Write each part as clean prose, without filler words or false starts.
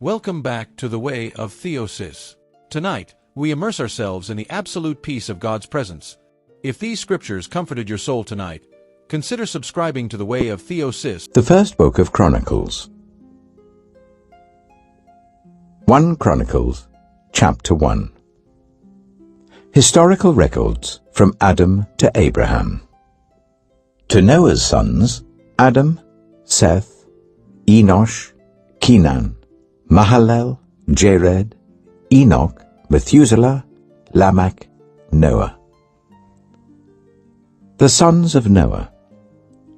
Welcome back to the way of Theosis. Tonight, we immerse ourselves in the absolute peace of God's presence. If these scriptures comforted your soul tonight, consider subscribing to the way of Theosis. The first book of Chronicles. 1 Chronicles, chapter 1. Historical records from Adam to Abraham. To Noah's sons, Adam, Seth, Enosh, Kenan, Mahalalel, Jared, Enoch, Methuselah, Lamech, Noah. The sons of Noah: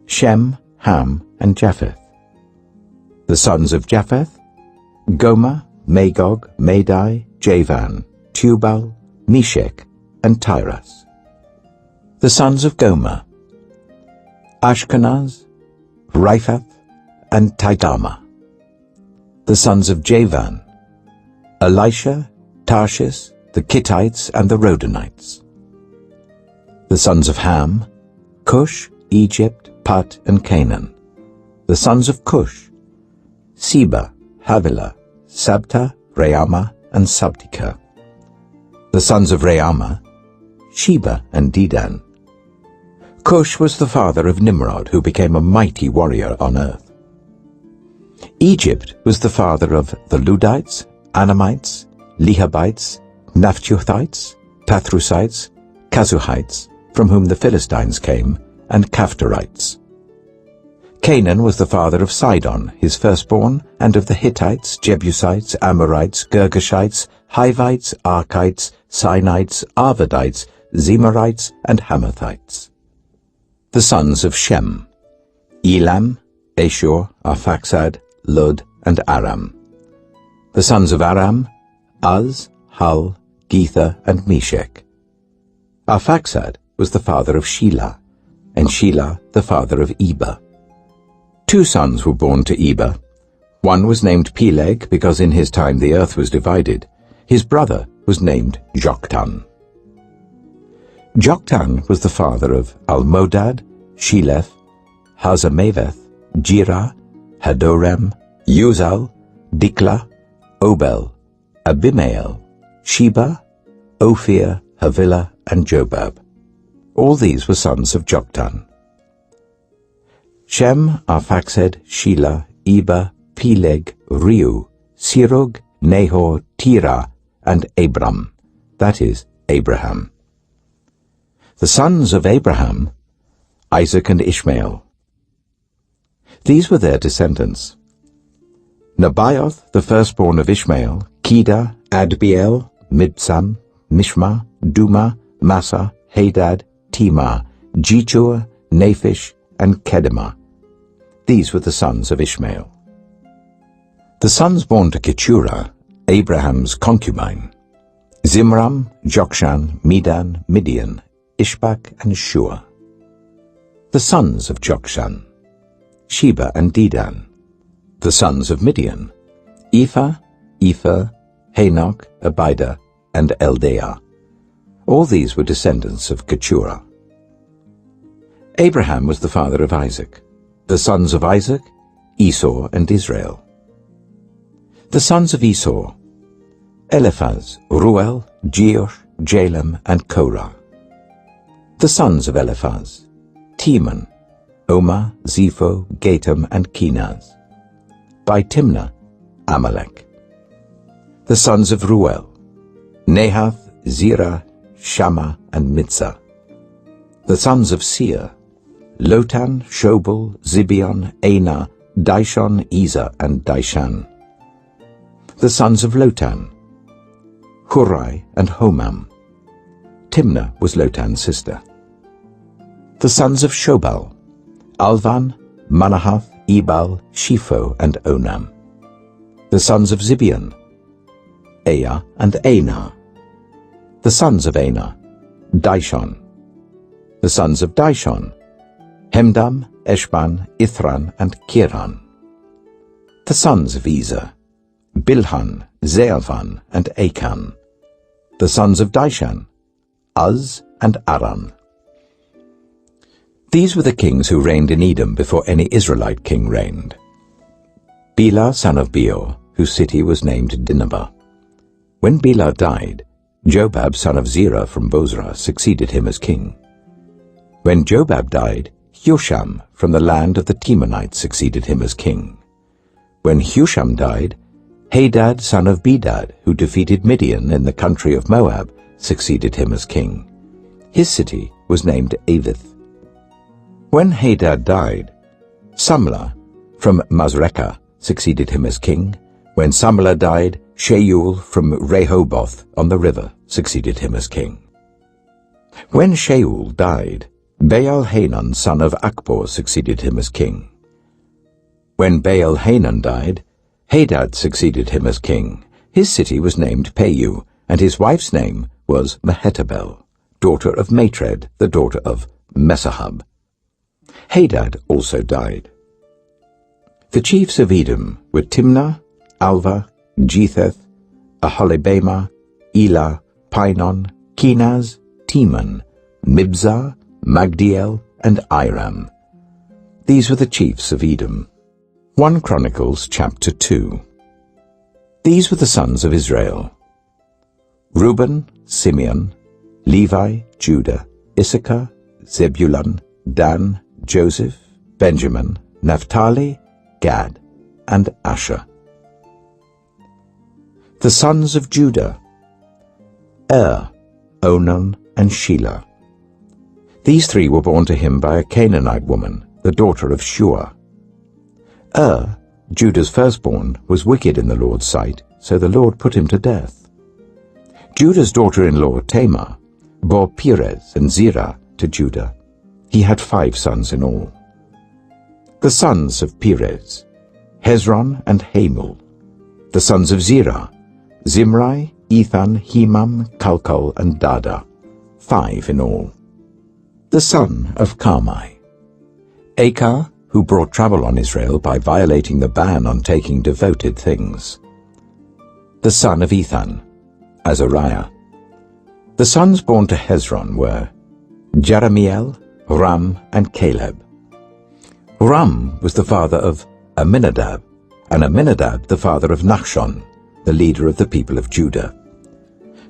Shem, Ham, and Japheth. The sons of Japheth: Gomer, Magog, Madai, Javan, Tubal, Meshech, and Tiras. The sons of Gomer: Ashkenaz, Riphath, and Tidama. The sons of Javan: Elisha, Tarshish, the Kittites, and the Rodanites. The sons of Ham: Cush, Egypt, Put, and Canaan. The sons of Cush: Seba, Havilah, Sabta, Reama, and Sabtika. The sons of Reama: Sheba and Dedan. Cush was the father of Nimrod, who became a mighty warrior on earth. Egypt was the father of the Ludites, Anamites, Lehabites, Naphtuthites, Pathrusites, Kazuhites, from whom the Philistines came, and Caphtorites. Canaan was the father of Sidon, his firstborn, and of the Hittites, Jebusites, Amorites, Girgashites, Hivites, Archites, Sinites, Arvadites, Zemarites, and Hamathites. The sons of Shem: Elam, Ashur, Arphaxad, Lud, and Aram. The sons of Aram: Uz, Hul, Gether, and Meshech. Arphaxad was the father of Shelah, and Shelah the father of Eber. 2 sons were born to Eber. One was named Peleg, because in his time the earth was divided. His brother was named Joktan. Joktan was the father of Almodad, Sheleph, Hazarmaveth, Jirah, Hadoram, Uzal, Diklah, Obel, Abimael, Sheba, Ophir, Havilah, and Jobab. All these were sons of Joktan. Shem, Arphaxad, Shelah, Eber, Peleg, Reu, Serug, Nahor, Terah, and Abram, that is, Abraham. The sons of Abraham: Isaac and Ishmael. These were their descendants: Nebaioth, the firstborn of Ishmael, Kedar, Adbeel, Mibsam, Mishma, Duma, Massa, Hadad, Timah, Jechur, Naphish, and Kedemah. These were the sons of Ishmael. The sons born to Keturah, Abraham's concubine: Zimram, Jokshan, Medan, Midian, Ishbak, and Shua. The sons of Jokshan: Sheba and Dedan. The sons of Midian: Ephah, Epher, Hanok, Abida, and Eldaah. All these were descendants of Keturah. Abraham was the father of Isaac. The sons of Isaac: Esau and Israel. The sons of Esau: Eliphaz, Ruel, Jeush, Jalem, and Korah. The sons of Eliphaz: Teman, Omar, Zepho, Gatam, and Kenaz. By Timnah, Amalek. The sons of Ruel: Nahath, Zerah, Shammah, and Mitzah. The sons of Seir: Lotan, Shobal, Zibeon, Anah, Dishon, Ezer, and Dishan. The sons of Lotan: Hurai and Homam. Timnah was Lotan's sister. The sons of Shobal: Alvan, Manahath, Ebal, Shepho, and Onam. The sons of Zibeon: Aya and Anah. The sons of Anah: Dishon. The sons of Dishon: Hemdam, Eshban, Ithran, and Kiran. The sons of Ezer: Bilhan, Zeavan, and Achan. The sons of Dishan: Uz and Aran. These were the kings who reigned in Edom before any Israelite king reigned. Bela son of Beor, whose city was named Dinhabah. When Bela died, Jobab son of Zerah from Bozrah succeeded him as king. When Jobab died, Husham from the land of the Temanites succeeded him as king. When Husham died, Hadad son of Bedad, who defeated Midian in the country of Moab, succeeded him as king. His city was named Avith. When Hadad died, Samlah from Masrekah succeeded him as king. When Samlah died, Shaul from Rehoboth on the river succeeded him as king. When Shaul died, Baal-Hanan son of Akbor succeeded him as king. When Baal-Hanan died, Hadad succeeded him as king. His city was named Peiu, and his wife's name was Mehetabel, daughter of Matred, the daughter of Mesahab. Hadad also died. The chiefs of Edom were Timnah, Alva, Jetheth, Aholibamah, Elah, Pinon, Kenaz, Teman, Mibzar, Magdiel, and Iram. These were the chiefs of Edom. 1 Chronicles chapter 2. These were the sons of Israel: Reuben, Simeon, Levi, Judah, Issachar, Zebulun, Dan, Joseph, Benjamin, Naphtali, Gad, and Asher. The sons of Judah: Onan, and Shelah. These three were born to him by a Canaanite woman, the daughter of Shua. Judah's firstborn, was wicked in the Lord's sight, so the Lord put him to death. Judah's daughter-in-law, Tamar, bore Perez and Zerah to Judah. He had 5 sons in all. The sons of Perez: Hezron and Hamul. The sons of Zerah: Zimri, Ethan, Hemam, Calcol, and Dada, 5 in all. The son of Carmi: Achar, who brought trouble on Israel by violating the ban on taking devoted things. The son of Ethan: Azariah. The sons born to Hezron were Jeremiel, Ram, and Caleb. Ram was the father of Aminadab, and Aminadab the father of Nachshon, the leader of the people of Judah.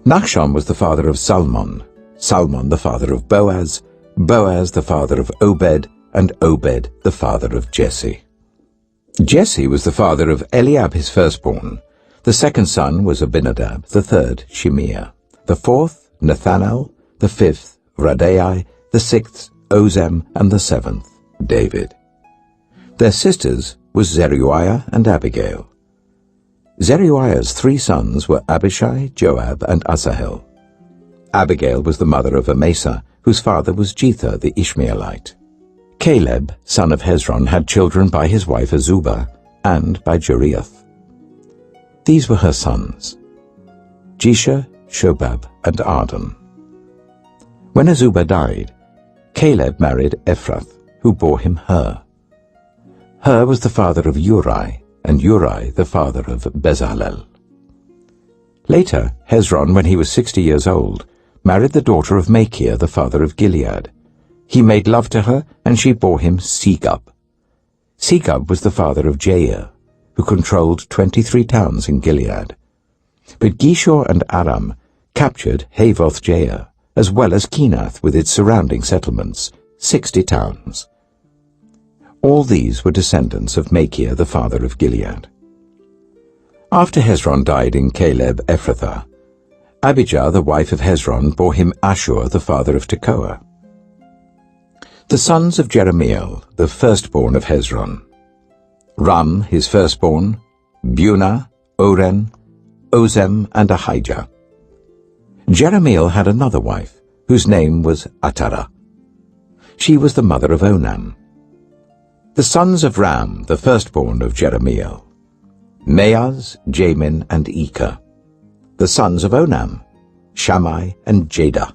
Nachshon was the father of Salmon, Salmon the father of Boaz, Boaz the father of Obed, and Obed the father of Jesse. Jesse was the father of Eliab his firstborn. The second son was Abinadab, the third Shimeah, the fourth Nathanael, the fifth Radai, the sixth Ozem, and the seventh David. Their sisters was Zeruiah and Abigail. Zeruiah's 3 sons were Abishai, Joab, and Asahel. Abigail was the mother of Amasa, whose father was Jether the Ishmaelite. Caleb, son of Hezron, had children by his wife Azubah and by Jeriath. These were her sons: Jesher, Shobab, and Ardan. When Azubah died, Caleb married Ephrath, who bore him Hur. Hur was the father of Uri, and Uri the father of Bezalel. Later, Hezron, when he was 60 years old, married the daughter of Machir, the father of Gilead. He made love to her, and she bore him Segub. Segub was the father of Jair, who controlled 23 towns in Gilead. But Geshur and Aram captured Havoth-Jair, as well as Kenath with its surrounding settlements, 60 towns. All these were descendants of Machir, the father of Gilead. After Hezron died in Caleb Ephrathah, Abijah, the wife of Hezron, bore him Ashur, the father of Tekoa. The sons of Jeremiel, the firstborn of Hezron: Ram, his firstborn, Bunah, Oren, Ozem, and Ahijah. Jeremiel had another wife, whose name was Atara. She was the mother of Onam. The sons of Ram, the firstborn of Jeremiel: Maaz, Jamin, and Eker. The sons of Onam: Shammai and Jadah.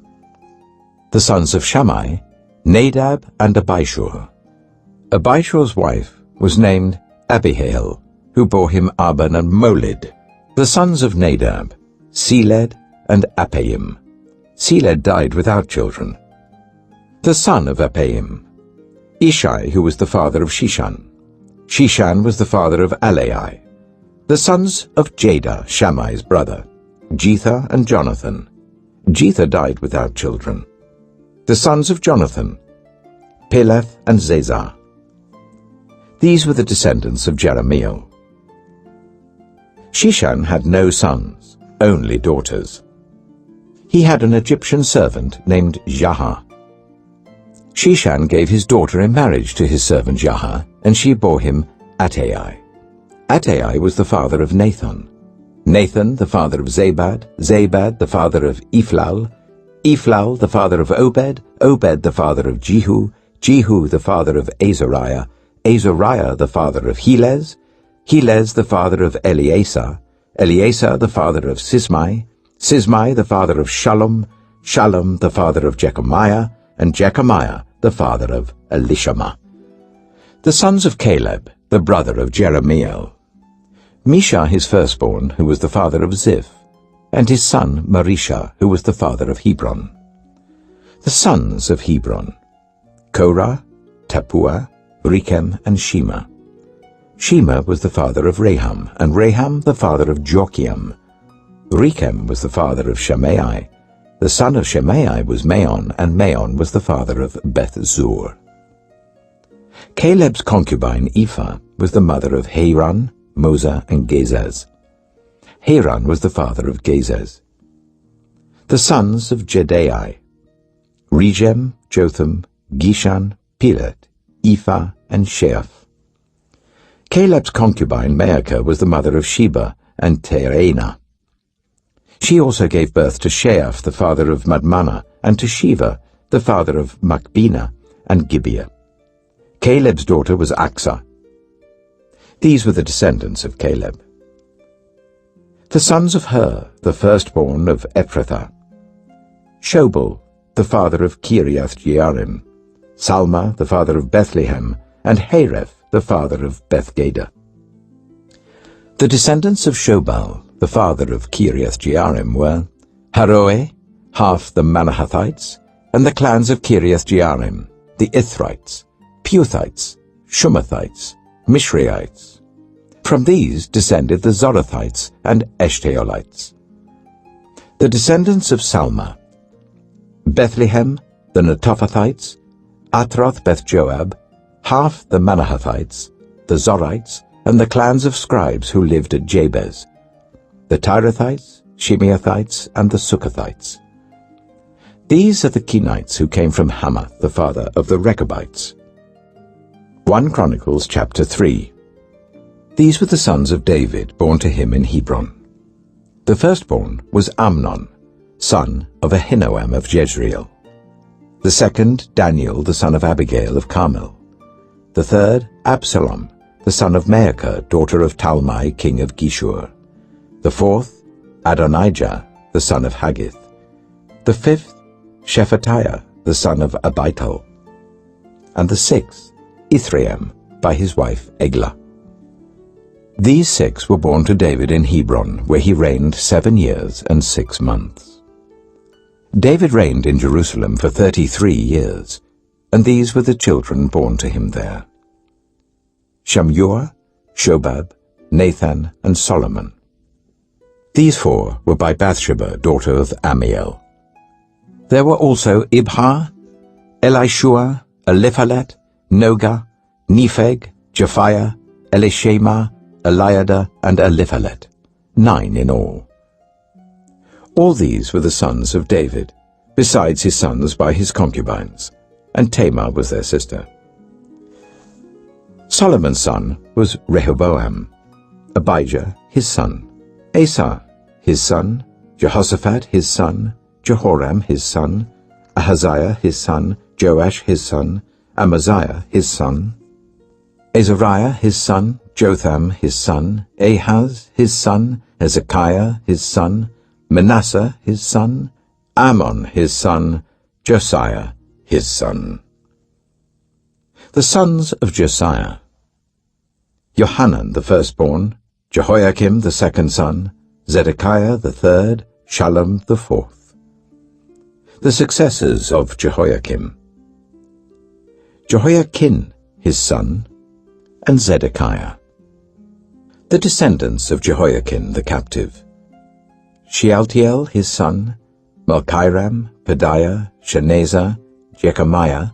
The sons of Shammai: Nadab and Abishur. Abishur's wife was named Abihail, who bore him Aban and Molid. The sons of Nadab: Seled and Appaim. Seled died without children. The son of Appaim: Ishai, who was the father of Shishan. Shishan was the father of Alai. The sons of Jada, Shammai's brother, Jether and Jonathan. Jether died without children. The sons of Jonathan, Peleth and Zazar. These were the descendants of Jerahmeel. Shishan had no sons, only daughters. He had an Egyptian servant named Jaha. Shishan gave his daughter in marriage to his servant Jaha, and she bore him Attai. Attai was the father of Nathan. Nathan the father of Zabad, Zabad the father of Ephlal, Ephlal the father of Obed, Obed the father of Jehu, Jehu the father of Azariah, Azariah the father of Helez, Helez the father of Eleasar, Eleasar the father of Sismai, Sismai the father of Shallum, Shallum the father of Jechamiah, and Jechamiah the father of Elishama. The sons of Caleb, the brother of Jerahmeel. Misha his firstborn, who was the father of Ziph, and his son Marisha, who was the father of Hebron. The sons of Hebron: Korah, Tappuah, Rechem, and Shema. Shema was the father of Raham, and Raham the father of Joachim. Rechem was the father of Shimei. The son of Shimei was Maon, and Maon was the father of Beth-zur. Caleb's concubine Ephah was the mother of Haran, Mosa, and Gezez. Haran was the father of Gezez. The sons of Jedai: Regem, Jotham, Gishan, Pelet, Ephah, and Sheaph. Caleb's concubine Maacah was the mother of Sheba and Tereanah. She also gave birth to Sheaph, the father of Madmannah, and to Sheva, the father of Machbenah and Gibeah. Caleb's daughter was Aksah. These were the descendants of Caleb. The sons of Hur, the firstborn of Ephrathah: Shobal, the father of Kiriath-Jearim, Salma, the father of Bethlehem, and Hareph, the father of Bethgader. The descendants of Shobal, the father of Kiriath-Jearim, were Haroeh, half the Manahathites, and the clans of Kiriath-Jearim, the Ithrites, Puthites, Shumathites, Mishraites. From these descended the Zorathites and Eshtaolites. The descendants of Salma: Bethlehem, the Netophathites, Atroth Beth-Joab, half the Manahathites, the Zorites, and the clans of scribes who lived at Jabez, the Tirathites, Shimeathites, and the Sukkothites. These are the Kenites who came from Hamath, the father of the Rechabites. 1 Chronicles chapter 3. These were the sons of David, born to him in Hebron. The firstborn was Amnon, son of Ahinoam of Jezreel. The second, Daniel, the son of Abigail of Carmel. The third, Absalom, the son of Maacah, daughter of Talmai, king of Geshur. The fourth, Adonijah, the son of Haggith. The fifth, Shephatiah, the son of Abital. And the sixth, Ithream, by his wife Eglah. These 6 were born to David in Hebron, where he reigned 7 years and 6 months. David reigned in Jerusalem for 33 years, and these were the children born to him there: Shammua, Shobab, Nathan, and Solomon. These 4 were by Bathsheba, daughter of Amiel. There were also Ibhar, Elishua, Eliphalet, Noga, Nepheg, Japhiah, Elishama, Eliada, and Eliphalet, 9 in all. All these were the sons of David, besides his sons by his concubines, and Tamar was their sister. Solomon's son was Rehoboam, Abijah his son, Asa his son, Jehoshaphat his son, Jehoram his son, Ahaziah his son, Joash his son, Amaziah his son, Azariah his son, Jotham his son, Ahaz his son, Hezekiah his son, Manasseh his son, Ammon his son, Josiah his son. The sons of Josiah: Johanan the firstborn, Jehoiakim the second son, Zedekiah the third, Shallum the fourth. The successors of Jehoiakim: Jehoiakim his son, and Zedekiah. The descendants of Jehoiakim the captive: Shealtiel his son, Malchiram, Pedaiah, Shenazar, Jechamiah,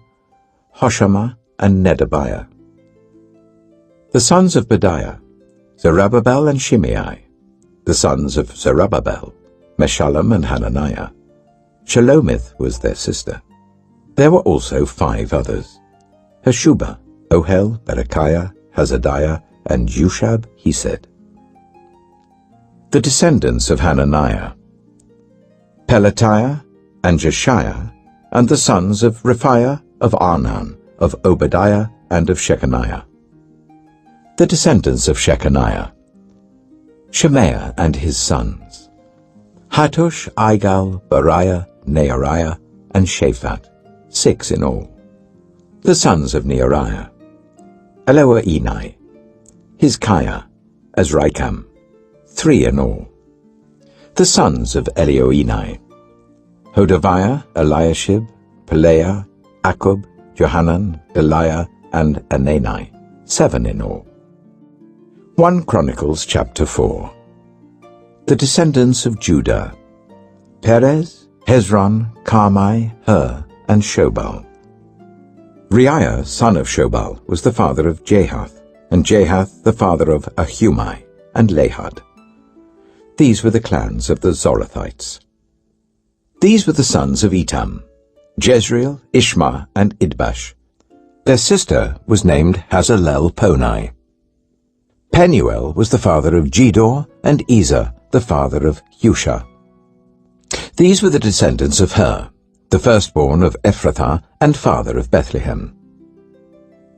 Hoshama, and Nedabiah. The sons of Pedaiah: Zerubbabel and Shimei. The sons of Zerubbabel: Meshullam and Hananiah. Shelomith was their sister. There were also 5 others: Hashubah, Ohel, Berechiah, Hazadiah, and Jushab, he said. The descendants of Hananiah: Pelatiah and Jeshiah, and the sons of Rephaiah, of Arnan, of Obadiah, and of Shechaniah. The descendants of Shechaniah: Shemaiah and his sons: Hattush, Igal, Bariah, Neariah, and Shaphat, 6 in all. The sons of Neariah: Eloenai, Hizkiah, Azrikam, 3 in all. The sons of Elioenai: Hodaviah, Eliashib, Pelaiah, Akub, Johanan, Deliah, and Anani, 7 in all. 1 Chronicles chapter 4. The descendants of Judah: Perez, Hezron, Carmi, Hur, and Shobal. Reiah, son of Shobal, was the father of Jahath, and Jahath the father of Ahumai and Lahad. These were the clans of the Zorathites. These were the sons of Etam: Jezreel, Ishma, and Idbash. Their sister was named Hazalel-Ponai. Penuel was the father of Gedor, and Ezer the father of Husha. These were the descendants of Hur, the firstborn of Ephrathah and father of Bethlehem.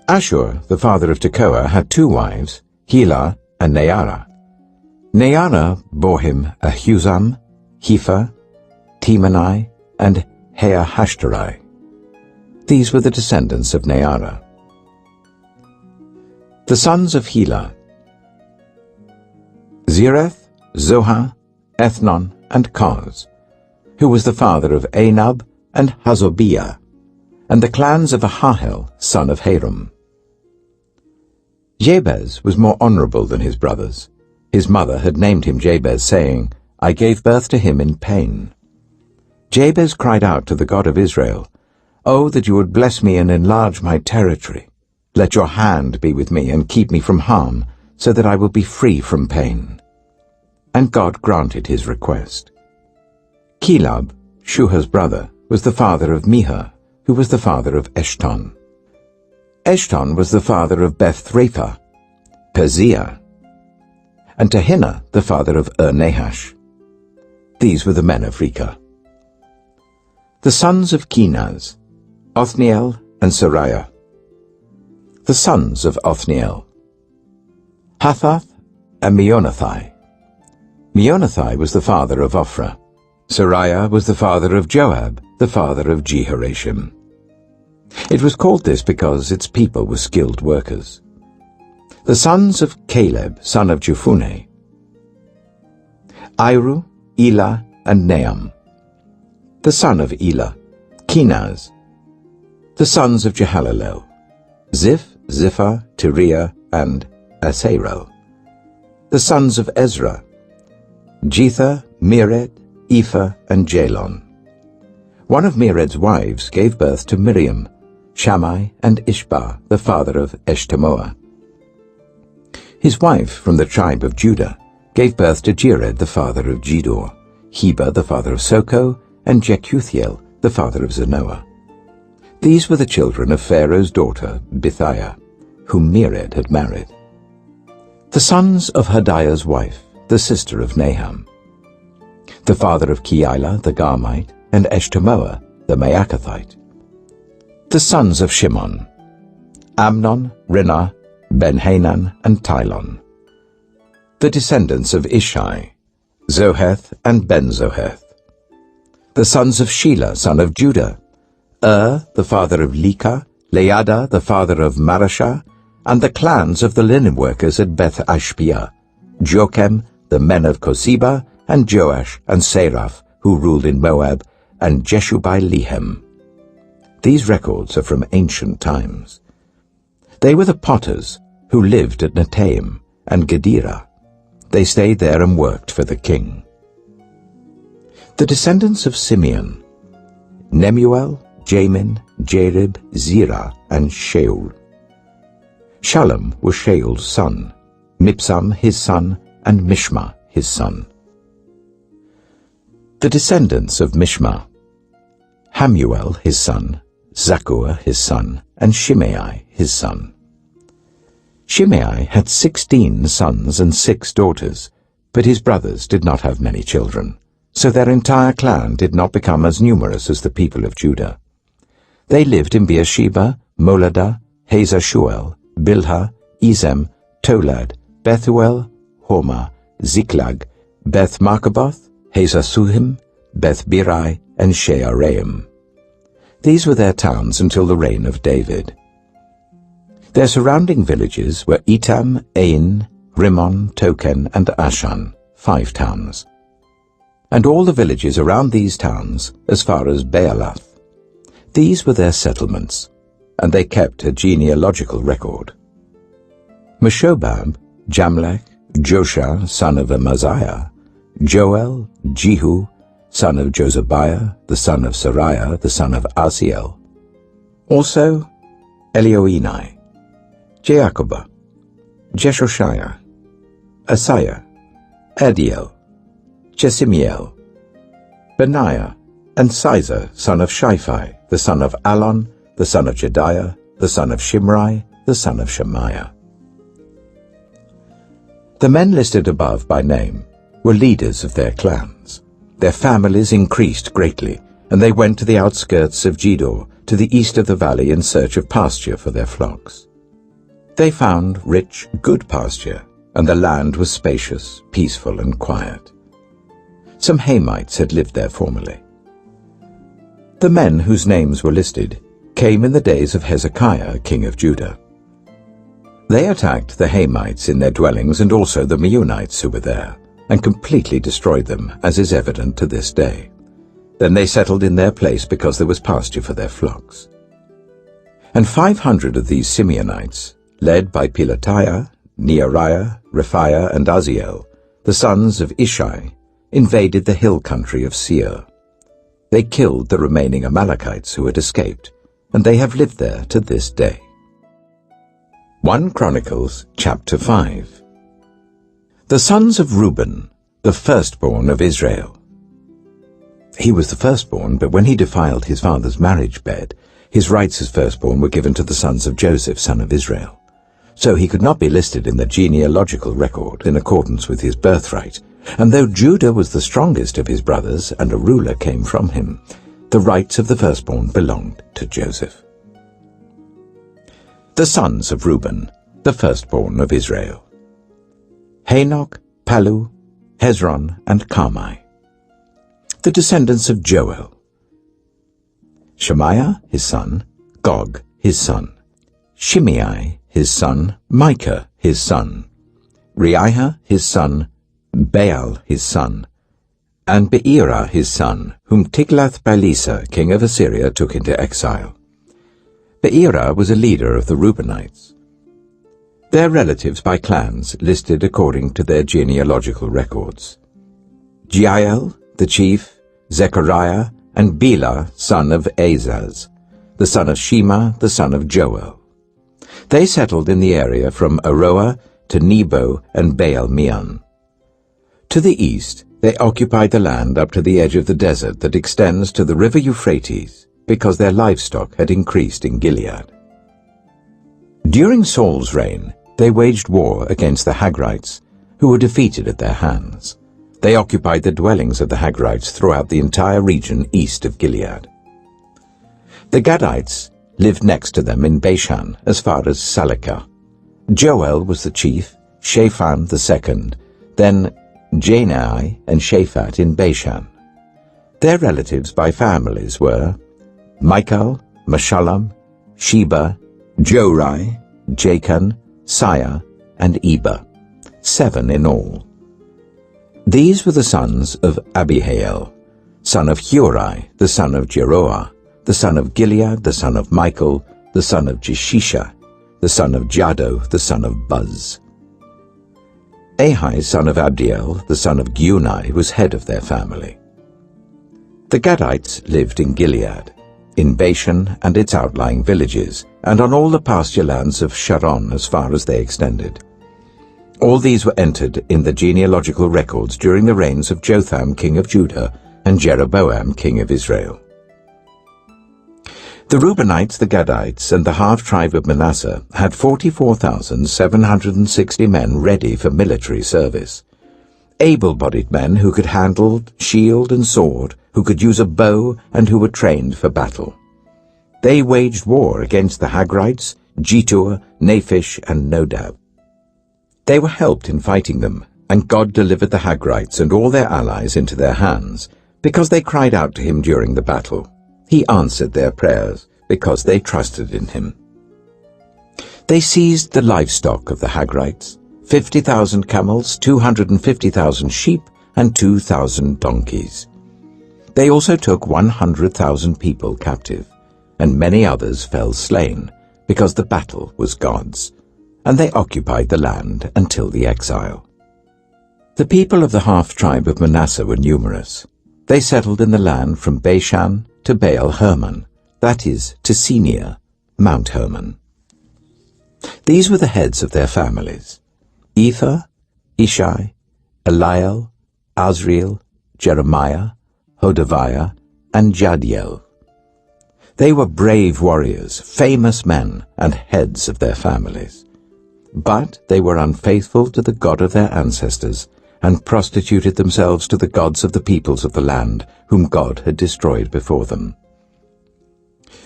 Ashur, the father of Tekoa, had 2 wives, Helah and Neara. Neara bore him Ahuzam, Hepher, Temani, and Heahashtarai. These were the descendants of Neara. The sons of Helah: Zereth, Zohar, Ethnon, and Koz, who was the father of Anab and Hazobiah, and the clans of Ahahel, son of Harum. Jabez was more honorable than his brothers. His mother had named him Jabez, saying, "I gave birth to him in pain." Jabez cried out to the God of Israel, "Oh, that you would bless me and enlarge my territory. Let your hand be with me and keep me from harm, so that I will be free from pain." And God granted his request. Chelub, Shuha's brother, was the father of Mihah, who was the father of Eshton. Eshton was the father of Beth-Rapha, Peziah, and Tehinnah the father of Nahash. These were the men of Rekah. The sons of Kenaz: Othniel and Sariah. The sons of Othniel: Hathath and Meonothai. Meonothai was the father of Ophrah. Sariah was the father of Joab, the father of Jehosham. It was called this because its people were skilled workers. The sons of Caleb, son of Jephunneh: Iru, Elah, and Nahum. The son of Elah: Kenaz. The sons of Jehalelel: Ziph, Ziphah, Tiriah, and Asarel. The sons of Ezra: Jether, Mered, Ephah, and Jalon. One of Mered's wives gave birth to Miriam, Shammai, and Ishbah, the father of Eshtemoa. His wife, from the tribe of Judah, gave birth to Jered, the father of Gedor, Heber, the father of Soko, and Jekuthiel, the father of Zanoah. These were the children of Pharaoh's daughter, Bithiah, whom Mered had married. The sons of Hodiah's wife, the sister of Naham: the father of Keilah the Garmite, and Eshtemoa the Maacathite. The sons of Shimon: Amnon, Rinnah, Ben-Hanan, and Tilon. The descendants of Ishai: Zoheth and Ben-Zoheth. The sons of Shelah, son of Judah: the father of Lekah, Leada, the father of Marashah, and the clans of the linen workers at Beth-Ashpiah: Jokem, the men of Koseba, and Joash and Seraph, who ruled in Moab, and Jeshubai-Lehem. These records are from ancient times. They were the potters who lived at Netaim and Gedera, They stayed there and worked for the king. The descendants of Simeon: Nemuel, Jamin, Jarib, Zerah, and Shaul. Shallum was Shaul's son, Mibsam his son, and Mishma his son. The descendants of Mishma: Hamuel his son, Zakkur his son, and Shimei his son. Shimei had 16 sons and 6 daughters, but his brothers did not have many children, so their entire clan did not become as numerous as the people of Judah. They lived in Beersheba, Moladah, Hazar-Shual, Bilhah, Ezem, Tolad, Bethuel, Hormah, Ziklag, Beth-Markaboth, Hazar-Suhim, Beth-Birai, and Shearaim. These were their towns until the reign of David. Their surrounding villages were Etam, Ain, Rimmon, Token, and Ashan, 5 towns. And all the villages around these towns, as far as Baalath. These were their settlements, and they kept a genealogical record. Meshobab, Jamlech, Joshua, son of Amaziah, Joel, Jehu, son of Josabiah, the son of Sariah, the son of Asiel. Also Elioenai, Jaakobah, Jeshoshiah, Asaiah, Adiel, Jesimiel, Benaiah, and Sizer, son of Shiphi, the son of Alon, the son of Jediah, the son of Shimri, the son of Shemaiah. The men listed above by name were leaders of their clans. Their families increased greatly, and they went to the outskirts of Gedor, to the east of the valley, in search of pasture for their flocks. They found rich, good pasture, and the land was spacious, peaceful, and quiet. Some Hamites had lived there formerly. The men whose names were listed came in the days of Hezekiah, king of Judah. They attacked the Hamites in their dwellings and also the Meunites who were there, and completely destroyed them, as is evident to this day. Then they settled in their place because there was pasture for their flocks. And 500 of these Simeonites, led by Pelatiah, Neariah, Rephaiah, and Aziel, the sons of Ishai, invaded the hill country of Seir. They killed the remaining Amalekites who had escaped, and they have lived there to this day. 1 Chronicles chapter 5. The sons of Reuben, the firstborn of Israel. He was the firstborn, but when he defiled his father's marriage bed, his rights as firstborn were given to the sons of Joseph, son of Israel. So he could not be listed in the genealogical record in accordance with his birthright, and though Judah was the strongest of his brothers and a ruler came from him, the rights of the firstborn belonged to Joseph. The sons of Reuben, the firstborn of Israel: Hanok, Palu, Hezron, and Carmi. The descendants of Joel: Shemaiah his son, Gog his son, Shimei his son, Micah his son, Reiah his son, Baal his son, and Beerah his son, whom Tiglath-Pileser, king of Assyria, took into exile. Beerah was a leader of the Reubenites. Their relatives by clans listed according to their genealogical records: Jeiel, the chief, Zechariah, and Bela, son of Azaz, the son of Shema, the son of Joel. They settled in the area from Aroah to Nebo and Baal-Meon. To the east, they occupied the land up to the edge of the desert that extends to the river Euphrates, because their livestock had increased in Gilead. During Saul's reign, they waged war against the Hagrites, who were defeated at their hands. They occupied the dwellings of the Hagrites throughout the entire region east of Gilead. The Gadites lived next to them in Bashan as far as Salekah. Joel was the chief, Shaphan the second, then Janai and Shaphat in Bashan. Their relatives by families were Michael, Meshullam, Sheba, Jorai, Jachan, Siah, and Eber, 7 in all. These were the sons of Abihail, son of Hurai, the son of Jeroah, the son of Gilead, the son of Michael, the son of Jeshisha, the son of Jado, the son of Buz. Ahi, son of Abdiel, the son of Gunai, was head of their family. The Gadites lived in Gilead, in Bashan and its outlying villages, and on all the pasture lands of Sharon as far as they extended. All these were entered in the genealogical records during the reigns of Jotham, king of Judah, and Jeroboam, king of Israel. The Reubenites, the Gadites, and the half-tribe of Manasseh had 44,760 men ready for military service. Able-bodied men who could handle shield and sword, who could use a bow, and who were trained for battle. They waged war against the Hagrites, Jetur, Naphish, and Nodab. They were helped in fighting them, and God delivered the Hagrites and all their allies into their hands, because they cried out to him during the battle. He answered their prayers, because they trusted in him. They seized the livestock of the Hagrites, 50,000 camels, 250,000 sheep, and 2,000 donkeys. They also took 100,000 people captive, and many others fell slain, because the battle was God's, and they occupied the land until the exile. The people of the half-tribe of Manasseh were numerous. They settled in the land from Bashan to Baal Hermon, that is, to Senir, Mount Hermon. These were the heads of their families: Ether, Ishai, Eliel, Azriel, Jeremiah, Hodaviah, and Jadiel. They were brave warriors, famous men, and heads of their families. But they were unfaithful to the God of their ancestors, and prostituted themselves to the gods of the peoples of the land, whom God had destroyed before them.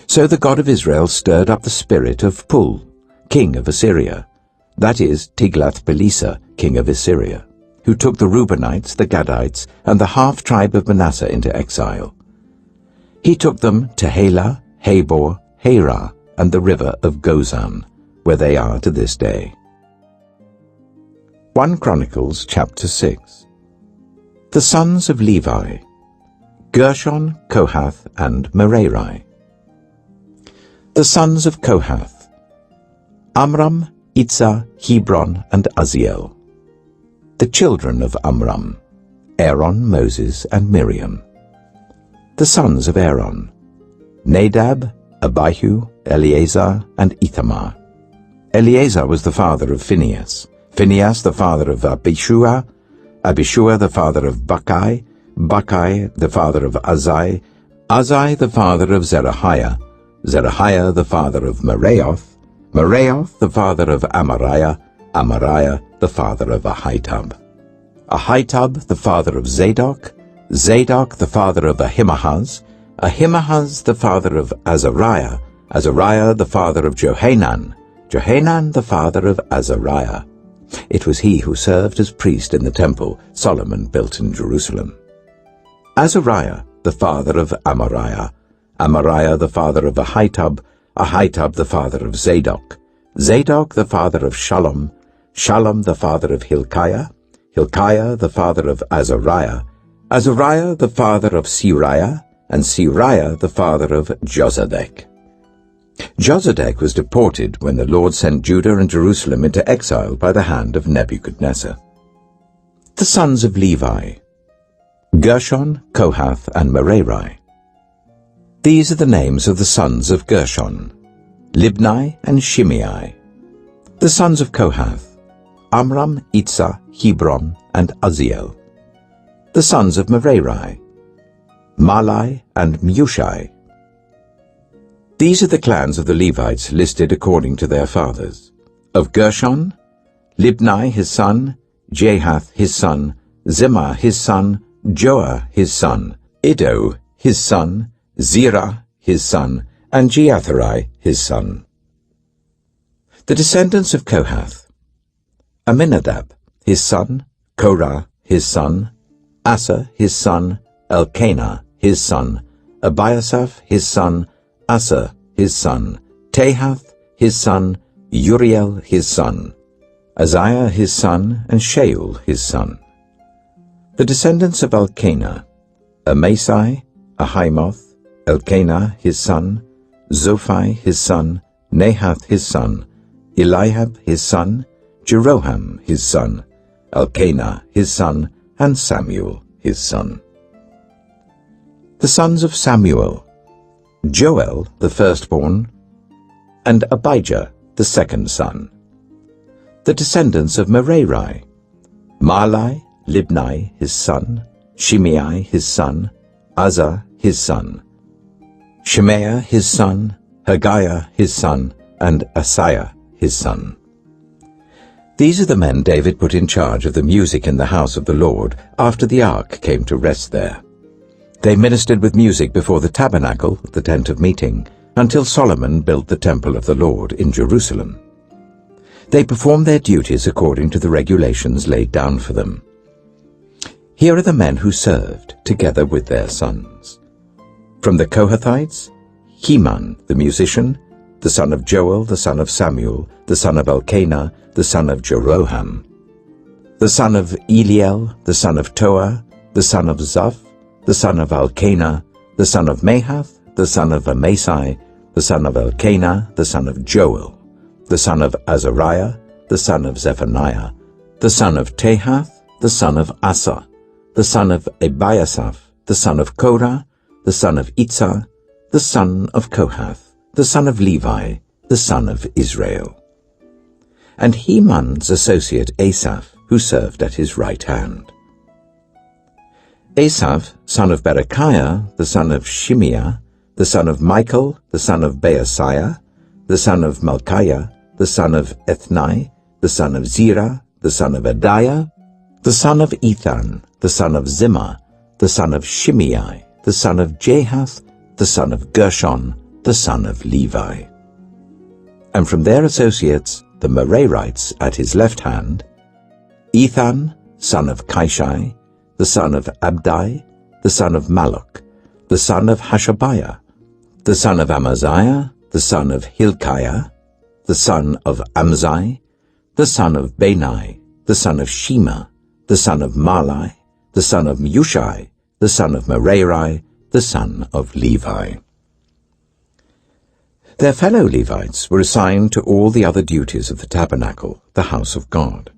So the God of Israel stirred up the spirit of Pul, king of Assyria, that is, Tiglath-Pileser, king of Assyria, who took the Reubenites, the Gadites, and the half-tribe of Manasseh into exile. He took them to Halah, Habor, Harah, and the river of Gozan, where they are to this day. 1 Chronicles chapter 6. The sons of Levi: Gershon, Kohath, and Merari. The sons of Kohath: Amram, Itzah, Hebron, and Uzziel. The children of Amram: Aaron, Moses, and Miriam. The sons of Aaron: Nadab, Abihu, Eleazar, and Ithamar. Eleazar was the father of Phinehas, Phinehas the father of Abishua, Abishua the father of Bukki, Bukki the father of Uzzi, Uzzi the father of Zerahiah, Zerahiah the father of Meraioth, Meraioth the father of Amariah, Amariah the father of Ahitub, Ahitub the father of Zadok, Zadok the father of Ahimaaz, Ahimaaz the father of Azariah, Azariah the father of Johanan, Johanan the father of Azariah. It was he who served as priest in the temple Solomon built in Jerusalem. Azariah the father of Amariah, Amariah the father of Ahitub, Ahitub the father of Zadok, Zadok the father of Shallum, Shallum the father of Hilkiah, Hilkiah the father of Azariah, Azariah the father of Siriah, and Siriah the father of Josedek. Josedek was deported when the Lord sent Judah and Jerusalem into exile by the hand of Nebuchadnezzar. The sons of Levi: Gershon, Kohath, and Merari. These are the names of the sons of Gershon: Libni and Shimei. The sons of Kohath: Amram, Itzah, Hebron, and Uzziel. The sons of Merari: Malai and Mushai. These are the clans of the Levites listed according to their fathers. Of Gershon: Libni his son, Jahath his son, Zimmah his son, Joah his son, Iddo his son, Zerah his son, and Jeatherai his son. The descendants of Kohath: Aminadab his son, Korah his son, Asa his son, Elkanah his son, Abiasaph his son, Asa his son, Tahath his son, Uriel his son, Uzziah his son, and Shaul his son. The descendants of Elkanah: Amasai, Ahimoth, Elkanah his son, Zophai his son, Nahath his son, Eliab his son, Jeroham his son, Elkanah his son, and Samuel his son. The sons of Samuel: Joel the firstborn, and Abijah the second son. The descendants of Merari: Mahli, Libni his son, Shimei his son, Uzzah his son, Shemaiah his son, Haggiah his son, and Asaiah his son. These are the men David put in charge of the music in the house of the Lord after the ark came to rest there. They ministered with music before the tabernacle, the tent of meeting, until Solomon built the temple of the Lord in Jerusalem. They performed their duties according to the regulations laid down for them. Here are the men who served, together with their sons. From the Kohathites: Heman the musician, the son of Joel, the son of Samuel, the son of Elkanah, the son of Jeroham, the son of Eliel, the son of Toah, the son of Zaph, the son of Elkanah, the son of Mahath, the son of Amasai, the son of Elkanah, the son of Joel, the son of Azariah, the son of Zephaniah, the son of Tahath, the son of Asa, the son of Ebiasaph, the son of Korah, the son of Itzah, the son of Kohath, the son of Levi, the son of Israel. And Heman's associate Asaph, who served at his right hand. Asaph, son of Berechiah, the son of Shimeah, the son of Michael, the son of Baasiah, the son of Malchiah, the son of Ethnai, the son of Zerah, the son of Adiah, the son of Ethan, the son of Zimmah, the son of Shimei, the son of Jahath, the son of Gershon, the son of Levi. And from their associates, the Merarites at his left hand: Ethan, son of Kishai, the son of Abdai, the son of Malach, the son of Hashabiah, the son of Amaziah, the son of Hilkiah, the son of Amzai, the son of Bani, the son of Shema, the son of Mahli, the son of Mushai, the son of Merari, the son of Levi. Their fellow Levites were assigned to all the other duties of the tabernacle, the house of God.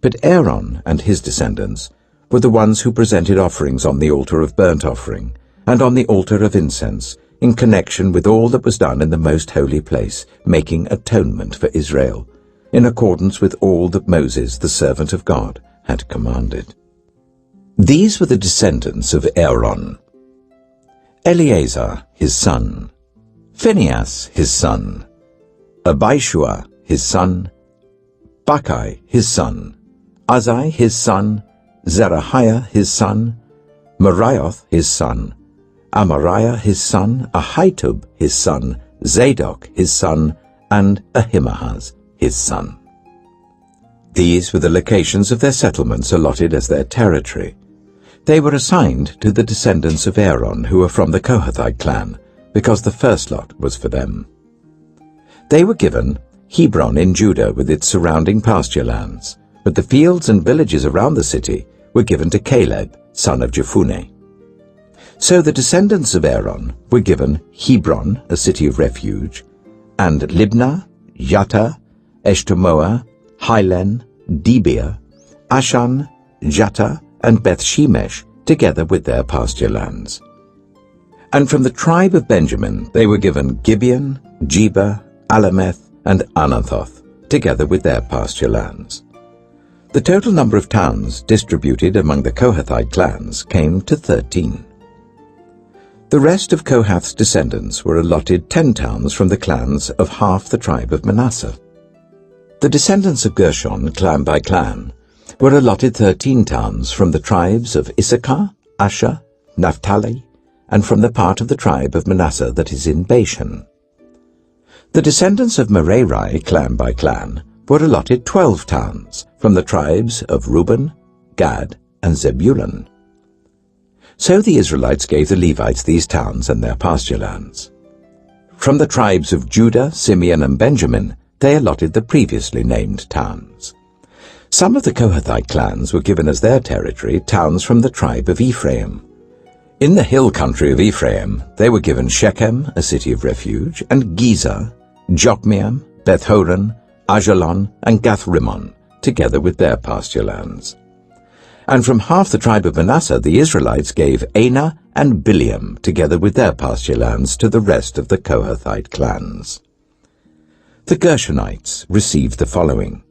But Aaron and his descendants were the ones who presented offerings on the altar of burnt offering and on the altar of incense in connection with all that was done in the most holy place, making atonement for Israel, in accordance with all that Moses, the servant of God, had commanded. These were the descendants of Aaron: Eleazar his son, Phinehas his son, Abishua his son, Bacchai his son, Uzzi his son, Zerahiah his son, Merioth his son, Amariah his son, Ahitub his son, Zadok his son, and Ahimaaz his son. These were the locations of their settlements allotted as their territory. They were assigned to the descendants of Aaron who were from the Kohathite clan, because the first lot was for them. They were given Hebron in Judah with its surrounding pasture lands, but the fields and villages around the city were given to Caleb, son of Jephunneh. So the descendants of Aaron were given Hebron, a city of refuge, and Libnah, Yattah, Eshtemoa, Hilen, Debir, Ashan, Jattah, and Beth-Shemesh, together with their pasture lands. And from the tribe of Benjamin they were given Gibeon, Geba, Alameth, and Anathoth, together with their pasture lands. The total number of towns distributed among the Kohathite clans came to 13. The rest of Kohath's descendants were allotted 10 towns from the clans of half the tribe of Manasseh. The descendants of Gershon, clan by clan, were allotted 13 towns from the tribes of Issachar, Asher, Naphtali, and from the part of the tribe of Manasseh that is in Bashan. The descendants of Merari, clan by clan, were allotted 12 towns from the tribes of Reuben, Gad, and Zebulun. So the Israelites gave the Levites these towns and their pasture lands. From the tribes of Judah, Simeon, and Benjamin, they allotted the previously named towns. Some of the Kohathite clans were given as their territory towns from the tribe of Ephraim. In the hill country of Ephraim, they were given Shechem, a city of refuge, and Gezer, Jokmeam, Beth-horon, Ajalon, and Gath-rimmon, together with their pasture lands. And from half the tribe of Manasseh the Israelites gave Anah and Bileam together with their pasture lands to the rest of the Kohathite clans. The Gershonites received the following.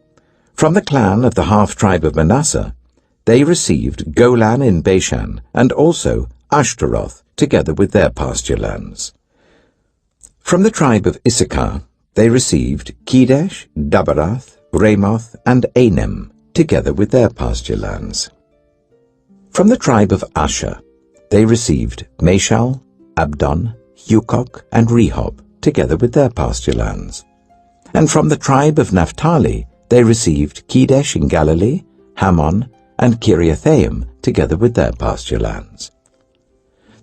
From the clan of the half-tribe of Manasseh, they received Golan in Bashan, and also Ashtaroth, together with their pasture lands. From the tribe of Issachar, they received Kedesh, Dabarath, Ramoth, and Anem, together with their pasture lands. From the tribe of Asher, they received Mashal, Abdon, Hukok, and Rehob, together with their pasture lands. And from the tribe of Naphtali, they received Kedesh in Galilee, Hammon, and Kiriathaim, together with their pasture lands.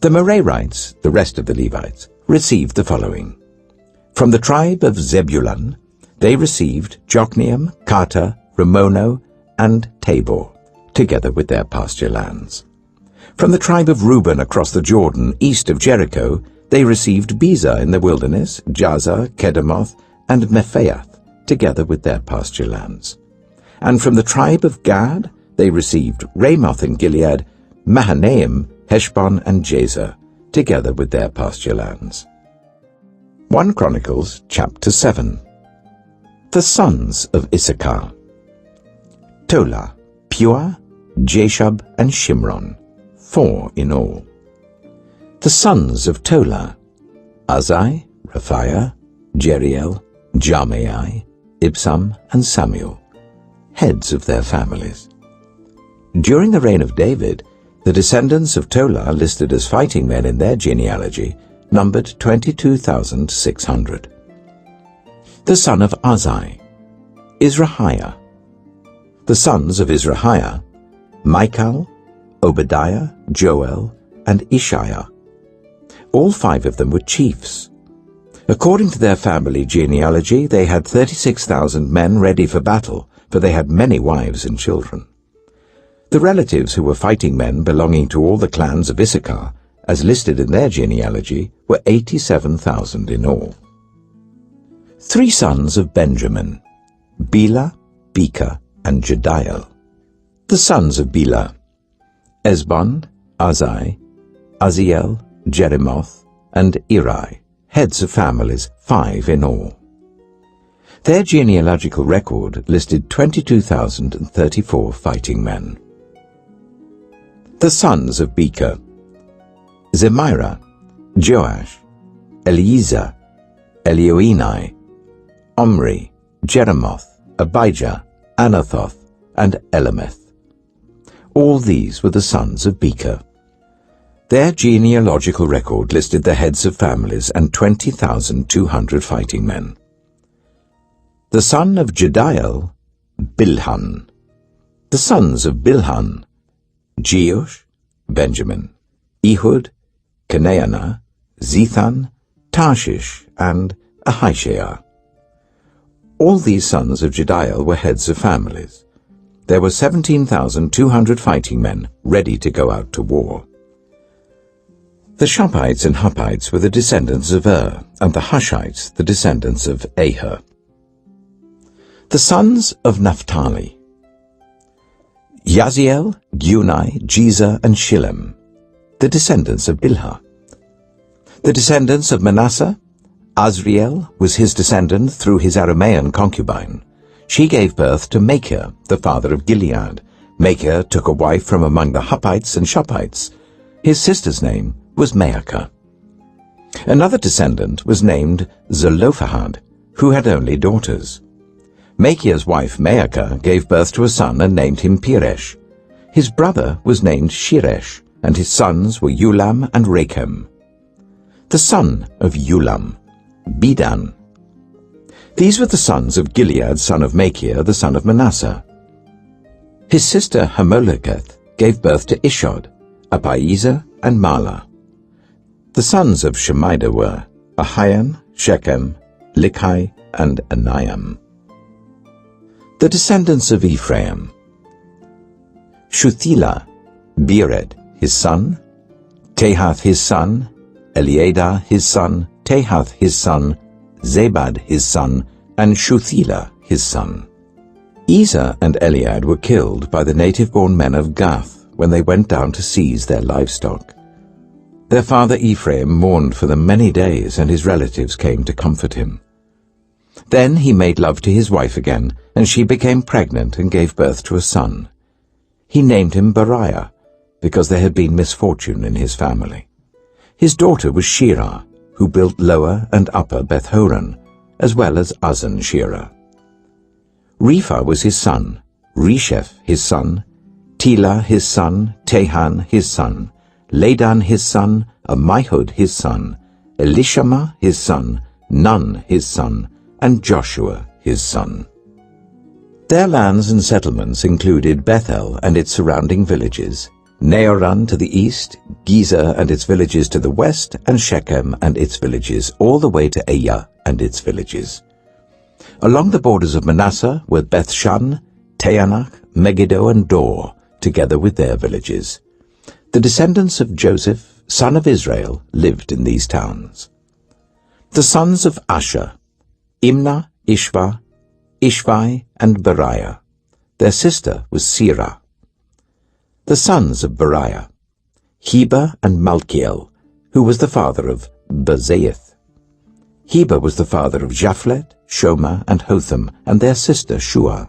The Merarites, the rest of the Levites, received the following. From the tribe of Zebulun, they received Jokneam, Karta, Ramono, and Tabor, together with their pasture lands. From the tribe of Reuben across the Jordan, east of Jericho, they received Bezer in the wilderness, Jazer, Kedemoth, and Mephaath, together with their pasture lands. And from the tribe of Gad, they received Ramoth in Gilead, Mahanaim, Heshbon, and Jazer, together with their pasture lands. 1 Chronicles chapter 7. The sons of Issachar: Tola, Puah, Jashub, and Shimron, 4 in all. The sons of Tola: Azai, Raphiah, Jeriel, Jamai, Ibsam, and Samuel, heads of their families. During the reign of David, the descendants of Tola listed as fighting men in their genealogy numbered 22,600. The son of Azai: Izrahiah. The sons of Izrahiah: Michael, Obadiah, Joel, and Ishiah. All 5 of them were chiefs. According to their family genealogy, they had 36,000 men ready for battle, for they had many wives and children. The relatives who were fighting men belonging to all the clans of Issachar, as listed in their genealogy, were 87,000 in all. 3 sons of Benjamin: Bela, Becher, and Jediel. The sons of Bela: Ezbon, Azai, Aziel, Jerimoth, and Eri, heads of families, 5 in all. Their genealogical record listed 22,034 fighting men. The sons of Becher: Zemira, Joash, Eliezer, Elioenai, Omri, Jeremoth, Abijah, Anathoth, and Elameth. All these were the sons of Becher. Their genealogical record listed the heads of families and 20,200 fighting men. The son of Jediel: Bilhan. The sons of Bilhan: Jeush, Benjamin, Ehud, Kenaanah, Zethan, Tarshish, and Ahishaah. All these sons of Jediel were heads of families. There were 17,200 fighting men ready to go out to war. The Shoppites and Huppites were the descendants of and the Hushites the descendants of Aher. The sons of Naphtali: Yaziel, Gunai, Jezer, and Shillem, the descendants of Bilhah. The descendants of Manasseh: Azriel was his descendant through his Aramean concubine. She gave birth to Machir, the father of Gilead. Machir took a wife from among the Huppites and Shoppites. His sister's name was Maacah. Another descendant was named Zelophehad, who had only daughters. Machir's wife Maacah gave birth to a son and named him Peresh. His brother was named Sheresh, and his sons were Ulam and Rechem. The son of Ulam: Bedan. These were the sons of Gilead, son of Machir, the son of Manasseh. His sister Hamoleketh gave birth to Ishod, Abiezer, and Mahlah. The sons of Shemida were Ahian, Shechem, Likhi, and Aniam. The descendants of Ephraim: Shuthelah, Bered his son, Tahath his son, Eliada his son, Tahath his son, Zabad his son, and Shuthelah his son. Ezer and Eliad were killed by the native-born men of Gath when they went down to seize their livestock. Their father Ephraim mourned for them many days, and his relatives came to comfort him. Then he made love to his wife again, and she became pregnant and gave birth to a son. He named him Beriah, because there had been misfortune in his family. His daughter was Shirah, who built Lower and Upper Beth-horon, as well as Uzzen-Shirah. Repha was his son, Resheph his son, Telah his son, Tahan his son, Ladan his son, Ammihud his son, Elishama his son, Nun his son, and Joshua his son. Their lands and settlements included Bethel and its surrounding villages, Neoran to the east, Gezer and its villages to the west, and Shechem and its villages, all the way to Ayyah and its villages. Along the borders of Manasseh were Beth-shan, Taanach, Megiddo, and Dor, together with their villages. The descendants of Joseph, son of Israel, lived in these towns. The sons of Asher: Imnah, Ishva, Ishvai, and Beriah. Their sister was Sirah. The sons of Beriah: Heber and Malkiel, who was the father of Bazaeth. Heber was the father of Japhlet, Shomer, and Hotham, and their sister Shua.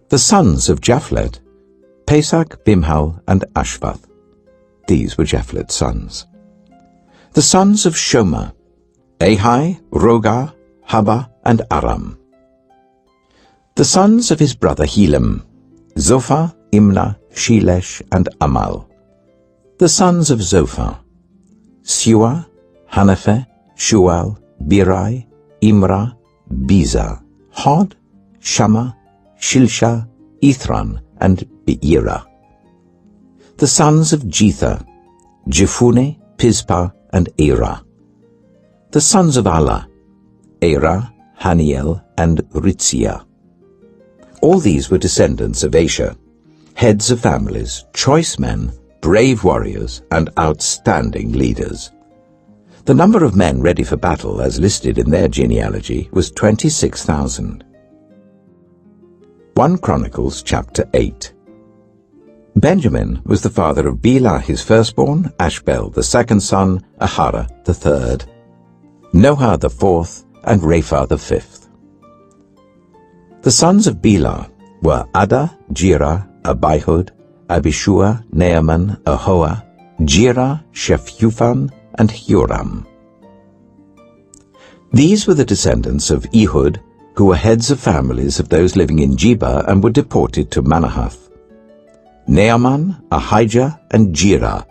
The sons of Japhlet: Pesach, Bimhal, and Ashvath. These were Japhlet's sons. The sons of Shomer: Ahai, Roga, Haba, and Aram. The sons of his brother Helam: Zophah, Imnah, Shelesh, and Amal. The sons of Zophah: Sua, Hanapheh, Shual, Birai, Imrah, Biza, Hod, Shammah, Shilsha, Ithran, and Beerah. The sons of Jether: Jephuneh, Pispa, and Erah. The sons of Allah: Erah, Haniel, and Ritzia. All these were descendants of Asher, heads of families, choice men, brave warriors, and outstanding leaders. The number of men ready for battle, as listed in their genealogy, was 26,000. 1 Chronicles chapter 8. Benjamin was the father of Bela his firstborn, Ashbel the second son, Ahara the third, Noah the fourth, and Rapha the fifth. The sons of Bela were Ada, Jirah, Abihud, Abishua, Naaman, Ahoah, Jirah, Shephufan, and Huram. These were the descendants of Ehud, who were heads of families of those living in Geba and were deported to Manahath. Naaman, Ahijah, and Jirah,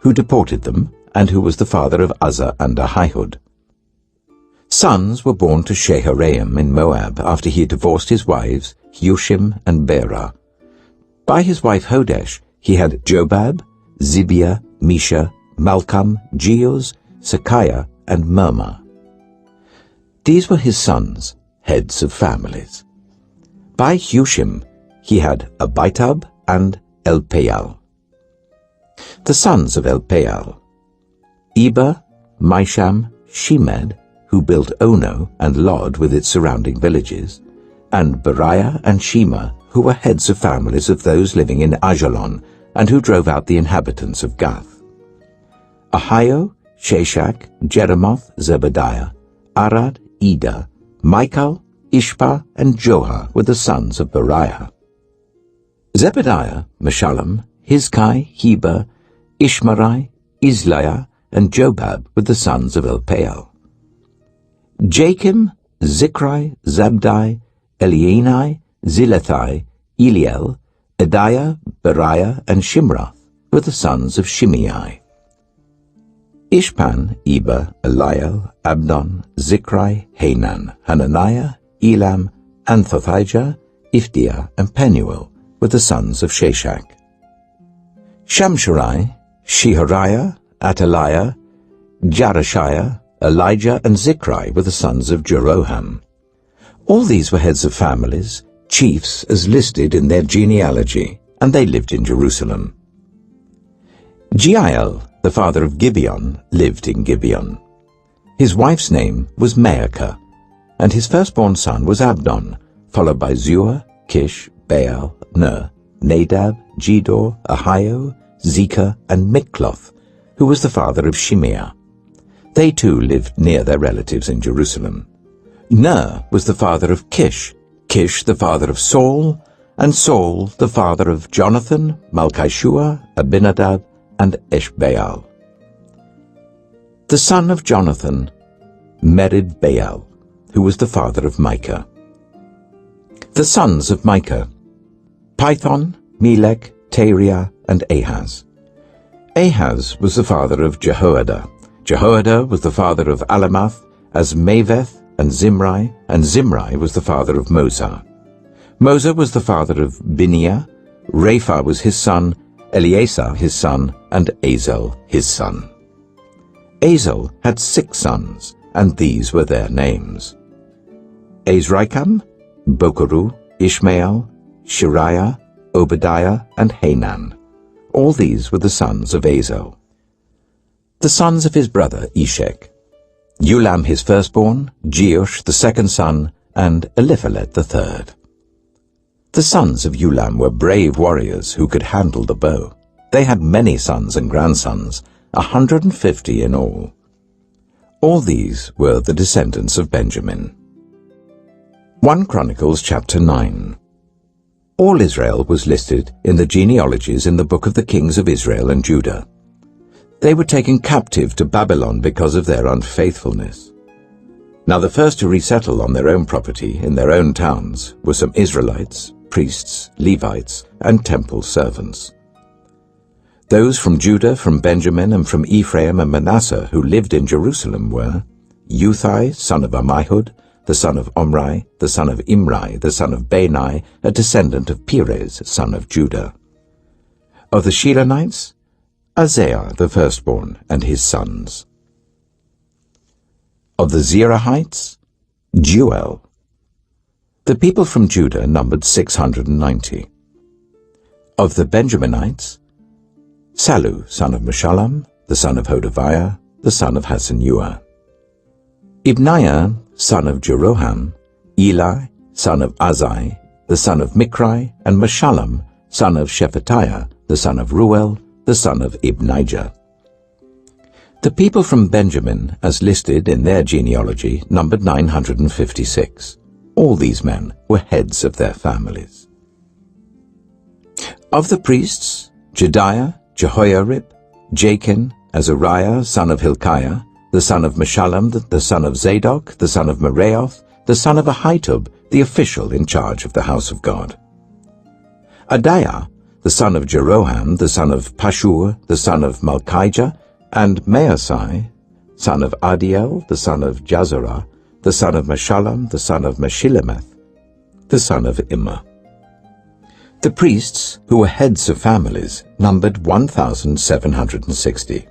who deported them, and who was the father of Uzzah and Ahihud. Sons were born to Sheharaim in Moab after he had divorced his wives, Hushim and Berah. By his wife Hodesh he had Jobab, Zibiah, Misha, Malcham, Jeuz, Sekiah, and Mirmah. These were his sons, heads of families. By Hushim he had Abitub and Elpaal. The sons of Elpaal: Eber, Misham, Shemed, who built Ono and Lod with its surrounding villages, and Beriah and Shema, who were heads of families of those living in Ajalon, and who drove out the inhabitants of Gath. Ahio, Sheshach, Jeremoth, Zebediah, Arad, Ida, Michael, Ishpa, and Joha were the sons of Beriah. Zebediah, Meshullam, Hizkai, Heber, Ishmerai, Isliah, and Jobab were the sons of Elpaal. Jachim, Zichri, Zabdi, Elienai, Zilethai, Eliel, Ediah, Beriah, and Shimrath were the sons of Shimei. Ishpan, Eber, Eliel, Abdon, Zichri, Hanan, Hananiah, Elam, Anthothijah, Ifdiah, and Penuel were the sons of Sheshach. Shamsherai, Shehariah, Ataliah, Jarashiah, Elijah, and Zichri were the sons of Jeroham. All these were heads of families, chiefs as listed in their genealogy, and they lived in Jerusalem. Jeiel, the father of Gibeon, lived in Gibeon. His wife's name was Maacah, and his firstborn son was Abdon, followed by Zua, Kish, Baal, Ner, Nadab, Gedor, Ahio, Zekah, and Mikloth, who was the father of Shimeah. They too lived near their relatives in Jerusalem. Ner was the father of Kish, Kish the father of Saul, and Saul the father of Jonathan, Malchishua, Abinadab, and Eshbaal. The son of Jonathan, Merib-Baal, who was the father of Micah. The sons of Micah, Pithon, Melech, Teriah, and Ahaz. Ahaz was the father of Jehoiada. Jehoiada was the father of Alamath, Azmaveth, and Zimri was the father of Mosa. Mosa was the father of Bineah, Rapha was his son, Eleazar his son, and Azel his son. Azel had 6 sons, and these were their names: Azrikam, Bokeru, Ishmael, Shariah, Obadiah, and Hanan. All these were the sons of Azel. The sons of his brother Eshek: Ulam his firstborn, Jeush the second son, and Eliphalet the third. The sons of Ulam were brave warriors who could handle the bow. They had many sons and grandsons, 150 in all. All these were the descendants of Benjamin. 1 Chronicles chapter 9. All Israel was listed in the genealogies in the book of the kings of Israel and Judah. They were taken captive to Babylon because of their unfaithfulness. Now the first to resettle on their own property in their own towns were some Israelites, priests, Levites, and temple servants. Those from Judah, from Benjamin, and from Ephraim and Manasseh who lived in Jerusalem were Uthai, son of Ammihud, the son of Omri, the son of Imri, the son of Bani, a descendant of Perez, son of Judah. Of the Shilonites, Isaiah the firstborn and his sons. Of the Zerahites, Jeuel. The people from Judah numbered 690. Of the Benjaminites, Sallu, son of Meshullam, the son of Hodaviah, the son of Hasenuah. Ibniah, son of Jeroham, Eli, son of Azai, the son of Mikri, and Meshullam, son of Shephatiah, the son of Ruel, the son of Ibnijah. The people from Benjamin, as listed in their genealogy, numbered 956. All these men were heads of their families. Of the priests, Jediah, Jehoiarib, Jachin, Azariah, son of Hilkiah, the son of Meshullam, the son of Zadok, the son of Meraioth, the son of Ahitub, the official in charge of the house of God. Adaiah, the son of Jeroham, the son of Pashur, the son of Malchijah, and Maasai, son of Adiel, the son of Jazarah, the son of Meshullam, the son of Meshillemeth, the son of Immer. The priests, who were heads of families, numbered 1,760.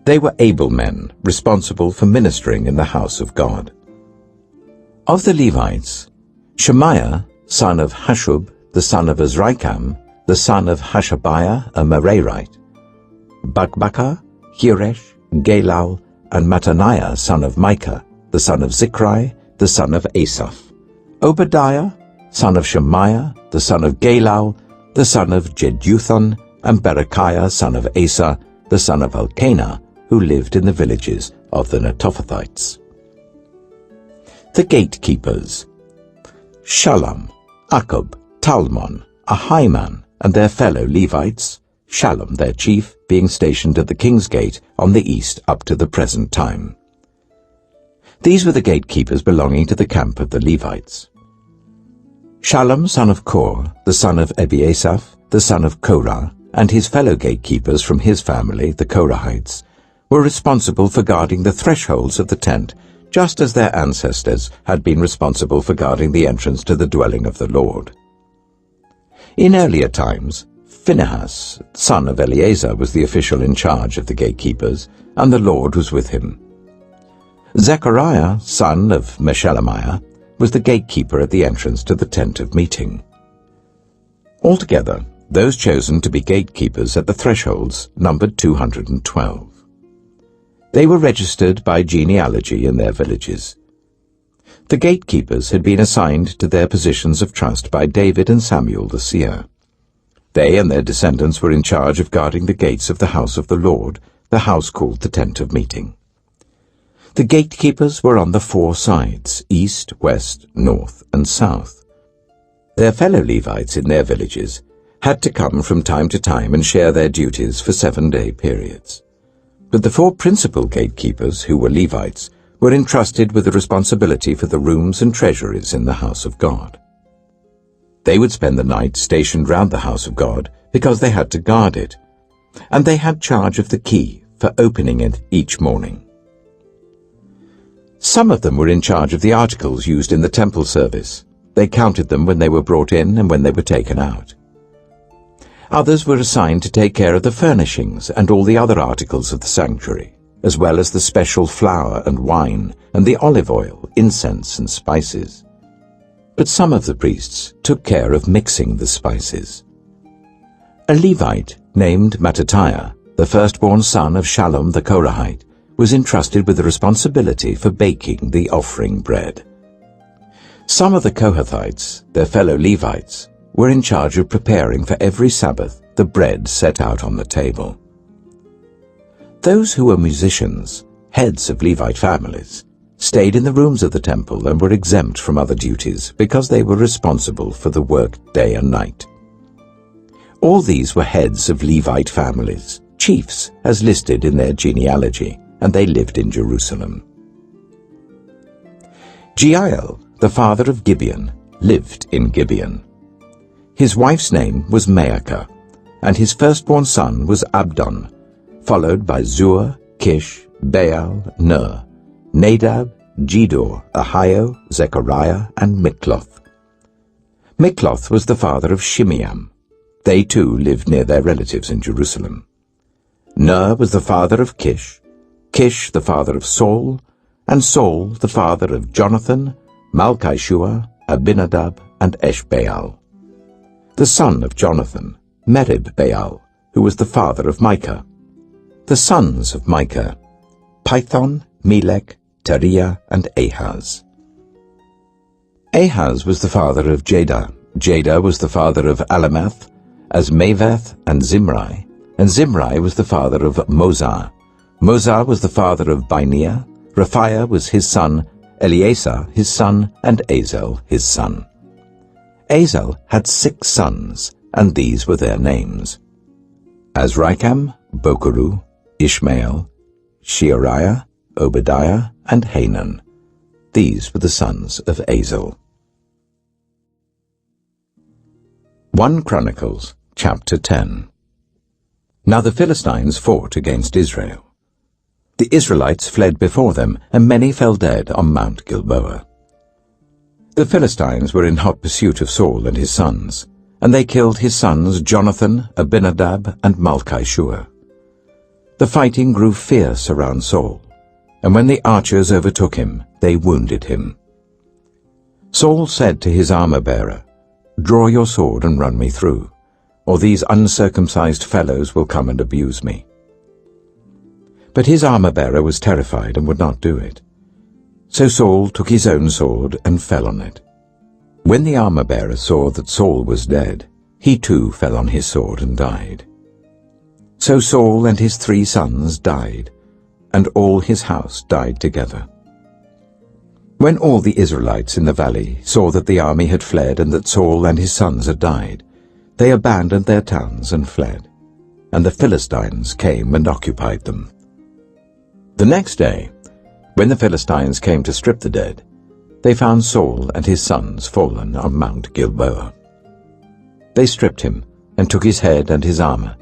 They were able men, responsible for ministering in the house of God. Of the Levites, Shemaiah, son of Hashub, the son of Azrikam, the son of Hashabiah, a Merarite, Bakbakkar, Heresh, Galal, and Mattaniah, son of Micah, the son of Zichri, the son of Asaph, Obadiah, son of Shemaiah, the son of Galal, the son of Jeduthun, and Berechiah, son of Asa, the son of Elkanah, who lived in the villages of the Netophathites. The gatekeepers: Shallum, Akkub, Talmon, Ahiman, and their fellow Levites, Shallum their chief, being stationed at the king's gate on the east up to the present time. These were the gatekeepers belonging to the camp of the Levites. Shallum, son of Kor, the son of Ebiasaph, the son of Korah, and his fellow gatekeepers from his family, the Korahites, were responsible for guarding the thresholds of the tent, just as their ancestors had been responsible for guarding the entrance to the dwelling of the Lord. In earlier times, Phinehas, son of Eleazar, was the official in charge of the gatekeepers, and the Lord was with him. Zechariah, son of Meshelemiah, was the gatekeeper at the entrance to the tent of meeting. Altogether, those chosen to be gatekeepers at the thresholds numbered 212. They were registered by genealogy in their villages. The gatekeepers had been assigned to their positions of trust by David and Samuel the seer. They and their descendants were in charge of guarding the gates of the house of the Lord, the house called the Tent of Meeting. The gatekeepers were on the 4 sides, east, west, north, and south. Their fellow Levites in their villages had to come from time to time and share their duties for 7-day periods. But the 4 principal gatekeepers, who were Levites, were entrusted with the responsibility for the rooms and treasuries in the house of God. They would spend the night stationed round the house of God because they had to guard it, and they had charge of the key for opening it each morning. Some of them were in charge of the articles used in the temple service. They counted them when they were brought in and when they were taken out. Others were assigned to take care of the furnishings and all the other articles of the sanctuary, as well as the special flour and wine and the olive oil, incense and spices. But some of the priests took care of mixing the spices. A Levite named Mattatiah, the firstborn son of Shallum the Korahite, was entrusted with the responsibility for baking the offering bread. Some of the Kohathites, their fellow Levites, were in charge of preparing for every Sabbath the bread set out on the table. Those who were musicians, heads of Levite families, stayed in the rooms of the temple and were exempt from other duties because they were responsible for the work day and night. All these were heads of Levite families, chiefs as listed in their genealogy, and they lived in Jerusalem. Jeiel, the father of Gibeon, lived in Gibeon. His wife's name was Maacah, and his firstborn son was Abdon, followed by Zur, Kish, Baal, Ner, Nadab, Gedor, Ahio, Zechariah, and Mikloth. Mikloth was the father of Shimeam. They too lived near their relatives in Jerusalem. Ner was the father of Kish, Kish the father of Saul, and Saul the father of Jonathan, Malchishua, Abinadab, and Eshbaal. The son of Jonathan, Merib-Baal, who was the father of Micah. The sons of Micah, Pithon, Melech, Teriah, and Ahaz. Ahaz was the father of Jadah. Jadah was the father of Alameth, Azmaveth, and Zimri was the father of Moza. Moza was the father of Bineah. Raphiah was his son, Eleasar his son, and Azel his son. Azel had 6 sons, and these were their names: Azrikam, Bokeru, Ishmael, Sheariah, Obadiah, and Hanan. These were the sons of Azel. 1 Chronicles, chapter 10. Now the Philistines fought against Israel. The Israelites fled before them, and many fell dead on Mount Gilboa. The Philistines were in hot pursuit of Saul and his sons, and they killed his sons Jonathan, Abinadab, and Malchishua. The fighting grew fierce around Saul, and when the archers overtook him, they wounded him. Saul said to his armor-bearer, "Draw your sword and run me through, or these uncircumcised fellows will come and abuse me." But his armor-bearer was terrified and would not do it. So Saul took his own sword and fell on it. When the armor-bearer saw that Saul was dead, he too fell on his sword and died. So Saul and his 3 sons died, and all his house died together. When all the Israelites in the valley saw that the army had fled and that Saul and his sons had died, they abandoned their towns and fled, and the Philistines came and occupied them. The next day, when the Philistines came to strip the dead, they found Saul and his sons fallen on Mount Gilboa. They stripped him and took his head and his armor,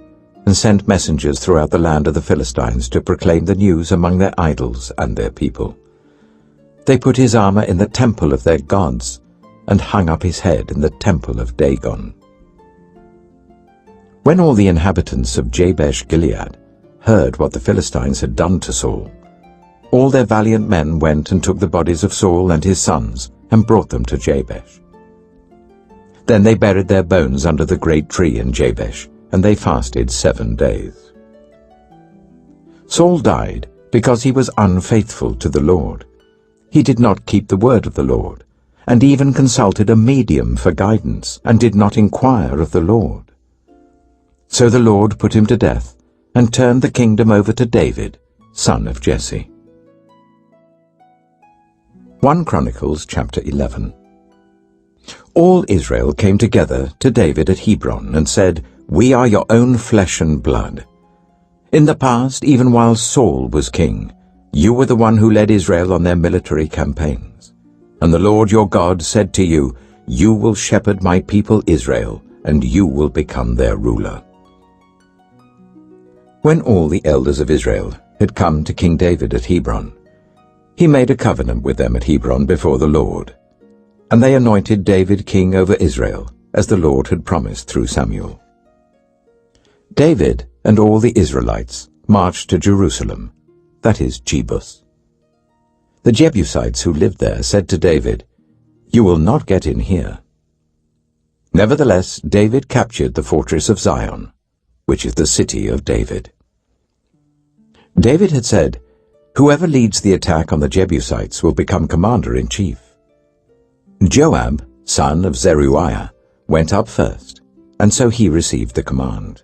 and sent messengers throughout the land of the Philistines to proclaim the news among their idols and their people. They put his armor in the temple of their gods, and hung up his head in the temple of Dagon. When all the inhabitants of Jabesh-Gilead heard what the Philistines had done to Saul, all their valiant men went and took the bodies of Saul and his sons and brought them to Jabesh. Then they buried their bones under the great tree in Jabesh, and they fasted 7 days. Saul died because he was unfaithful to the Lord. He did not keep the word of the Lord, and even consulted a medium for guidance, and did not inquire of the Lord. So the Lord put him to death, and turned the kingdom over to David, son of Jesse. 1 Chronicles chapter 11. All Israel came together to David at Hebron and said, "We are your own flesh and blood. In the past, even while Saul was king, you were the one who led Israel on their military campaigns. And the Lord your God said to you, 'You will shepherd my people Israel, and you will become their ruler.'" When all the elders of Israel had come to King David at Hebron, he made a covenant with them at Hebron before the Lord, and they anointed David king over Israel, as the Lord had promised through Samuel. David and all the Israelites marched to Jerusalem, that is Jebus. The Jebusites who lived there said to David, "You will not get in here." Nevertheless, David captured the fortress of Zion, which is the city of David. David had said, "Whoever leads the attack on the Jebusites will become commander-in-chief." Joab, son of Zeruiah, went up first, and so he received the command.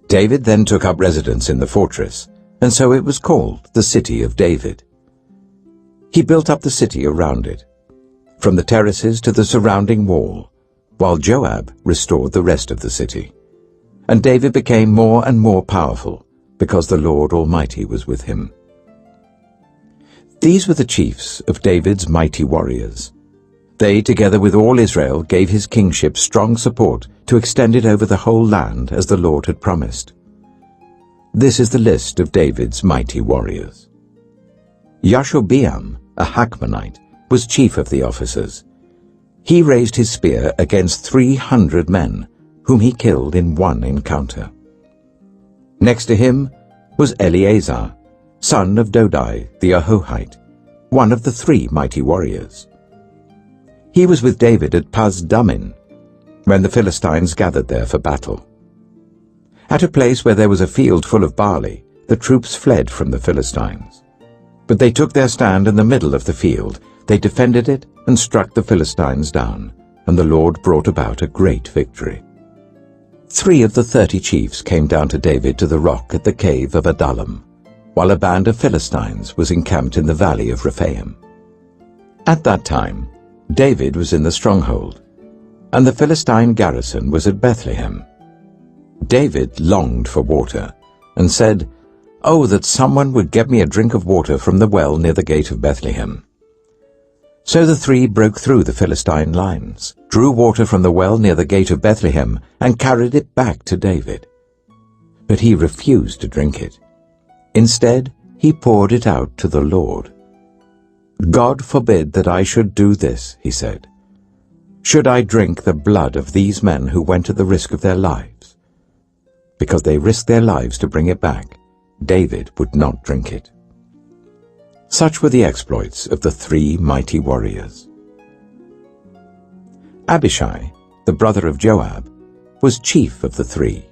David then took up residence in the fortress, and so it was called the City of David. He built up the city around it, from the terraces to the surrounding wall, while Joab restored the rest of the city. And David became more and more powerful, because the Lord Almighty was with him. These were the chiefs of David's mighty warriors. They, together with all Israel, gave his kingship strong support to extend it over the whole land as the Lord had promised. This is the list of David's mighty warriors. Yashobeam, a Hakmonite, was chief of the officers. He raised his spear against 300 men, whom he killed in one encounter. Next to him was Eleazar, son of Dodai the Ahohite, one of the 3 mighty warriors. He was with David at Pas-Dammim, when the Philistines gathered there for battle. At a place where there was a field full of barley, the troops fled from the Philistines. But they took their stand in the middle of the field. They defended it and struck the Philistines down, and the Lord brought about a great victory. 3 of the 30 chiefs came down to David to the rock at the cave of Adullam, while a band of Philistines was encamped in the valley of Rephaim. At that time, David was in the stronghold, and the Philistine garrison was at Bethlehem. David longed for water, and said, "Oh, that someone would get me a drink of water from the well near the gate of Bethlehem." So the 3 broke through the Philistine lines, drew water from the well near the gate of Bethlehem, and carried it back to David. But he refused to drink it. Instead, he poured it out to the Lord. "God forbid that I should do this," he said. "Should I drink the blood of these men who went at the risk of their lives?" Because they risked their lives to bring it back, David would not drink it. Such were the exploits of the 3 mighty warriors. Abishai, the brother of Joab, was chief of the 3.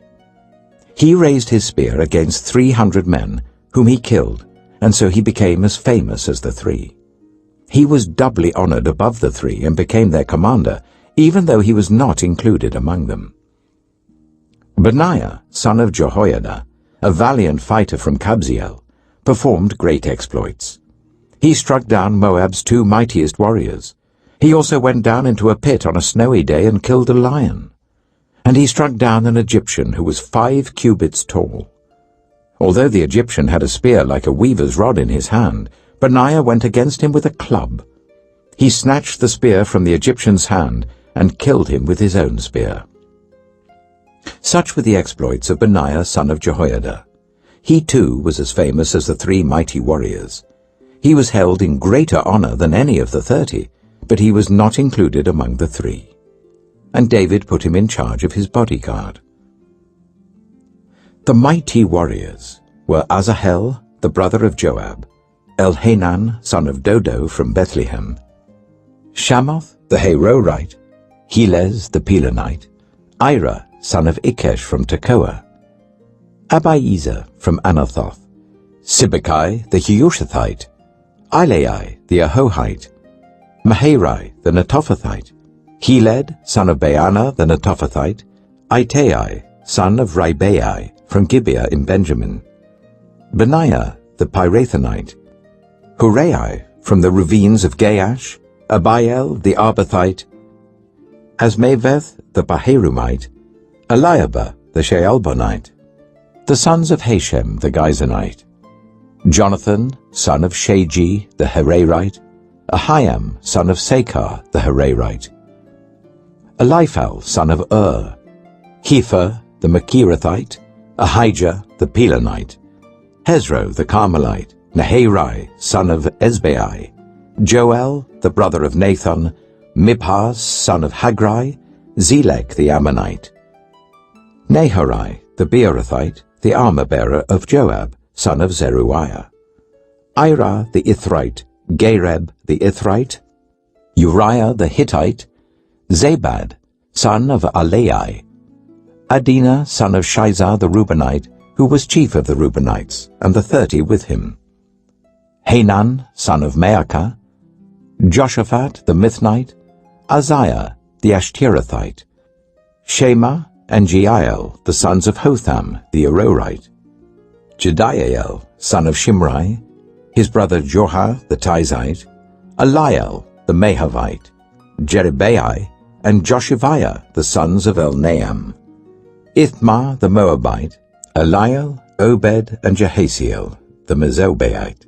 He raised his spear against 300 men, whom he killed, and so he became as famous as the 3. He was doubly honored above the 3 and became their commander, even though he was not included among them. Benaiah, son of Jehoiada, a valiant fighter from Kabzeel, performed great exploits. He struck down Moab's 2 mightiest warriors. He also went down into a pit on a snowy day and killed a lion. And he struck down an Egyptian who was 5 cubits tall. Although the Egyptian had a spear like a weaver's rod in his hand, Benaiah went against him with a club. He snatched the spear from the Egyptian's hand and killed him with his own spear. Such were the exploits of Benaiah son of Jehoiada. He too was as famous as the 3 mighty warriors. He was held in greater honor than any of the 30, but he was not included among the 3. And David put him in charge of his bodyguard. The mighty warriors were Asahel, the brother of Joab, Elhanan, son of Dodo from Bethlehem, Shamoth, the Harorite, Helez, the Pelonite, Ira, son of Ikesh from Tekoa, Abiezer from Anathoth, Sibbecai, the Hushathite, Ilai the Ahohite, Maharai the Netophathite, Heled, son of Baana the Netophathite, Itai, son of Ribai, from Gibeah in Benjamin, Benaiah the Pirathonite, Hurai from the ravines of Gaash, Abiel the Arbathite, Asmaveth the Baharumite, Eliabah the Shaalbonite, the sons of Hashem the Gizonite, Jonathan, son of Shagi the Hararite, Ahiam, son of Sakar the Hararite, Eliphal, son of Hepher the Machirathite, Ahijah the Pelonite, Hezro the Carmelite, Naharai, son of Ezbai, Joel, the brother of Nathan, Mibhar, son of Haggai, Zelek the Ammonite, Naharai, the Beerothite, the armor-bearer of Joab, son of Zeruiah, Ira the Ithrite, Gareb the Ithrite, Uriah the Hittite, Zabad, son of Alai, Adina, son of Shizah the Reubenite, who was chief of the Reubenites, and the 30 with him, Hanan, son of Maacah, Joshaphat the Mithnite, Uzziah the Ashterathite, Shema and Jeiel, the sons of Hotham the Arorite, Jediael, son of Shimri, his brother Jorah the Tizite, Eliel the Mahavite, Jerubbaal, and Joshiviah, the sons of Elnaam, Ithmar the Moabite, Eliel, Obed, and Jehasiel the Mezobaite.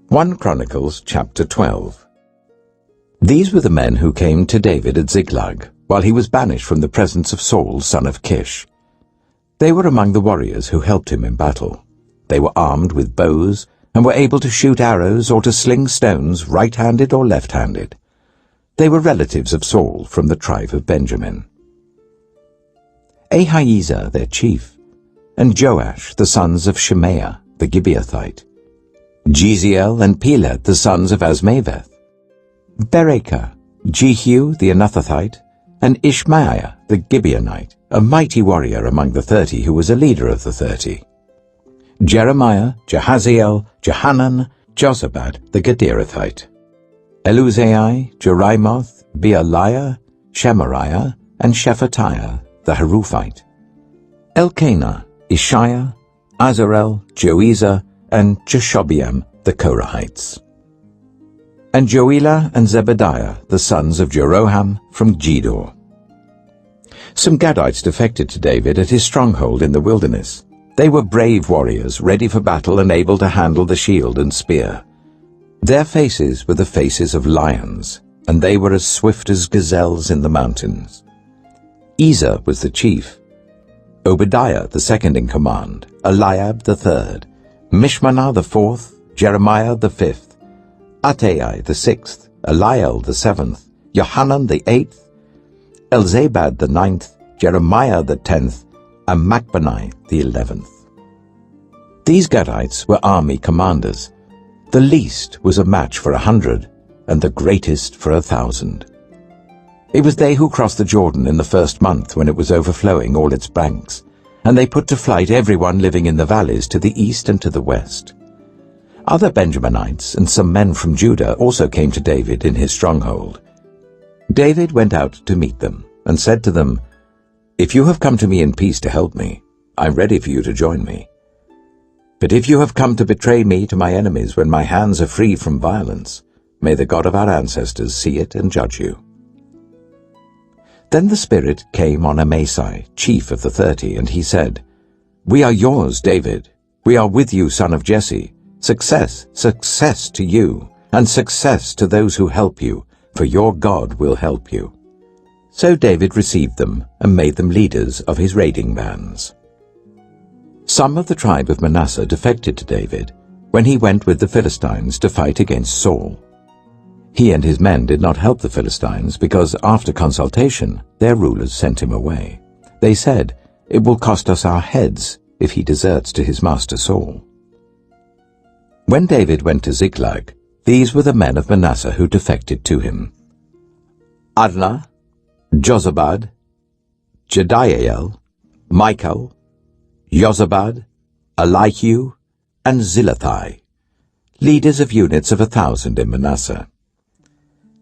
1 Chronicles chapter 12. These were the men who came to David at Ziklag, while he was banished from the presence of Saul, son of Kish. They were among the warriors who helped him in battle. They were armed with bows, and were able to shoot arrows or to sling stones right-handed or left-handed. They were relatives of Saul from the tribe of Benjamin. Ahiezer their chief, and Joash the sons of Shemaiah the Gibeathite, Jeziel and Pelet the sons of Asmaveth, Berekah, Jehu the Anathothite, and Ishmaiah the Gibeonite, a mighty warrior among the 30 who was a leader of the 30. Jeremiah, Jahaziel, Johanan, Jozabad the Gederathite, Eluzai, Jerimoth, Bealiah, Shemariah, and Shephatiah the Haruphite, Elkanah, Ishiah, Azarel, Joezer, and Jeshobeam the Korahites, and Joelah and Zebediah the sons of Jeroham from Gedor. Some Gadites defected to David at his stronghold in the wilderness. They were brave warriors, ready for battle and able to handle the shield and spear. Their faces were the faces of lions, and they were as swift as gazelles in the mountains. Ezer was the chief, Obadiah the second in command, Eliab the third, Mishmanah the fourth, Jeremiah the fifth, Attai the sixth, Eliel the seventh, Johanan the eighth, Elzabad the ninth, Jeremiah the 10th, and Machbanai the 11th. These Gadites were army commanders. The least was a match for 100, and the greatest for 1,000. It was they who crossed the Jordan in the first month when it was overflowing all its banks, and they put to flight everyone living in the valleys to the east and to the west. Other Benjaminites and some men from Judah also came to David in his stronghold. David went out to meet them and said to them, "If you have come to me in peace to help me, I am ready for you to join me. But if you have come to betray me to my enemies when my hands are free from violence, may the God of our ancestors see it and judge you." Then the Spirit came on Amasai, chief of the 30, and he said, "We are yours, David. We are with you, son of Jesse. Success, success to you, and success to those who help you, for your God will help you." So David received them and made them leaders of his raiding bands. Some of the tribe of Manasseh defected to David when he went with the Philistines to fight against Saul. He and his men did not help the Philistines because, after consultation, their rulers sent him away. They said, "It will cost us our heads if he deserts to his master Saul." When David went to Ziklag, these were the men of Manasseh who defected to him: Adnah, Jozabad, Jediael, Michael, Jozabad, Elihu, and Zillethai, leaders of units of 1,000 in Manasseh.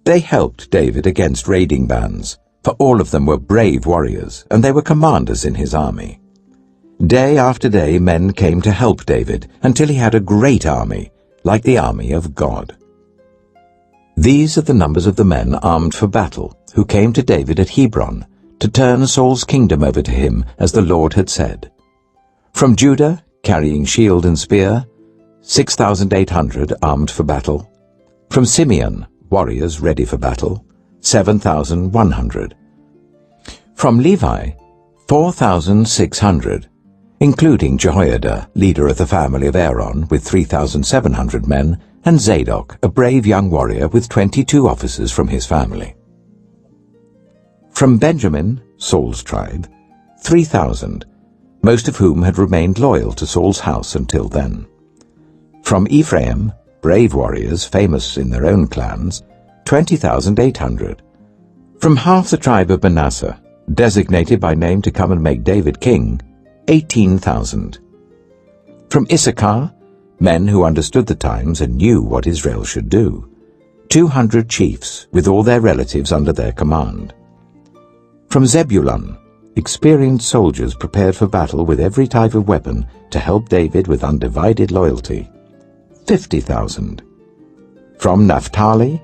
They helped David against raiding bands, for all of them were brave warriors, and they were commanders in his army. Day after day men came to help David, until he had a great army, like the army of God. These are the numbers of the men armed for battle, who came to David at Hebron, to turn Saul's kingdom over to him, as the Lord had said. From Judah, carrying shield and spear, 6,800 armed for battle. From Simeon, warriors ready for battle, 7,100. From Levi, 4,600, including Jehoiada, leader of the family of Aaron, with 3,700 men, and Zadok, a brave young warrior with 22 officers from his family. From Benjamin, Saul's tribe, 3,000, most of whom had remained loyal to Saul's house until then. From Ephraim, brave warriors famous in their own clans, 20,800. From half the tribe of Manasseh, designated by name to come and make David king, 18,000. From Issachar, men who understood the times and knew what Israel should do, 200 chiefs with all their relatives under their command. From Zebulun, experienced soldiers prepared for battle with every type of weapon to help David with undivided loyalty, 50,000. From Naphtali,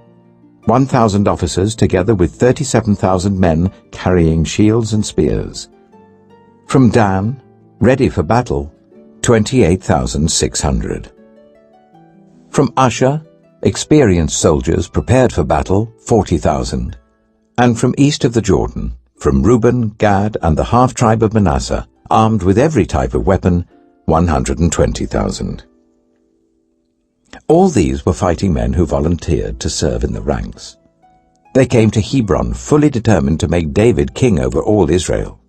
1,000 officers together with 37,000 men carrying shields and spears. From Dan, ready for battle, 28,600. From Asher, experienced soldiers prepared for battle, 40,000. And from east of the Jordan, from Reuben, Gad, and the half-tribe of Manasseh, armed with every type of weapon, 120,000. All these were fighting men who volunteered to serve in the ranks. They came to Hebron fully determined to make David king over all Israel.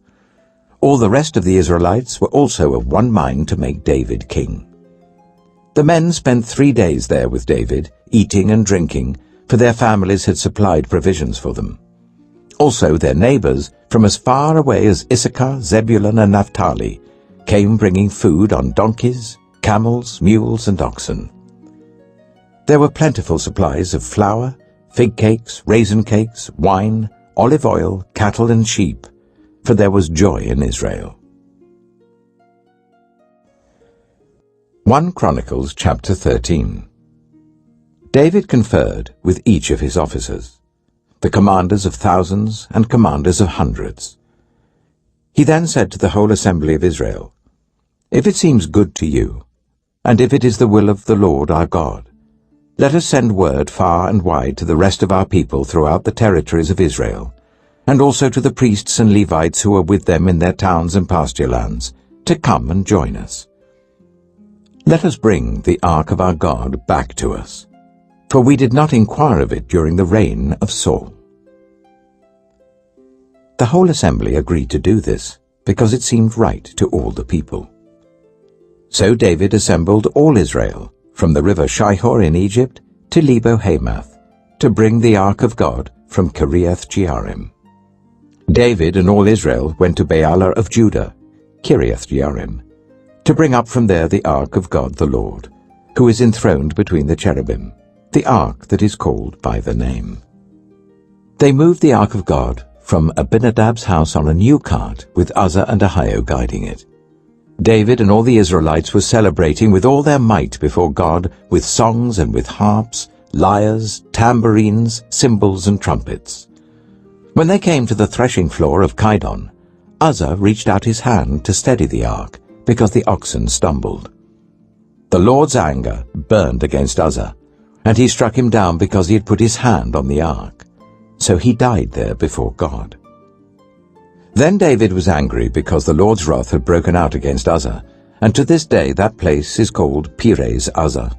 All the rest of the Israelites were also of one mind to make David king. The men spent 3 days there with David, eating and drinking, for their families had supplied provisions for them. Also their neighbors, from as far away as Issachar, Zebulun, and Naphtali, came bringing food on donkeys, camels, mules, and oxen. There were plentiful supplies of flour, fig cakes, raisin cakes, wine, olive oil, cattle, and sheep, for there was joy in Israel. 1 Chronicles chapter 13. David conferred with each of his officers, the commanders of thousands and commanders of hundreds. He then said to the whole assembly of Israel, "If it seems good to you, and if it is the will of the Lord our God, let us send word far and wide to the rest of our people throughout the territories of Israel, and also to the priests and Levites who are with them in their towns and pasture lands, to come and join us. Let us bring the ark of our God back to us, for we did not inquire of it during the reign of Saul." The whole assembly agreed to do this, because it seemed right to all the people. So David assembled all Israel, from the river Shihor in Egypt to Lebo-Hamath, to bring the ark of God from Kiriath-Jearim. David and all Israel went to Baalah of Judah, Kiriath-Jearim, to bring up from there the ark of God the Lord, who is enthroned between the cherubim, the ark that is called by the name. They moved the ark of God from Abinadab's house on a new cart, with Uzzah and Ahio guiding it. David and all the Israelites were celebrating with all their might before God, with songs and with harps, lyres, tambourines, cymbals, and trumpets. When they came to the threshing floor of Kidon, Uzzah reached out his hand to steady the ark, because the oxen stumbled. The Lord's anger burned against Uzzah, and he struck him down because he had put his hand on the ark. So he died there before God. Then David was angry because the Lord's wrath had broken out against Uzzah, and to this day that place is called Perez Uzzah.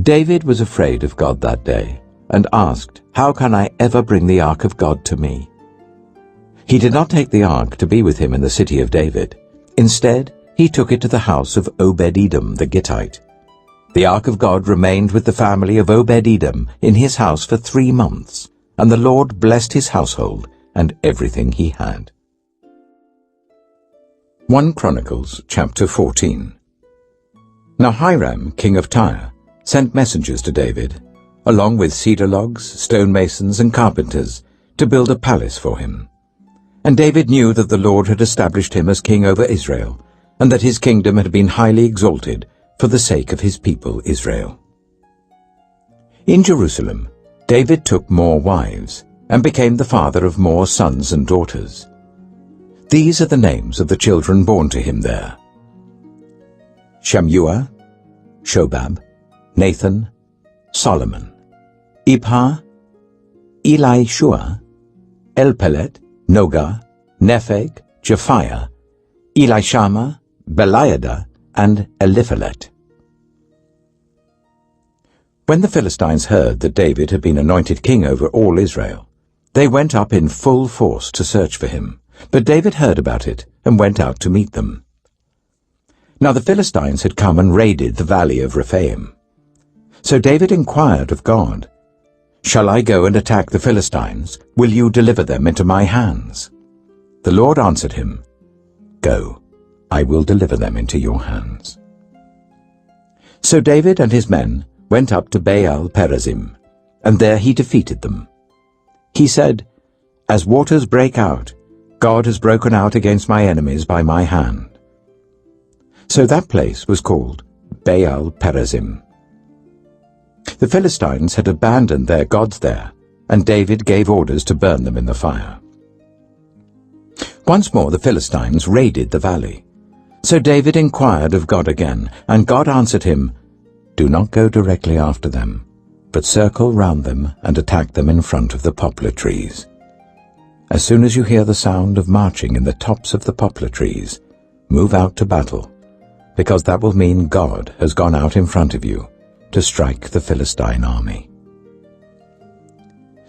David was afraid of God that day, and asked, "How can I ever bring the ark of God to me?" He did not take the ark to be with him in the city of David. Instead, he took it to the house of Obed-Edom the Gittite. The ark of God remained with the family of Obed-Edom in his house for 3 months, and the Lord blessed his household and everything he had. 1 Chronicles chapter 14. Now Hiram, king of Tyre, sent messengers to David, along with cedar logs, stonemasons, and carpenters, to build a palace for him. And David knew that the Lord had established him as king over Israel, and that his kingdom had been highly exalted for the sake of his people Israel. In Jerusalem, David took more wives, and became the father of more sons and daughters. These are the names of the children born to him there: Shammua, Shobab, Nathan, Solomon, Ibhar, Elishua, Elpelet, Noga, Nepheg, Japhiah, Elishama, Beliada, and Eliphalet. When the Philistines heard that David had been anointed king over all Israel, they went up in full force to search for him. But David heard about it and went out to meet them. Now the Philistines had come and raided the valley of Rephaim. So David inquired of God, "Shall I go and attack the Philistines? Will you deliver them into my hands?" The Lord answered him, "Go, I will deliver them into your hands." So David and his men went up to Baal-perazim, and there he defeated them. He said, "As waters break out, God has broken out against my enemies by my hand." So that place was called Baal-perazim. The Philistines had abandoned their gods there, and David gave orders to burn them in the fire. Once more the Philistines raided the valley. So David inquired of God again, and God answered him, "Do not go directly after them, but circle round them and attack them in front of the poplar trees. As soon as you hear the sound of marching in the tops of the poplar trees, move out to battle, because that will mean God has gone out in front of you to strike the Philistine army."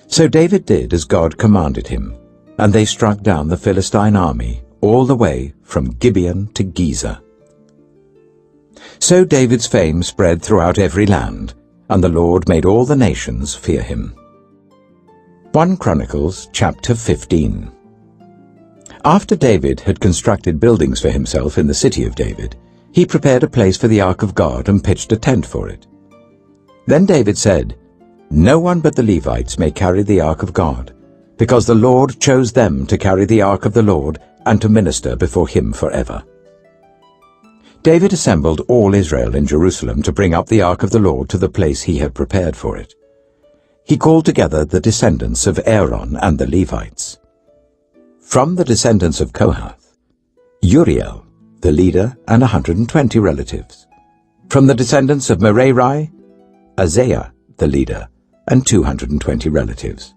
So David did as God commanded him, and they struck down the Philistine army all the way from Gibeon to Gezer. So David's fame spread throughout every land, and the Lord made all the nations fear him. 1 Chronicles chapter 15. After David had constructed buildings for himself in the city of David, he prepared a place for the ark of God and pitched a tent for it. Then David said, "No one but the Levites may carry the ark of God, because the Lord chose them to carry the ark of the Lord and to minister before him forever." David assembled all Israel in Jerusalem to bring up the ark of the Lord to the place he had prepared for it. He called together the descendants of Aaron and the Levites. From the descendants of Kohath, Uriel, the leader, and 120 relatives. From the descendants of Merari, Isaiah, the leader, and 220 relatives.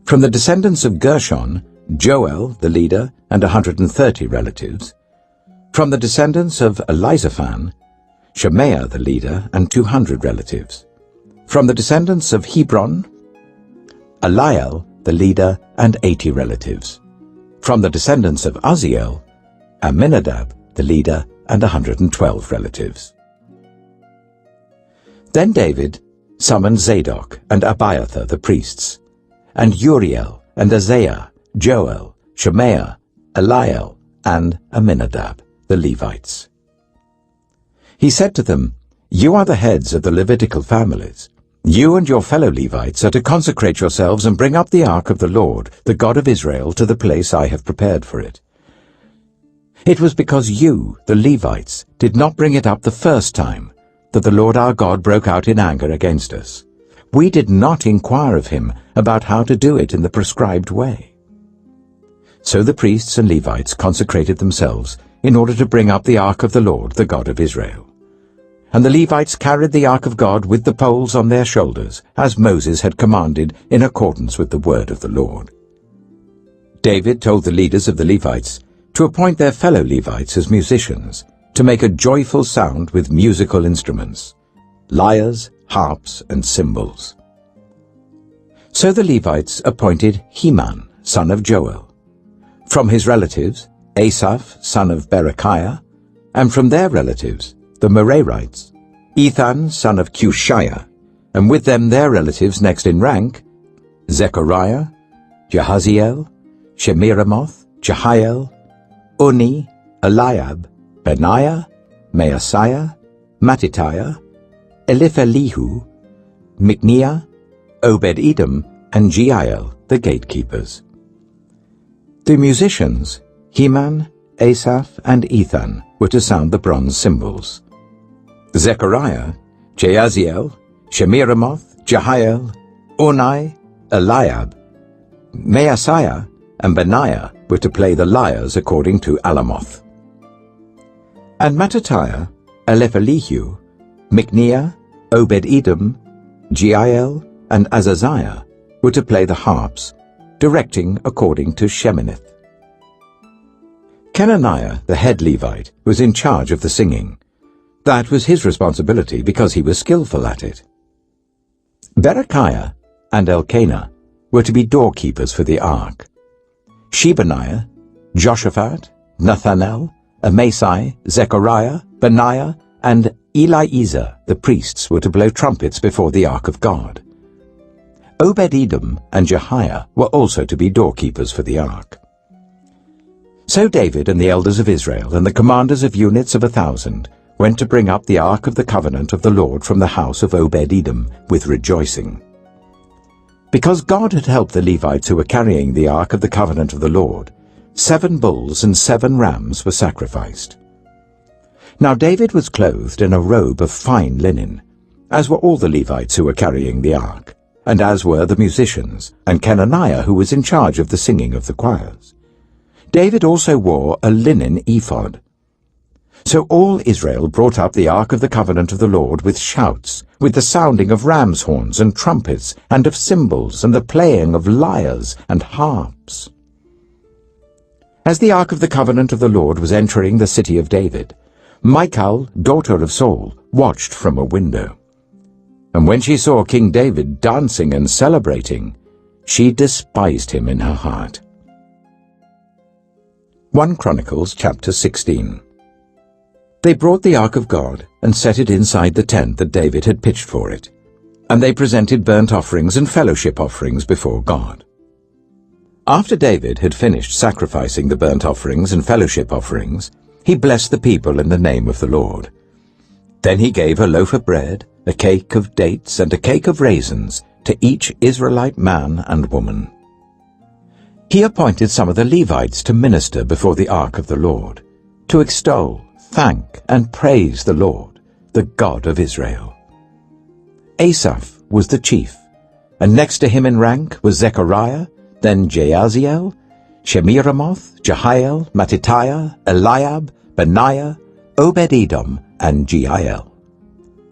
From the descendants of Gershon, Joel, the leader, and 130 relatives. From the descendants of Elizaphan, Shemaiah, the leader, and 200 relatives. From the descendants of Hebron, Eliel, the leader, and 80 relatives. From the descendants of Uzziel, Aminadab, the leader, and 112 relatives. Then David summoned Zadok and Abiathar the priests, and Uriel and Isaiah, Joel, Shemaiah, Eliel, and Aminadab, the Levites. He said to them, "You are the heads of the Levitical families. You and your fellow Levites are to consecrate yourselves and bring up the ark of the Lord, the God of Israel, to the place I have prepared for it. It was because you, the Levites, did not bring it up the first time that the Lord our God broke out in anger against us. We did not inquire of him about how to do it in the prescribed way." So the priests and Levites consecrated themselves in order to bring up the ark of the Lord, the God of Israel. And the Levites carried the ark of God with the poles on their shoulders, as Moses had commanded in accordance with the word of the Lord. David told the leaders of the Levites to appoint their fellow Levites as musicians, to make a joyful sound with musical instruments, lyres, harps, and cymbals. So the Levites appointed Heman, son of Joel. From his relatives, Asaph, son of Berechiah, and from their relatives, the Merarites, Ethan, son of Cushiah, and with them their relatives next in rank, Zechariah, Jahaziel, Shemiramoth, Jehiel, Uni, Eliab, Benaiah, Maaseiah, Mattitiah, Eliphelehu, Micniah, Obed-Edom, and Jeiel, the gatekeepers. The musicians, Heman, Asaph, and Ethan, were to sound the bronze cymbals. Zechariah, Jaasiel, Shemiramoth, Jehiel, Unai, Eliab, Maaseiah, and Benaiah were to play the lyres according to Alamoth. And Mattithiah, Eliphelehu, Micniah, Obed-Edom, Jeiel, and Azaziah were to play the harps, directing according to Sheminith. Kenaniah, the head Levite, was in charge of the singing. That was his responsibility because he was skillful at it. Berechiah and Elkanah were to be doorkeepers for the ark. Shebaniah, Joshaphat, Nathanael, Amasai, Zechariah, Benaiah, and Eliezer, the priests, were to blow trumpets before the ark of God. Obed-Edom and Jehiah were also to be doorkeepers for the ark. So David and the elders of Israel and the commanders of units of 1,000 went to bring up the ark of the covenant of the Lord from the house of Obed-Edom with rejoicing. Because God had helped the Levites who were carrying the ark of the covenant of the Lord, 7 bulls and 7 rams were sacrificed. Now David was clothed in a robe of fine linen, as were all the Levites who were carrying the ark, and as were the musicians, and Kenaniah who was in charge of the singing of the choirs. David also wore a linen ephod. So all Israel brought up the ark of the covenant of the Lord with shouts, with the sounding of ram's horns and trumpets, and of cymbals, and the playing of lyres and harps. As the ark of the covenant of the Lord was entering the city of David, Michal, daughter of Saul, watched from a window. And when she saw King David dancing and celebrating, she despised him in her heart. 1 Chronicles chapter 16. They brought the ark of God and set it inside the tent that David had pitched for it, and they presented burnt offerings and fellowship offerings before God. After David had finished sacrificing the burnt offerings and fellowship offerings, he blessed the people in the name of the Lord. Then he gave a loaf of bread, a cake of dates, and a cake of raisins to each Israelite man and woman. He appointed some of the Levites to minister before the ark of the Lord, to extol, thank, and praise the Lord, the God of Israel. Asaph was the chief, and next to him in rank was Zechariah, then Jaasiel, Shemiramoth, Jehiel, Mattithiah, Eliab, Benaiah, Obed-Edom, and Jeiel.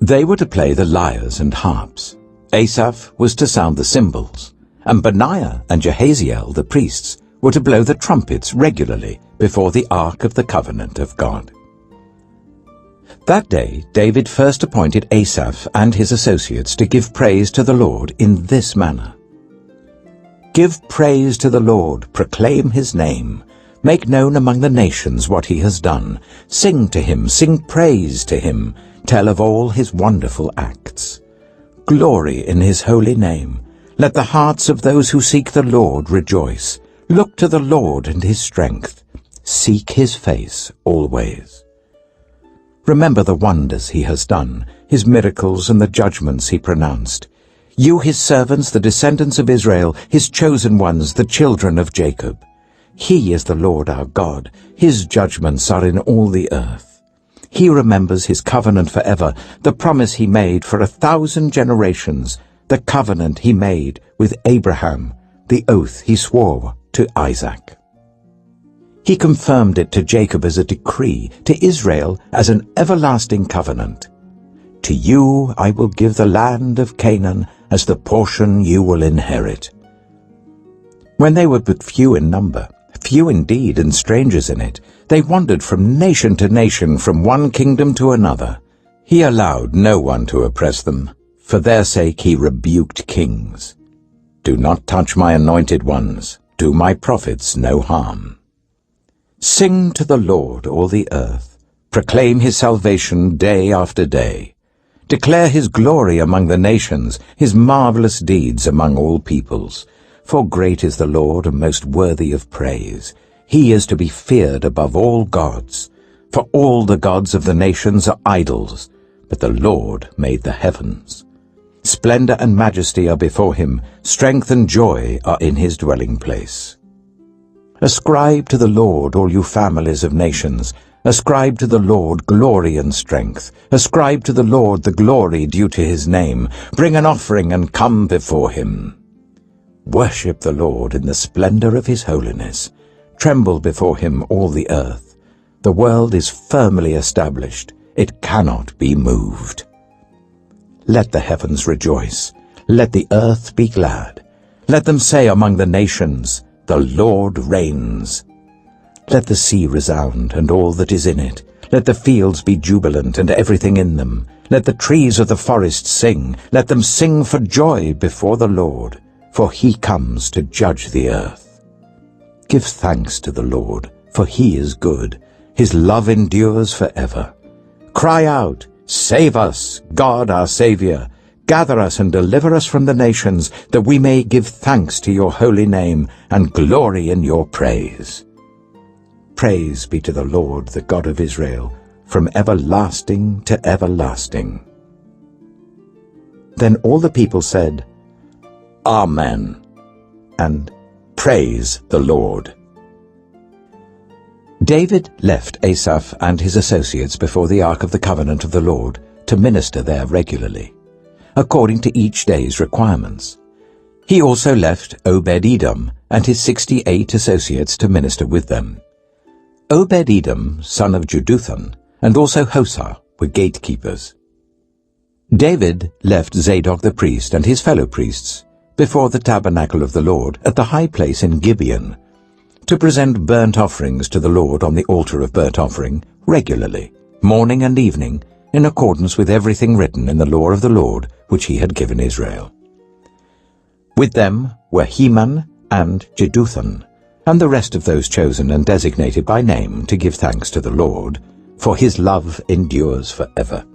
They were to play the lyres and harps. Asaph was to sound the cymbals, and Benaiah and Jehaziel, the priests, were to blow the trumpets regularly before the ark of the covenant of God. That day David first appointed Asaph and his associates to give praise to the Lord in this manner. Give praise to the Lord, proclaim his name. Make known among the nations what he has done. Sing to him, sing praise to him. Tell of all his wonderful acts. Glory in his holy name. Let the hearts of those who seek the Lord rejoice. Look to the Lord and his strength. Seek his face always. Remember the wonders he has done, his miracles and the judgments he pronounced. You, his servants, the descendants of Israel, his chosen ones, the children of Jacob. He is the Lord our God. His judgments are in all the earth. He remembers his covenant forever, the promise he made for 1,000 generations, the covenant he made with Abraham, the oath he swore to Isaac. He confirmed it to Jacob as a decree, to Israel as an everlasting covenant. To you I will give the land of Canaan as the portion you will inherit. When they were but few in number, few indeed and strangers in it, they wandered from nation to nation, from one kingdom to another. He allowed no one to oppress them. For their sake he rebuked kings. Do not touch my anointed ones. Do my prophets no harm. Sing to the Lord, all the earth. Proclaim his salvation day after day. Declare his glory among the nations, his marvelous deeds among all peoples. For great is the Lord and most worthy of praise. He is to be feared above all gods. For all the gods of the nations are idols. but the Lord made the heavens. Splendor and majesty are before him, strength and joy are in his dwelling place. Ascribe to the Lord, all you families of nations. Ascribe to the Lord glory and strength. Ascribe to the Lord the glory due to his name. Bring an offering and come before him. Worship the Lord in the splendor of his holiness. Tremble before him, all the earth. The world is firmly established. It cannot be moved. Let the heavens rejoice. Let the earth be glad. Let them say among the nations, the Lord reigns. Let the sea resound and all that is in it. Let the fields be jubilant and everything in them. Let the trees of the forest sing. Let them sing for joy before the Lord, for he comes to judge the earth. Give thanks to the Lord, for he is good. His love endures forever. Cry out, save us, God our Saviour. Gather us and deliver us from the nations, that we may give thanks to your holy name and glory in your praise. Praise be to the Lord, the God of Israel, from everlasting to everlasting. Then all the people said, Amen, and praise the Lord. David left Asaph and his associates before the Ark of the Covenant of the Lord to minister there regularly, according to each day's requirements. He also left Obed-Edom and his 68 associates to minister with them. Obed-Edom, son of Jeduthun, and also Hosah were gatekeepers. David left Zadok the priest and his fellow priests before the tabernacle of the Lord at the high place in Gibeon, to present burnt offerings to the Lord on the altar of burnt offering regularly, morning and evening, in accordance with everything written in the law of the Lord which he had given Israel. With them were Heman and Jeduthun, and the rest of those chosen and designated by name to give thanks to the Lord, for his love endures forever.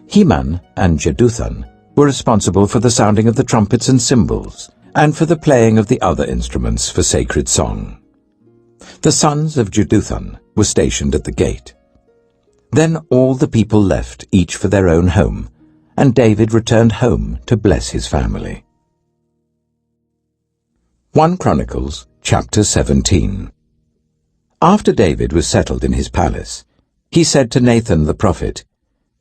Heman and Jeduthun were responsible for the sounding of the trumpets and cymbals, and for the playing of the other instruments for sacred song. The sons of Jeduthun were stationed at the gate. Then all the people left, each for their own home, and David returned home to bless his family. 1 Chronicles chapter 17. After David was settled in his palace, he said to Nathan the prophet,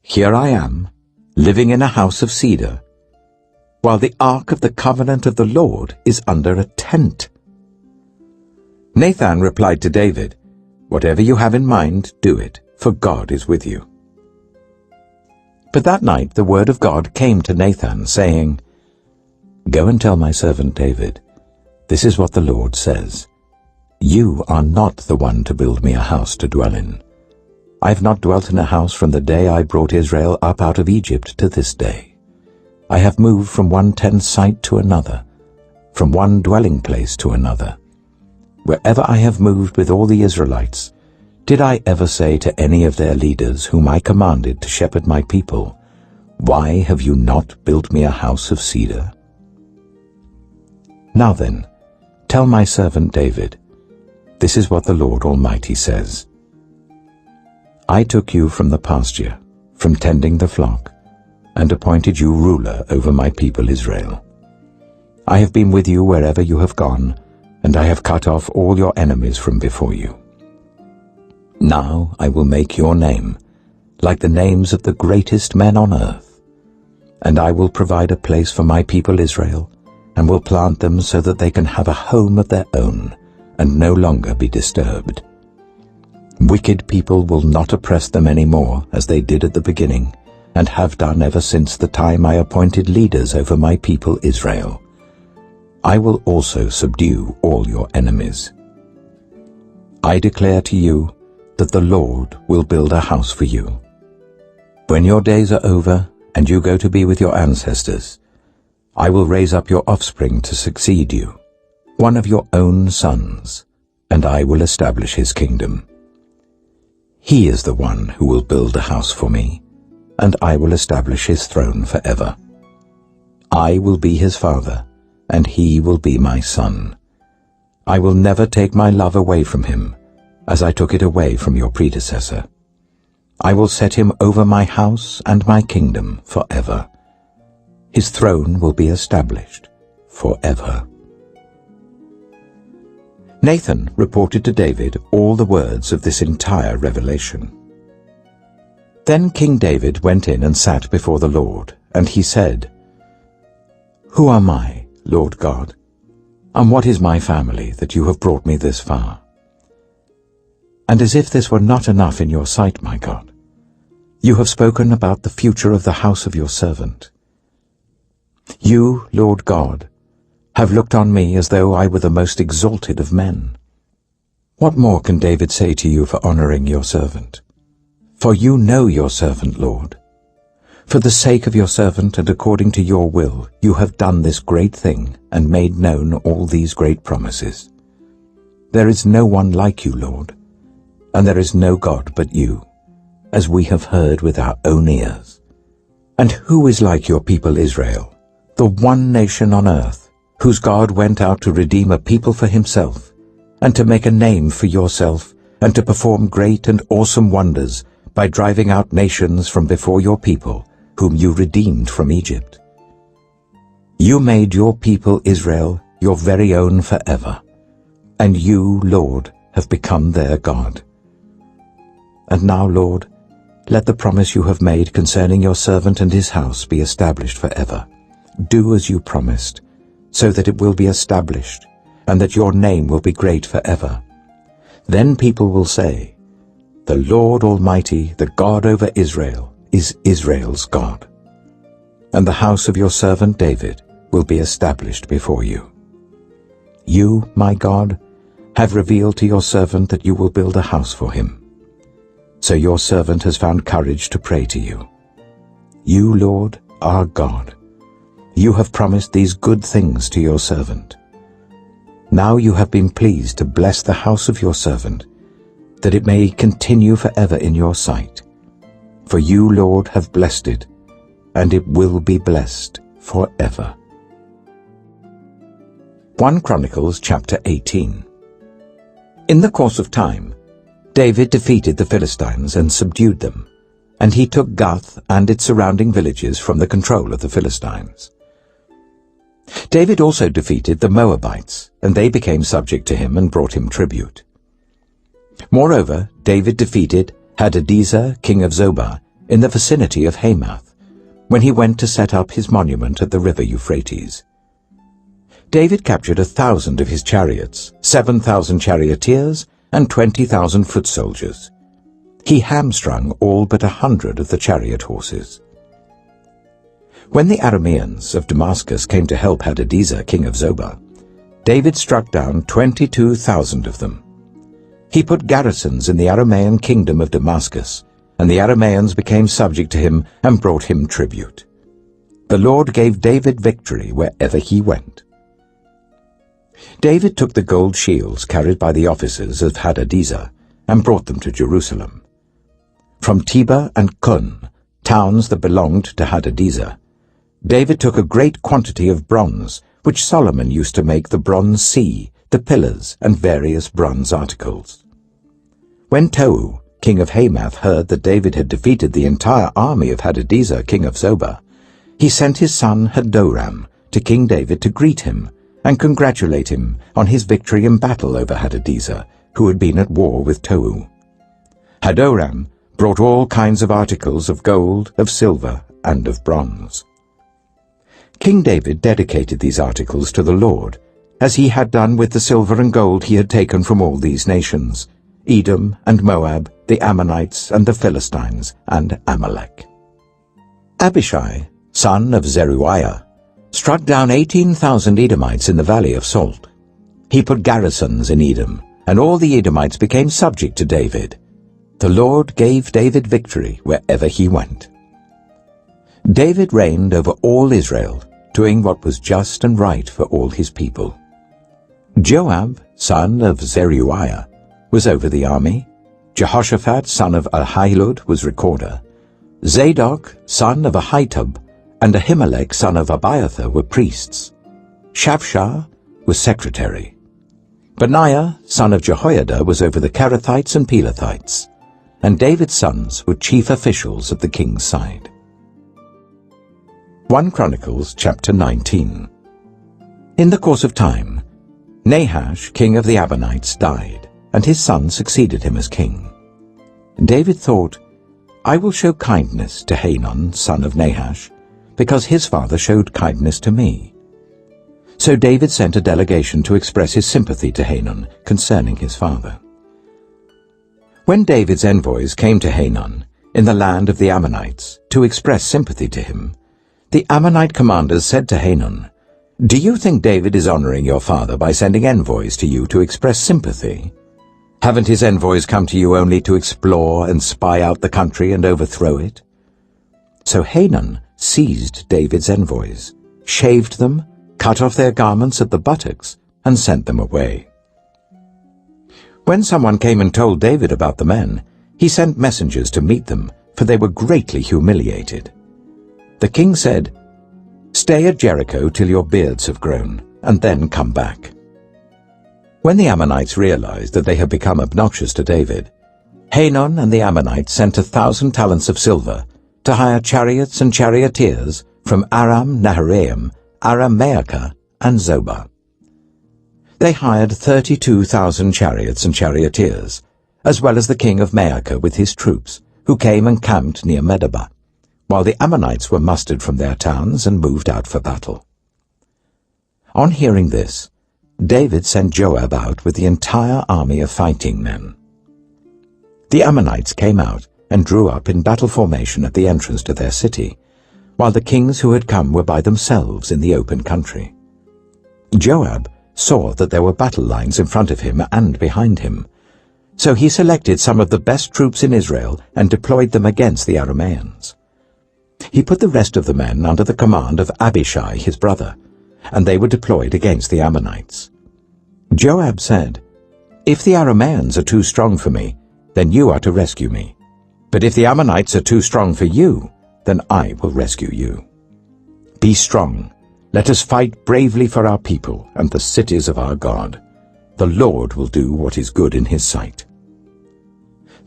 Here I am, living in a house of cedar, while the ark of the covenant of the Lord is under a tent. Nathan replied to David, Whatever you have in mind, do it, for God is with you. But that night the word of God came to Nathan, saying, Go and tell my servant David, This is what the Lord says. You are not the one to build me a house to dwell in. I have not dwelt in a house from the day I brought Israel up out of Egypt to this day. I have moved from one tent site to another, from one dwelling place to another. Wherever I have moved with all the Israelites, did I ever say to any of their leaders whom I commanded to shepherd my people, Why have you not built me a house of cedar? Now then, tell my servant David, This is what the Lord Almighty says. I took you from the pasture, from tending the flock, and appointed you ruler over my people Israel. I have been with you wherever you have gone, and I have cut off all your enemies from before you. Now I will make your name like the names of the greatest men on earth, and I will provide a place for my people Israel, and will plant them so that they can have a home of their own, and no longer be disturbed. Wicked people will not oppress them any more, as they did at the beginning, and have done ever since the time I appointed leaders over my people Israel. I will also subdue all your enemies. I declare to you that the Lord will build a house for you. When your days are over and you go to be with your ancestors, I will raise up your offspring to succeed you, one of your own sons, and I will establish his kingdom. He is the one who will build a house for me, and I will establish his throne forever. I will be his father, and he will be my son. I will never take my love away from him, as I took it away from your predecessor. I will set him over my house and my kingdom forever. His throne will be established forever." Nathan reported to David all the words of this entire revelation. Then King David went in and sat before the Lord, and he said, "Who am I, Lord God, and what is my family that you have brought me this far? And as if this were not enough in your sight, my God, you have spoken about the future of the house of your servant. You, Lord God, have looked on me as though I were the most exalted of men. What more can David say to you for honoring your servant? For you know your servant, Lord. For the sake of your servant and according to your will, you have done this great thing and made known all these great promises. There is no one like you, Lord, and there is no God but you, as we have heard with our own ears. And who is like your people Israel, the one nation on earth, whose God went out to redeem a people for himself, and to make a name for yourself, and to perform great and awesome wonders by driving out nations from before your people, whom you redeemed from Egypt? You made your people Israel your very own forever, and you, Lord, have become their God. And now, Lord, let the promise you have made concerning your servant and his house be established forever. Do as you promised, so that it will be established, and that your name will be great forever. Then people will say, 'The Lord Almighty, the God over Israel, is Israel's God.' And the house of your servant David will be established before you. You, my God, have revealed to your servant that you will build a house for him. So your servant has found courage to pray to you. You, Lord, are God. You have promised these good things to your servant. Now you have been pleased to bless the house of your servant, that it may continue forever in your sight. For you, Lord, have blessed it, and it will be blessed forever." 1 Chronicles chapter 18. In the course of time, David defeated the Philistines and subdued them, and he took Gath and its surrounding villages from the control of the Philistines. David also defeated the Moabites, and they became subject to him and brought him tribute. Moreover, David defeated Hadadezer, king of Zobah, in the vicinity of Hamath, when he went to set up his monument at the river Euphrates. David captured 1,000 of his chariots, 7,000 charioteers, and 20,000 foot soldiers. He hamstrung all but 100 of the chariot horses. When the Arameans of Damascus came to help Hadadezer, king of Zobah, David struck down 22,000 of them. He put garrisons in the Aramean kingdom of Damascus, and the Arameans became subject to him and brought him tribute. The Lord gave David victory wherever he went. David took the gold shields carried by the officers of Hadadezer and brought them to Jerusalem. From Tebah and Kun, towns that belonged to Hadadezer, David took a great quantity of bronze, which Solomon used to make the bronze sea, the pillars, and various bronze articles. When Tou, king of Hamath, heard that David had defeated the entire army of Hadadezer, king of Zobah, he sent his son Hadoram to King David to greet him and congratulate him on his victory in battle over Hadadezer, who had been at war with Tou. Hadoram brought all kinds of articles of gold, of silver, and of bronze. King David dedicated these articles to the Lord, as he had done with the silver and gold he had taken from all these nations, Edom and Moab, the Ammonites and the Philistines, and Amalek. Abishai, son of Zeruiah, struck down 18,000 Edomites in the valley of Salt. He put garrisons in Edom, and all the Edomites became subject to David. The Lord gave David victory wherever he went. David reigned over all Israel, doing what was just and right for all his people. Joab, son of Zeruiah, was over the army. Jehoshaphat, son of Ahilud, was recorder. Zadok, son of Ahitub, and Ahimelech, son of Abiathar, were priests. Shavshah was secretary. Benaiah, son of Jehoiada, was over the Kerethites and Pelethites. and David's sons were chief officials at the king's side. 1 Chronicles chapter 19. In the course of time, Nahash, king of the Ammonites, died, and his son succeeded him as king. David thought, I will show kindness to Hanun, son of Nahash, because his father showed kindness to me. So David sent a delegation to express his sympathy to Hanun concerning his father. When David's envoys came to Hanun, in the land of the Ammonites, to express sympathy to him, the Ammonite commanders said to Hanun, Do you think David is honoring your father by sending envoys to you to express sympathy? Haven't his envoys come to you only to explore and spy out the country and overthrow it? So Hanun seized David's envoys, shaved them, cut off their garments at the buttocks, and sent them away. When someone came and told David about the men, he sent messengers to meet them, for they were greatly humiliated. The king said, Stay at Jericho till your beards have grown, and then come back. When the Ammonites realized that they had become obnoxious to David, Hanun and the Ammonites sent 1,000 talents of silver to hire chariots and charioteers from Aram Naharaim, Aram Maacah, and Zobah. They hired 32,000 chariots and charioteers, as well as the king of Maacah with his troops, who came and camped near Medeba, while the Ammonites were mustered from their towns and moved out for battle. On hearing this, David sent Joab out with the entire army of fighting men. The Ammonites came out and drew up in battle formation at the entrance to their city, while the kings who had come were by themselves in the open country. Joab saw that there were battle lines in front of him and behind him, so he selected some of the best troops in Israel and deployed them against the Arameans. He put the rest of the men under the command of Abishai his brother, and they were deployed against the Ammonites. Joab said, If the Arameans are too strong for me, then you are to rescue me. But if the Ammonites are too strong for you, then I will rescue you. Be strong. Let us fight bravely for our people and the cities of our God. The Lord will do what is good in his sight.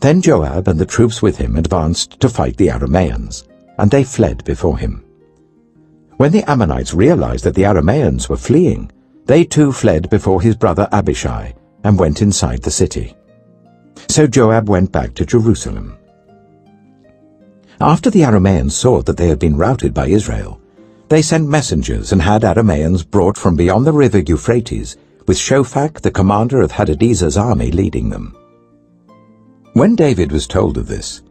Then Joab and the troops with him advanced to fight the Arameans, and they fled before him. When the Ammonites realized that the Arameans were fleeing, they too fled before his brother Abishai and went inside the city. So Joab went back to Jerusalem. After the Arameans saw that they had been routed by Israel, they sent messengers and had Arameans brought from beyond the river Euphrates, with Shophak, the commander of Hadadezer's army, leading them. When David was told of this,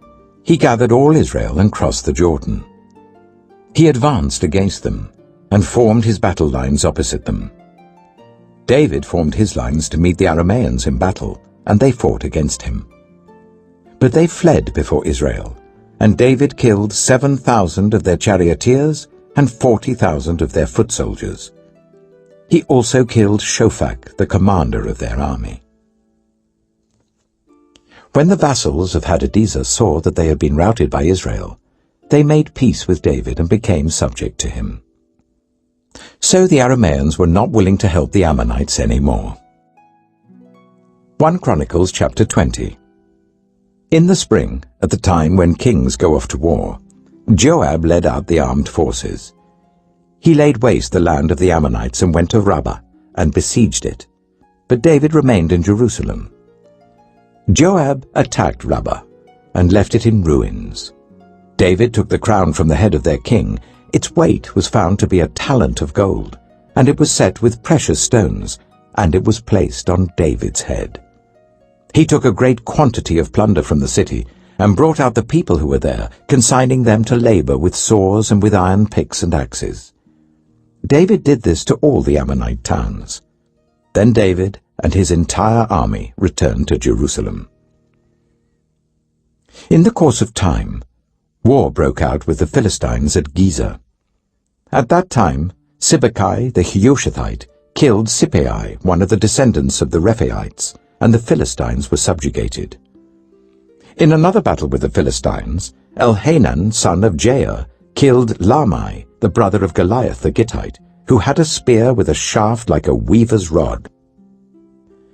he gathered all Israel and crossed the Jordan. He advanced against them and formed his battle lines opposite them. David formed his lines to meet the Arameans in battle, and they fought against him. But they fled before Israel, and David killed 7,000 of their charioteers and 40,000 of their foot soldiers. He also killed Shophak, the commander of their army. When the vassals of Hadadezer saw that they had been routed by Israel, they made peace with David and became subject to him. So the Arameans were not willing to help the Ammonites any more. 1 Chronicles chapter 20. In the spring, at the time when kings go off to war, Joab led out the armed forces. He laid waste the land of the Ammonites and went to Rabbah and besieged it, but David remained in Jerusalem. Joab attacked Rabbah and left it in ruins. David took the crown from the head of their king. Its weight was found to be a talent of gold, and it was set with precious stones, and it was placed on David's head. He took a great quantity of plunder from the city, and brought out the people who were there, consigning them to labor with saws and with iron picks and axes. David did this to all the Ammonite towns. Then David and his entire army returned to Jerusalem. In the course of time, war broke out with the Philistines at Gezer. At that time, Sibbecai the Hushathite killed Sippai, one of the descendants of the Rephaites, and the Philistines were subjugated. In another battle with the Philistines, Elhanan, son of Jair, killed Lahmi, the brother of Goliath the Gittite, who had a spear with a shaft like a weaver's rod.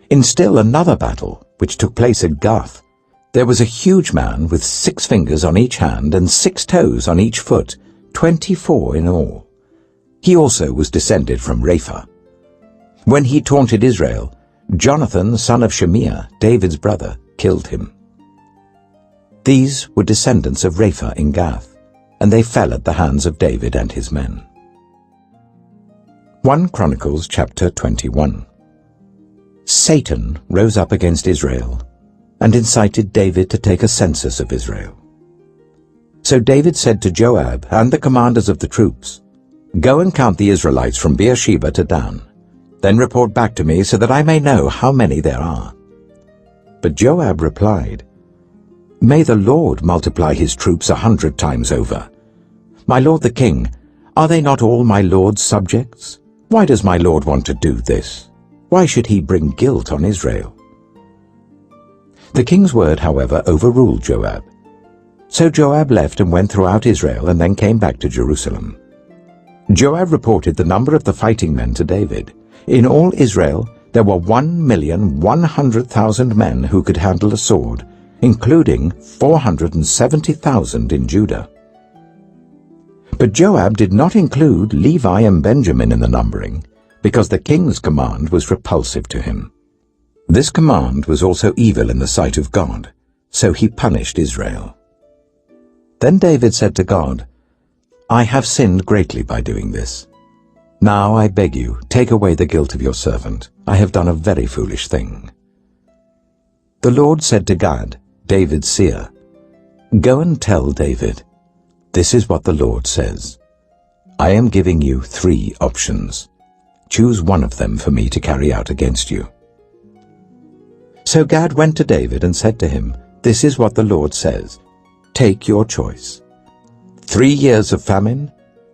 In still another battle, which took place at Gath, There was a huge man with 6 fingers on each hand and 6 toes on each foot, 24 in all. He also was descended from Rapha. When he taunted Israel, Jonathan, son of Shimea, David's brother, killed him. These were descendants of Rapha in Gath, and they fell at the hands of David and his men. 1 Chronicles chapter 21. Satan rose up against Israel and incited David to take a census of Israel. So David said to Joab and the commanders of the troops, "Go and count the Israelites from Beersheba to Dan. Then report back to me so that I may know how many there are." But Joab replied, "May the Lord multiply his troops 100 times over. My lord the king, are they not all my lord's subjects? Why does my lord want to do this? Why should he bring guilt on Israel?" The king's word, however, overruled Joab. So Joab left and went throughout Israel and then came back to Jerusalem. Joab reported the number of the fighting men to David. In all Israel there were 1,100,000 men who could handle a sword, including 470,000 in Judah. But Joab did not include Levi and Benjamin in the numbering, because the king's command was repulsive to him. This command was also evil in the sight of God, so he punished Israel. Then David said to God, "I have sinned greatly by doing this. Now I beg you, take away the guilt of your servant. I have done a very foolish thing." The Lord said to Gad, David's seer, "Go and tell David, this is what the Lord says. I am giving you 3 options. Choose one of them for me to carry out against you." So Gad went to David and said to him, "This is what the Lord says. Take your choice. 3 years of famine,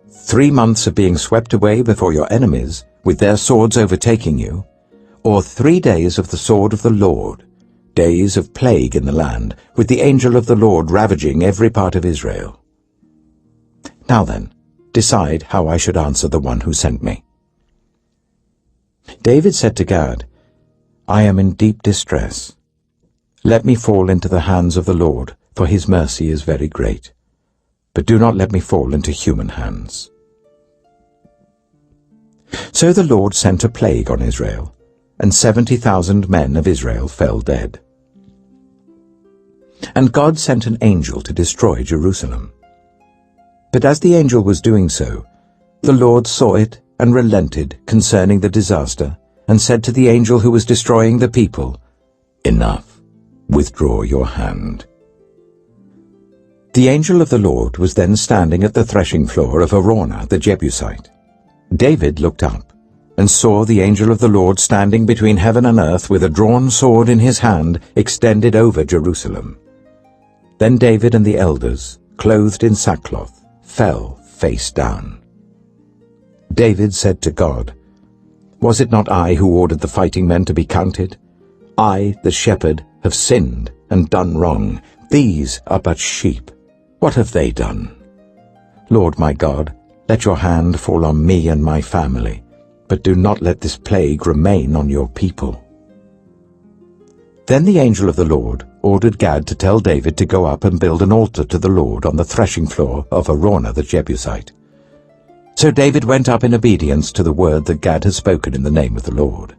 3 months of being swept away before your enemies, with their swords overtaking you, or 3 days of the sword of the Lord, days of plague in the land, with the angel of the Lord ravaging every part of Israel. Now then, decide how I should answer the one who sent me." David said to Gad, "I am in deep distress. Let me fall into the hands of the Lord, for his mercy is very great. But do not let me fall into human hands." So the Lord sent a plague on Israel, and 70,000 men of Israel fell dead. And God sent an angel to destroy Jerusalem. But as the angel was doing so, the Lord saw it and relented concerning the disaster, and said to the angel who was destroying the people, "Enough, withdraw your hand." The angel of the Lord was then standing at the threshing floor of Araunah the Jebusite. David looked up, and saw the angel of the Lord standing between heaven and earth with a drawn sword in his hand extended over Jerusalem. Then David and the elders, clothed in sackcloth, fell face down. David said to God, "Was it not I who ordered the fighting men to be counted? I, the shepherd, have sinned and done wrong. These are but sheep. What have they done? Lord my God, let your hand fall on me and my family, but do not let this plague remain on your people." Then the angel of the Lord ordered Gad to tell David to go up and build an altar to the Lord on the threshing floor of Araunah the Jebusite. So David went up in obedience to the word that Gad had spoken in the name of the Lord.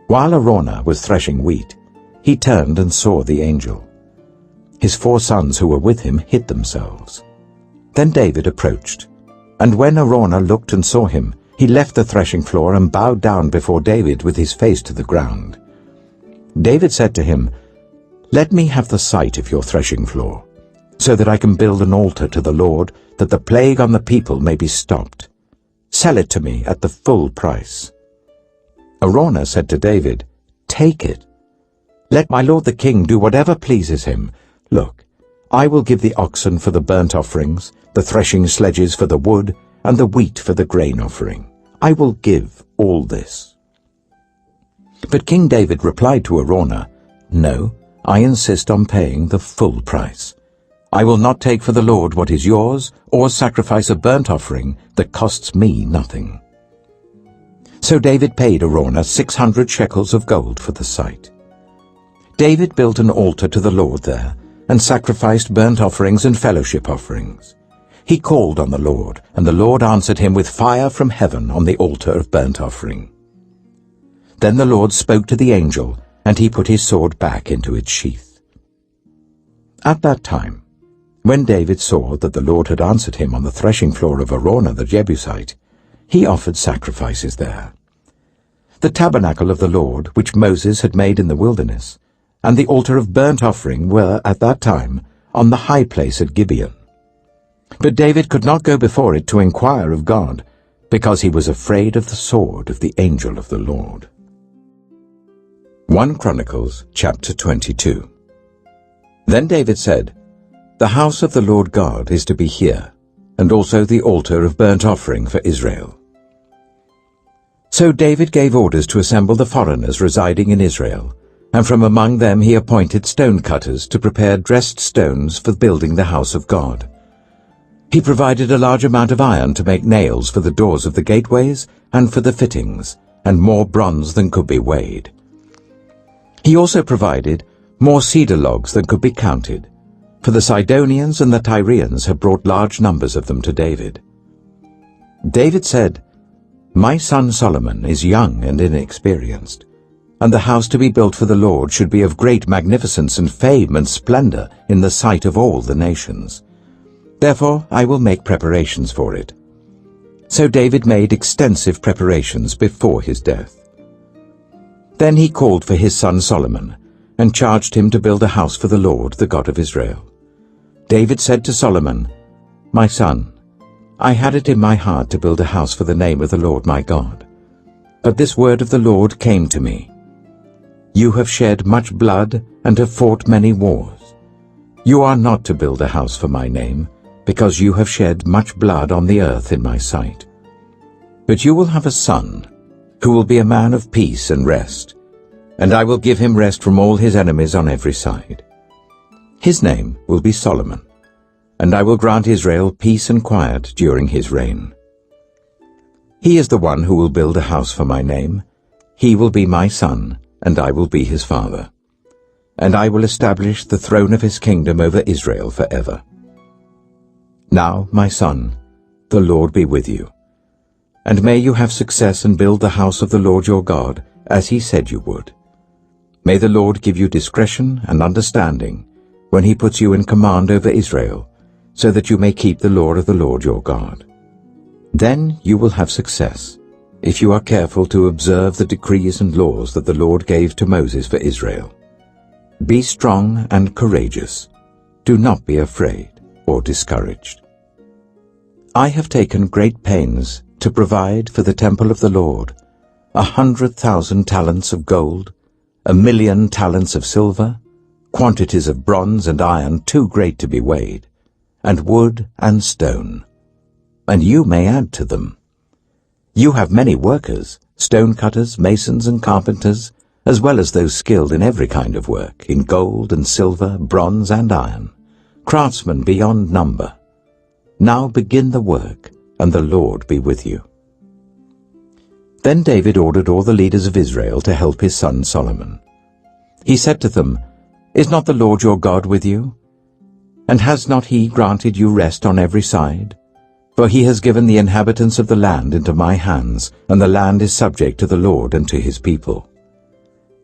While Araunah was threshing wheat, he turned and saw the angel. His 4 sons who were with him hid themselves. Then David approached, and when Araunah looked and saw him, he left the threshing floor and bowed down before David with his face to the ground. David said to him, "Let me have the site of your threshing floor, so that I can build an altar to the Lord, that the plague on the people may be stopped. Sell it to me at the full price." Araunah said to David, "Take it. Let my lord the king do whatever pleases him. Look, I will give the oxen for the burnt offerings, the threshing sledges for the wood, and the wheat for the grain offering. I will give all this." But King David replied to Araunah, "No, I insist on paying the full price. I will not take for the Lord what is yours, or sacrifice a burnt offering that costs me nothing." So David paid Araunah 600 shekels of gold for the site. David built an altar to the Lord there, and sacrificed burnt offerings and fellowship offerings. He called on the Lord, and the Lord answered him with fire from heaven on the altar of burnt offering. Then the Lord spoke to the angel, and he put his sword back into its sheath. At that time, when David saw that the Lord had answered him on the threshing floor of Araunah the Jebusite, he offered sacrifices there. The tabernacle of the Lord, which Moses had made in the wilderness, and the altar of burnt offering were, at that time, on the high place at Gibeon. But David could not go before it to inquire of God, because he was afraid of the sword of the angel of the Lord. 1 Chronicles chapter 22. Then David said, "The house of the Lord God is to be here, and also the altar of burnt offering for Israel." So David gave orders to assemble the foreigners residing in Israel, and from among them he appointed stone cutters to prepare dressed stones for building the house of God. He provided a large amount of iron to make nails for the doors of the gateways and for the fittings, and more bronze than could be weighed. He also provided more cedar logs than could be counted, for the Sidonians and the Tyrians had brought large numbers of them to David. David said, "My son Solomon is young and inexperienced, and the house to be built for the Lord should be of great magnificence and fame and splendor in the sight of all the nations. Therefore I will make preparations for it." So David made extensive preparations before his death. Then he called for his son Solomon, and charged him to build a house for the Lord, the God of Israel. David said to Solomon, "My son, I had it in my heart to build a house for the name of the Lord my God. But this word of the Lord came to me. You have shed much blood and have fought many wars. You are not to build a house for my name, because you have shed much blood on the earth in my sight. But you will have a son, who will be a man of peace and rest, and I will give him rest from all his enemies on every side. His name will be Solomon, and I will grant Israel peace and quiet during his reign. He is the one who will build a house for my name. He will be my son, and I will be his father. And I will establish the throne of his kingdom over Israel forever. Now, my son, the Lord be with you. And may you have success and build the house of the Lord your God, as he said you would. May the Lord give you discretion and understanding when he puts you in command over Israel, so that you may keep the law of the Lord your God. Then you will have success, if you are careful to observe the decrees and laws that the Lord gave to Moses for Israel. Be strong and courageous. Do not be afraid or discouraged. I have taken great pains to provide for the temple of the Lord 100,000 talents of gold, 1,000,000 talents of silver, quantities of bronze and iron too great to be weighed, and wood and stone. And you may add to them. You have many workers, stone cutters, masons and carpenters, as well as those skilled in every kind of work, in gold and silver, bronze and iron, craftsmen beyond number. Now begin the work, and the Lord be with you." Then David ordered all the leaders of Israel to help his son Solomon. He said to them, "Is not the Lord your God with you? And has not he granted you rest on every side? For he has given the inhabitants of the land into my hands, and the land is subject to the Lord and to his people.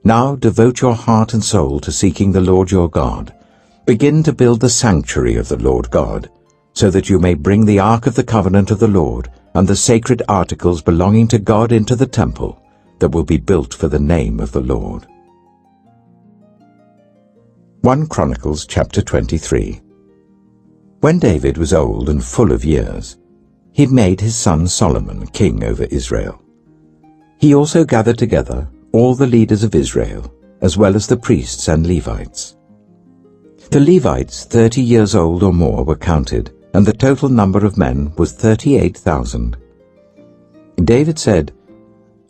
Now devote your heart and soul to seeking the Lord your God. Begin to build the sanctuary of the Lord God, so that you may bring the ark of the covenant of the Lord and the sacred articles belonging to God into the temple that will be built for the name of the Lord." 1 Chronicles chapter 23. When David was old and full of years, he made his son Solomon king over Israel. He also gathered together all the leaders of Israel, as well as the priests and Levites. The Levites 30 years old or more were counted, and the total number of men was 38,000. David said,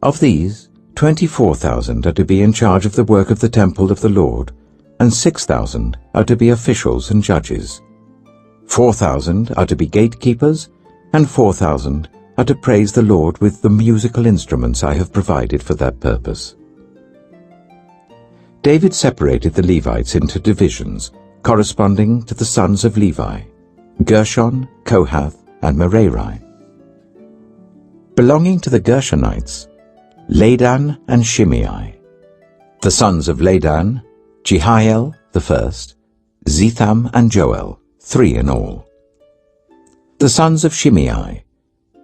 "Of these, 24,000 are to be in charge of the work of the temple of the Lord, and 6,000 are to be officials and judges. 4,000 are to be gatekeepers, and 4,000 are to praise the Lord with the musical instruments I have provided for that purpose." David separated the Levites into divisions corresponding to the sons of Levi: Gershon, Kohath, and Merari. Belonging to the Gershonites, Ladan and Shimei. The sons of Ladan, Jehiel the first, Zetham and Joel, 3 in all. The sons of Shimei,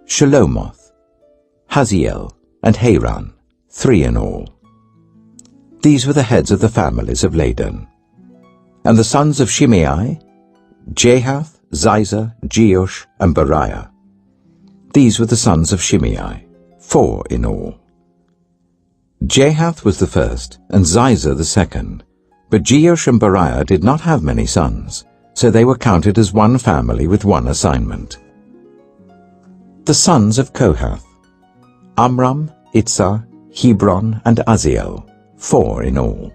Shelomoth, Haziel, and Haran, 3 in all. These were the heads of the families of Ladan. And the sons of Shimei, Jahath, Ziza, Jeush, and Beriah. These were the sons of Shimei, 4 in all. Jahath was the first, and Ziza the second, but Jeush and Beriah did not have many sons, so they were counted as one family with one assignment. The sons of Kohath, Amram, Itzah, Hebron, and Aziel, 4 in all.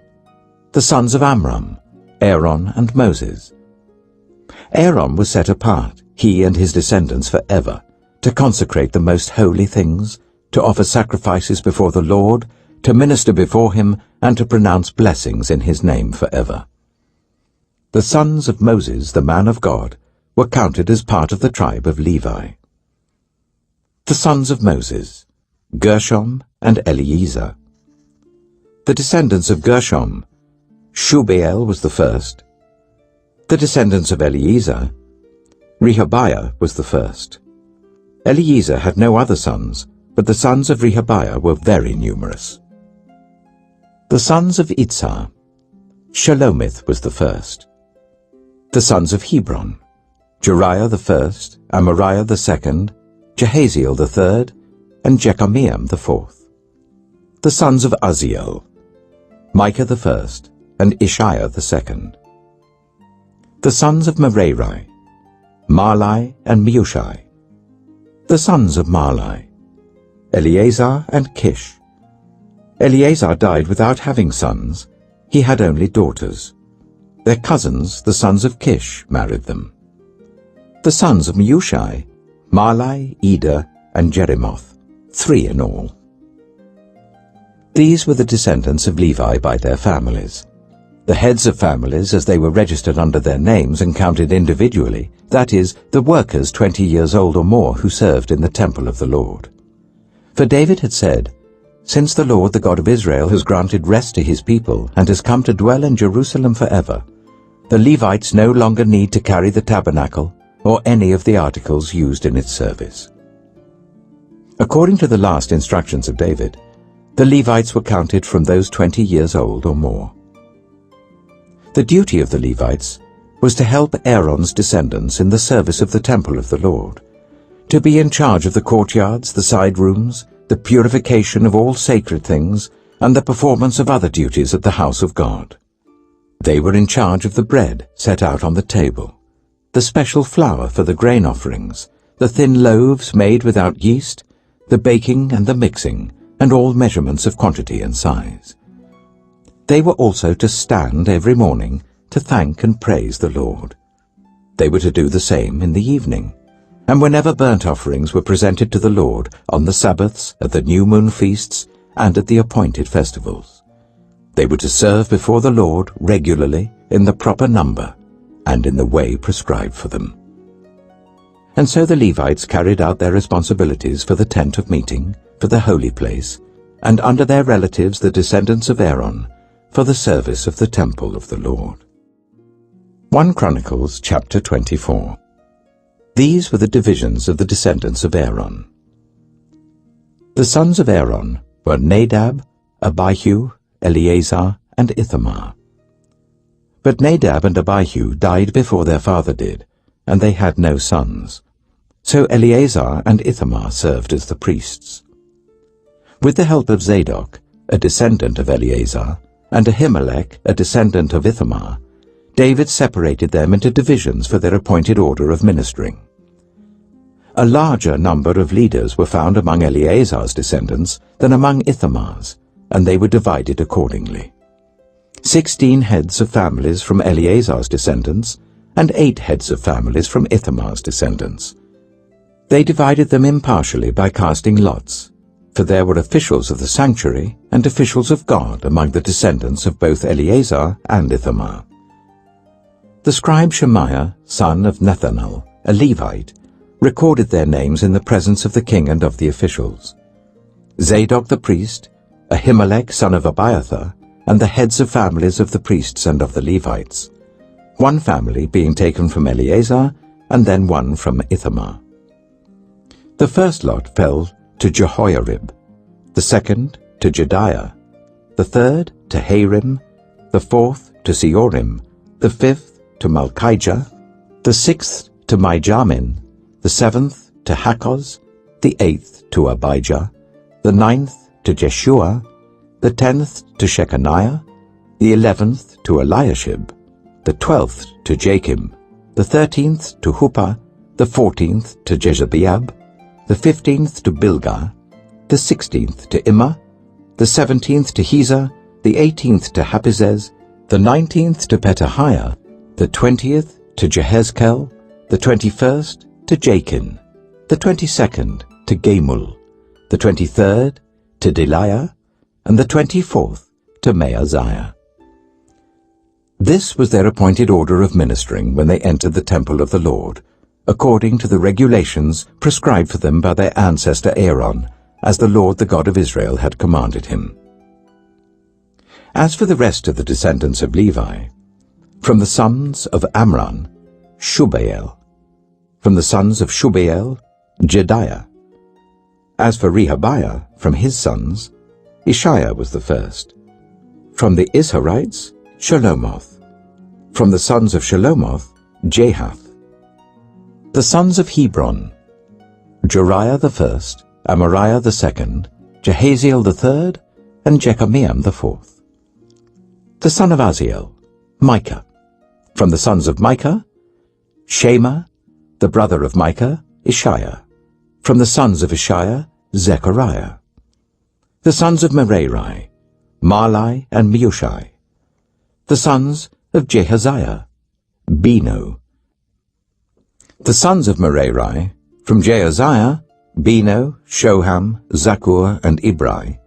The sons of Amram, Aaron and Moses. Aaron was set apart, he and his descendants forever, to consecrate the most holy things, to offer sacrifices before the Lord, to minister before him, and to pronounce blessings in his name forever. The sons of Moses, the man of God, were counted as part of the tribe of Levi. The sons of Moses, Gershom and Eliezer. The descendants of Gershom, Shubael was the first. The descendants of Eliezer, Rehabiah was the first. Eliezer had no other sons, but the sons of Rehabiah were very numerous. The sons of Itzah, Shelomith was the first. The sons of Hebron, Jeriah the first, Amariah the second, Jehaziel the third, and Jekameam the fourth. The sons of Uzziel, Micah the first, and Ishiah the second. The sons of Merari, Mahli and Mushi. The sons of Mahli, Eleazar and Kish. Eleazar died without having sons. He had only daughters. Their cousins, the sons of Kish, married them. The sons of Mushi, Mahli, Eder, and Jeremoth, 3 in all. These were the descendants of Levi by their families. The heads of families, as they were registered under their names and counted individually, that is, the workers 20 years old or more who served in the temple of the Lord. For David had said, "Since the Lord, the God of Israel, has granted rest to his people and has come to dwell in Jerusalem forever, the Levites no longer need to carry the tabernacle or any of the articles used in its service." According to the last instructions of David, the Levites were counted from those 20 years old or more. The duty of the Levites was to help Aaron's descendants in the service of the temple of the Lord, to be in charge of the courtyards, the side rooms, the purification of all sacred things, and the performance of other duties at the house of God. They were in charge of the bread set out on the table, the special flour for the grain offerings, the thin loaves made without yeast, the baking and the mixing, and all measurements of quantity and size. They were also to stand every morning to thank and praise the Lord. They were to do the same in the evening, and whenever burnt offerings were presented to the Lord on the Sabbaths, at the new moon feasts, and at the appointed festivals. They were to serve before the Lord regularly in the proper number and in the way prescribed for them. And so the Levites carried out their responsibilities for the tent of meeting, for the holy place, and under their relatives, the descendants of Aaron, for the service of the temple of the Lord. 1 Chronicles chapter 24. These were the divisions of the descendants of Aaron. The sons of Aaron were Nadab, Abihu, Eleazar, and Ithamar. But Nadab and Abihu died before their father did, and they had no sons. So Eleazar and Ithamar served as the priests. With the help of Zadok, a descendant of Eleazar, and Ahimelech, a descendant of Ithamar, David separated them into divisions for their appointed order of ministering. A larger number of leaders were found among Eleazar's descendants than among Ithamar's, and they were divided accordingly. 16 heads of families from Eleazar's descendants, and 8 heads of families from Ithamar's descendants. They divided them impartially by casting lots, for there were officials of the sanctuary and officials of God among the descendants of both Eleazar and Ithamar. The scribe Shemaiah, son of Nethanel, a Levite, recorded their names in the presence of the king and of the officials. Zadok the priest, Ahimelech son of Abiathar, and the heads of families of the priests and of the Levites, one family being taken from Eleazar, and then one from Ithamar. The first lot fell to Jehoiarib, the second to Jediah, the third to Harim, the fourth to Seorim, the fifth to Malchijah, the sixth to Mijamin, the seventh to Hakkoz, the eighth to Abijah, the ninth to Jeshua, the 10th to Shechaniah, the 11th to Eliashib, the 12th to Jachim, the 13th to Huppah, the 14th to Jezebeab, the 15th to Bilgah, the 16th to Immer, the 17th to Hezah, the 18th to Hapizez, the 19th to Petahiah, the 20th to Jehezkel, the 21st to Jachin, the 22nd to Gamul, the 23rd to Deliah, and the 24th to Maaziah. This was their appointed order of ministering when they entered the temple of the Lord, according to the regulations prescribed for them by their ancestor Aaron, as the Lord the God of Israel had commanded him. As for the rest of the descendants of Levi, from the sons of Amram, Shubael; from the sons of Shubael, Jediah. As for Rehabiah, from his sons, Ishiah was the first. From the Isharites, Shelomoth. From the sons of Shelomoth, Jahath. The sons of Hebron, Jeriah the first, Amariah the second, Jehaziel the third, and Jekameam the fourth. The son of Aziel, Micah. From the sons of Micah, Shema, the brother of Micah, Ishiah. From the sons of Ishiah, Zechariah. The sons of Merari, Mahli and Mushai. The sons of Jehaziah, Beno. The sons of Merari, from Jehaziah, Beno, Shoham, Zakur, and Ibri.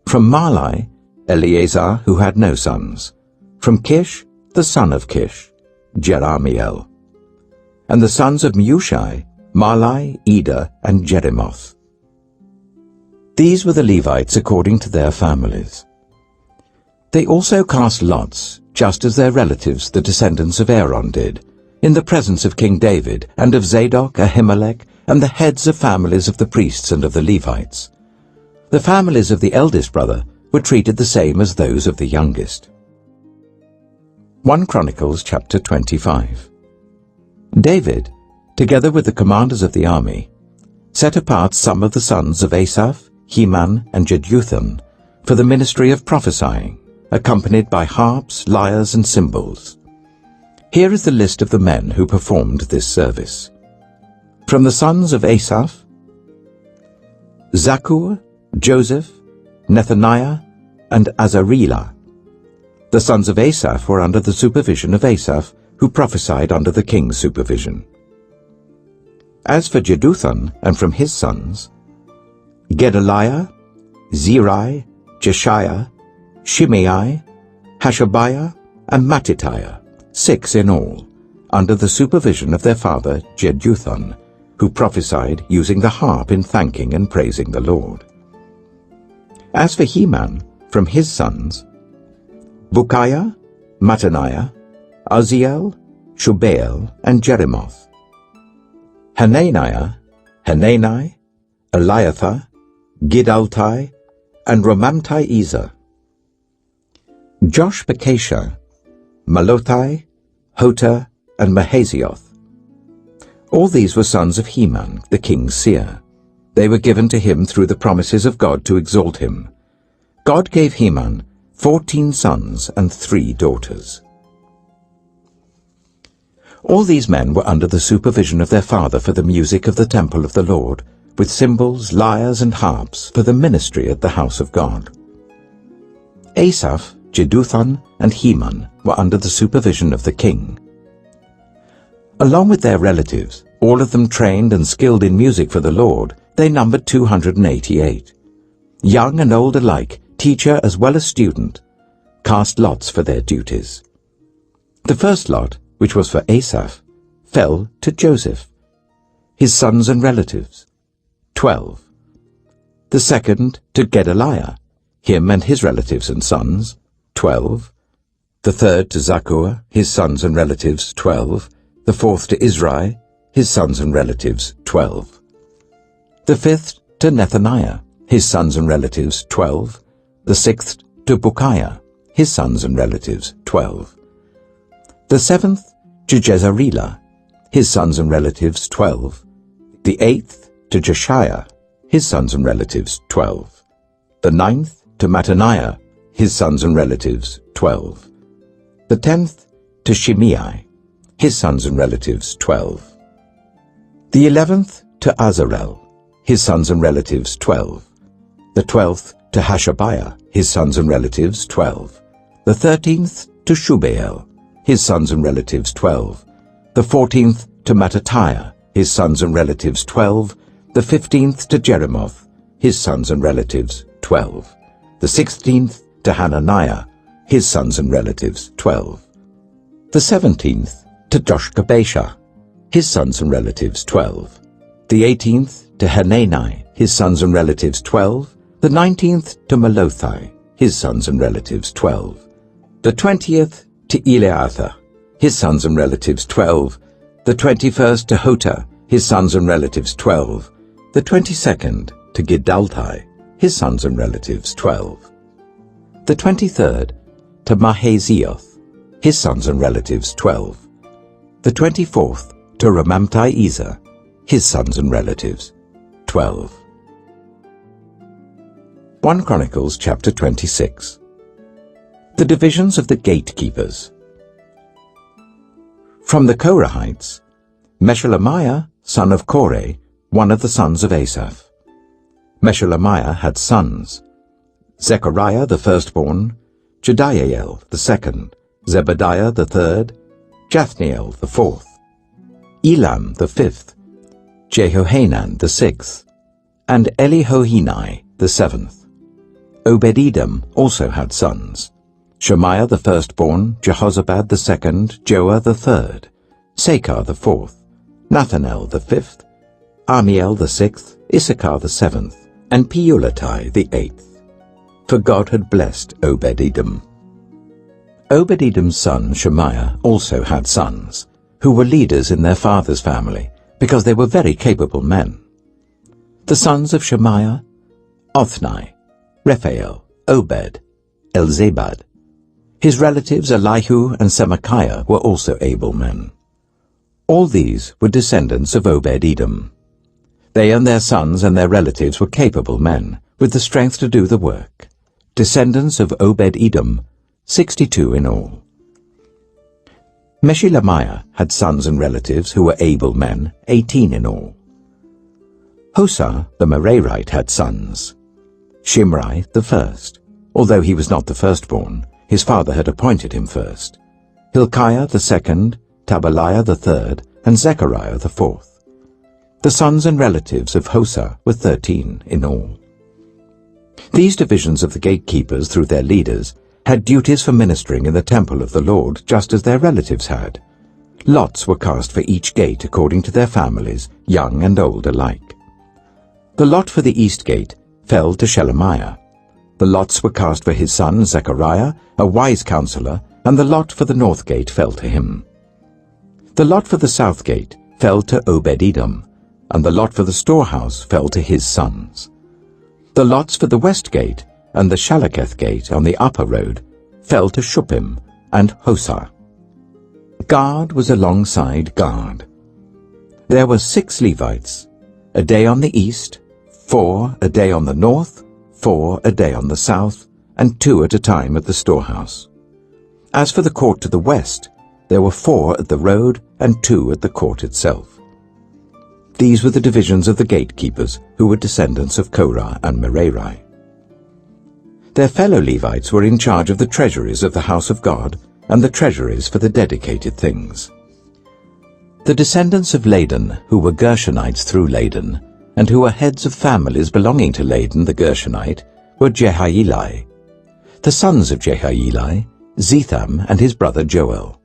From Mahli, Eleazar, who had no sons. From Kish, the son of Kish, Jerahmeel. And the sons of Mushai, Mahli, Eder, and Jerimoth. These were the Levites according to their families. They also cast lots, just as their relatives, the descendants of Aaron, did, in the presence of King David, and of Zadok, Ahimelech, and the heads of families of the priests and of the Levites. The families of the eldest brother were treated the same as those of the youngest. 1 Chronicles chapter 25. David, together with the commanders of the army, set apart some of the sons of Asaph, Heman, and Jeduthun for the ministry of prophesying, accompanied by harps, lyres, and cymbals. Here is the list of the men who performed this service. From the sons of Asaph, Zakur, Joseph, Nethaniah, and Azarilah. The sons of Asaph were under the supervision of Asaph, who prophesied under the king's supervision. As for Jeduthun, and from his sons, Gedaliah, Zeri, Jeshiah, Shimei, Hashabiah, and Mattitiah, 6 in all, under the supervision of their father Jeduthun, who prophesied using the harp in thanking and praising the Lord. As for Heman, from his sons, Bukiah, Mattaniah, Uzziel, Shubael, and Jerimoth. Hananiah, Hanani, Eliathah, Gidaltai, and Romamti-Ezer. Joshbekashah, Malothai, Hotar, and Mahazioth. All these were sons of Heman, the king's seer. They were given to him through the promises of God to exalt him. God gave Heman 14 sons and 3 daughters. All these men were under the supervision of their father for the music of the temple of the Lord, with cymbals, lyres, and harps for the ministry at the house of God. Asaph, Jeduthun, and Heman were under the supervision of the king. Along with their relatives, all of them trained and skilled in music for the Lord, they numbered 288. Young and old alike, teacher as well as student, cast lots for their duties. The first lot, which was for Asaph, fell to Joseph, his sons and relatives, 12. The second to Gedaliah, him and his relatives and sons, 12. The third to Zakkur, his sons and relatives, 12. The fourth to Israel, his sons and relatives, 12. The fifth to Nethaniah, his sons and relatives, 12. The sixth to Bukiah, his sons and relatives, 12. The seventh to Jezreelah, his sons and relatives, 12. The eighth to Jeshiah, his sons and relatives, 12. The ninth to Mattaniah, his sons and relatives, 12. The 10th to Shimei, his sons and relatives, 12. The 11th to Azarel, his sons and relatives, 12. The 12th to Hashabiah, his sons and relatives, 12. The 13th to Shubael, his sons and relatives, 12. The 14th to Mattatiah, his sons and relatives, 12. The 15th to Jeremoth, his sons and relatives, 12. The 16th to Hananiah, his sons and relatives, 12. The 17th to Joshkabesha, his sons and relatives, 12. The 18th to Hanani, his sons and relatives, 12. The 19th to Malothai, his sons and relatives, 12. The 20th to Eleazar, his sons and relatives, 12. The 21st to Hota, his sons and relatives, 12. The 22nd to Giddaltai, his sons and relatives, 12. The 23rd to Mahazioth, his sons and relatives, 12. The 24th to Ramamtai-Ezer, his sons and relatives, 12. 1 Chronicles chapter 26. The divisions of the gatekeepers. From the Korahites, Meshelemiah, son of Korah, one of the sons of Asaph. Meshelemiah had sons: Zechariah the firstborn, Jediael the second, Zebadiah the third, Jathniel the fourth, Elam the fifth, Jehohanan the sixth, and Elihohenai the seventh. Obed-Edom also had sons: Shemaiah the firstborn, Jehozabad the second, Joah the third, Sakar the fourth, Nathanael the fifth, Amiel the sixth, Issachar the seventh, and Peulatai the eighth. For God had blessed Obed-Edom. Obed-Edom's son Shemaiah also had sons, who were leaders in their father's family, because they were very capable men. The sons of Shemaiah: Othni, Rephael, Obed, Elzabad. His relatives Elihu and Semachiah were also able men. All these were descendants of Obed-Edom. They and their sons and their relatives were capable men, with the strength to do the work. Descendants of Obed-Edom, 62 in all. Meshelemiah had sons and relatives who were able men, 18 in all. Hosah the Merarite had sons: Shimri the first, although he was not the firstborn, his father had appointed him first, Hilkiah the second, Tabaliah the third, and Zechariah the fourth. The sons and relatives of Hosah were 13 in all. These divisions of the gatekeepers, through their leaders, had duties for ministering in the temple of the Lord, just as their relatives had. Lots were cast for each gate according to their families, young and old alike. The lot for the east gate fell to Shelemiah. The lots were cast for his son Zechariah, a wise counselor, and the lot for the north gate fell to him. The lot for the south gate fell to Obed-Edom, and the lot for the storehouse fell to his sons. The lots for the west gate and the Shalaketh gate on the upper road fell to Shuppim and Hosah. Guard was alongside guard. There were 6 Levites, a day on the east, 4 a day on the north, 4 a day on the south, and 2 at a time at the storehouse. As for the court to the west, there were 4 at the road and 2 at the court itself. These were the divisions of the gatekeepers, who were descendants of Korah and Merari. Their fellow Levites were in charge of the treasuries of the house of God and the treasuries for the dedicated things. The descendants of Ladan, who were Gershonites through Ladan, and who were heads of families belonging to Ladan the Gershonite, were Jehieli. The sons of Jehieli, Zetham and his brother Joel.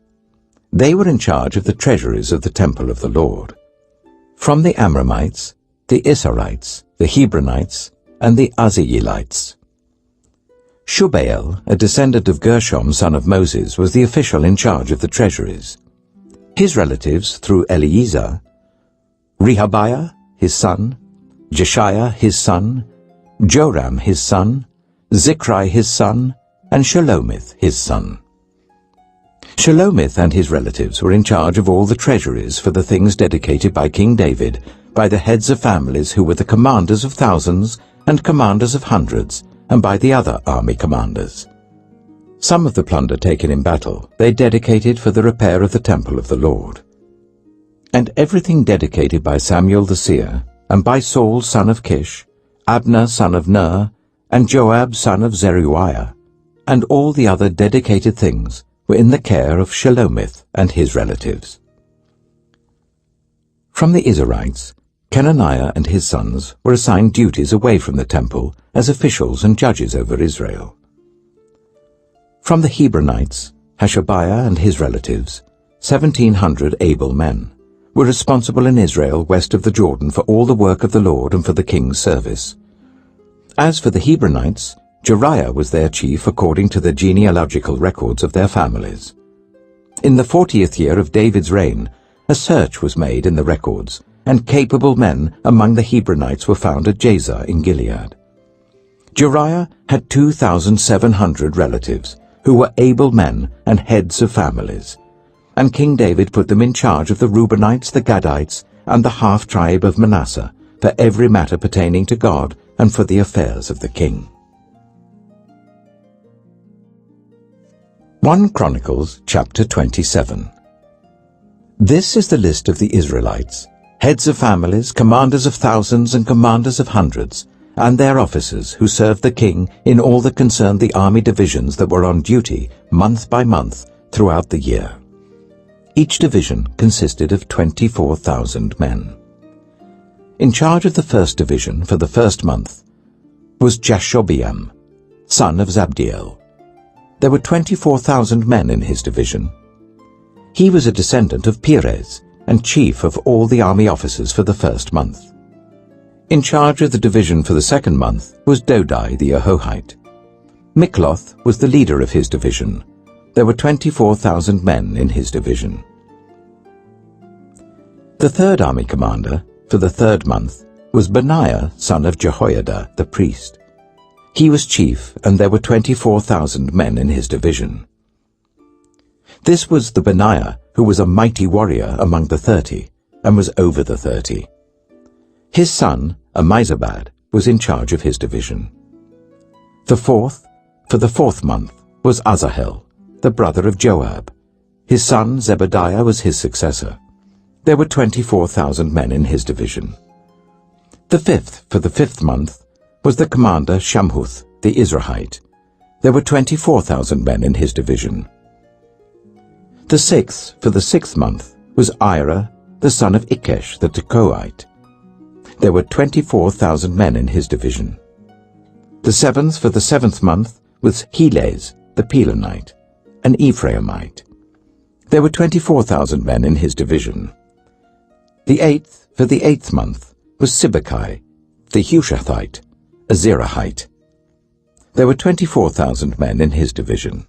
They were in charge of the treasuries of the temple of the Lord. From the Amramites, the Issarites, the Hebronites, and the Uzzielites. Shubael, a descendant of Gershom son of Moses, was the official in charge of the treasuries. His relatives through Eliezer, Rehabiah, his son, Jeshiah, his son, Joram, his son, Zichri, his son, and Shelomith, his son. Shelomith and his relatives were in charge of all the treasuries for the things dedicated by King David by the heads of families who were the commanders of thousands and commanders of hundreds, and by the other army commanders. Some of the plunder taken in battle they dedicated for the repair of the temple of the Lord. And everything dedicated by Samuel the seer, and by Saul son of Kish, Abner son of Ner, and Joab son of Zeruiah, and all the other dedicated things were in the care of Shelomith and his relatives. From the Israelites, Kenaniah and his sons were assigned duties away from the temple as officials and judges over Israel. From the Hebronites, Hashabiah and his relatives, 1,700 able men, were responsible in Israel west of the Jordan for all the work of the Lord and for the king's service. As for the Hebronites, Jeriah was their chief according to the genealogical records of their families. In the 40th year of David's reign, a search was made in the records, and capable men among the Hebronites were found at Jazer in Gilead. Jeriah had 2,700 relatives, who were able men and heads of families, and King David put them in charge of the Reubenites, the Gadites, and the half-tribe of Manasseh, for every matter pertaining to God and for the affairs of the king. 1 Chronicles chapter 27. This is the list of the Israelites, heads of families, commanders of thousands and commanders of hundreds, and their officers who served the king in all that concerned the army divisions that were on duty month by month throughout the year. Each division consisted of 24,000 men. In charge of the first division for the first month was Jashobeam, son of Zabdiel. There were 24,000 men in his division. He was a descendant of Perez and chief of all the army officers for the first month. In charge of the division for the second month was Dodai the Ahohite. Mikloth was the leader of his division. There were 24,000 men in his division. The third army commander for the third month was Benaiah son of Jehoiada the priest. He was chief, and there were 24,000 men in his division. This was the Benaiah who was a mighty warrior among the 30, and was over the 30. His son, Ammizabad, was in charge of his division. The fourth, for the fourth month, was Asahel, the brother of Joab. His son Zebadiah was his successor. There were 24,000 men in his division. The fifth, for the fifth month, was the commander Shamhuth, the Izrahite. There were 24,000 men in his division. The sixth, for the sixth month, was Ira, the son of Ikesh, the Tekoite. There were 24,000 men in his division. The seventh, for the seventh month, was Helez, the Pelonite, an Ephraimite. There were 24,000 men in his division. The eighth, for the eighth month, was Sibbecai, the Hushathite, a Zerahite. There were 24,000 men in his division.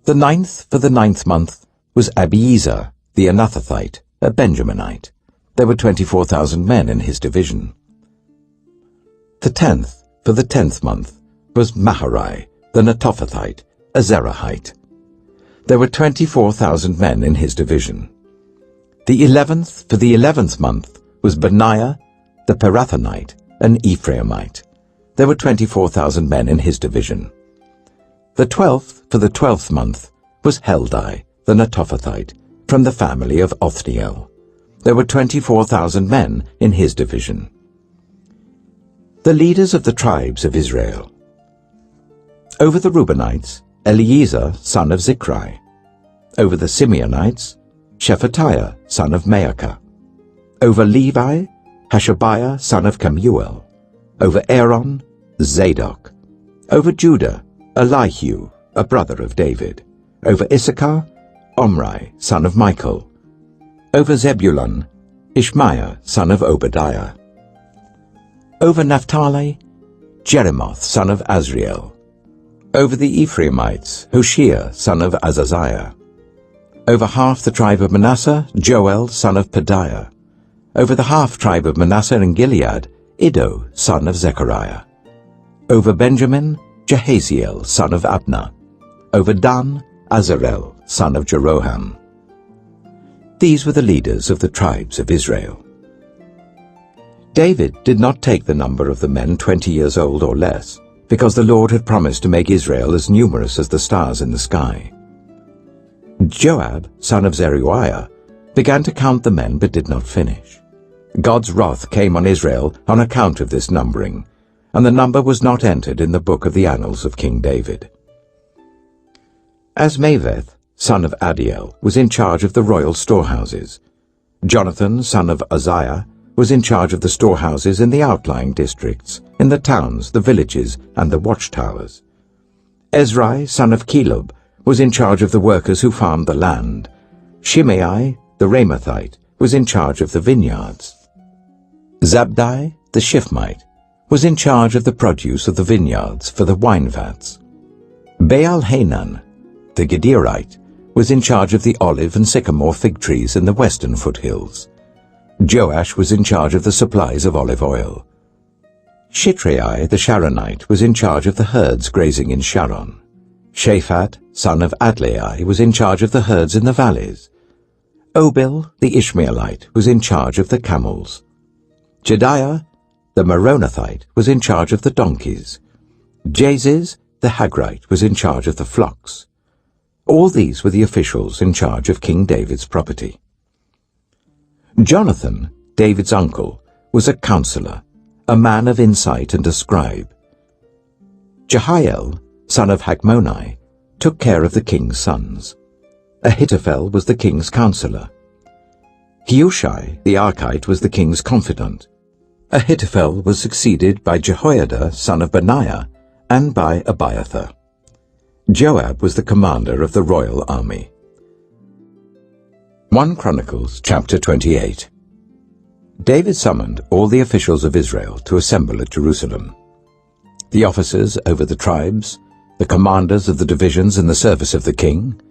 The ninth, for the ninth month, was Abiezer, the Anathothite, a Benjaminite. There were 24,000 men in his division. The 10th, for the 10th month, was Maharai, the Netophathite, a Zerahite. There were 24,000 men in his division. The 11th, for the 11th month, was Benaiah, the Pirathonite, an Ephraimite. There were 24,000 men in his division. The 12th, for the 12th month, was Heldai, the Netophathite, from the family of Othniel. There were 24,000 men in his division. The leaders of the tribes of Israel. Over the Reubenites, Eliezer, son of Zichri. Over the Simeonites, Shephatiah, son of Maacah. Over Levi, Hashabiah, son of Kemuel. Over Aaron, Zadok. Over Judah, Elihu, a brother of David. Over Issachar, Omri, son of Michael. Over Zebulun, Ishmaiah, son of Obadiah. Over Naphtali, Jeremoth, son of Azriel. Over the Ephraimites, Hoshea, son of Azaziah. Over half the tribe of Manasseh, Joel, son of Pedaiah. Over the half-tribe of Manasseh in Gilead, Iddo, son of Zechariah. Over Benjamin, Jehaziel, son of Abner. Over Dan, Azarel, son of Jeroham. These were the leaders of the tribes of Israel. David did not take the number of the men 20 years old or less, because the Lord had promised to make Israel as numerous as the stars in the sky. Joab, son of Zeruiah, began to count the men but did not finish. God's wrath came on Israel on account of this numbering, and the number was not entered in the book of the annals of King David. Asmaveth, son of Adiel, was in charge of the royal storehouses. Jonathan, son of Uzziah, was in charge of the storehouses in the outlying districts, in the towns, the villages, and the watchtowers. Ezrai, son of Caleb, was in charge of the workers who farmed the land. Shimei, the Ramathite, was in charge of the vineyards. Zabdi, the Shifmite, was in charge of the produce of the vineyards for the wine vats. Baal-Hanan, the Gederite, was in charge of the olive and sycamore fig trees in the western foothills. Joash was in charge of the supplies of olive oil. Shitrai, the Sharonite, was in charge of the herds grazing in Sharon. Shaphat, son of Adlai, was in charge of the herds in the valleys. Obil, the Ishmaelite, was in charge of the camels. Jediah, the Meronothite, was in charge of the donkeys. Jaziz, the Hagrite, was in charge of the flocks. All these were the officials in charge of King David's property. Jonathan, David's uncle, was a counselor, a man of insight and a scribe. Jehiel, son of Hachmoni, took care of the king's sons. Ahithophel was the king's counselor. Hushai, the Archite, was the king's confidant. Ahithophel was succeeded by Jehoiada, son of Benaiah, and by Abiathar. Joab was the commander of the royal army. 1 Chronicles chapter 28. David summoned all the officials of Israel to assemble at Jerusalem. The officers over the tribes, the commanders of the divisions in the service of the king,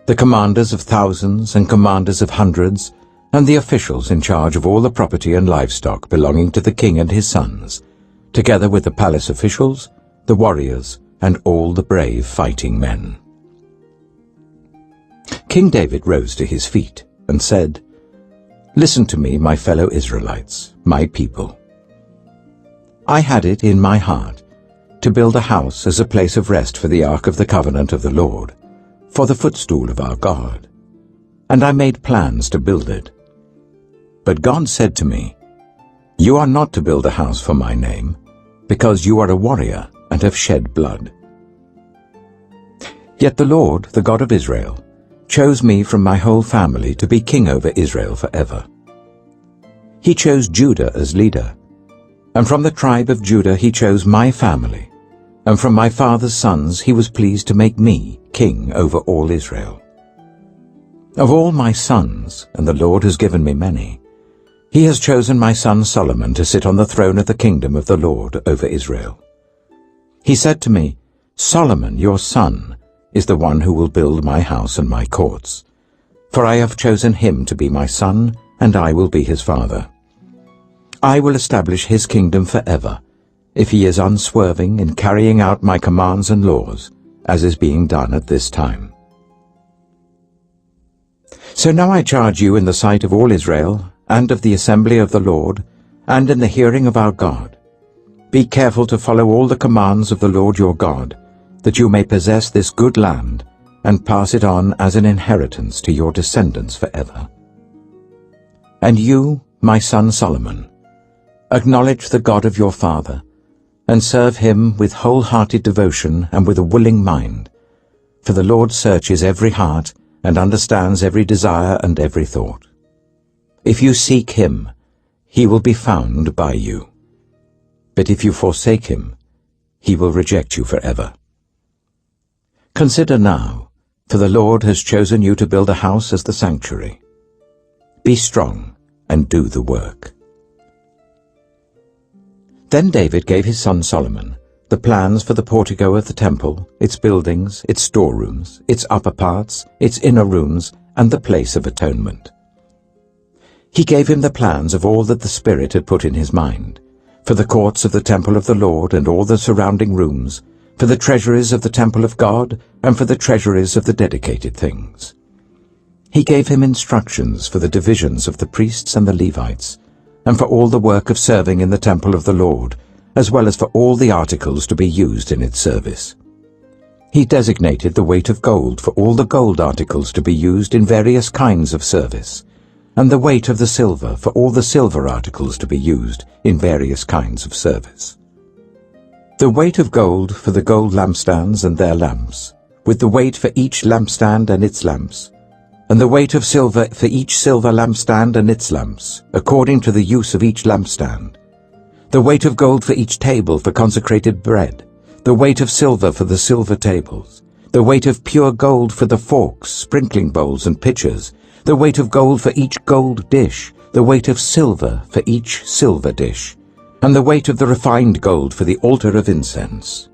the commanders of thousands and commanders of hundreds, and the officials in charge of all the property and livestock belonging to the king and his sons, together with the palace officials, the warriors, and all the brave fighting men. King David rose to his feet and said, "Listen to me, my fellow Israelites, my people. I had it in my heart to build a house as a place of rest for the ark of the covenant of the Lord, for the footstool of our God. And I made plans to build it. But God said to me, 'You are not to build a house for my name, because you are a warrior and have shed blood.' Yet the Lord, the God of Israel, chose me from my whole family to be king over Israel forever. He chose Judah as leader, and from the tribe of Judah he chose my family, and from my father's sons he was pleased to make me king over all Israel. Of all my sons, and the Lord has given me many, he has chosen my son Solomon to sit on the throne of the kingdom of the Lord over Israel. He said to me, 'Solomon, your son, is the one who will build my house and my courts, for I have chosen him to be my son, and I will be his father. I will establish his kingdom forever, if he is unswerving in carrying out my commands and laws, as is being done at this time.' So now I charge you in the sight of all Israel, and of the assembly of the Lord, and in the hearing of our God, be careful to follow all the commands of the Lord your God, that you may possess this good land, and pass it on as an inheritance to your descendants forever. And you, my son Solomon, acknowledge the God of your father, and serve him with wholehearted devotion and with a willing mind, for the Lord searches every heart and understands every desire and every thought. If you seek him, he will be found by you. But if you forsake him, he will reject you forever. Consider now, for the Lord has chosen you to build a house as the sanctuary. Be strong and do the work." Then David gave his son Solomon the plans for the portico of the temple, its buildings, its storerooms, its upper parts, its inner rooms, and the place of atonement. He gave him the plans of all that the Spirit had put in his mind, for the courts of the temple of the Lord and all the surrounding rooms, for the treasuries of the temple of God, and for the treasuries of the dedicated things. He gave him instructions for the divisions of the priests and the Levites, and for all the work of serving in the temple of the Lord, as well as for all the articles to be used in its service. He designated the weight of gold for all the gold articles to be used in various kinds of service, and the weight of the silver for all the silver articles to be used in various kinds of service. The weight of gold for the gold lampstands and their lamps, with the weight for each lampstand and its lamps, and the weight of silver for each silver lampstand and its lamps, according to the use of each lampstand. The weight of gold for each table for consecrated bread, the weight of silver for the silver tables, the weight of pure gold for the forks, sprinkling bowls and pitchers, the weight of gold for each gold dish, the weight of silver for each silver dish, and the weight of the refined gold for the altar of incense.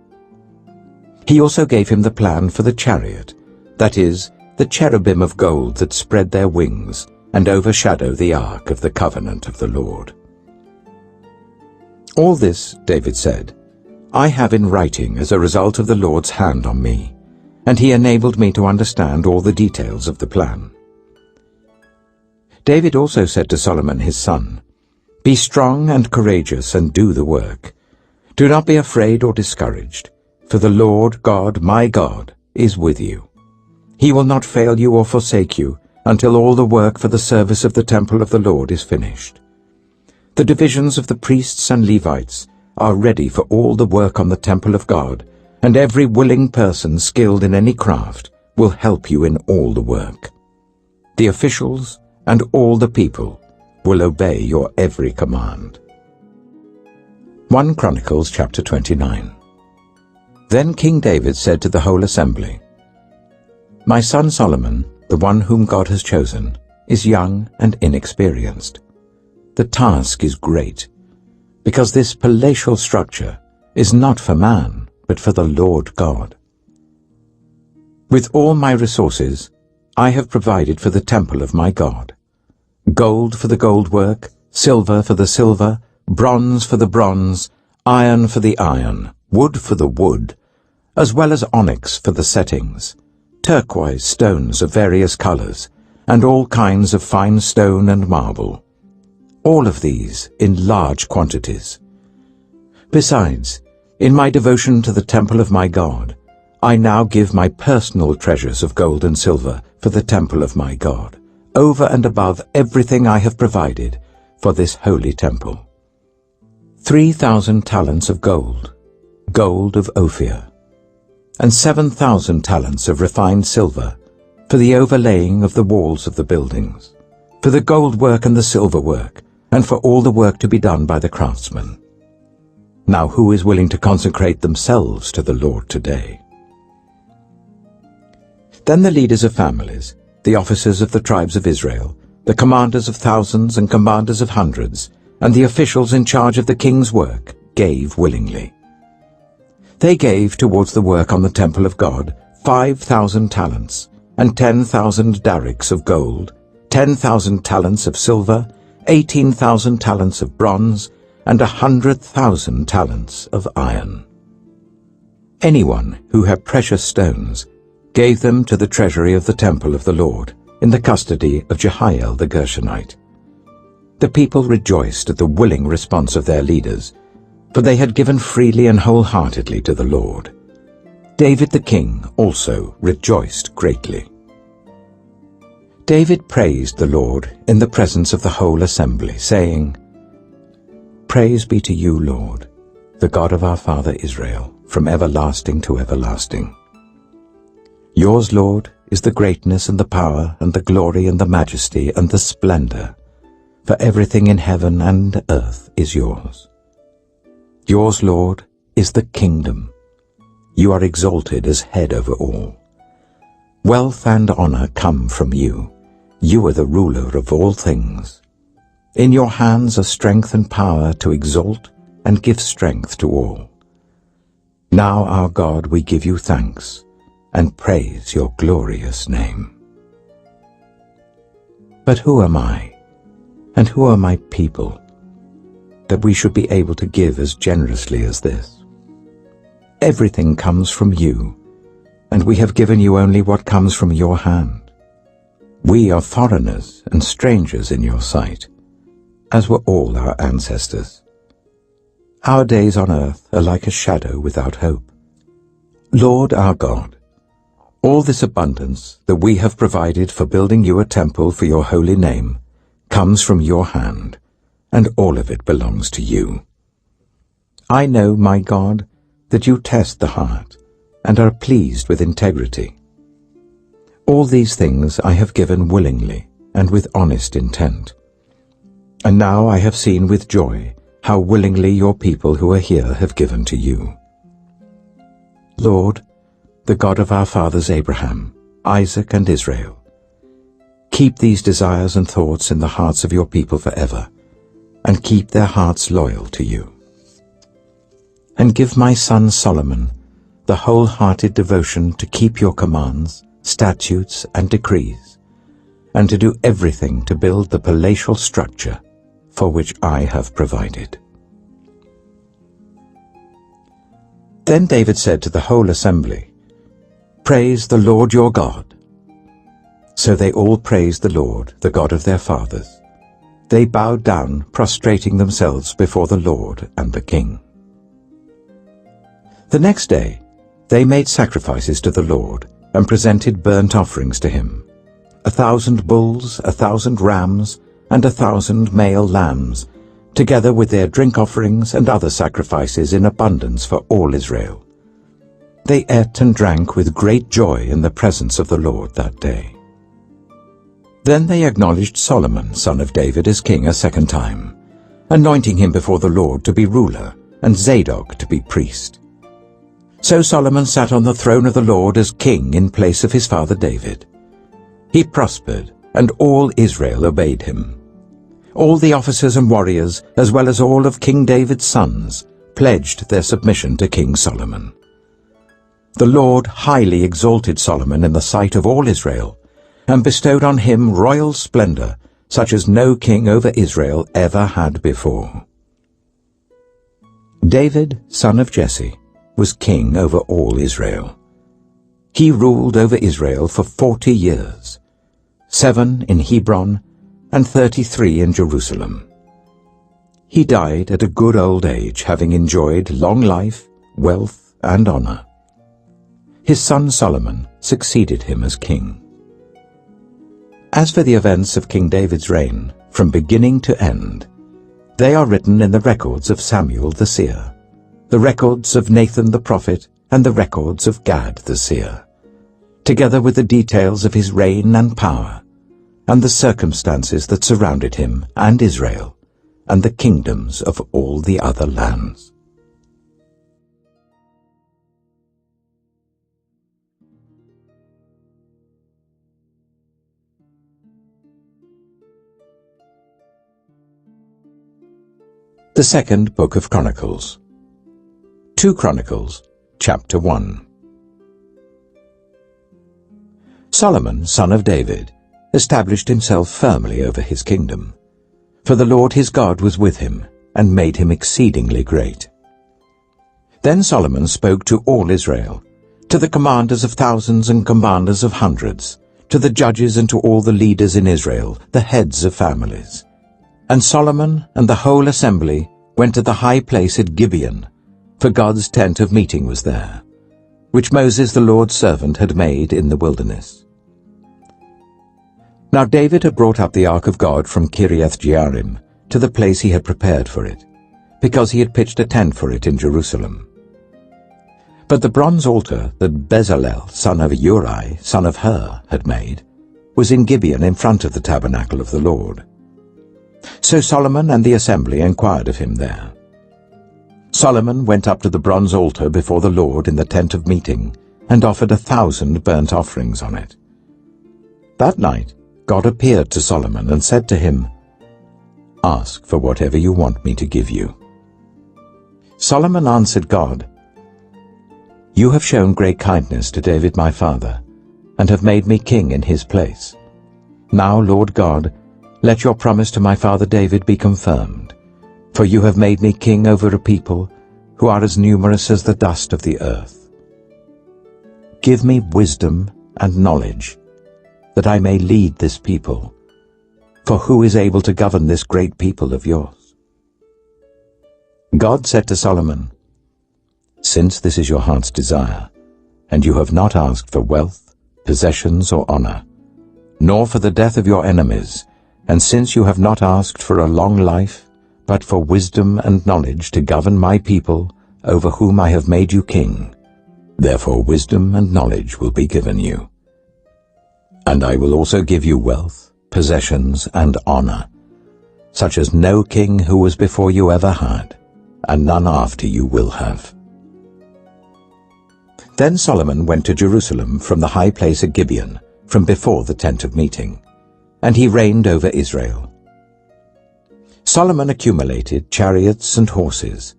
He also gave him the plan for the chariot, that is, the cherubim of gold that spread their wings and overshadow the ark of the covenant of the Lord. All this, David said, I have in writing as a result of the Lord's hand on me, and he enabled me to understand all the details of the plan. David also said to Solomon his son, Be strong and courageous and do the work. Do not be afraid or discouraged, for the Lord God, my God, is with you. He will not fail you or forsake you until all the work for the service of the temple of the Lord is finished. The divisions of the priests and Levites are ready for all the work on the temple of God, and every willing person skilled in any craft will help you in all the work. The officials and all the people will obey your every command. 1 Chronicles chapter 29. Then King David said to the whole assembly, My son Solomon, the one whom God has chosen, is young and inexperienced. The task is great, because this palatial structure is not for man, but for the Lord God. With all my resources, I have provided for the temple of my God. Gold for the gold work, silver for the silver, bronze for the bronze, iron for the iron, wood for the wood, as well as onyx for the settings, turquoise stones of various colors, and all kinds of fine stone and marble. All of these in large quantities. Besides, in my devotion to the temple of my God, I now give my personal treasures of gold and silver for the temple of my God, over and above everything I have provided for this holy temple. 3,000 talents of gold, gold of Ophir, and 7,000 talents of refined silver for the overlaying of the walls of the buildings, for the gold work and the silver work, and for all the work to be done by the craftsmen. Now who is willing to consecrate themselves to the Lord today? Then the leaders of families, the officers of the tribes of Israel, the commanders of thousands and commanders of hundreds, and the officials in charge of the king's work, gave willingly. They gave towards the work on the temple of God 5,000 talents, and 10,000 darics of gold, 10,000 talents of silver, 18,000 talents of bronze, and 100,000 talents of iron. Anyone who had precious stones gave them to the treasury of the temple of the Lord, in the custody of Jehiel the Gershonite. The people rejoiced at the willing response of their leaders, for they had given freely and wholeheartedly to the Lord. David the king also rejoiced greatly. David praised the Lord in the presence of the whole assembly, saying, Praise be to you, Lord, the God of our father Israel, from everlasting to everlasting. Yours, Lord, is the greatness and the power and the glory and the majesty and the splendor, for everything in heaven and earth is yours. Yours, Lord, is the kingdom. You are exalted as head over all. Wealth and honor come from you. You are the ruler of all things. In your hands are strength and power to exalt and give strength to all. Now, our God, we give you thanks and praise your glorious name. But who am I, and who are my people, that we should be able to give as generously as this? Everything comes from you, and we have given you only what comes from your hand. We are foreigners and strangers in your sight, as were all our ancestors. Our days on earth are like a shadow without hope. Lord our God, all this abundance that we have provided for building you a temple for your holy name comes from your hand, and all of it belongs to you. I know, my God, that you test the heart and are pleased with integrity. All these things I have given willingly and with honest intent. And now I have seen with joy how willingly your people who are here have given to you. Lord, the God of our fathers Abraham, Isaac, and Israel, keep these desires and thoughts in the hearts of your people forever, and keep their hearts loyal to you. And give my son Solomon the wholehearted devotion to keep your commands, statutes, and decrees, and to do everything to build the palatial structure for which I have provided. Then David said to the whole assembly, Praise the Lord your God. So they all praised the Lord, the God of their fathers. They bowed down, prostrating themselves before the Lord and the king. The next day they made sacrifices to the Lord and presented burnt offerings to him, 1,000 bulls, 1,000 rams, and 1,000 male lambs, together with their drink offerings and other sacrifices in abundance for all Israel. They ate and drank with great joy in the presence of the Lord that day. Then they acknowledged Solomon, son of David, as king a second time, anointing him before the Lord to be ruler, and Zadok to be priest. So Solomon sat on the throne of the Lord as king in place of his father David. He prospered, and all Israel obeyed him. All the officers and warriors, as well as all of King David's sons, pledged their submission to King Solomon. The Lord highly exalted Solomon in the sight of all Israel, and bestowed on him royal splendor, such as no king over Israel ever had before. David, son of Jesse, was king over all Israel. He ruled over Israel for 40 years, 7 in Hebron and 33 in Jerusalem. He died at a good old age, having enjoyed long life, wealth, and honor. His son Solomon succeeded him as king. As for the events of King David's reign, from beginning to end, they are written in the records of Samuel the seer, the records of Nathan the prophet, and the records of Gad the seer, together with the details of his reign and power, and the circumstances that surrounded him and Israel, and the kingdoms of all the other lands. The second book of Chronicles. 2 Chronicles, chapter 1. Solomon, son of David, established himself firmly over his kingdom, for the Lord his God was with him, and made him exceedingly great. Then Solomon spoke to all Israel, to the commanders of thousands and commanders of hundreds, to the judges and to all the leaders in Israel, the heads of families. And Solomon and the whole assembly went to the high place at Gibeon, for God's tent of meeting was there, which Moses the Lord's servant had made in the wilderness. Now David had brought up the ark of God from Kiriath-Jearim to the place he had prepared for it, because he had pitched a tent for it in Jerusalem. But the bronze altar that Bezalel, son of Uri, son of Hur, had made, was in Gibeon in front of the tabernacle of the Lord. So Solomon and the assembly inquired of him there. Solomon went up to the bronze altar before the Lord in the tent of meeting and offered 1,000 burnt offerings on it. That night God appeared to Solomon and said to him, "Ask for whatever you want me to give you." Solomon answered God, "You have shown great kindness to David my father, and have made me king in his place. Now, Lord God, let your promise to my father David be confirmed, for you have made me king over a people who are as numerous as the dust of the earth. Give me wisdom and knowledge, that I may lead this people, for who is able to govern this great people of yours?" God said to Solomon, "Since this is your heart's desire, and you have not asked for wealth, possessions, or honor, nor for the death of your enemies, and since you have not asked for a long life, but for wisdom and knowledge to govern my people, over whom I have made you king, therefore wisdom and knowledge will be given you. And I will also give you wealth, possessions, and honor, such as no king who was before you ever had, and none after you will have." Then Solomon went to Jerusalem from the high place at Gibeon, from before the tent of meeting, and he reigned over Israel. Solomon accumulated chariots and horses.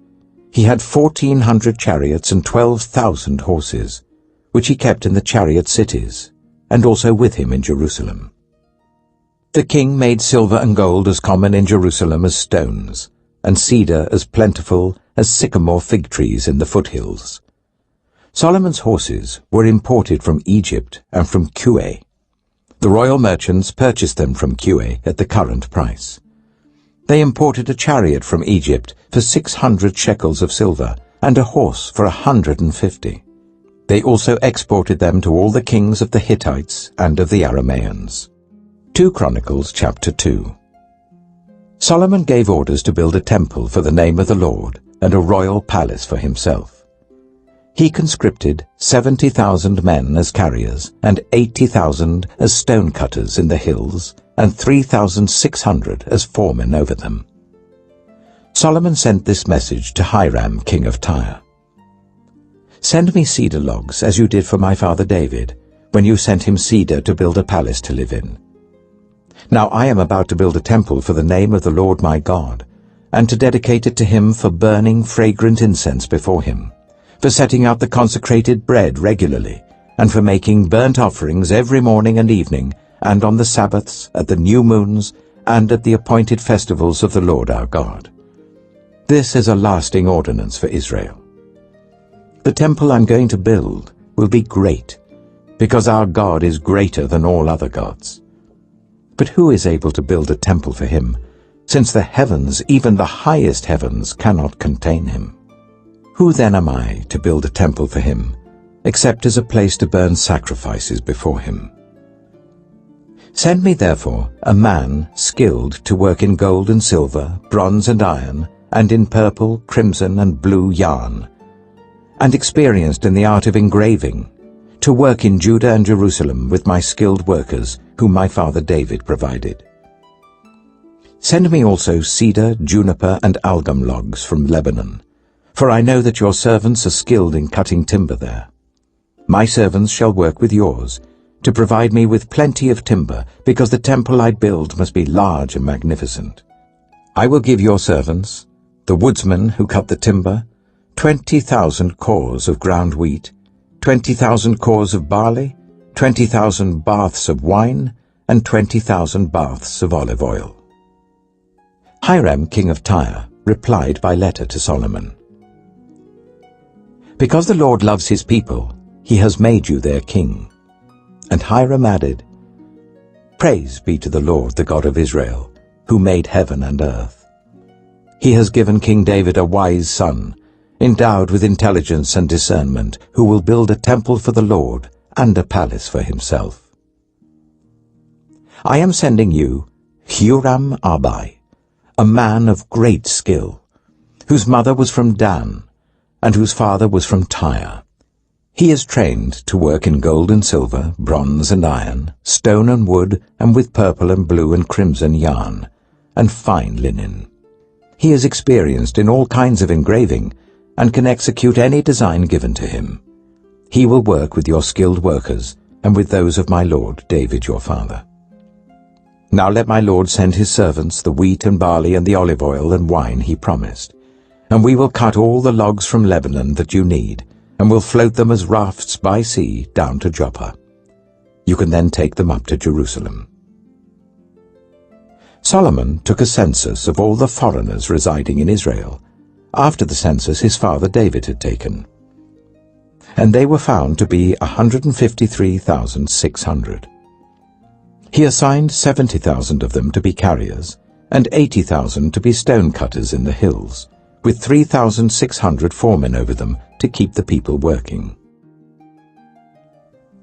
He had 1,400 chariots and 12,000 horses, which he kept in the chariot cities, and also with him in Jerusalem. The king made silver and gold as common in Jerusalem as stones, and cedar as plentiful as sycamore fig trees in the foothills. Solomon's horses were imported from Egypt and from Kue. The royal merchants purchased them from Kue at the current price. They imported a chariot from Egypt for 600 shekels of silver, and a horse for 150. They also exported them to all the kings of the Hittites and of the Arameans. 2 Chronicles chapter 2. Solomon gave orders to build a temple for the name of the Lord and a royal palace for himself. He conscripted 70,000 men as carriers and 80,000 as stone cutters in the hills and 3,600 as foremen over them. Solomon sent this message to Hiram, king of Tyre. "Send me cedar logs, as you did for my father David, when you sent him cedar to build a palace to live in. Now I am about to build a temple for the name of the Lord my God, and to dedicate it to him for burning fragrant incense before him, for setting out the consecrated bread regularly, and for making burnt offerings every morning and evening, and on the Sabbaths, at the new moons, and at the appointed festivals of the Lord our God. This is a lasting ordinance for Israel. The temple I'm going to build will be great, because our God is greater than all other gods. But who is able to build a temple for him, since the heavens, even the highest heavens, cannot contain him? Who then am I to build a temple for him, except as a place to burn sacrifices before him? Send me therefore a man skilled to work in gold and silver, bronze and iron, and in purple, crimson, and blue yarn, and experienced in the art of engraving, to work in Judah and Jerusalem with my skilled workers, whom my father David provided. Send me also cedar, juniper, and algum logs from Lebanon, for I know that your servants are skilled in cutting timber there. My servants shall work with yours, to provide me with plenty of timber, because the temple I build must be large and magnificent. I will give your servants, the woodsmen who cut the timber, 20,000 cors of ground wheat, 20,000 cors of barley, 20,000 baths of wine, and 20,000 baths of olive oil." Hiram, king of Tyre, replied by letter to Solomon, "Because the Lord loves his people, he has made you their king." And Hiram added, "Praise be to the Lord, the God of Israel, who made heaven and earth. He has given King David a wise son, endowed with intelligence and discernment, who will build a temple for the Lord and a palace for himself. I am sending you Huram-Abi, a man of great skill, whose mother was from Dan, and whose father was from Tyre. He is trained to work in gold and silver, bronze and iron, stone and wood, and with purple and blue and crimson yarn, and fine linen. He is experienced in all kinds of engraving, and can execute any design given to him. He will work with your skilled workers and with those of my lord David your father. Now let my lord send his servants the wheat and barley and the olive oil and wine he promised, and we will cut all the logs from Lebanon that you need, and will float them as rafts by sea down to Joppa. You can then take them up to Jerusalem." Solomon took a census of all the foreigners residing in Israel, after the census his father David had taken. And they were found to be 153,600. He assigned 70,000 of them to be carriers, and 80,000 to be stone cutters in the hills, with 3,600 foremen over them to keep the people working.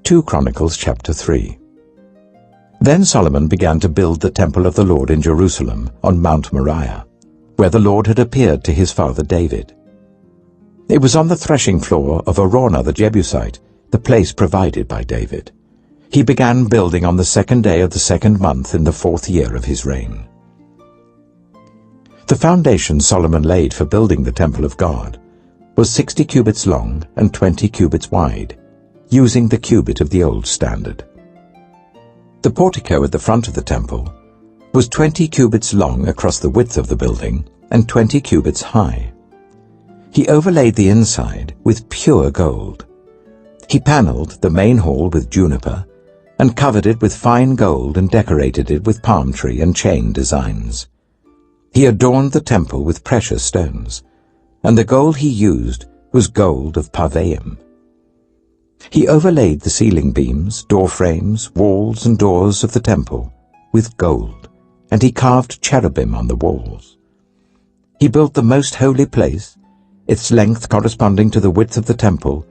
2 Chronicles chapter 3. Then Solomon began to build the temple of the Lord in Jerusalem on Mount Moriah, where the Lord had appeared to his father David. It was on the threshing floor of Araunah the Jebusite, the place provided by David. He began building on the 2nd day of the 2nd month in the 4th year of his reign. The foundation Solomon laid for building the temple of God was 60 cubits long and 20 cubits wide, using the cubit of the old standard. The portico at the front of the temple was 20 cubits long across the width of the building and 20 cubits high. He overlaid the inside with pure gold. He paneled the main hall with juniper and covered it with fine gold and decorated it with palm tree and chain designs. He adorned the temple with precious stones, and the gold he used was gold of Parvaim. He overlaid the ceiling beams, door frames, walls and doors of the temple with gold, and he carved cherubim on the walls. He built the most holy place, its length corresponding to the width of the temple,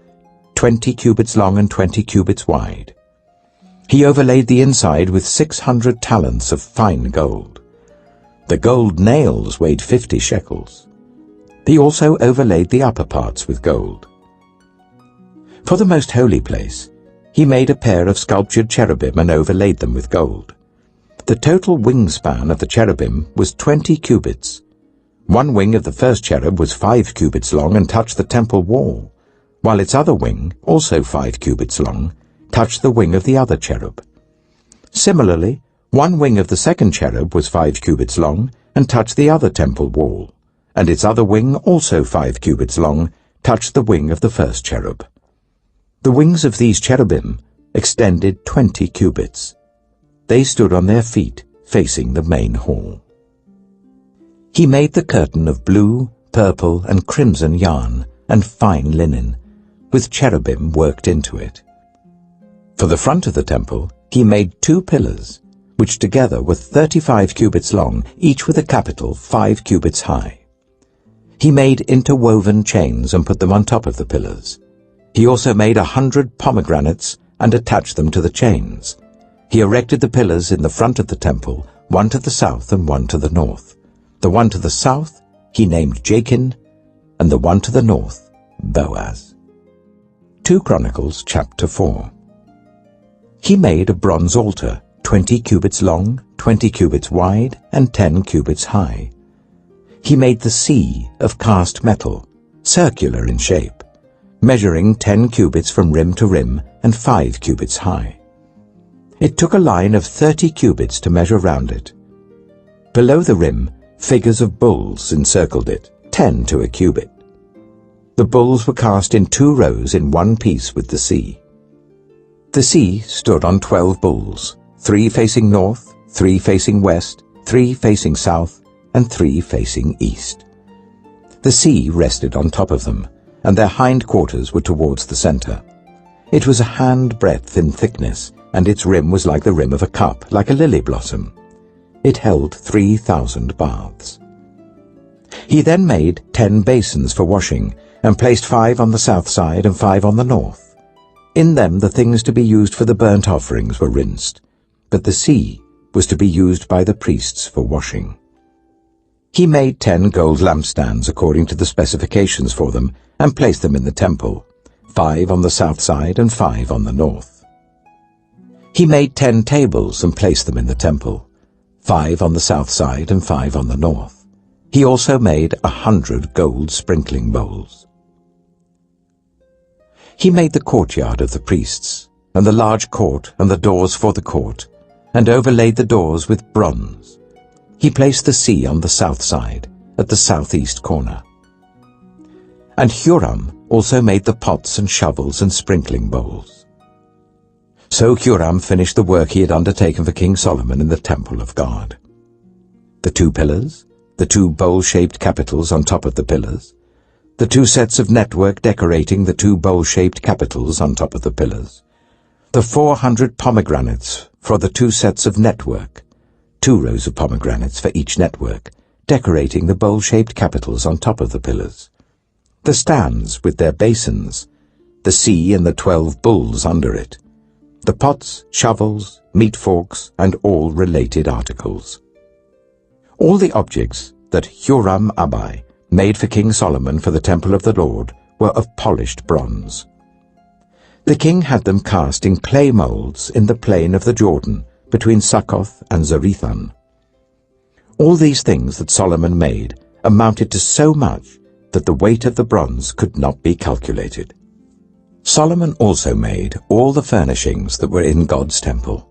20 cubits long and 20 cubits wide. He overlaid the inside with 600 talents of fine gold. The gold nails weighed 50 shekels. He also overlaid the upper parts with gold. For the most holy place, he made a pair of sculptured cherubim and overlaid them with gold. The total wingspan of the cherubim was 20 cubits. One wing of the first cherub was 5 cubits long and touched the temple wall, while its other wing, also 5 cubits long, touched the wing of the other cherub. Similarly, one wing of the second cherub was 5 cubits long and touched the other temple wall, and its other wing, also 5 cubits long, touched the wing of the first cherub. The wings of these cherubim extended 20 cubits. They stood on their feet, facing the main hall. He made the curtain of blue, purple, and crimson yarn and fine linen, with cherubim worked into it. For the front of the temple, he made 2 pillars, which together were 35 cubits long, each with a capital 5 cubits high. He made interwoven chains and put them on top of the pillars. He also made 100 pomegranates and attached them to the chains. He erected the pillars in the front of the temple, one to the south and one to the north. The one to the south he named Jachin, and the one to the north, Boaz. 2 Chronicles chapter 4. He made a bronze altar, 20 cubits long, 20 cubits wide, and 10 cubits high. He made the sea of cast metal, circular in shape, measuring 10 cubits from rim to rim and 5 cubits high. It took a line of 30 cubits to measure round it. Below the rim, figures of bulls encircled it, 10 to a cubit. The bulls were cast in 2 rows in one piece with the sea. The sea stood on 12 bulls, 3 facing north, 3 facing west, 3 facing south, and 3 facing east. The sea rested on top of them, and their hind quarters were towards the center. It was a hand-breadth in thickness, and its rim was like the rim of a cup, like a lily blossom. It held 3,000 baths. He then made 10 basins for washing, and placed 5 on the south side and 5 on the north. In them the things to be used for the burnt offerings were rinsed, but the sea was to be used by the priests for washing. He made 10 gold lampstands according to the specifications for them, and placed them in the temple, 5 on the south side and 5 on the north. He made 10 tables and placed them in the temple, 5 on the south side and 5 on the north. He also made 100 gold sprinkling bowls. He made the courtyard of the priests, and the large court and the doors for the court, and overlaid the doors with bronze. He placed the sea on the south side, at the southeast corner. And Huram also made the pots and shovels and sprinkling bowls. So Huram finished the work he had undertaken for King Solomon in the temple of God. The 2 pillars, the 2 bowl-shaped capitals on top of the pillars, the 2 sets of network decorating the 2 bowl-shaped capitals on top of the pillars, the 400 pomegranates for the 2 sets of network, 2 rows of pomegranates for each network, decorating the bowl-shaped capitals on top of the pillars, the stands with their basins, the sea and the 12 bulls under it, the pots, shovels, meat forks, and all related articles. All the objects that Huram-Abi made for King Solomon for the temple of the Lord were of polished bronze. The king had them cast in clay molds in the plain of the Jordan between Succoth and Zarethan. All these things that Solomon made amounted to so much that the weight of the bronze could not be calculated. Solomon also made all the furnishings that were in God's temple,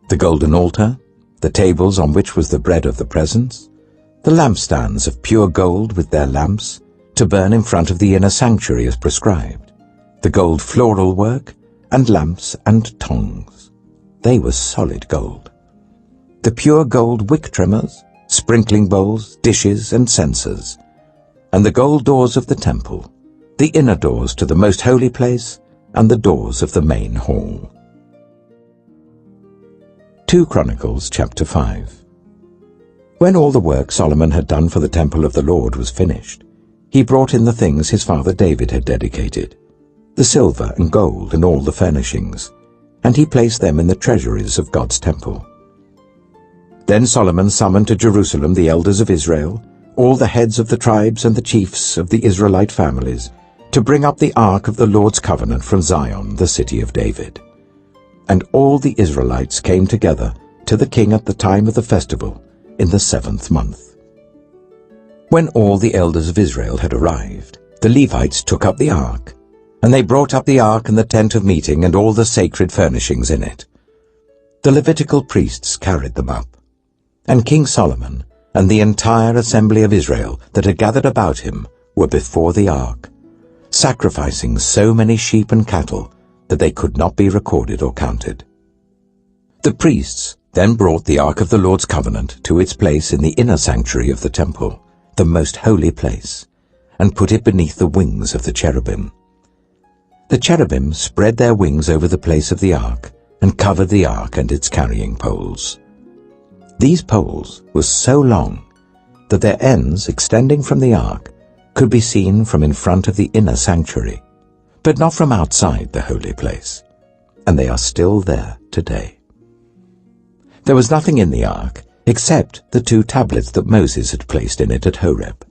the golden altar, the tables on which was the bread of the presence, the lampstands of pure gold with their lamps, to burn in front of the inner sanctuary as prescribed, the gold floral work, and lamps and tongs. They were solid gold. The pure gold wick trimmers, sprinkling bowls, dishes, and censers, and the gold doors of the temple, the inner doors to the most holy place, and the doors of the main hall. 2 Chronicles chapter 5. When all the work Solomon had done for the temple of the Lord was finished, he brought in the things his father David had dedicated, the silver and gold and all the furnishings, and he placed them in the treasuries of God's temple. Then Solomon summoned to Jerusalem the elders of Israel, all the heads of the tribes and the chiefs of the Israelite families, to bring up the ark of the Lord's covenant from Zion, the city of David. And all the Israelites came together to the king at the time of the festival, in the 7th month. When all the elders of Israel had arrived, the Levites took up the ark, and they brought up the ark and the tent of meeting and all the sacred furnishings in it. The Levitical priests carried them up, and King Solomon and the entire assembly of Israel that had gathered about him were before the ark, sacrificing so many sheep and cattle that they could not be recorded or counted. The priests then brought the ark of the Lord's covenant to its place in the inner sanctuary of the temple, the most holy place, and put it beneath the wings of the cherubim. The cherubim spread their wings over the place of the ark and covered the ark and its carrying poles. These poles were so long that their ends extending from the ark could be seen from in front of the inner sanctuary, but not from outside the holy place, and they are still there today. There was nothing in the ark except the 2 tablets that Moses had placed in it at Horeb,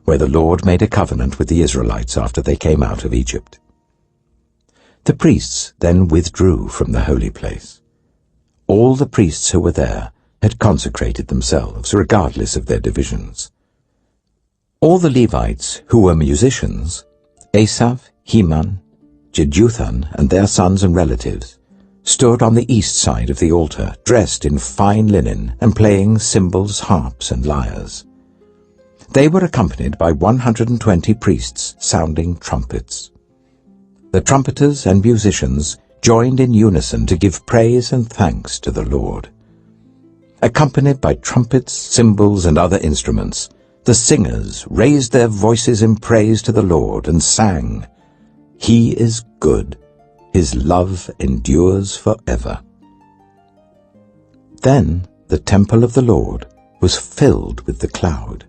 where the Lord made a covenant with the Israelites after they came out of Egypt. The priests then withdrew from the holy place. All the priests who were there had consecrated themselves, regardless of their divisions. All the Levites who were musicians, Asaph, Heman, Jeduthun, and their sons and relatives, stood on the east side of the altar, dressed in fine linen and playing cymbals, harps, and lyres. They were accompanied by 120 priests sounding trumpets. The trumpeters and musicians joined in unison to give praise and thanks to the Lord. Accompanied by trumpets, cymbals, and other instruments, the singers raised their voices in praise to the Lord and sang, "He is good. His love endures forever." Then the temple of the Lord was filled with the cloud,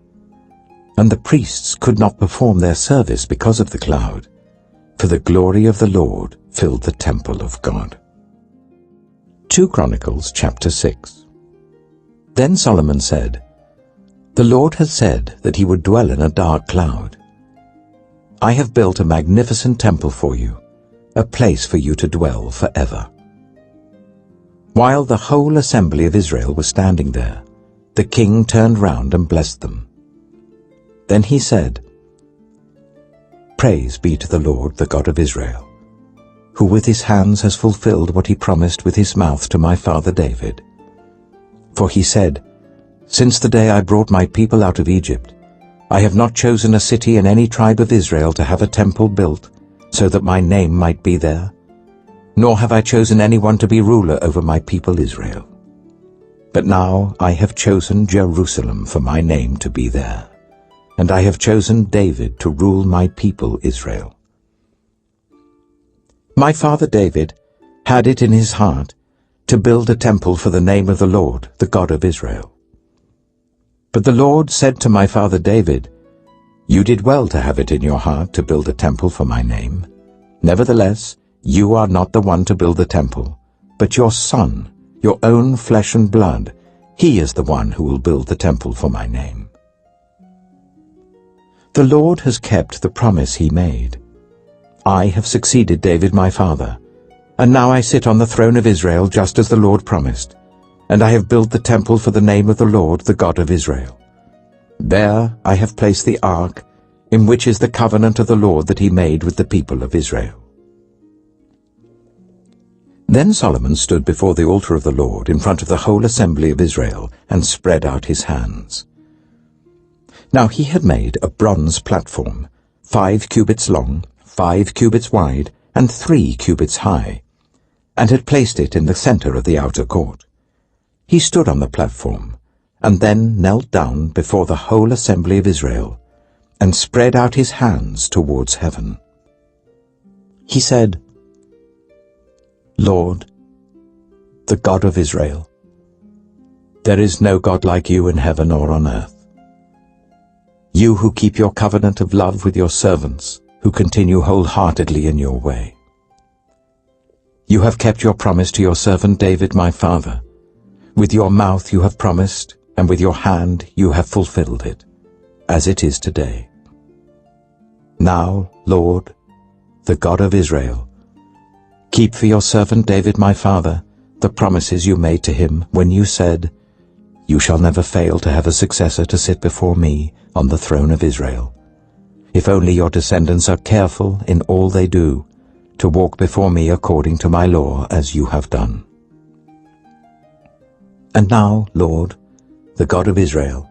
and the priests could not perform their service because of the cloud, for the glory of the Lord filled the temple of God. 2 Chronicles chapter 6. Then Solomon said, "The Lord has said that he would dwell in a dark cloud. I have built a magnificent temple for you, a place for you to dwell forever." While the whole assembly of Israel was standing there, the king turned round and blessed them. Then he said, "Praise be to the Lord, the God of Israel, who with his hands has fulfilled what he promised with his mouth to my father David. For he said, Since the day I brought my people out of Egypt, I have not chosen a city in any tribe of Israel to have a temple built, so that my name might be there, nor have I chosen anyone to be ruler over my people Israel. But now I have chosen Jerusalem for my name to be there, and I have chosen David to rule my people Israel. My father David had it in his heart to build a temple for the name of the Lord, the God of Israel. But the Lord said to my father David, You did well to have it in your heart to build a temple for my name. Nevertheless, you are not the one to build the temple, but your son, your own flesh and blood, he is the one who will build the temple for my name. The Lord has kept the promise he made. I have succeeded David my father, and now I sit on the throne of Israel just as the Lord promised, and I have built the temple for the name of the Lord, the God of Israel. There I have placed the ark, in which is the covenant of the Lord that he made with the people of Israel. Then Solomon stood before the altar of the Lord in front of the whole assembly of Israel and spread out his hands. Now he had made a bronze platform, 5 cubits long, 5 cubits wide, and 3 cubits high, and had placed it in the center of the outer court. He stood on the platform, and then knelt down before the whole assembly of Israel, and spread out his hands towards heaven. He said, Lord, the God of Israel, there is no God like you in heaven or on earth. You who keep your covenant of love with your servants, who continue wholeheartedly in your way. You have kept your promise to your servant David my father. With your mouth you have promised, and with your hand you have fulfilled it, as it is today. Now, Lord, the God of Israel, keep for your servant David my father the promises you made to him when you said, You shall never fail to have a successor to sit before me on the throne of Israel, if only your descendants are careful in all they do, to walk before me according to my law as you have done. And now, Lord, the God of Israel,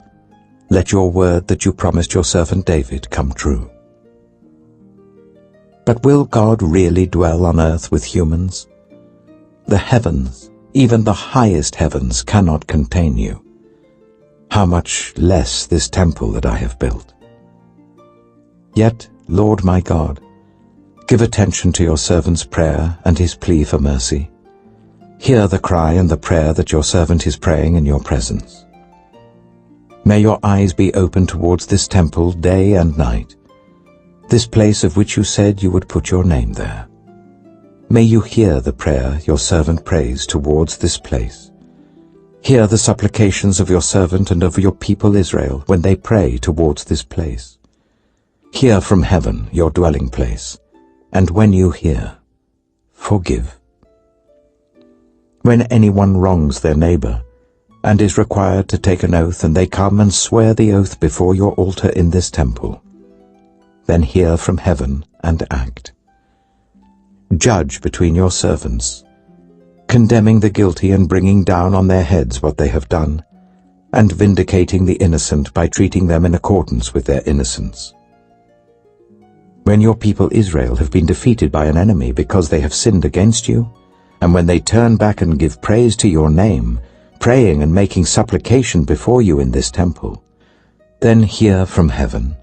let your word that you promised your servant David come true. But will God really dwell on earth with humans? The heavens, even the highest heavens, cannot contain you. How much less this temple that I have built? Yet, Lord my God, give attention to your servant's prayer and his plea for mercy. Hear the cry and the prayer that your servant is praying in your presence. May your eyes be open towards this temple day and night, this place of which you said you would put your name there. May you hear the prayer your servant prays towards this place. Hear the supplications of your servant and of your people Israel when they pray towards this place. Hear from heaven your dwelling place, and when you hear, forgive. When anyone wrongs their neighbor, and is required to take an oath, and they come and swear the oath before your altar in this temple, then hear from heaven and act. Judge between your servants, condemning the guilty and bringing down on their heads what they have done, and vindicating the innocent by treating them in accordance with their innocence. When your people Israel have been defeated by an enemy because they have sinned against you, and when they turn back and give praise to your name, praying and making supplication before you in this temple, then hear from heaven,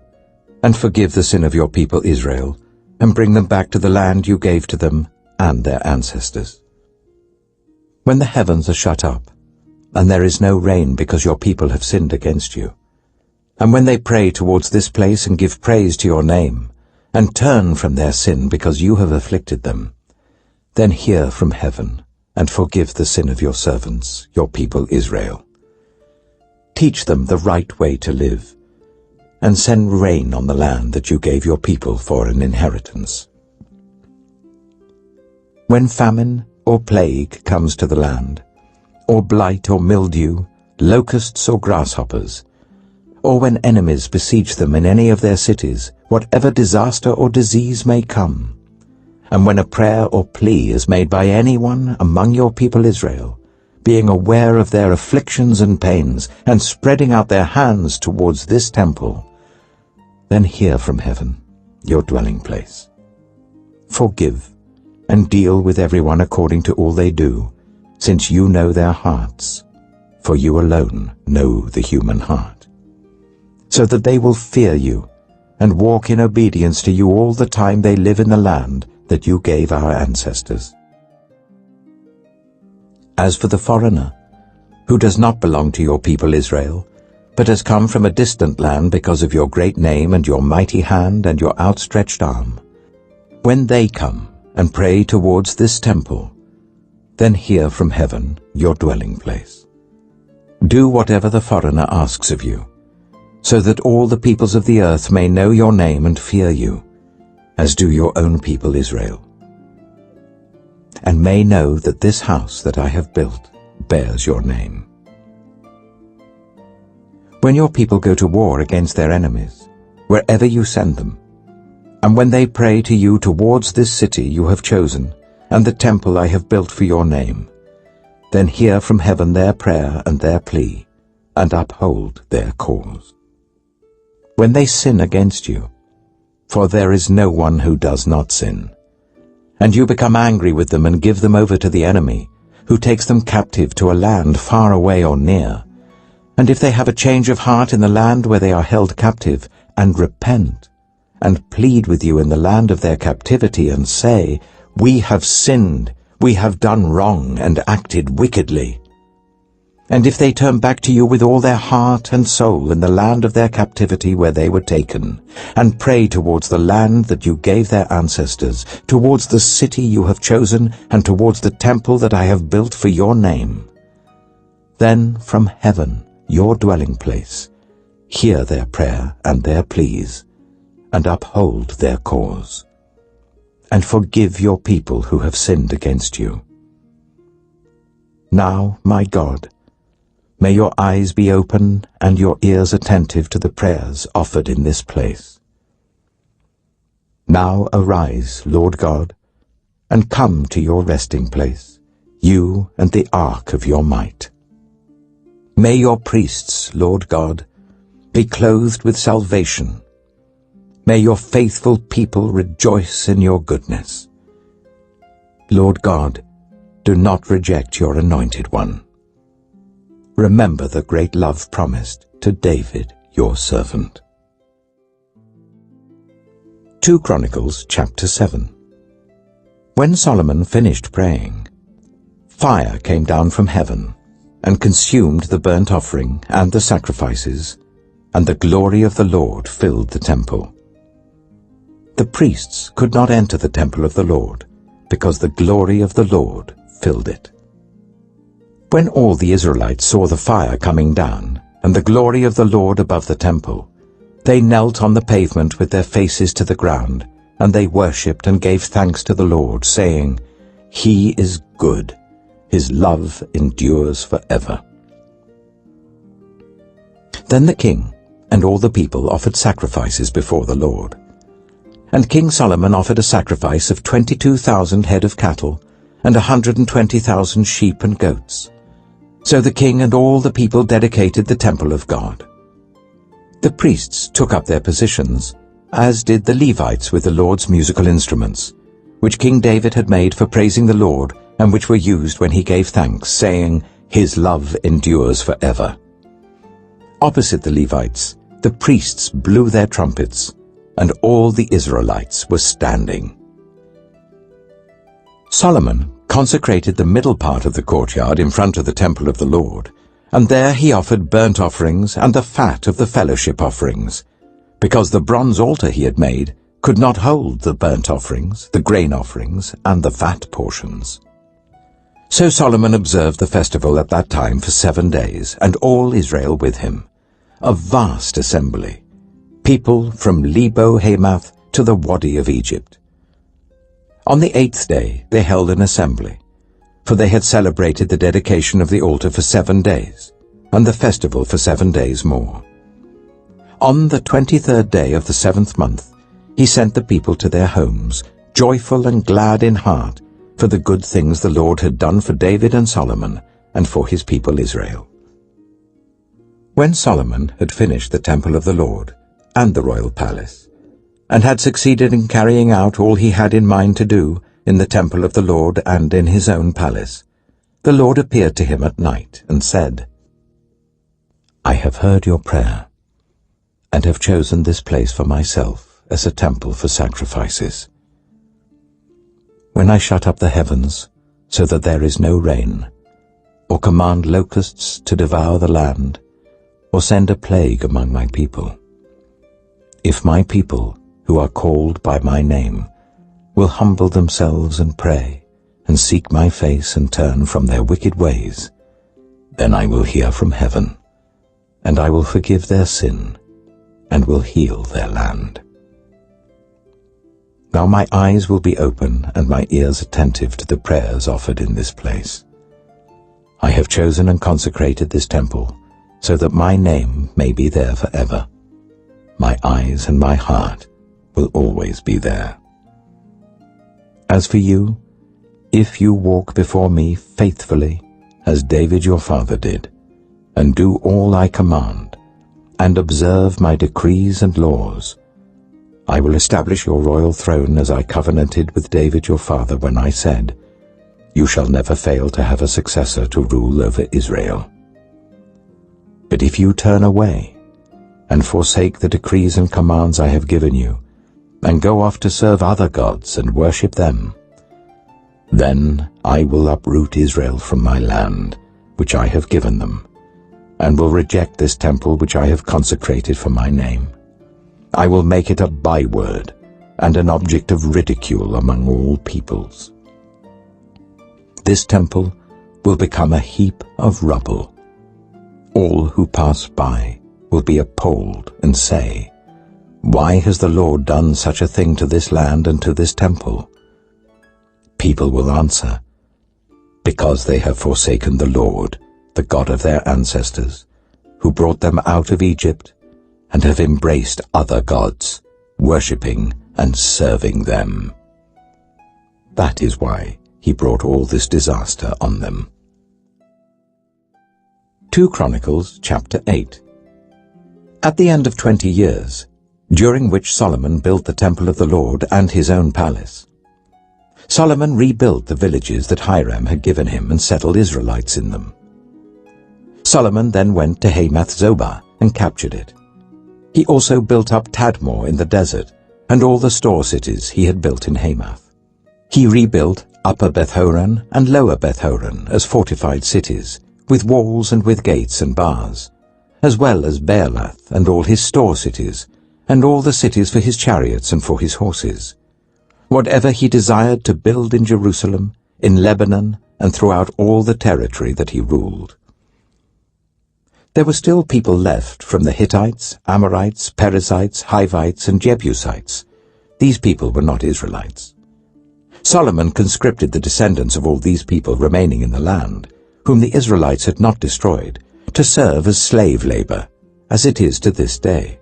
and forgive the sin of your people Israel, and bring them back to the land you gave to them and their ancestors. When the heavens are shut up, and there is no rain because your people have sinned against you, and when they pray towards this place and give praise to your name, and turn from their sin because you have afflicted them, then hear from heaven, and forgive the sin of your servants, your people Israel. Teach them the right way to live, and send rain on the land that you gave your people for an inheritance. When famine or plague comes to the land, or blight or mildew, locusts or grasshoppers, or when enemies besiege them in any of their cities, whatever disaster or disease may come, and when a prayer or plea is made by anyone among your people Israel, being aware of their afflictions and pains, and spreading out their hands towards this temple, then hear from heaven, your dwelling place. Forgive and deal with everyone according to all they do, since you know their hearts, for you alone know the human heart, so that they will fear you and walk in obedience to you all the time they live in the land that you gave our ancestors. As for the foreigner, who does not belong to your people Israel, but has come from a distant land because of your great name and your mighty hand and your outstretched arm, when they come and pray towards this temple, then hear from heaven, your dwelling place. Do whatever the foreigner asks of you, so that all the peoples of the earth may know your name and fear you, as do your own people Israel, and may know that this house that I have built bears your name. When your people go to war against their enemies, wherever you send them, and when they pray to you towards this city you have chosen, and the temple I have built for your name, then hear from heaven their prayer and their plea, and uphold their cause. When they sin against you, for there is no one who does not sin, and you become angry with them and give them over to the enemy, who takes them captive to a land far away or near, and if they have a change of heart in the land where they are held captive, and repent, and plead with you in the land of their captivity, and say, We have sinned, we have done wrong, and acted wickedly. And if they turn back to you with all their heart and soul in the land of their captivity where they were taken, and pray towards the land that you gave their ancestors, towards the city you have chosen, and towards the temple that I have built for your name, then from heaven, your dwelling place, hear their prayer and their pleas, and uphold their cause, and forgive your people who have sinned against you. Now, my God, may your eyes be open and your ears attentive to the prayers offered in this place. Now arise, Lord God, and come to your resting place, you and the ark of your might. May your priests, Lord God, be clothed with salvation. May your faithful people rejoice in your goodness. Lord God, do not reject your anointed one. Remember the great love promised to David, your servant. 2 Chronicles chapter 7. When Solomon finished praying, fire came down from heaven and consumed the burnt offering and the sacrifices, and the glory of the Lord filled the temple. The priests could not enter the temple of the Lord, because the glory of the Lord filled it. When all the Israelites saw the fire coming down, and the glory of the Lord above the temple, they knelt on the pavement with their faces to the ground, and they worshipped and gave thanks to the Lord, saying, He is good. His love endures forever. Then the king and all the people offered sacrifices before the Lord. And King Solomon offered a sacrifice of 22,000 head of cattle and 120,000 sheep and goats. So the king and all the people dedicated the temple of God. The priests took up their positions, as did the Levites with the Lord's musical instruments, which King David had made for praising the Lord, and which were used when he gave thanks, saying, His love endures forever. Opposite the Levites, the priests blew their trumpets, and all the Israelites were standing. Solomon consecrated the middle part of the courtyard in front of the temple of the Lord, and there he offered burnt offerings and the fat of the fellowship offerings, because the bronze altar he had made could not hold the burnt offerings, the grain offerings, and the fat portions. So Solomon observed the festival at that time for 7 days, and all Israel with him, a vast assembly, people from Lebo-Hamath to the Wadi of Egypt. On the 8th day they held an assembly, for they had celebrated the dedication of the altar for 7 days, and the festival for 7 days more. On the 23rd day of the 7th month, he sent the people to their homes, joyful and glad in heart, for the good things the Lord had done for David and Solomon, and for his people Israel. When Solomon had finished the temple of the Lord and the royal palace, and had succeeded in carrying out all he had in mind to do in the temple of the Lord and in his own palace, the Lord appeared to him at night and said, I have heard your prayer, and have chosen this place for myself as a temple for sacrifices. When I shut up the heavens so that there is no rain, or command locusts to devour the land, or send a plague among my people, if my people, who are called by my name, will humble themselves and pray, and seek my face and turn from their wicked ways, then I will hear from heaven, and I will forgive their sin, and will heal their land. Now my eyes will be open and my ears attentive to the prayers offered in this place. I have chosen and consecrated this temple, so that my name may be there forever. My eyes and my heart will always be there. As for you, if you walk before me faithfully, as David your father did, and do all I command, and observe my decrees and laws, I will establish your royal throne as I covenanted with David your father when I said, You shall never fail to have a successor to rule over Israel. But if you turn away and forsake the decrees and commands I have given you, and go off to serve other gods and worship them, then I will uproot Israel from my land, which I have given them, and will reject this temple which I have consecrated for my name. I will make it a byword and an object of ridicule among all peoples. This temple will become a heap of rubble. All who pass by will be appalled and say, Why has the Lord done such a thing to this land and to this temple? People will answer, Because they have forsaken the Lord, the God of their ancestors, who brought them out of Egypt, and have embraced other gods, worshipping and serving them. That is why he brought all this disaster on them. 2 Chronicles chapter 8. At the end of 20 years, during which Solomon built the temple of the Lord and his own palace, Solomon rebuilt the villages that Hiram had given him and settled Israelites in them. Solomon then went to Hamath-zobah and captured it. He also built up Tadmor in the desert and all the store cities he had built in Hamath. He rebuilt Upper Beth-horon and Lower Beth-horon as fortified cities, with walls and with gates and bars, as well as Baalath and all his store cities, and all the cities for his chariots and for his horses. Whatever he desired to build in Jerusalem, in Lebanon, and throughout all the territory that he ruled. There were still people left from the Hittites, Amorites, Perizzites, Hivites, and Jebusites. These people were not Israelites. Solomon conscripted the descendants of all these people remaining in the land, whom the Israelites had not destroyed, to serve as slave labor, as it is to this day.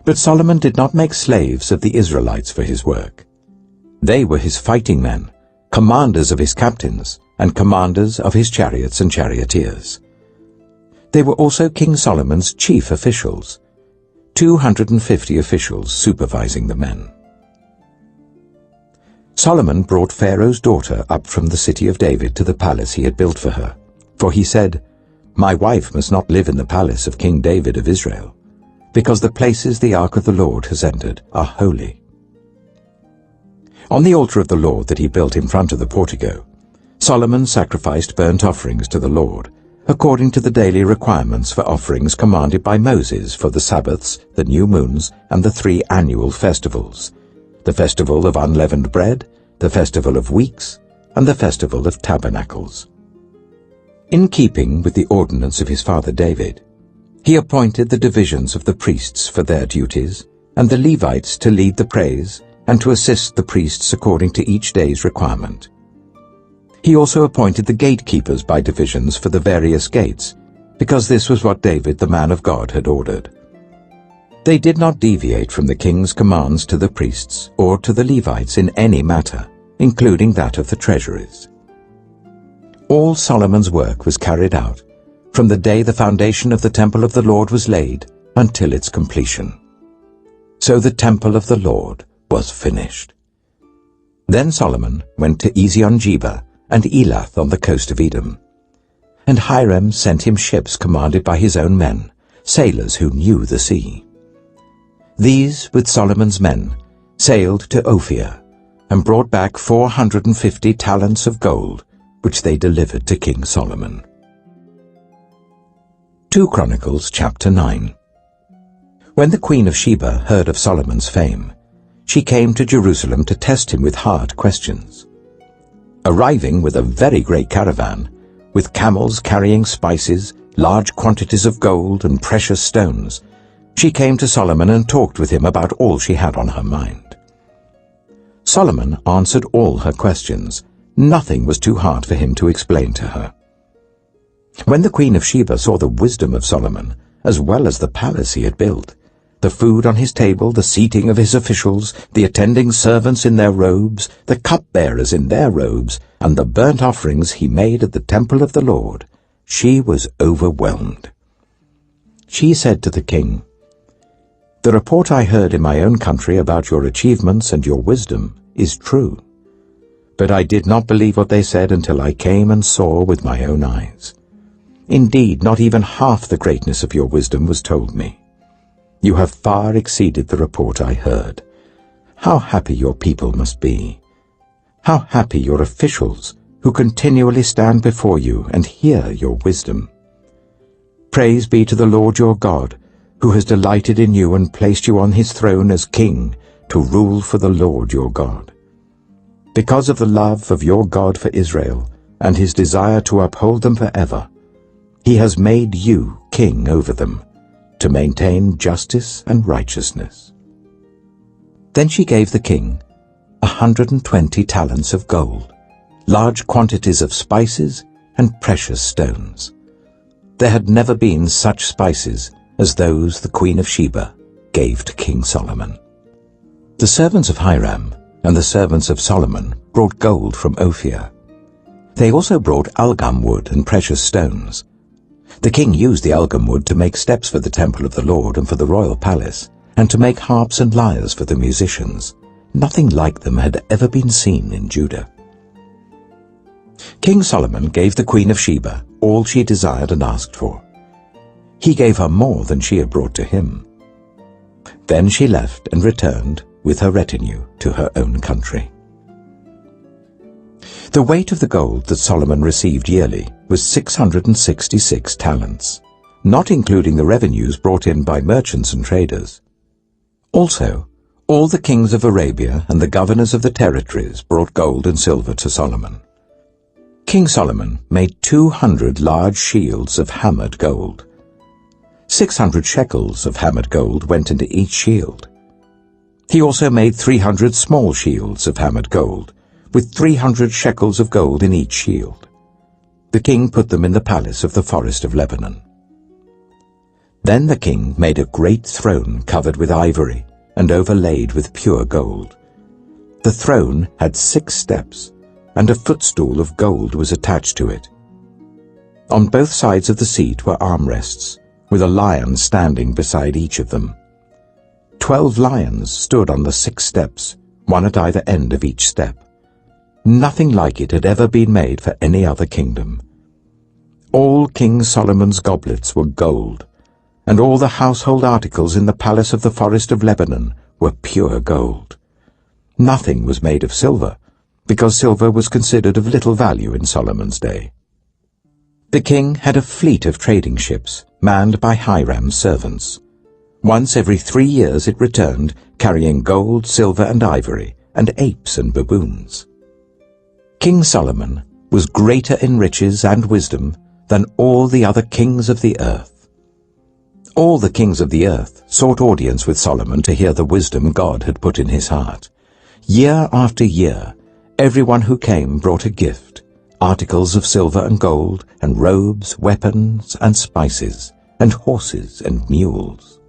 But Solomon did not make slaves of the Israelites for his work. They were his fighting men, commanders of his captains, and commanders of his chariots and charioteers. They were also King Solomon's chief officials, 250 officials supervising the men. Solomon brought Pharaoh's daughter up from the city of David to the palace he had built for her, for he said, My wife must not live in the palace of King David of Israel, because the places the ark of the Lord has entered are holy. On the altar of the Lord that he built in front of the portico, Solomon sacrificed burnt offerings to the Lord, according to the daily requirements for offerings commanded by Moses for the Sabbaths, the new moons, and the 3 annual festivals, the festival of unleavened bread, the festival of weeks, and the festival of tabernacles. In keeping with the ordinance of his father David, he appointed the divisions of the priests for their duties, and the Levites to lead the praise, and to assist the priests according to each day's requirement. He also appointed the gatekeepers by divisions for the various gates, because this was what David the man of God had ordered. They did not deviate from the king's commands to the priests or to the Levites in any matter, including that of the treasuries. All Solomon's work was carried out, from the day the foundation of the temple of the Lord was laid until its completion. So the temple of the Lord was finished. Then Solomon went to Ezion-Geber and Elath on the coast of Edom. And Hiram sent him ships commanded by his own men, sailors who knew the sea. These, with Solomon's men, sailed to Ophir and brought back 450 talents of gold, which they delivered to King Solomon. 2 Chronicles chapter 9. When the Queen of Sheba heard of Solomon's fame, she came to Jerusalem to test him with hard questions. Arriving with a very great caravan, with camels carrying spices, large quantities of gold and precious stones, she came to Solomon and talked with him about all she had on her mind. Solomon answered all her questions. Nothing was too hard for him to explain to her. When the Queen of Sheba saw the wisdom of Solomon, as well as the palace he had built, the food on his table, the seating of his officials, the attending servants in their robes, the cupbearers in their robes, and the burnt offerings he made at the temple of the Lord, she was overwhelmed. She said to the king, "The report I heard in my own country about your achievements and your wisdom is true. But I did not believe what they said until I came and saw with my own eyes. Indeed, not even half the greatness of your wisdom was told me. You have far exceeded the report I heard. How happy your people must be! How happy your officials, who continually stand before you and hear your wisdom! Praise be to the Lord your God, who has delighted in you and placed you on his throne as king to rule for the Lord your God. Because of the love of your God for Israel and his desire to uphold them forever, he has made you king over them, to maintain justice and righteousness." Then she gave the king 120 talents of gold, large quantities of spices and precious stones. There had never been such spices as those the Queen of Sheba gave to King Solomon. The servants of Hiram and the servants of Solomon brought gold from Ophir. They also brought algum wood and precious stones. The king used the algum wood to make steps for the temple of the Lord and for the royal palace, and to make harps and lyres for the musicians. Nothing like them had ever been seen in Judah. King Solomon gave the Queen of Sheba all she desired and asked for. He gave her more than she had brought to him. Then she left and returned with her retinue to her own country. The weight of the gold that Solomon received yearly was 666 talents, not including the revenues brought in by merchants and traders. Also, all the kings of Arabia and the governors of the territories brought gold and silver to Solomon. King Solomon made 200 large shields of hammered gold. 600 shekels of hammered gold went into each shield. He also made 300 small shields of hammered gold, with 300 shekels of gold in each shield. The king put them in the palace of the forest of Lebanon. Then the king made a great throne covered with ivory and overlaid with pure gold. The throne had 6 steps, and a footstool of gold was attached to it. On both sides of the seat were armrests, with a lion standing beside each of them. 12 lions stood on the 6 steps, one at either end of each step. Nothing like it had ever been made for any other kingdom. All King Solomon's goblets were gold, and all the household articles in the palace of the forest of Lebanon were pure gold. Nothing was made of silver, because silver was considered of little value in Solomon's day. The king had a fleet of trading ships, manned by Hiram's servants. Once every 3 years it returned, carrying gold, silver, and ivory, and apes and baboons. King Solomon was greater in riches and wisdom than all the other kings of the earth. All the kings of the earth sought audience with Solomon to hear the wisdom God had put in his heart. Year after year, everyone who came brought a gift, articles of silver and gold, and robes, weapons, and spices, and horses and mules.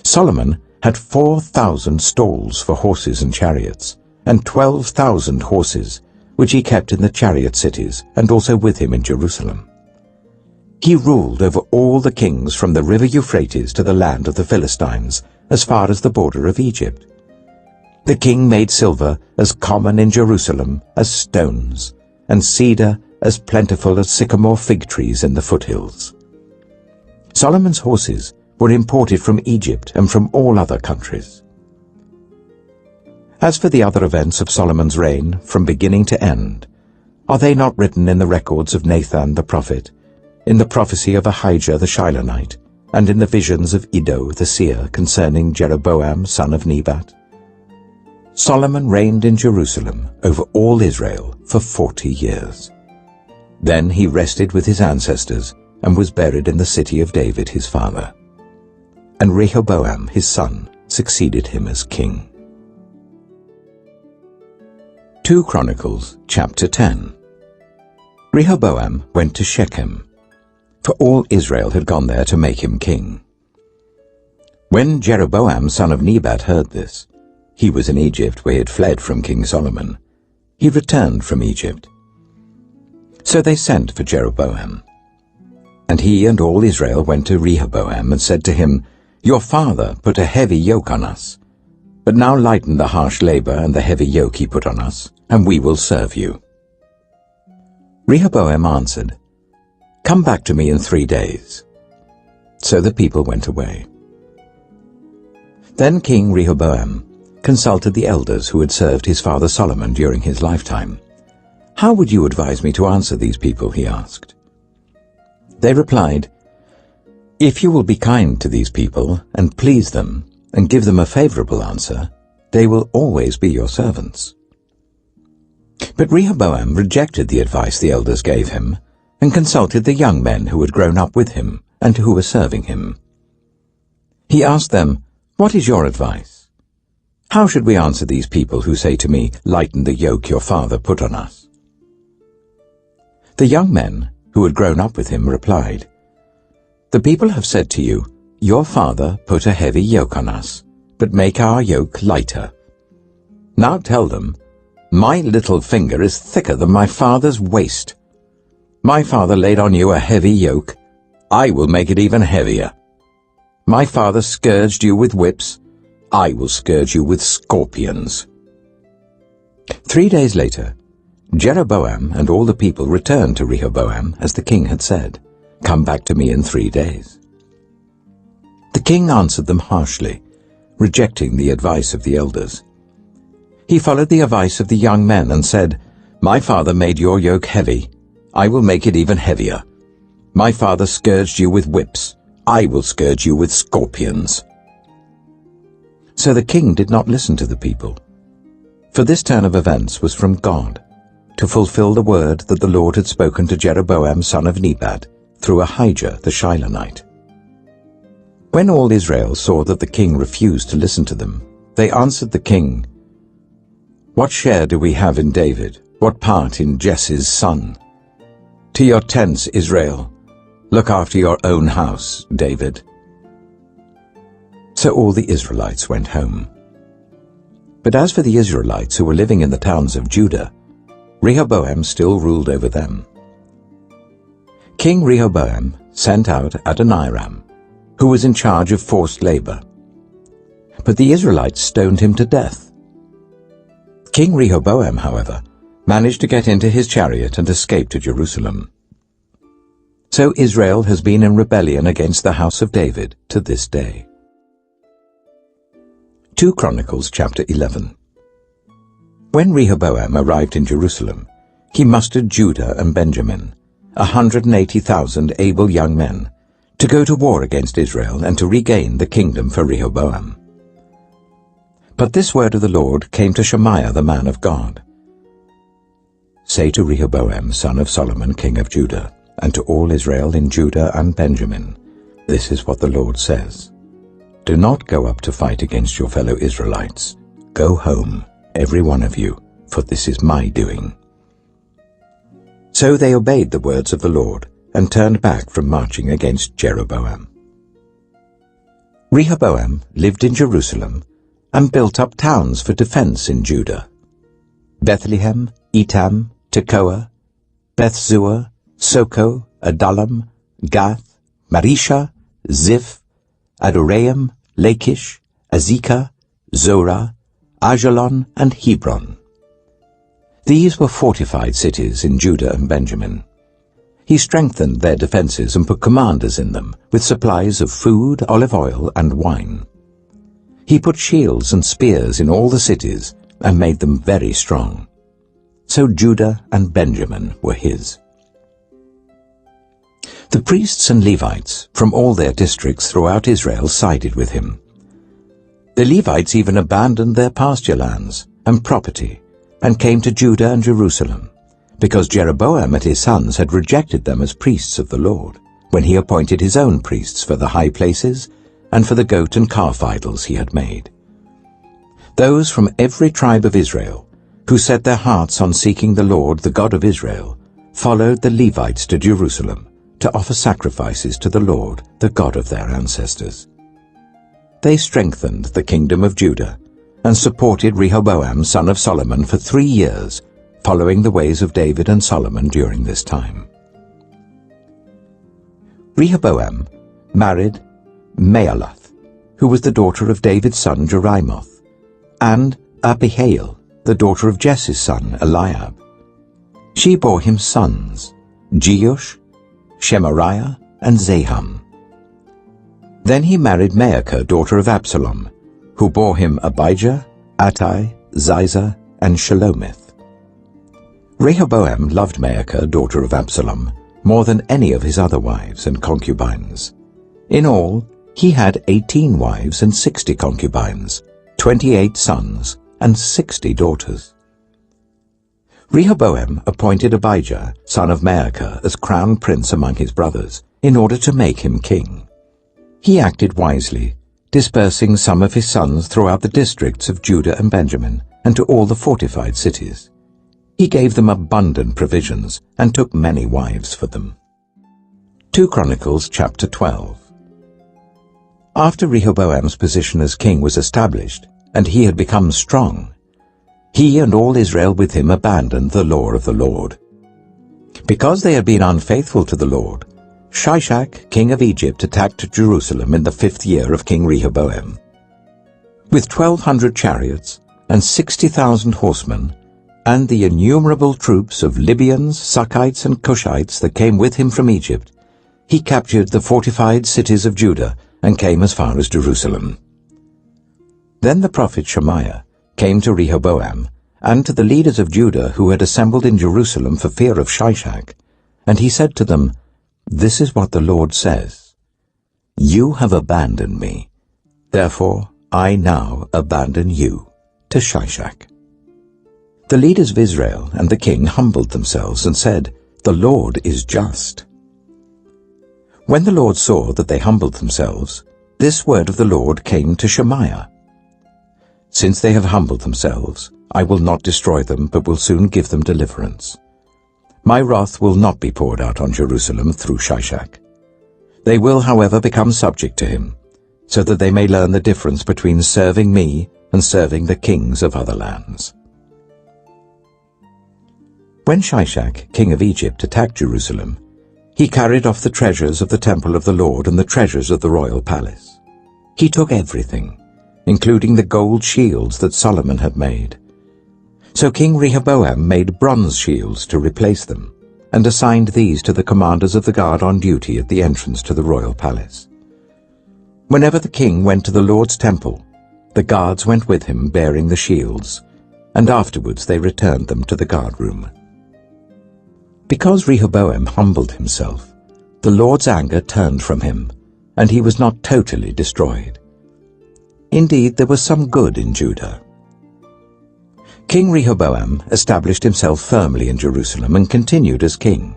Solomon had 4,000 stalls for horses and chariots, and 12,000 horses, which he kept in the chariot cities and also with him in Jerusalem. He ruled over all the kings from the river Euphrates to the land of the Philistines, as far as the border of Egypt. The king made silver as common in Jerusalem as stones, and cedar as plentiful as sycamore fig trees in the foothills. Solomon's horses were imported from Egypt and from all other countries. As for the other events of Solomon's reign, from beginning to end, are they not written in the records of Nathan the prophet, in the prophecy of Ahijah the Shilonite, and in the visions of Iddo the seer concerning Jeroboam son of Nebat? Solomon reigned in Jerusalem over all Israel for 40 years. Then he rested with his ancestors and was buried in the city of David his father. And Rehoboam his son succeeded him as king. 2 Chronicles chapter 10. Rehoboam went to Shechem, for all Israel had gone there to make him king. When Jeroboam son of Nebat heard this, he was in Egypt where he had fled from King Solomon. He returned from Egypt. So they sent for Jeroboam. And he and all Israel went to Rehoboam and said to him, "Your father put a heavy yoke on us, but now lighten the harsh labor and the heavy yoke he put on us, and we will serve you." Rehoboam answered, "Come back to me in 3 days." So the people went away. Then King Rehoboam consulted the elders who had served his father Solomon during his lifetime. "How would you advise me to answer these people?" he asked. They replied, "If you will be kind to these people and please them and give them a favorable answer, they will always be your servants." But Rehoboam rejected the advice the elders gave him and consulted the young men who had grown up with him and who were serving him. He asked them, "What is your advice? How should we answer these people who say to me, 'Lighten the yoke your father put on us'?" The young men who had grown up with him replied, "The people have said to you, 'Your father put a heavy yoke on us, but make our yoke lighter.' Now tell them, 'My little finger is thicker than my father's waist. My father laid on you a heavy yoke. I will make it even heavier. My father scourged you with whips. I will scourge you with scorpions." 3 days later, Jeroboam and all the people returned to Rehoboam as the king had said, "Come back to me in 3 days." The king answered them harshly, rejecting the advice of the elders. He followed the advice of the young men and said, "My father made your yoke heavy. I will make it even heavier. My father scourged you with whips. I will scourge you with scorpions." So the king did not listen to the people, for this turn of events was from God, to fulfill the word that the Lord had spoken to Jeroboam son of Nebat through Ahijah the Shilonite. When all Israel saw that the king refused to listen to them, they answered the king, "What share do we have in David? What part in Jesse's son? To your tents, Israel. Look after your own house, David." So all the Israelites went home. But as for the Israelites who were living in the towns of Judah, Rehoboam still ruled over them. King Rehoboam sent out Adoniram, who was in charge of forced labor. But the Israelites stoned him to death. King Rehoboam, however, managed to get into his chariot and escape to Jerusalem. So Israel has been in rebellion against the house of David to this day. 2 Chronicles chapter 11. When Rehoboam arrived in Jerusalem, he mustered Judah and Benjamin, 180,000 able young men, to go to war against Israel and to regain the kingdom for Rehoboam. But this word of the Lord came to Shemaiah the man of God. "Say to Rehoboam son of Solomon king of Judah, and to all Israel in Judah and Benjamin, this is what the Lord says. Do not go up to fight against your fellow Israelites. Go home, every one of you, for this is my doing." So they obeyed the words of the Lord and turned back from marching against Jeroboam. Rehoboam lived in Jerusalem and built up towns for defense in Judah: Bethlehem, Etam, Tekoa, Bethzur, Soko, Adullam, Gath, Marisha, Ziph, Adoraim, Lachish, Azekah, Zorah, Ajalon, and Hebron. These were fortified cities in Judah and Benjamin. He strengthened their defenses and put commanders in them, with supplies of food, olive oil, and wine. He put shields and spears in all the cities and made them very strong. So Judah and Benjamin were his. The priests and Levites from all their districts throughout Israel sided with him. The Levites even abandoned their pasture lands and property and came to Judah and Jerusalem, because Jeroboam and his sons had rejected them as priests of the Lord, when he appointed his own priests for the high places and for the goat and calf idols he had made. Those from every tribe of Israel, who set their hearts on seeking the Lord, the God of Israel, followed the Levites to Jerusalem to offer sacrifices to the Lord, the God of their ancestors. They strengthened the kingdom of Judah and supported Rehoboam, son of Solomon, for 3 years, following the ways of David and Solomon during this time. Rehoboam married Mahalath, who was the daughter of David's son Jerimoth, and Abihail, the daughter of Jesse's son Eliab. She bore him sons, Jeush, Shemariah, and Zaham. Then he married Maacah, daughter of Absalom, who bore him Abijah, Attai, Ziza, and Shelomith. Rehoboam loved Maacah, daughter of Absalom, more than any of his other wives and concubines. In all, he had 18 wives and 60 concubines, 28 sons, and 60 daughters. Rehoboam appointed Abijah, son of Maacah, as crown prince among his brothers, in order to make him king. He acted wisely, dispersing some of his sons throughout the districts of Judah and Benjamin, and to all the fortified cities. He gave them abundant provisions, and took many wives for them. 2 Chronicles chapter 12. After Rehoboam's position as king was established, and he had become strong, he and all Israel with him abandoned the law of the Lord. Because they had been unfaithful to the Lord, Shishak, king of Egypt, attacked Jerusalem in the 5th year of King Rehoboam. With 1,200 chariots and 60,000 horsemen, and the innumerable troops of Libyans, Sukkites, and Cushites that came with him from Egypt, he captured the fortified cities of Judah and came as far as Jerusalem. Then the prophet Shemaiah came to Rehoboam and to the leaders of Judah who had assembled in Jerusalem for fear of Shishak, and he said to them, "This is what the Lord says, You have abandoned me, therefore I now abandon you to Shishak." The leaders of Israel and the king humbled themselves and said, "The Lord is just." When the Lord saw that they humbled themselves, this word of the Lord came to Shemaiah: "Since they have humbled themselves, I will not destroy them, but will soon give them deliverance. My wrath will not be poured out on Jerusalem through Shishak. They will, however, become subject to him, so that they may learn the difference between serving me and serving the kings of other lands." When Shishak, king of Egypt, attacked Jerusalem, he carried off the treasures of the temple of the Lord and the treasures of the royal palace. He took everything, including the gold shields that Solomon had made. So King Rehoboam made bronze shields to replace them, and assigned these to the commanders of the guard on duty at the entrance to the royal palace. Whenever the king went to the Lord's temple, the guards went with him bearing the shields, and afterwards they returned them to the guard room. Because Rehoboam humbled himself, the Lord's anger turned from him, and he was not totally destroyed. Indeed, there was some good in Judah. King Rehoboam established himself firmly in Jerusalem and continued as king.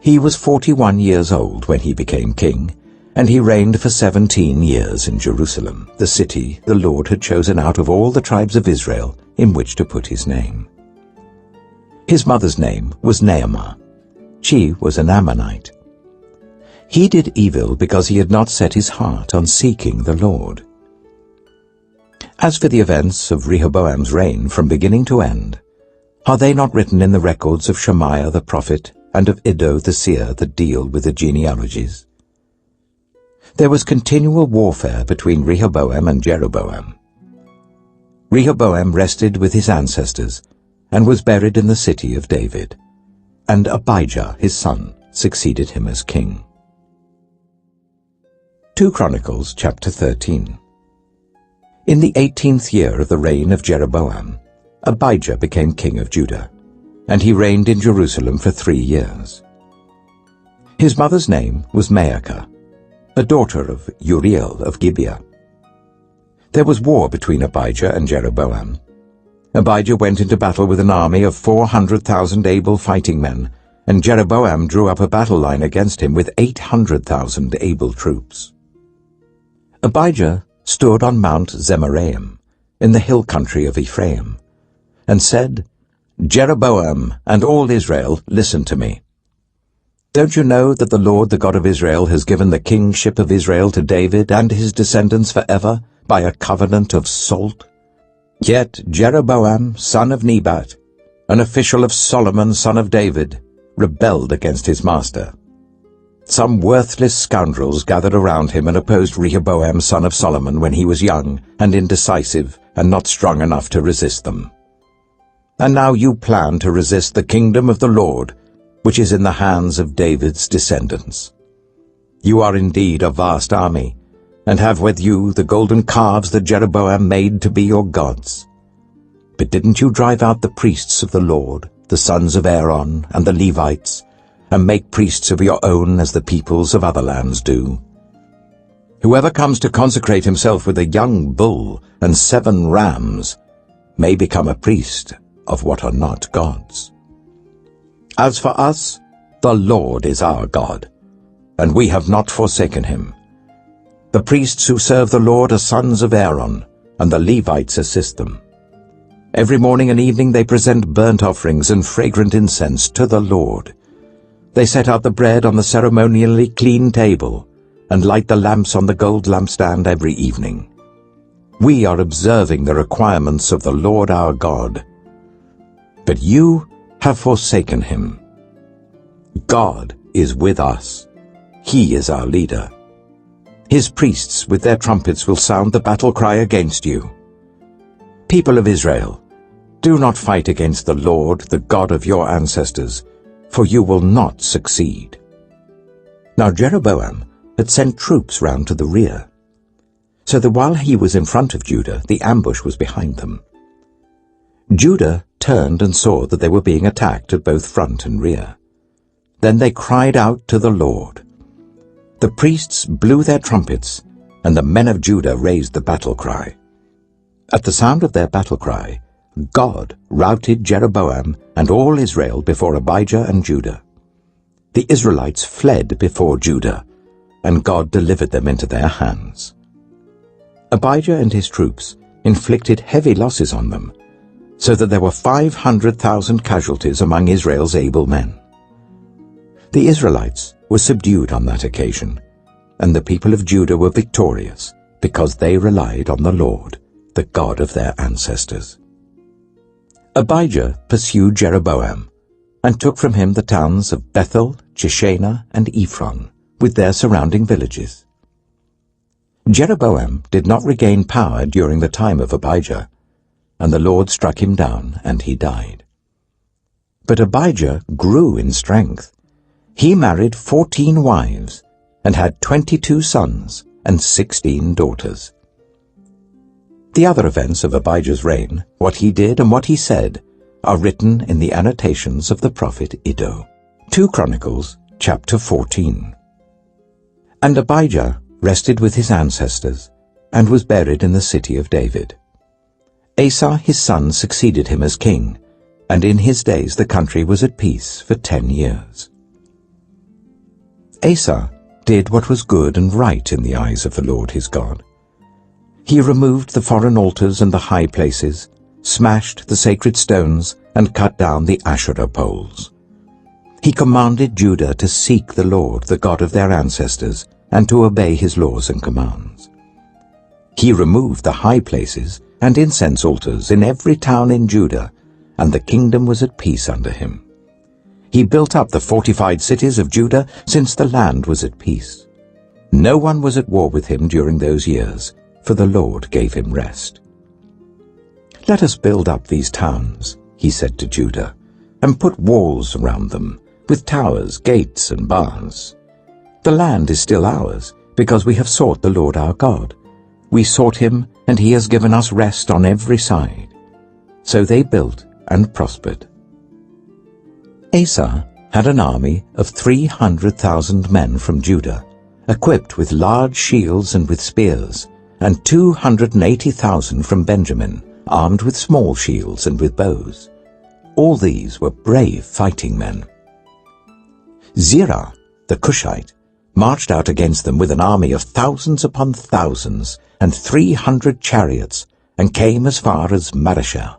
He was 41 years old when he became king, and he reigned for 17 years in Jerusalem, the city the Lord had chosen out of all the tribes of Israel in which to put his name. His mother's name was Naamah. She was an Ammonite. He did evil because he had not set his heart on seeking the Lord. As for the events of Rehoboam's reign from beginning to end, are they not written in the records of Shemaiah the prophet and of Iddo the seer that deal with the genealogies? There was continual warfare between Rehoboam and Jeroboam. Rehoboam rested with his ancestors and was buried in the city of David, and Abijah his son succeeded him as king. 2 Chronicles chapter 13. In the 18th year of the reign of Jeroboam, Abijah became king of Judah, and he reigned in Jerusalem for 3 years. His mother's name was Maacah, a daughter of Uriel of Gibeah. There was war between Abijah and Jeroboam. Abijah went into battle with an army of 400,000 able fighting men, and Jeroboam drew up a battle line against him with 800,000 able troops. Abijah stood on Mount Zemaraim, in the hill country of Ephraim, and said, "Jeroboam and all Israel, listen to me. Don't you know that the Lord, the God of Israel, has given the kingship of Israel to David and his descendants forever by a covenant of salt? Yet Jeroboam, son of Nebat, an official of Solomon, son of David, rebelled against his master. Some worthless scoundrels gathered around him and opposed Rehoboam, son of Solomon, when he was young and indecisive and not strong enough to resist them. And now you plan to resist the kingdom of the Lord, which is in the hands of David's descendants. You are indeed a vast army, and have with you the golden calves that Jeroboam made to be your gods. But didn't you drive out the priests of the Lord, the sons of Aaron and the Levites, and make priests of your own as the peoples of other lands do? Whoever comes to consecrate himself with a young bull and 7 rams may become a priest of what are not gods. As for us, the Lord is our God, and we have not forsaken him. The priests who serve the Lord are sons of Aaron, and the Levites assist them. Every morning and evening they present burnt offerings and fragrant incense to the Lord. They set out the bread on the ceremonially clean table, and light the lamps on the gold lampstand every evening. We are observing the requirements of the Lord our God. But you have forsaken him. God is with us. He is our leader. His priests with their trumpets will sound the battle cry against you. People of Israel, do not fight against the Lord, the God of your ancestors, for you will not succeed." Now Jeroboam had sent troops round to the rear, so that while he was in front of Judah, the ambush was behind them. Judah turned and saw that they were being attacked at both front and rear. Then they cried out to the Lord. The priests blew their trumpets, and the men of Judah raised the battle cry. At the sound of their battle cry, God routed Jeroboam and all Israel before Abijah and Judah. The Israelites fled before Judah, and God delivered them into their hands. Abijah and his troops inflicted heavy losses on them, so that there were 500,000 casualties among Israel's able men. The Israelites were subdued on that occasion, and the people of Judah were victorious because they relied on the Lord, the God of their ancestors. Abijah pursued Jeroboam and took from him the towns of Bethel, Jeshanah, and Ephron, with their surrounding villages. Jeroboam did not regain power during the time of Abijah, and the Lord struck him down, and he died. But Abijah grew in strength. He married 14 wives and had 22 sons and 16 daughters. The other events of Abijah's reign, what he did and what he said, are written in the annotations of the prophet Iddo. 2 Chronicles chapter 14. And Abijah rested with his ancestors and was buried in the city of David. Asa his son succeeded him as king, and in his days the country was at peace for 10 years. Asa did what was good and right in the eyes of the Lord his God. He removed the foreign altars and the high places, smashed the sacred stones, and cut down the Asherah poles. He commanded Judah to seek the Lord, the God of their ancestors, and to obey his laws and commands. He removed the high places and incense altars in every town in Judah, and the kingdom was at peace under him. He built up the fortified cities of Judah, since the land was at peace. No one was at war with him during those years, for the Lord gave him rest. "Let us build up these towns," he said to Judah, "and put walls around them, with towers, gates, and bars. The land is still ours, because we have sought the Lord our God. We sought him, and he has given us rest on every side." So they built and prospered. Asa had an army of 300,000 men from Judah, equipped with large shields and with spears, and 280,000 from Benjamin, armed with small shields and with bows. All these were brave fighting men. Zerah, the Cushite, marched out against them with an army of thousands upon thousands and 300 chariots, and came as far as Mareshah.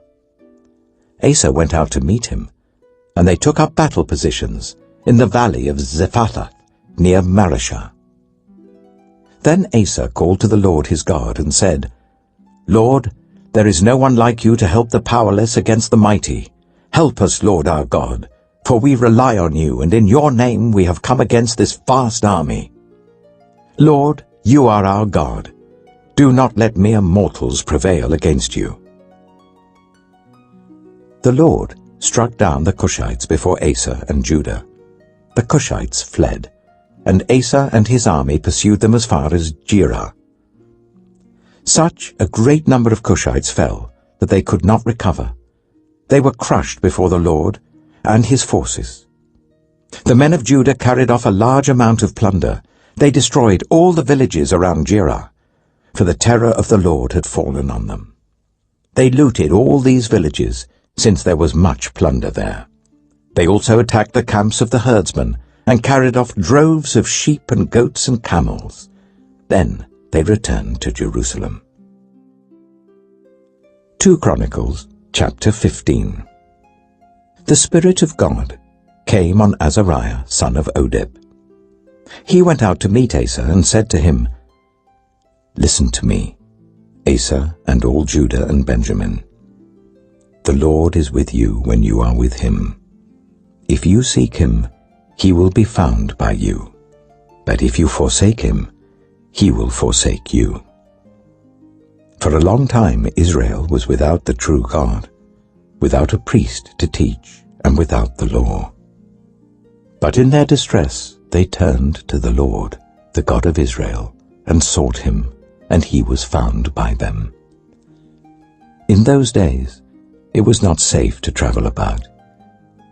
Asa went out to meet him, and they took up battle positions in the valley of Zephathah, near Mareshah. Then Asa called to the Lord his God and said, "Lord, there is no one like you to help the powerless against the mighty. Help us, Lord our God, for we rely on you, and in your name we have come against this vast army. Lord, you are our God. Do not let mere mortals prevail against you." The Lord struck down the Cushites before Asa and Judah. The Cushites fled, and Asa and his army pursued them as far as Jerah. Such a great number of Cushites fell that they could not recover. They were crushed before the Lord and his forces. The men of Judah carried off a large amount of plunder. They destroyed all the villages around Jerah, for the terror of the Lord had fallen on them. They looted all these villages, since there was much plunder there. They also attacked the camps of the herdsmen, and carried off droves of sheep and goats and camels. Then they returned to Jerusalem. 2 Chronicles, chapter 15. The Spirit of God came on Azariah, son of Oded. He went out to meet Asa and said to him, "Listen to me, Asa and all Judah and Benjamin. The Lord is with you when you are with him. If you seek him, he will be found by you. But if you forsake him, he will forsake you." For a long time Israel was without the true God, without a priest to teach, and without the law. But in their distress they turned to the Lord, the God of Israel, and sought him, and he was found by them. In those days it was not safe to travel about,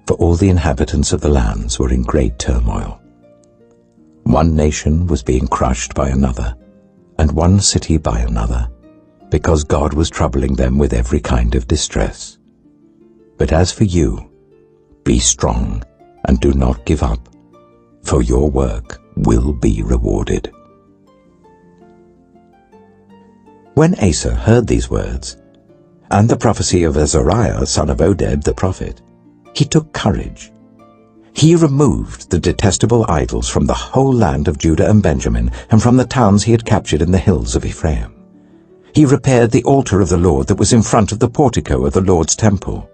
for all the inhabitants of the lands were in great turmoil. One nation was being crushed by another, and one city by another, because God was troubling them with every kind of distress. But as for you, be strong and do not give up, for your work will be rewarded. When Asa heard these words, and the prophecy of Azariah, son of Oded the prophet, he took courage. He removed the detestable idols from the whole land of Judah and Benjamin, and from the towns he had captured in the hills of Ephraim. He repaired the altar of the Lord that was in front of the portico of the Lord's temple.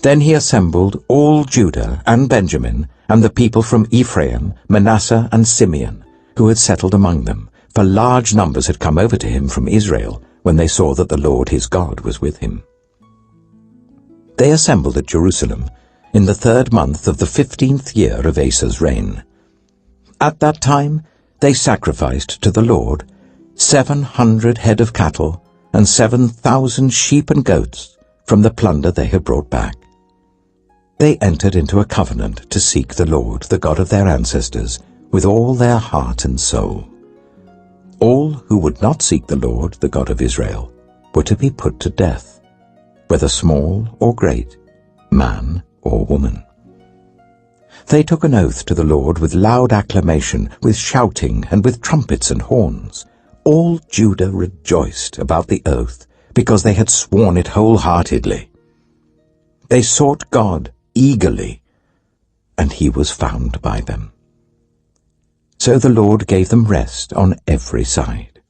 Then he assembled all Judah and Benjamin, and the people from Ephraim, Manasseh, and Simeon, who had settled among them, for large numbers had come over to him from Israel, when they saw that the Lord his God was with him. They assembled at Jerusalem in the 3rd month of the 15th year of Asa's reign. At that time they sacrificed to the Lord 700 head of cattle and 7,000 sheep and goats from the plunder they had brought back. They entered into a covenant to seek the Lord, the God of their ancestors, with all their heart and soul. All who would not seek the Lord, the God of Israel, were to be put to death, whether small or great, man or woman. They took an oath to the Lord with loud acclamation, with shouting, and with trumpets and horns. All Judah rejoiced about the oath, because they had sworn it wholeheartedly. They sought God eagerly, and he was found by them. So the Lord gave them rest on every side.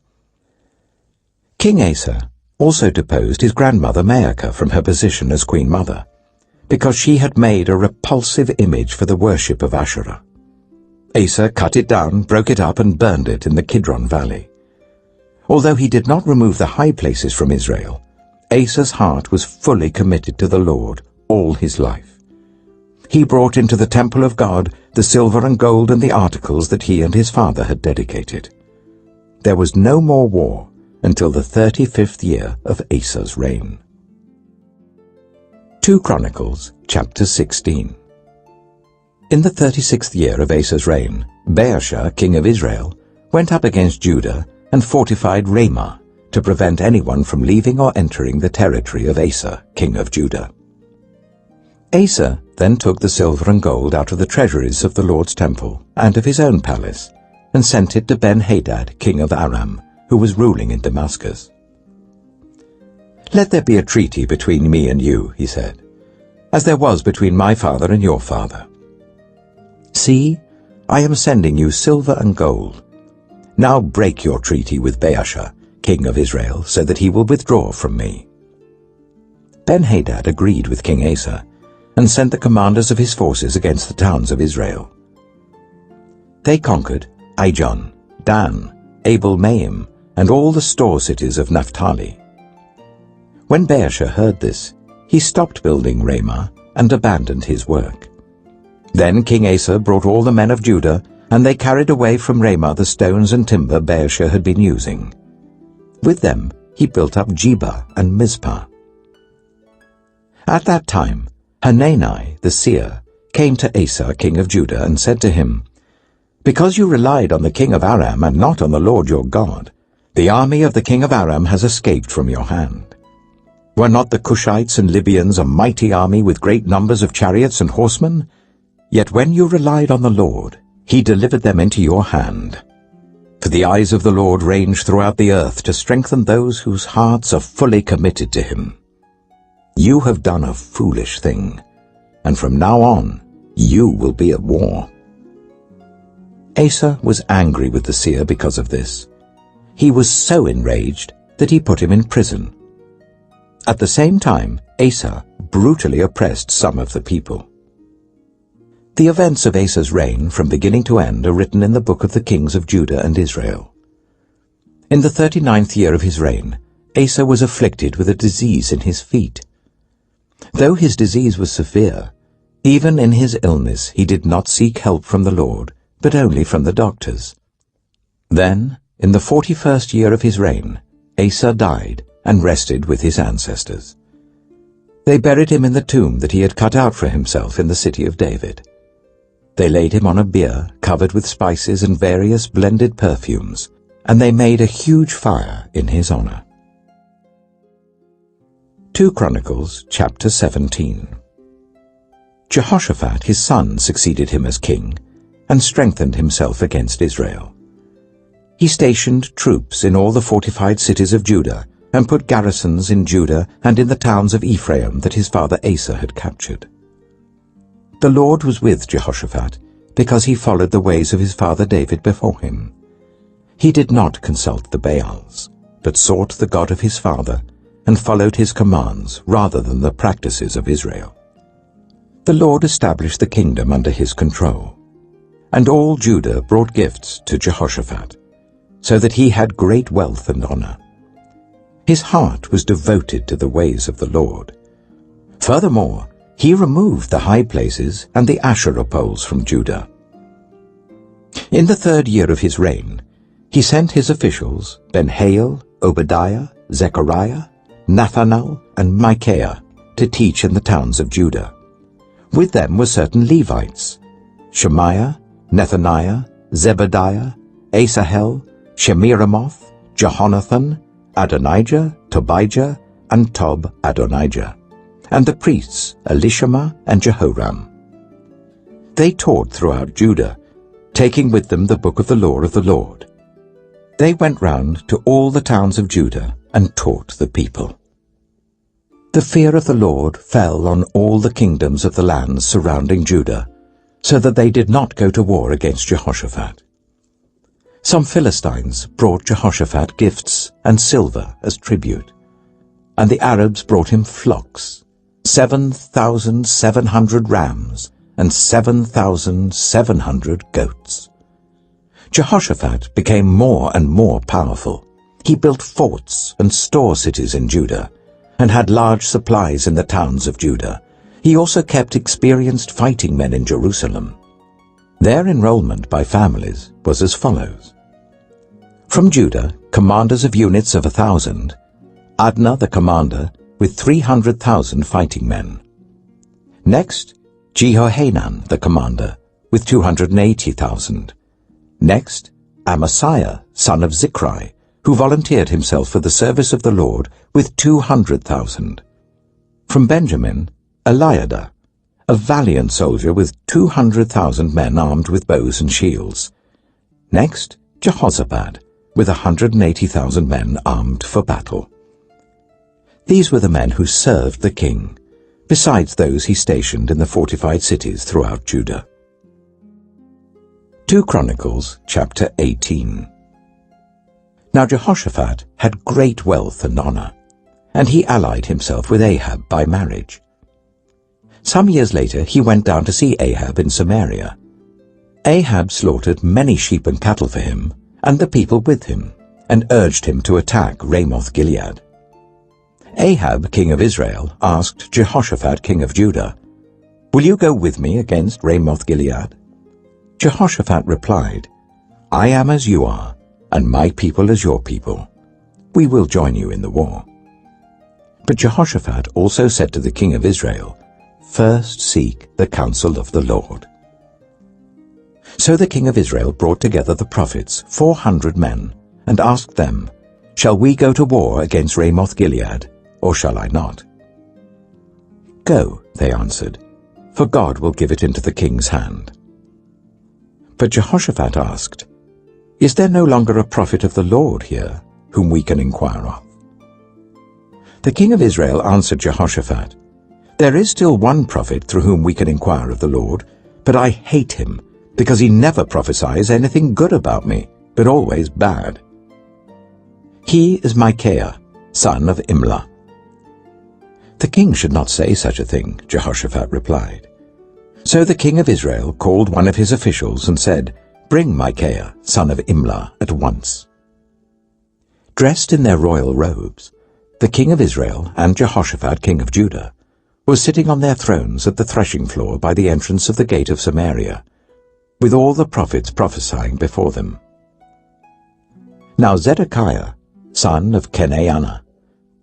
King Asa also deposed his grandmother Maacah from her position as Queen Mother, because she had made a repulsive image for the worship of Asherah. Asa cut it down, broke it up, and burned it in the Kidron Valley. Although he did not remove the high places from Israel, Asa's heart was fully committed to the Lord all his life. He brought into the temple of God the silver and gold and the articles that he and his father had dedicated. There was no more war until the 35th year of Asa's reign. 2 Chronicles chapter 16. In the 36th year of Asa's reign, Baasha, king of Israel, went up against Judah and fortified Ramah to prevent anyone from leaving or entering the territory of Asa, king of Judah. Asa then took the silver and gold out of the treasuries of the Lord's temple and of his own palace, and sent it to Ben-Hadad, king of Aram, who was ruling in Damascus. "Let there be a treaty between me and you," he said, "as there was between my father and your father. See, I am sending you silver and gold. Now break your treaty with Baasha, king of Israel, so that he will withdraw from me." Ben-Hadad agreed with King Asa, and sent the commanders of his forces against the towns of Israel. They conquered Ijon, Dan, Abel-Maim, and all the store cities of Naphtali. When Baasha heard this, he stopped building Ramah and abandoned his work. Then King Asa brought all the men of Judah, and they carried away from Ramah the stones and timber Baasha had been using. With them he built up Geba and Mizpah. At that time Hanani the seer came to Asa king of Judah and said to him, "Because you relied on the king of Aram and not on the Lord your God, the army of the king of Aram has escaped from your hand. Were not the Cushites and Libyans a mighty army with great numbers of chariots and horsemen? Yet when you relied on the Lord, he delivered them into your hand. For the eyes of the Lord range throughout the earth to strengthen those whose hearts are fully committed to him. You have done a foolish thing, and from now on you will be at war." Asa was angry with the seer because of this. He was so enraged that he put him in prison. At the same time, Asa brutally oppressed some of the people. The events of Asa's reign from beginning to end are written in the book of the kings of Judah and Israel. In the 39th year of his reign, Asa was afflicted with a disease in his feet. Though his disease was severe, even in his illness he did not seek help from the Lord, but only from the doctors. Then, in the 41st year of his reign, Asa died and rested with his ancestors. They buried him in the tomb that he had cut out for himself in the city of David. They laid him on a bier covered with spices and various blended perfumes, and they made a huge fire in his honor. 2 Chronicles chapter 17. Jehoshaphat his son succeeded him as king, and strengthened himself against Israel. He stationed troops in all the fortified cities of Judah, and put garrisons in Judah and in the towns of Ephraim that his father Asa had captured. The Lord was with Jehoshaphat, because he followed the ways of his father David before him. He did not consult the Baals, but sought the God of his father, and followed his commands rather than the practices of Israel. The Lord established the kingdom under his control, and all Judah brought gifts to Jehoshaphat, so that he had great wealth and honor. His heart was devoted to the ways of the Lord. Furthermore, he removed the high places and the Asherah poles from Judah. In the 3rd year of his reign, he sent his officials, Ben-Hail, Obadiah, Zechariah, Nathanael, and Micaiah, to teach in the towns of Judah. With them were certain Levites, Shemaiah, Nethaniah, Zebadiah, Asahel, Shemiramoth, Jehonathan, Adonijah, Tobijah, and Tob-Adonijah, and the priests Elishama and Jehoram. They taught throughout Judah, taking with them the book of the law of the Lord. They went round to all the towns of Judah and taught the people. The fear of the Lord fell on all the kingdoms of the lands surrounding Judah, so that they did not go to war against Jehoshaphat. Some Philistines brought Jehoshaphat gifts and silver as tribute, and the Arabs brought him flocks, 7,700 rams and 7,700 goats. Jehoshaphat became more and more powerful. He built forts and store cities in Judah, and had large supplies in the towns of Judah. He also kept experienced fighting men in Jerusalem. Their enrollment by families was as follows. From Judah, commanders of units of 1,000, Adnah the commander with 300,000 fighting men. Next, Jehohanan the commander with 280,000. Next, Amasiah, son of Zichri, who volunteered himself for the service of the Lord with 200,000. From Benjamin, Eliada, a valiant soldier with 200,000 men armed with bows and shields. Next, Jehozabad, with 180,000 men armed for battle. These were the men who served the king, besides those he stationed in the fortified cities throughout Judah. 2 Chronicles chapter 18. Now Jehoshaphat had great wealth and honor, and he allied himself with Ahab by marriage. Some years later he went down to see Ahab in Samaria. Ahab slaughtered many sheep and cattle for him, and the people with him, and urged him to attack Ramoth-Gilead. Ahab, king of Israel, asked Jehoshaphat, king of Judah, "Will you go with me against Ramoth-Gilead?" Jehoshaphat replied, "I am as you are, and my people as your people. We will join you in the war." But Jehoshaphat also said to the king of Israel, "First seek the counsel of the Lord." So the king of Israel brought together the prophets, 400 men, and asked them, "Shall we go to war against Ramoth-Gilead, or shall I not?" "Go," they answered, "for God will give it into the king's hand." But Jehoshaphat asked, "Is there no longer a prophet of the Lord here, whom we can inquire of?" The king of Israel answered Jehoshaphat, "There is still one prophet through whom we can inquire of the Lord, but I hate him, because he never prophesies anything good about me, but always bad. He is Micaiah, son of Imlah." "The king should not say such a thing," Jehoshaphat replied. So the king of Israel called one of his officials and said, "Bring Micaiah, son of Imlah, at once." Dressed in their royal robes, the king of Israel and Jehoshaphat, king of Judah, were sitting on their thrones at the threshing floor by the entrance of the gate of Samaria, with all the prophets prophesying before them. Now Zedekiah, son of Kenaniah,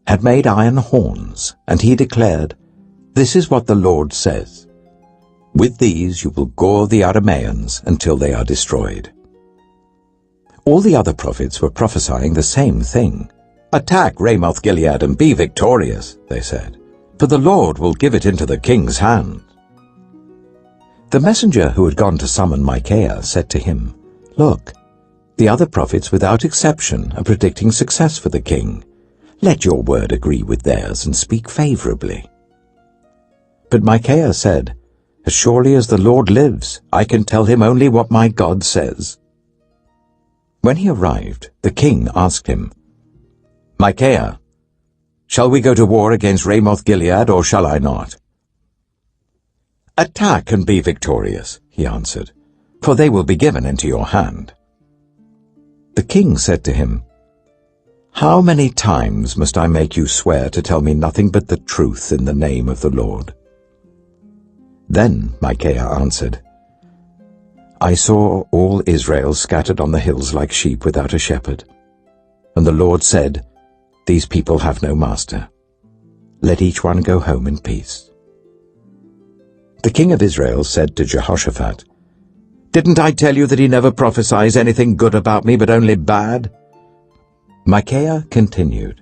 had made iron horns, and he declared, "This is what the Lord says. With these you will gore the Arameans until they are destroyed." All the other prophets were prophesying the same thing. "Attack Ramoth-Gilead and be victorious," they said, "for the Lord will give it into the king's hand." The messenger who had gone to summon Micaiah said to him, "Look, the other prophets without exception are predicting success for the king. Let your word agree with theirs and speak favorably." But Micaiah said, "As surely as the Lord lives, I can tell him only what my God says." When he arrived, the king asked him, "Micaiah, shall we go to war against Ramoth-Gilead, or shall I not?" "Attack and be victorious," he answered, "for they will be given into your hand." The king said to him, "How many times must I make you swear to tell me nothing but the truth in the name of the Lord?" Then Micaiah answered, "I saw all Israel scattered on the hills like sheep without a shepherd. And the Lord said, 'These people have no master. Let each one go home in peace.'" The king of Israel said to Jehoshaphat, "Didn't I tell you that he never prophesies anything good about me, but only bad?" Micaiah continued,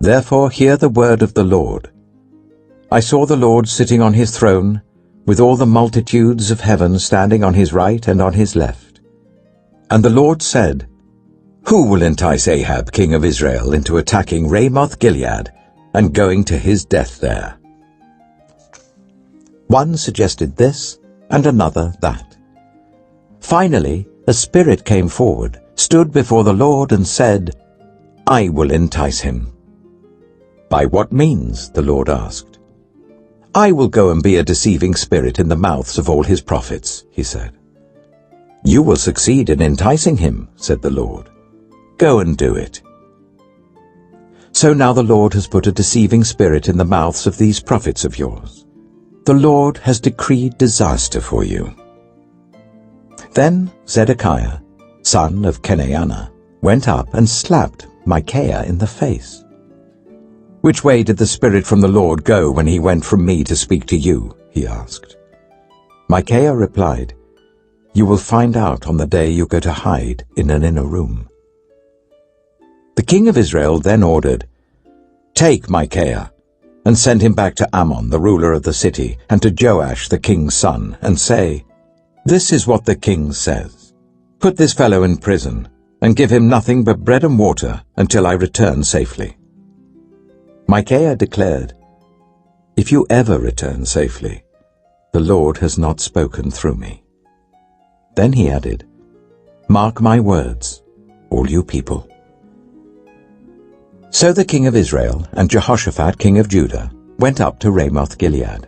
"Therefore hear the word of the Lord. I saw the Lord sitting on his throne, with all the multitudes of heaven standing on his right and on his left. And the Lord said, 'Who will entice Ahab, king of Israel, into attacking Ramoth-Gilead and going to his death there?'" One suggested this, and another that. Finally, a spirit came forward, stood before the Lord, and said, "I will entice him." "By what means?" the Lord asked. "I will go and be a deceiving spirit in the mouths of all his prophets," he said. "You will succeed in enticing him," said the Lord. "Go and do it." So now the Lord has put a deceiving spirit in the mouths of these prophets of yours. The Lord has decreed disaster for you. Then Zedekiah, son of Kenaniah, went up and slapped Micaiah in the face. "Which way did the Spirit from the Lord go when he went from me to speak to you?" he asked. Micaiah replied, "You will find out on the day you go to hide in an inner room." The king of Israel then ordered, "Take Micaiah, and send him back to Ammon, the ruler of the city, and to Joash, the king's son, and say, 'This is what the king says. Put this fellow in prison, and give him nothing but bread and water until I return safely.'" Micaiah declared, "If you ever return safely, the Lord has not spoken through me." Then he added, "Mark my words, all you people." So the king of Israel and Jehoshaphat, king of Judah, went up to Ramoth-Gilead.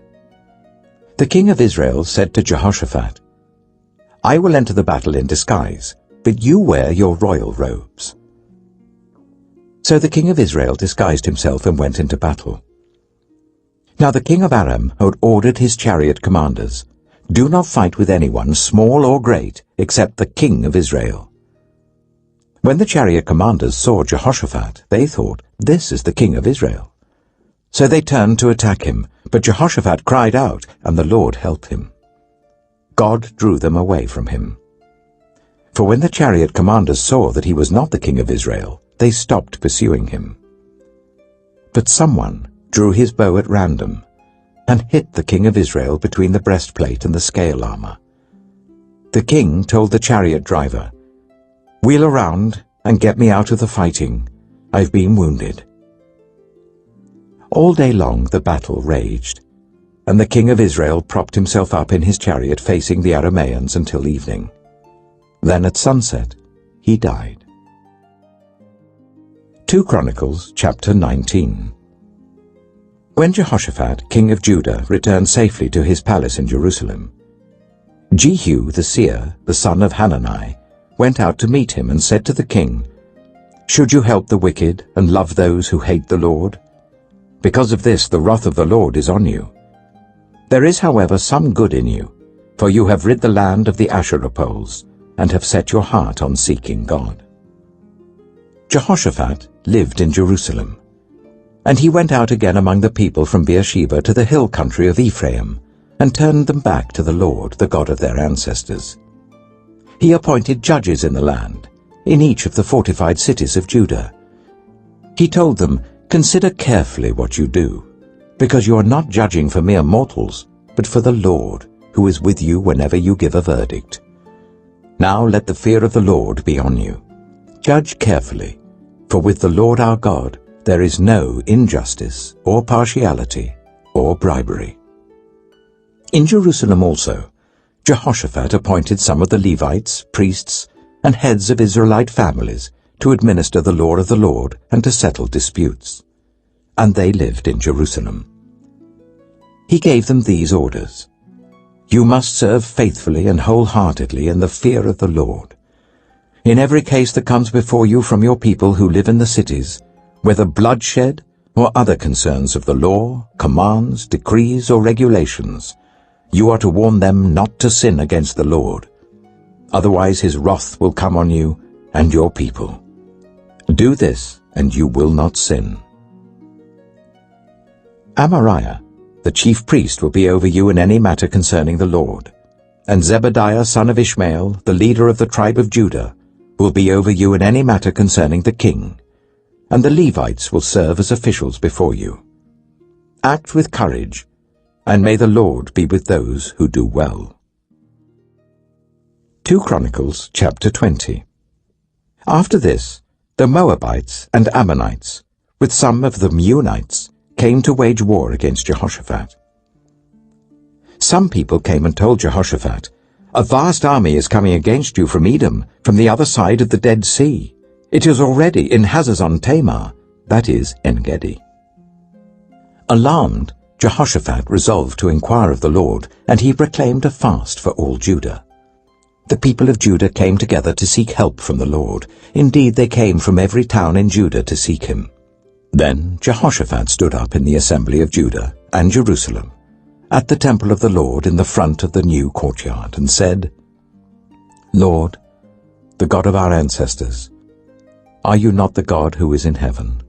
The king of Israel said to Jehoshaphat, "I will enter the battle in disguise, but you wear your royal robes." So the king of Israel disguised himself and went into battle. Now the king of Aram had ordered his chariot commanders, "Do not fight with anyone, small or great, except the king of Israel." When the chariot commanders saw Jehoshaphat, they thought, "This is the king of Israel." So they turned to attack him, but Jehoshaphat cried out, and the Lord helped him. God drew them away from him. For when the chariot commanders saw that he was not the king of Israel, they stopped pursuing him. But someone drew his bow at random and hit the king of Israel between the breastplate and the scale armor. The king told the chariot driver, "Wheel around and get me out of the fighting. I've been wounded." All day long the battle raged, and the king of Israel propped himself up in his chariot facing the Arameans until evening. Then at sunset he died. 2 Chronicles chapter 19. When Jehoshaphat, king of Judah, returned safely to his palace in Jerusalem, Jehu the seer, the son of Hanani, went out to meet him and said to the king, "Should you help the wicked and love those who hate the Lord? Because of this the wrath of the Lord is on you. There is, however, some good in you, for you have rid the land of the Asherah poles and have set your heart on seeking God." Jehoshaphat lived in Jerusalem, and he went out again among the people from Beersheba to the hill country of Ephraim, and turned them back to the Lord, the God of their ancestors. He appointed judges in the land, in each of the fortified cities of Judah. He told them, "Consider carefully what you do, because you are not judging for mere mortals, but for the Lord, who is with you whenever you give a verdict. Now let the fear of the Lord be on you. Judge carefully, for with the Lord our God there is no injustice or partiality or bribery." In Jerusalem also, Jehoshaphat appointed some of the Levites, priests, and heads of Israelite families to administer the law of the Lord and to settle disputes. And they lived in Jerusalem. He gave them these orders: "You must serve faithfully and wholeheartedly in the fear of the Lord. In every case that comes before you from your people who live in the cities, whether bloodshed or other concerns of the law, commands, decrees, or regulations, you are to warn them not to sin against the Lord. Otherwise his wrath will come on you and your people. Do this, and you will not sin." Amariah, the chief priest, will be over you in any matter concerning the Lord, and Zebadiah son of Ishmael, the leader of the tribe of Judah, will be over you in any matter concerning the king, and the Levites will serve as officials before you. Act with courage, and may the Lord be with those who do well. 2 Chronicles chapter 20. After this, the Moabites and Ammonites, with some of the Meunites, came to wage war against Jehoshaphat. some people came and told Jehoshaphat, "A vast army is coming against you from Edom, from the other side of the Dead Sea. It is already in Hazazon Tamar," that is, En-gedi. Alarmed, Jehoshaphat resolved to inquire of the Lord, and he proclaimed a fast for all Judah. The people of Judah came together to seek help from the Lord. Indeed, they came from every town in Judah to seek him. Then Jehoshaphat stood up in the assembly of Judah and Jerusalem, at the temple of the Lord in the front of the new courtyard, and said, "Lord, the God of our ancestors, are you not the God who is in heaven?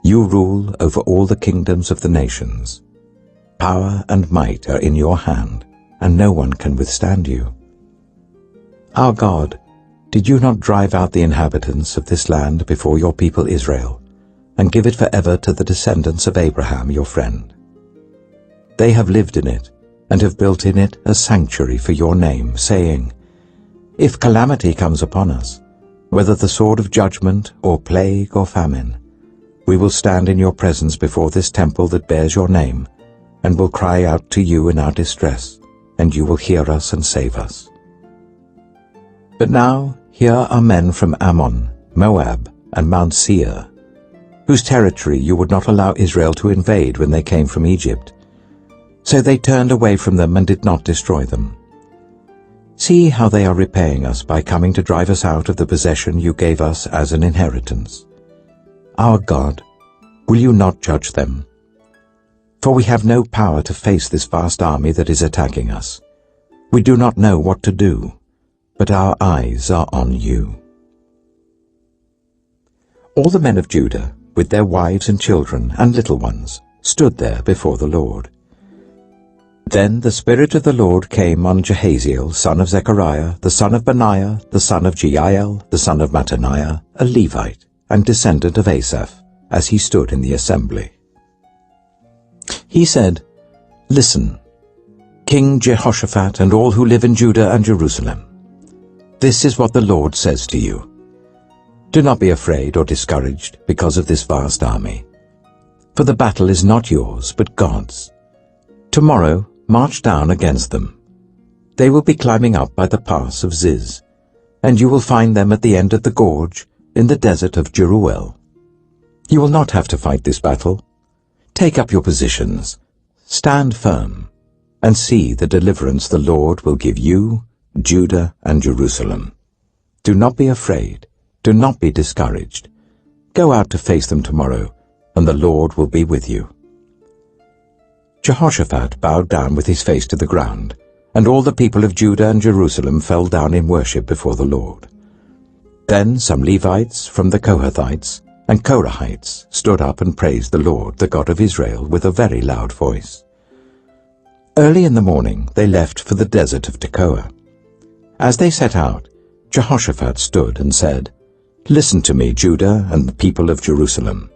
You rule over all the kingdoms of the nations. Power and might are in your hand, and no one can withstand you. Our God, did you not drive out the inhabitants of this land before your people Israel, and give it forever to the descendants of Abraham your friend? They have lived in it, and have built in it a sanctuary for your name, saying, 'If calamity comes upon us, whether the sword of judgment, or plague, or famine, we will stand in your presence before this temple that bears your name, and will cry out to you in our distress, and you will hear us and save us.' But now here are men from Ammon, Moab, and Mount Seir, whose territory you would not allow Israel to invade when they came from Egypt. So they turned away from them and did not destroy them. See how they are repaying us by coming to drive us out of the possession you gave us as an inheritance. Our God, will you not judge them? For we have no power to face this vast army that is attacking us. We do not know what to do, but our eyes are on you." All the men of Judah, with their wives and children and little ones, stood there before the Lord. Then the Spirit of the Lord came on Jahaziel, son of Zechariah, the son of Benaiah, the son of Jeiel, the son of Mattaniah, a Levite, and descendant of Asaph, as he stood in the assembly. He said, "Listen, King Jehoshaphat and all who live in Judah and Jerusalem. This is what the Lord says to you. Do not be afraid or discouraged because of this vast army, for the battle is not yours but God's. Tomorrow march down against them. They will be climbing up by the pass of Ziz, and you will find them at the end of the gorge in the desert of Jeruel. You will not have to fight this battle. Take up your positions, stand firm, and see the deliverance the Lord will give you, Judah and Jerusalem. Do not be afraid, do not be discouraged. Go out to face them tomorrow, and the Lord will be with you." Jehoshaphat bowed down with his face to the ground, and all the people of Judah and Jerusalem fell down in worship before the Lord. Then some Levites from the Kohathites and Korahites stood up and praised the Lord, the God of Israel, with a very loud voice. Early in the morning they left for the desert of Tekoa. As they set out, Jehoshaphat stood and said, "Listen to me, Judah and the people of Jerusalem.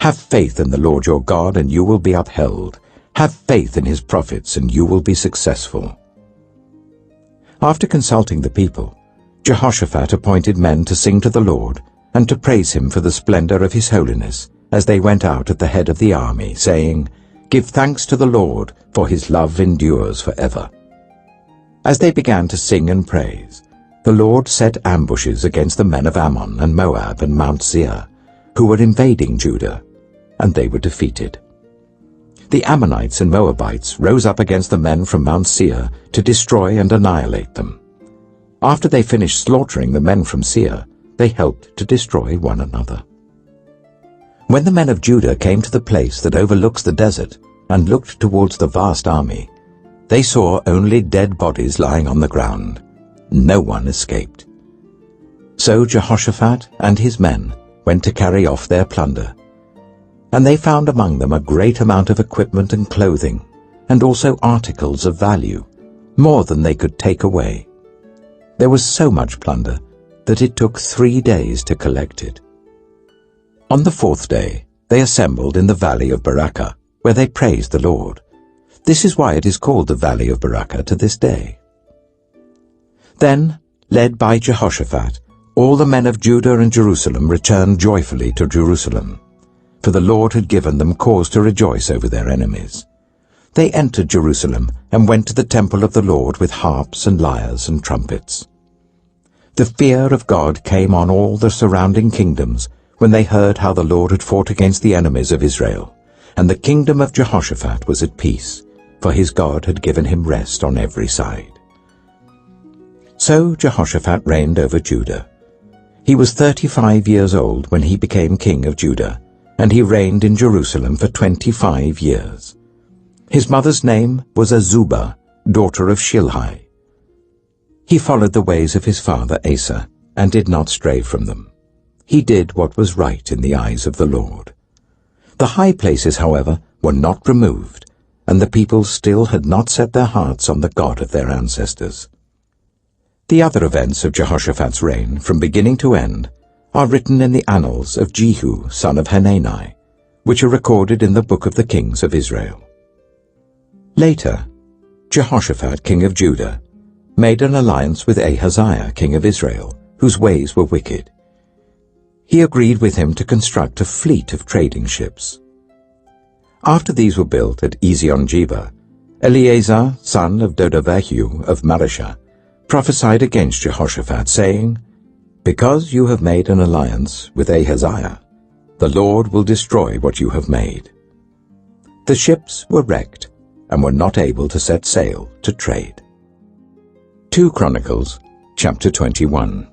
Have faith in the Lord your God, and you will be upheld. Have faith in his prophets, and you will be successful." After consulting the people, Jehoshaphat appointed men to sing to the Lord and to praise him for the splendor of his holiness as they went out at the head of the army, saying, "Give thanks to the Lord, for his love endures forever." As they began to sing and praise, the Lord set ambushes against the men of Ammon and Moab and Mount Seir, who were invading Judah, and they were defeated. The Ammonites and Moabites rose up against the men from Mount Seir to destroy and annihilate them. After they finished slaughtering the men from Seir, they helped to destroy one another. When the men of Judah came to the place that overlooks the desert and looked towards the vast army, they saw only dead bodies lying on the ground. No one escaped. So Jehoshaphat and his men went to carry off their plunder, and they found among them a great amount of equipment and clothing, and also articles of value, more than they could take away. There was so much plunder that it took 3 days to collect it. On the 4th day they assembled in the valley of Barakah, where they praised the Lord. This is why it is called the valley of Barakah to this day. Then, led by Jehoshaphat, all the men of Judah and Jerusalem returned joyfully to Jerusalem, for the Lord had given them cause to rejoice over their enemies. They entered Jerusalem and went to the temple of the Lord with harps and lyres and trumpets. The fear of God came on all the surrounding kingdoms when they heard how the Lord had fought against the enemies of Israel, and the kingdom of Jehoshaphat was at peace, for his God had given him rest on every side. So Jehoshaphat reigned over Judah. He was 35 years old when he became king of Judah, and he reigned in Jerusalem for 25 years. His mother's name was Azubah, daughter of Shilhi. He followed the ways of his father Asa, and did not stray from them. He did what was right in the eyes of the Lord. The high places, however, were not removed, and the people still had not set their hearts on the God of their ancestors. The other events of Jehoshaphat's reign, from beginning to end, are written in the annals of Jehu, son of Hanani, which are recorded in the book of the kings of Israel. Later, Jehoshaphat, king of Judah, made an alliance with Ahaziah, king of Israel, whose ways were wicked. He agreed with him to construct a fleet of trading ships. After these were built at Ezion-Geber, Eleazar, son of Dodavahu of Mareshah, prophesied against Jehoshaphat, saying, "Because you have made an alliance with Ahaziah, the Lord will destroy what you have made." The ships were wrecked and were not able to set sail to trade. 2 Chronicles, chapter 21.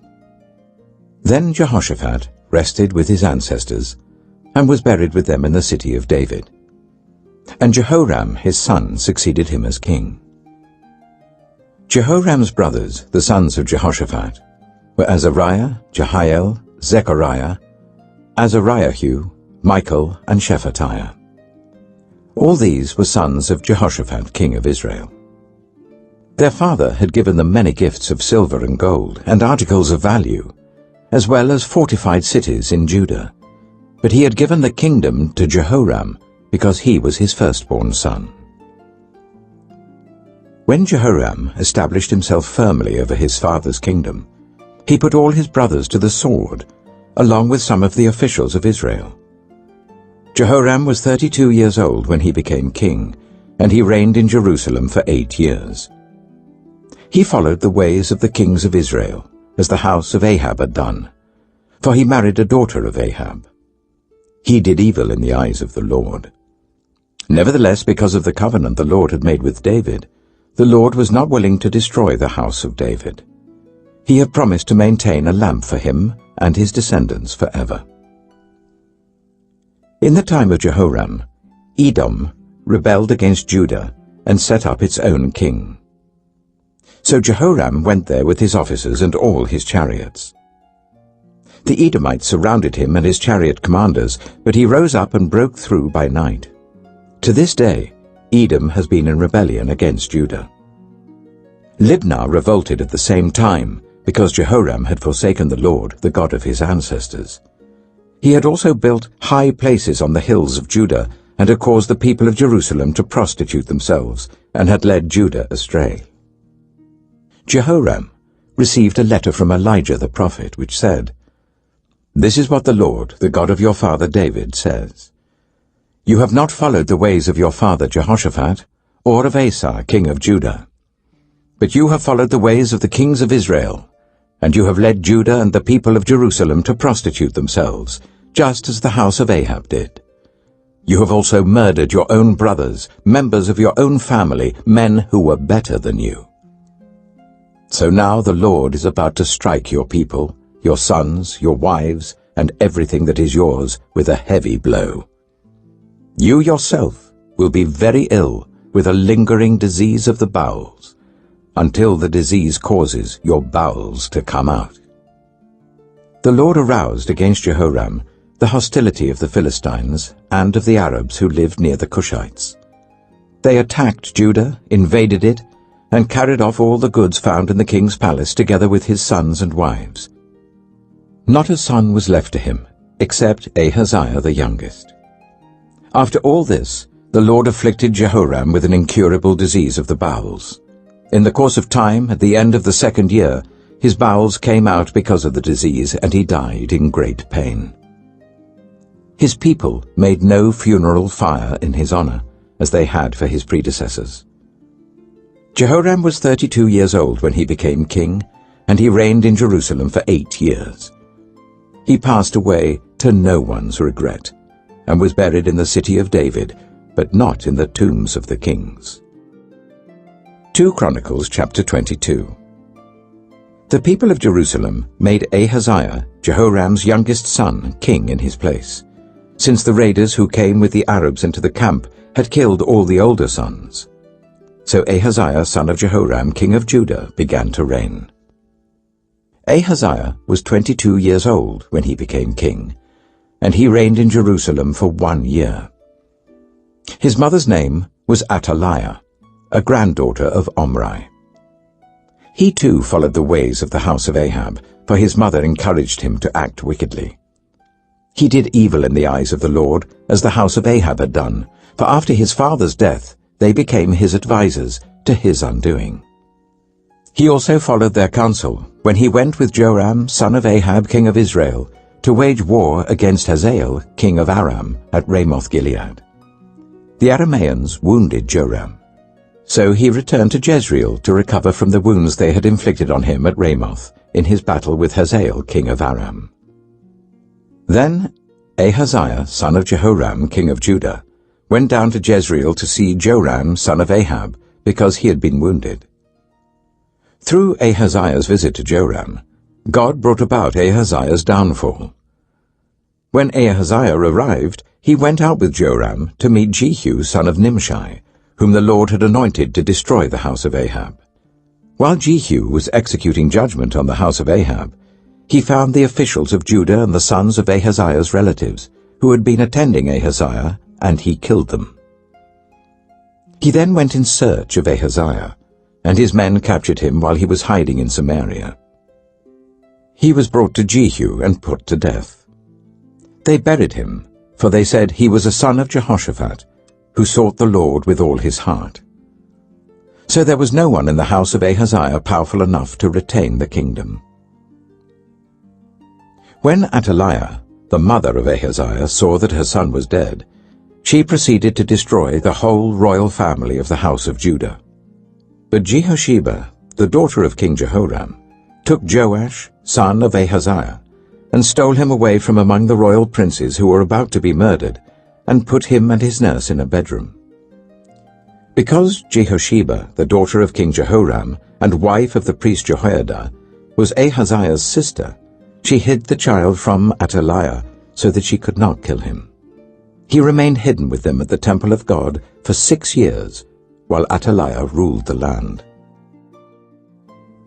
Then Jehoshaphat rested with his ancestors, and was buried with them in the city of David. And Jehoram his son succeeded him as king. Jehoram's brothers, the sons of Jehoshaphat, were Azariah, Jehiel, Zechariah, Azariahu, Michael, and Shephatiah. All these were sons of Jehoshaphat, king of Israel. Their father had given them many gifts of silver and gold, and articles of value, as well as fortified cities in Judah. But he had given the kingdom to Jehoram, because he was his firstborn son. When Jehoram established himself firmly over his father's kingdom, he put all his brothers to the sword, along with some of the officials of Israel. Jehoram was 32 years old when he became king, and he reigned in Jerusalem for 8 years. He followed the ways of the kings of Israel, as the house of Ahab had done, for he married a daughter of Ahab. He did evil in the eyes of the Lord. Nevertheless, because of the covenant the Lord had made with David, the Lord was not willing to destroy the house of David. He had promised to maintain a lamp for him and his descendants forever. In the time of Jehoram, Edom rebelled against Judah and set up its own king. So Jehoram went there with his officers and all his chariots. The Edomites surrounded him and his chariot commanders, but he rose up and broke through by night. To this day, Edom has been in rebellion against Judah. Libnah revolted at the same time, because Jehoram had forsaken the Lord, the God of his ancestors. He had also built high places on the hills of Judah, and had caused the people of Jerusalem to prostitute themselves, and had led Judah astray. Jehoram received a letter from Elijah the prophet, which said, "This is what the Lord, the God of your father David, says. You have not followed the ways of your father Jehoshaphat, or of Asa, king of Judah. But you have followed the ways of the kings of Israel, and you have led Judah and the people of Jerusalem to prostitute themselves, just as the house of Ahab did. You have also murdered your own brothers, members of your own family, men who were better than you. So now the Lord is about to strike your people, your sons, your wives, and everything that is yours with a heavy blow. You yourself will be very ill with a lingering disease of the bowels, until the disease causes your bowels to come out." The Lord aroused against Jehoram the hostility of the Philistines and of the Arabs who lived near the Cushites. They attacked Judah, invaded it, and carried off all the goods found in the king's palace together with his sons and wives. Not a son was left to him, except Ahaziah the youngest. After all this, the Lord afflicted Jehoram with an incurable disease of the bowels. In the course of time, at the end of the 2nd year, his bowels came out because of the disease, and he died in great pain. His people made no funeral fire in his honor, as they had for his predecessors. Jehoram was 32 years old when he became king, and he reigned in Jerusalem for 8 years. He passed away to no one's regret, and was buried in the city of David, but not in the tombs of the kings. 2 Chronicles chapter 22. The people of Jerusalem made Ahaziah, Jehoram's youngest son, king in his place, since the raiders who came with the Arabs into the camp had killed all the older sons. So Ahaziah, son of Jehoram, king of Judah, began to reign. Ahaziah was 22 years old when he became king, and he reigned in Jerusalem for 1 year. His mother's name was Athaliah, a granddaughter of Omri. He too followed the ways of the house of Ahab, for his mother encouraged him to act wickedly. He did evil in the eyes of the Lord, as the house of Ahab had done, for after his father's death they became his advisers, to his undoing. He also followed their counsel when he went with Joram, son of Ahab, king of Israel, to wage war against Hazael, king of Aram, at Ramoth-Gilead. The Arameans wounded Joram, so he returned to Jezreel to recover from the wounds they had inflicted on him at Ramoth in his battle with Hazael, king of Aram. Then Ahaziah, son of Jehoram, king of Judah, went down to Jezreel to see Joram, son of Ahab, because he had been wounded. Through Ahaziah's visit to Joram, God brought about Ahaziah's downfall. When Ahaziah arrived, he went out with Joram to meet Jehu, son of Nimshi, whom the Lord had anointed to destroy the house of Ahab. While Jehu was executing judgment on the house of Ahab, he found the officials of Judah and the sons of Ahaziah's relatives, who had been attending Ahaziah, and he killed them. He then went in search of Ahaziah, and his men captured him while he was hiding in Samaria. He was brought to Jehu and put to death. They buried him, for they said he was a son of Jehoshaphat, who sought the Lord with all his heart. So there was no one in the house of Ahaziah powerful enough to retain the kingdom. When Athaliah, the mother of Ahaziah, saw that her son was dead, she proceeded to destroy the whole royal family of the house of Judah. But Jehosheba, the daughter of King Jehoram, took Joash, son of Ahaziah, and stole him away from among the royal princes who were about to be murdered, and put him and his nurse in a bedroom. Because Jehosheba, the daughter of King Jehoram, and wife of the priest Jehoiada, was Ahaziah's sister, she hid the child from Athaliah so that she could not kill him. He remained hidden with them at the temple of God for 6 years, while Athaliah ruled the land.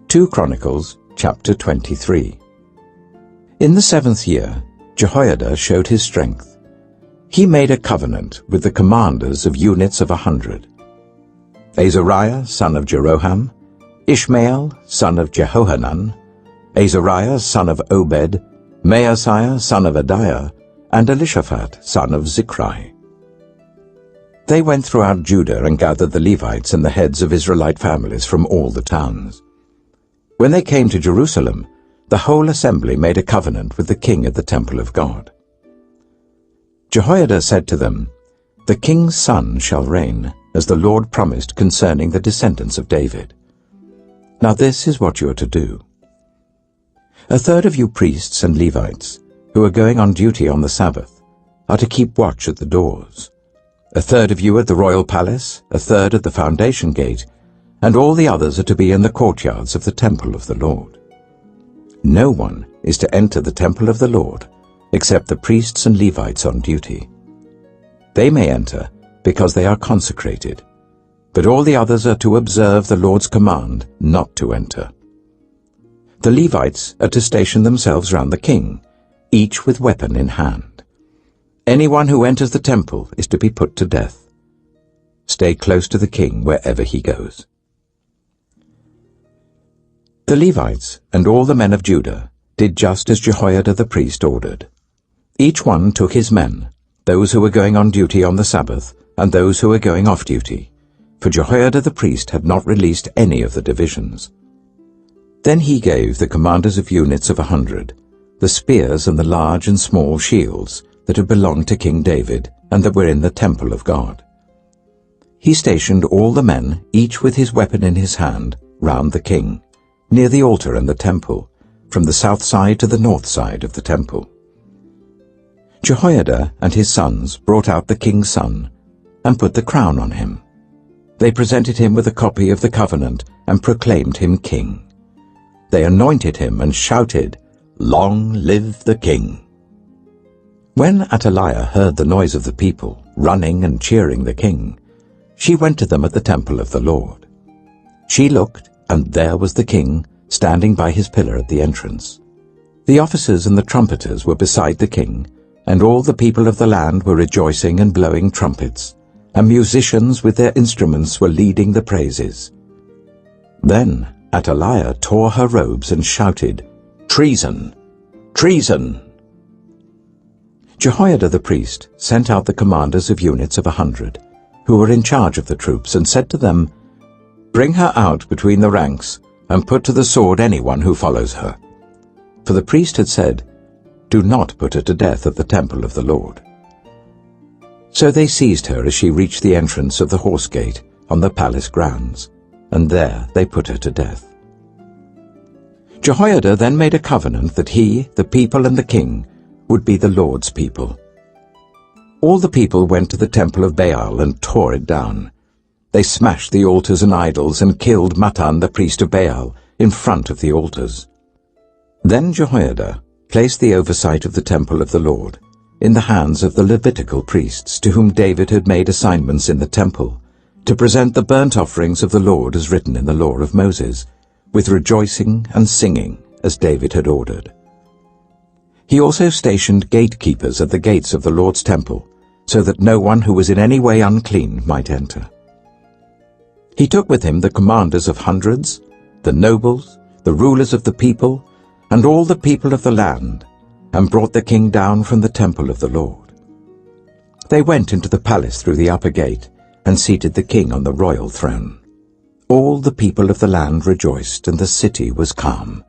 2 Chronicles chapter 23. In the 7th year, Jehoiada showed his strength. He made a covenant with the commanders of units of 100. Azariah, son of Jeroham, Ishmael, son of Jehohanan, Azariah, son of Obed, Maaseiah, son of Adiah, and Elishaphat, son of Zichri. They went throughout Judah and gathered the Levites and the heads of Israelite families from all the towns. When they came to Jerusalem, the whole assembly made a covenant with the king at the temple of God. Jehoiada said to them, "The king's son shall reign, as the Lord promised concerning the descendants of David. Now this is what you are to do. A third of you priests and Levites, who are going on duty on the Sabbath, are to keep watch at the doors. A third of you at the royal palace, a third at the foundation gate, and all the others are to be in the courtyards of the temple of the Lord. No one is to enter the temple of the Lord, except the priests and Levites on duty. They may enter because they are consecrated, but all the others are to observe the Lord's command not to enter. The Levites are to station themselves round the king, each with weapon in hand. Anyone who enters the temple is to be put to death. Stay close to the king wherever he goes." The Levites and all the men of Judah did just as Jehoiada the priest ordered. Each one took his men, those who were going on duty on the Sabbath and those who were going off duty, for Jehoiada the priest had not released any of the divisions. Then he gave the commanders of units of 100 the spears and the large and small shields that had belonged to King David and that were in the temple of God. he stationed all the men, each with his weapon in his hand, round the king, near the altar and the temple, from the south side to the north side of the temple. Jehoiada and his sons brought out the king's son and put the crown on him. They presented him with a copy of the covenant and proclaimed him king. They anointed him and shouted, "Long live the king!" When Athaliah heard the noise of the people, running and cheering the king, she went to them at the temple of the Lord. She looked, and there was the king, standing by his pillar at the entrance. The officers and the trumpeters were beside the king, and all the people of the land were rejoicing and blowing trumpets, and musicians with their instruments were leading the praises. Then Athaliah tore her robes and shouted, "Treason! Treason!" Jehoiada the priest sent out the commanders of units of 100, who were in charge of the troops, and said to them, "Bring her out between the ranks, and put to the sword anyone who follows her." For the priest had said, "Do not put her to death at the temple of the Lord." So they seized her as she reached the entrance of the horse gate on the palace grounds, and there they put her to death. Jehoiada then made a covenant that he, the people and the king, would be the Lord's people. All the people went to the temple of Baal and tore it down. They smashed the altars and idols and killed Mattan the priest of Baal in front of the altars. Then Jehoiada placed the oversight of the temple of the Lord in the hands of the Levitical priests, to whom David had made assignments in the temple, to present the burnt offerings of the Lord as written in the law of Moses, with rejoicing and singing, as David had ordered. He also stationed gatekeepers at the gates of the Lord's temple, so that no one who was in any way unclean might enter. He took with him the commanders of hundreds, the nobles, the rulers of the people, and all the people of the land, and brought the king down from the temple of the Lord. They went into the palace through the upper gate, and seated the king on the royal throne. All the people of the land rejoiced, and the city was calm,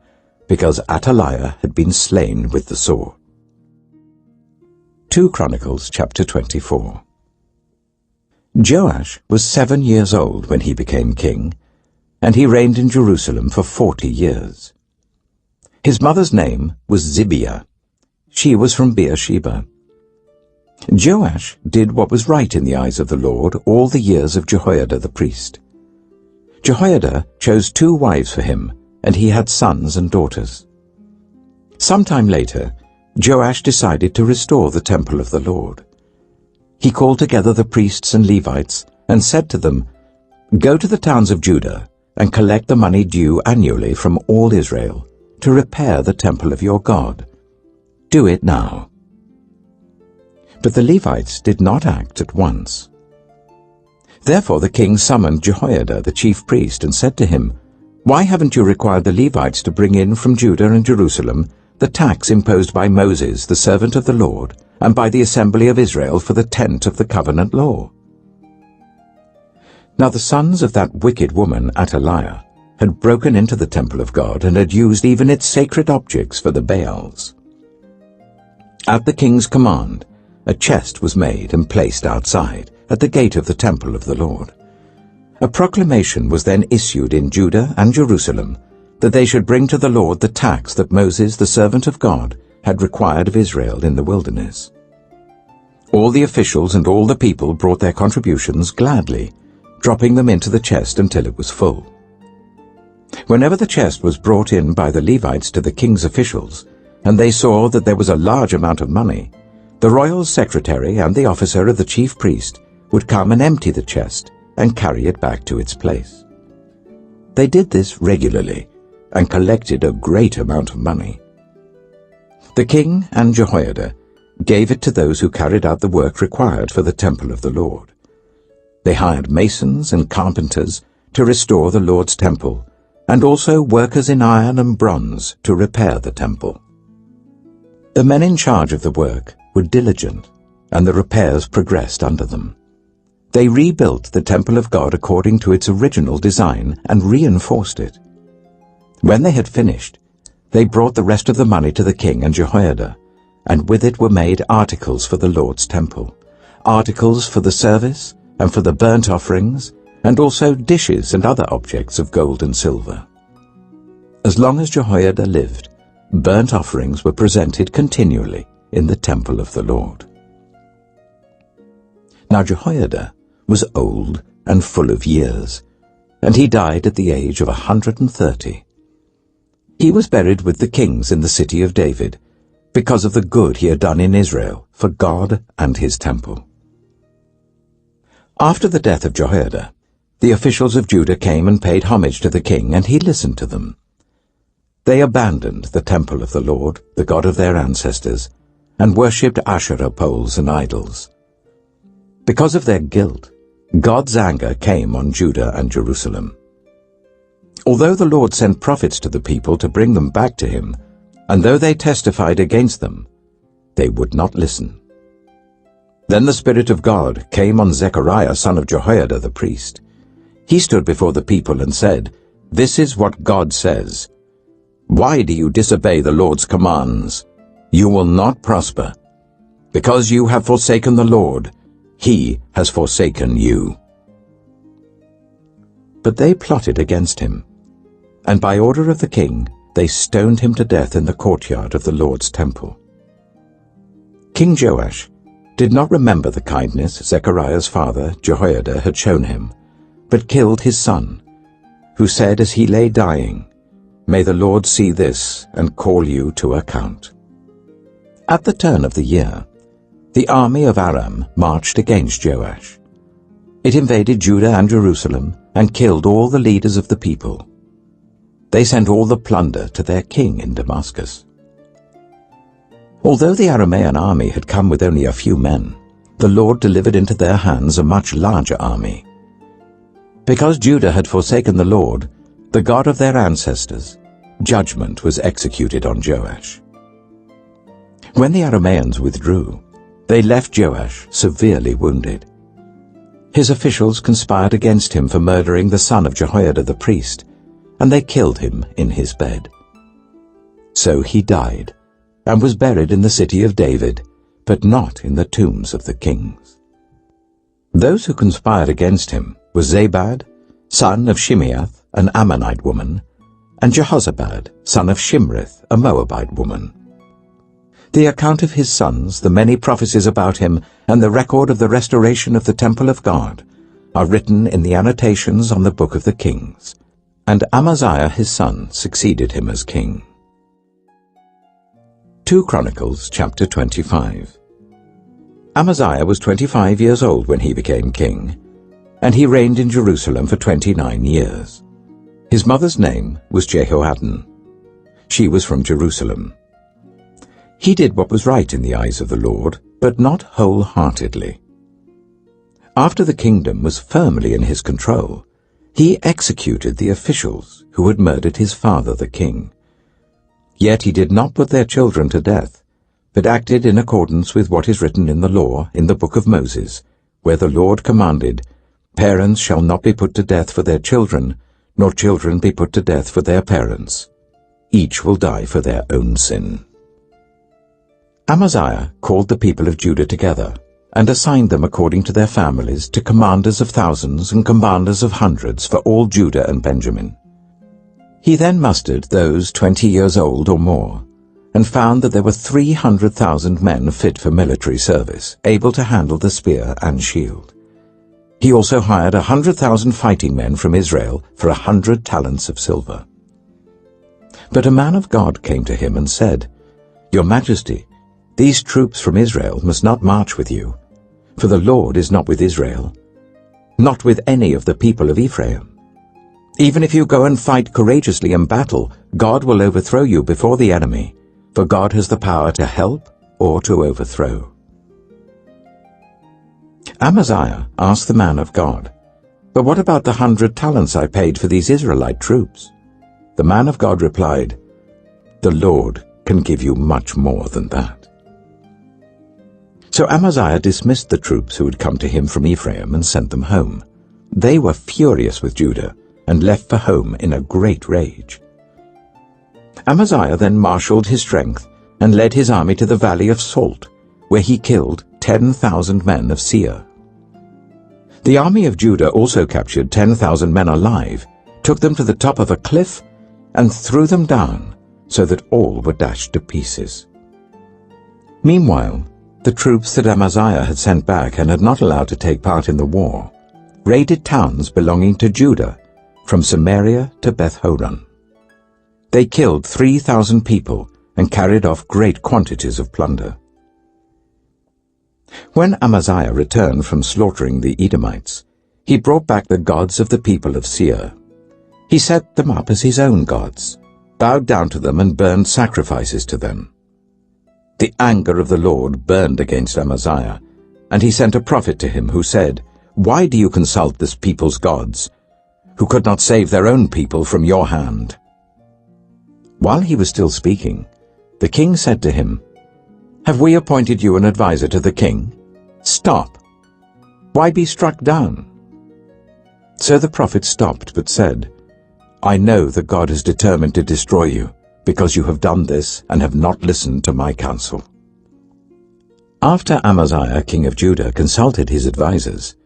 because Athaliah had been slain with the sword. 2 Chronicles chapter 24. Joash was 7 years old when he became king, and he reigned in Jerusalem for 40 years. His mother's name was Zibiah. She was from Beersheba. Joash did what was right in the eyes of the Lord all the years of Jehoiada the priest. Jehoiada chose 2 wives for him, and he had sons and daughters. Sometime later, Joash decided to restore the temple of the Lord. He called together the priests and Levites and said to them, "Go to the towns of Judah and collect the money due annually from all Israel to repair the temple of your God. Do it now." But the Levites did not act at once. Therefore the king summoned Jehoiada the chief priest and said to him, "Why haven't you required the Levites to bring in from Judah and Jerusalem the tax imposed by Moses, the servant of the Lord, and by the assembly of Israel for the tent of the covenant law?" Now the sons of that wicked woman Athaliah had broken into the temple of God and had used even its sacred objects for the Baals. At the king's command, a chest was made and placed outside, at the gate of the temple of the Lord. A proclamation was then issued in Judah and Jerusalem that they should bring to the Lord the tax that Moses, the servant of God, had required of Israel in the wilderness. All the officials and all the people brought their contributions gladly, dropping them into the chest until it was full. Whenever the chest was brought in by the Levites to the king's officials, and they saw that there was a large amount of money, the royal secretary and the officer of the chief priest would come and empty the chest and carry it back to its place. They did this regularly and collected a great amount of money. The king and Jehoiada gave it to those who carried out the work required for the temple of the Lord. They hired masons and carpenters to restore the Lord's temple, and also workers in iron and bronze to repair the temple. The men in charge of the work were diligent, and the repairs progressed under them. They rebuilt the temple of God according to its original design and reinforced it. When they had finished, they brought the rest of the money to the king and Jehoiada, and with it were made articles for the Lord's temple, articles for the service, and for the burnt offerings, and also dishes and other objects of gold and silver. As long as Jehoiada lived, burnt offerings were presented continually in the temple of the Lord. Now Jehoiada was old and full of years, and he died at the age of 130. He was buried with the kings in the city of David, because of the good he had done in Israel for God and his temple. After the death of Jehoiada, the officials of Judah came and paid homage to the king, and he listened to them. They abandoned the temple of the Lord, the God of their ancestors, and worshipped Asherah poles and idols. Because of their guilt, God's anger came on Judah and Jerusalem. Although the Lord sent prophets to the people to bring them back to him, and though they testified against them, they would not listen. Then the Spirit of God came on Zechariah son of Jehoiada the priest. He stood before the people and said, "This is what God says. Why do you disobey the Lord's commands? You will not prosper. Because you have forsaken the Lord, he has forsaken you." But they plotted against him, and by order of the king, they stoned him to death in the courtyard of the Lord's temple. King Joash did not remember the kindness Zechariah's father, Jehoiada, had shown him, but killed his son, who said as he lay dying, "May the Lord see this and call you to account." At the turn of the year, the army of Aram marched against Joash. It invaded Judah and Jerusalem and killed all the leaders of the people. They sent all the plunder to their king in Damascus. Although the Aramean army had come with only a few men, the Lord delivered into their hands a much larger army. Because Judah had forsaken the Lord, the God of their ancestors, judgment was executed on Joash. When the Arameans withdrew, they left Joash severely wounded. His officials conspired against him for murdering the son of Jehoiada the priest, and they killed him in his bed. So he died, and was buried in the city of David, but not in the tombs of the kings. Those who conspired against him were Zabad, son of Shimeath, an Ammonite woman, and Jehozabad, son of Shimrith, a Moabite woman. The account of his sons, the many prophecies about him, and the record of the restoration of the temple of God are written in the annotations on the book of the kings. And Amaziah his son succeeded him as king. 2 Chronicles chapter 25. Amaziah was 25 years old when he became king, and he reigned in Jerusalem for 29 years. His mother's name was Jehoaddan. She was from Jerusalem. He did what was right in the eyes of the Lord, but not wholeheartedly. After the kingdom was firmly in his control, he executed the officials who had murdered his father the king. Yet he did not put their children to death, but acted in accordance with what is written in the law in the book of Moses, where the Lord commanded, "Parents shall not be put to death for their children, nor children be put to death for their parents. Each will die for their own sin." Amaziah called the people of Judah together, and assigned them according to their families to commanders of thousands and commanders of hundreds for all Judah and Benjamin. He then mustered those 20 years old or more, and found that there were 300,000 men fit for military service, able to handle the spear and shield. He also hired 100,000 fighting men from Israel for 100 talents of silver. But a man of God came to him and said, "Your Majesty, these troops from Israel must not march with you, for the Lord is not with Israel, not with any of the people of Ephraim. Even if you go and fight courageously in battle, God will overthrow you before the enemy, for God has the power to help or to overthrow." Amaziah asked the man of God, "But what about the 100 talents I paid for these Israelite troops?" The man of God replied, "The Lord can give you much more than that." So Amaziah dismissed the troops who had come to him from Ephraim and sent them home. They were furious with Judah and left for home in a great rage. Amaziah then marshaled his strength and led his army to the valley of Salt, where he killed 10,000 men of Seir. The army of Judah also captured 10,000 men alive, took them to the top of a cliff, and threw them down, so that all were dashed to pieces. Meanwhile, the troops that Amaziah had sent back and had not allowed to take part in the war raided towns belonging to Judah, from Samaria to Beth-horon. They killed 3,000 people and carried off great quantities of plunder. When Amaziah returned from slaughtering the Edomites, he brought back the gods of the people of Seir. He set them up as his own gods, bowed down to them and burned sacrifices to them. The anger of the Lord burned against Amaziah, and he sent a prophet to him who said, "Why do you consult this people's gods, who could not save their own people from your hand?" While he was still speaking, the king said to him, "Have we appointed you an adviser to the king? Stop! Why be struck down?" So the prophet stopped but said, "I know that God is determined to destroy you, because you have done this and have not listened to my counsel." After Amaziah, king of Judah, consulted his advisers,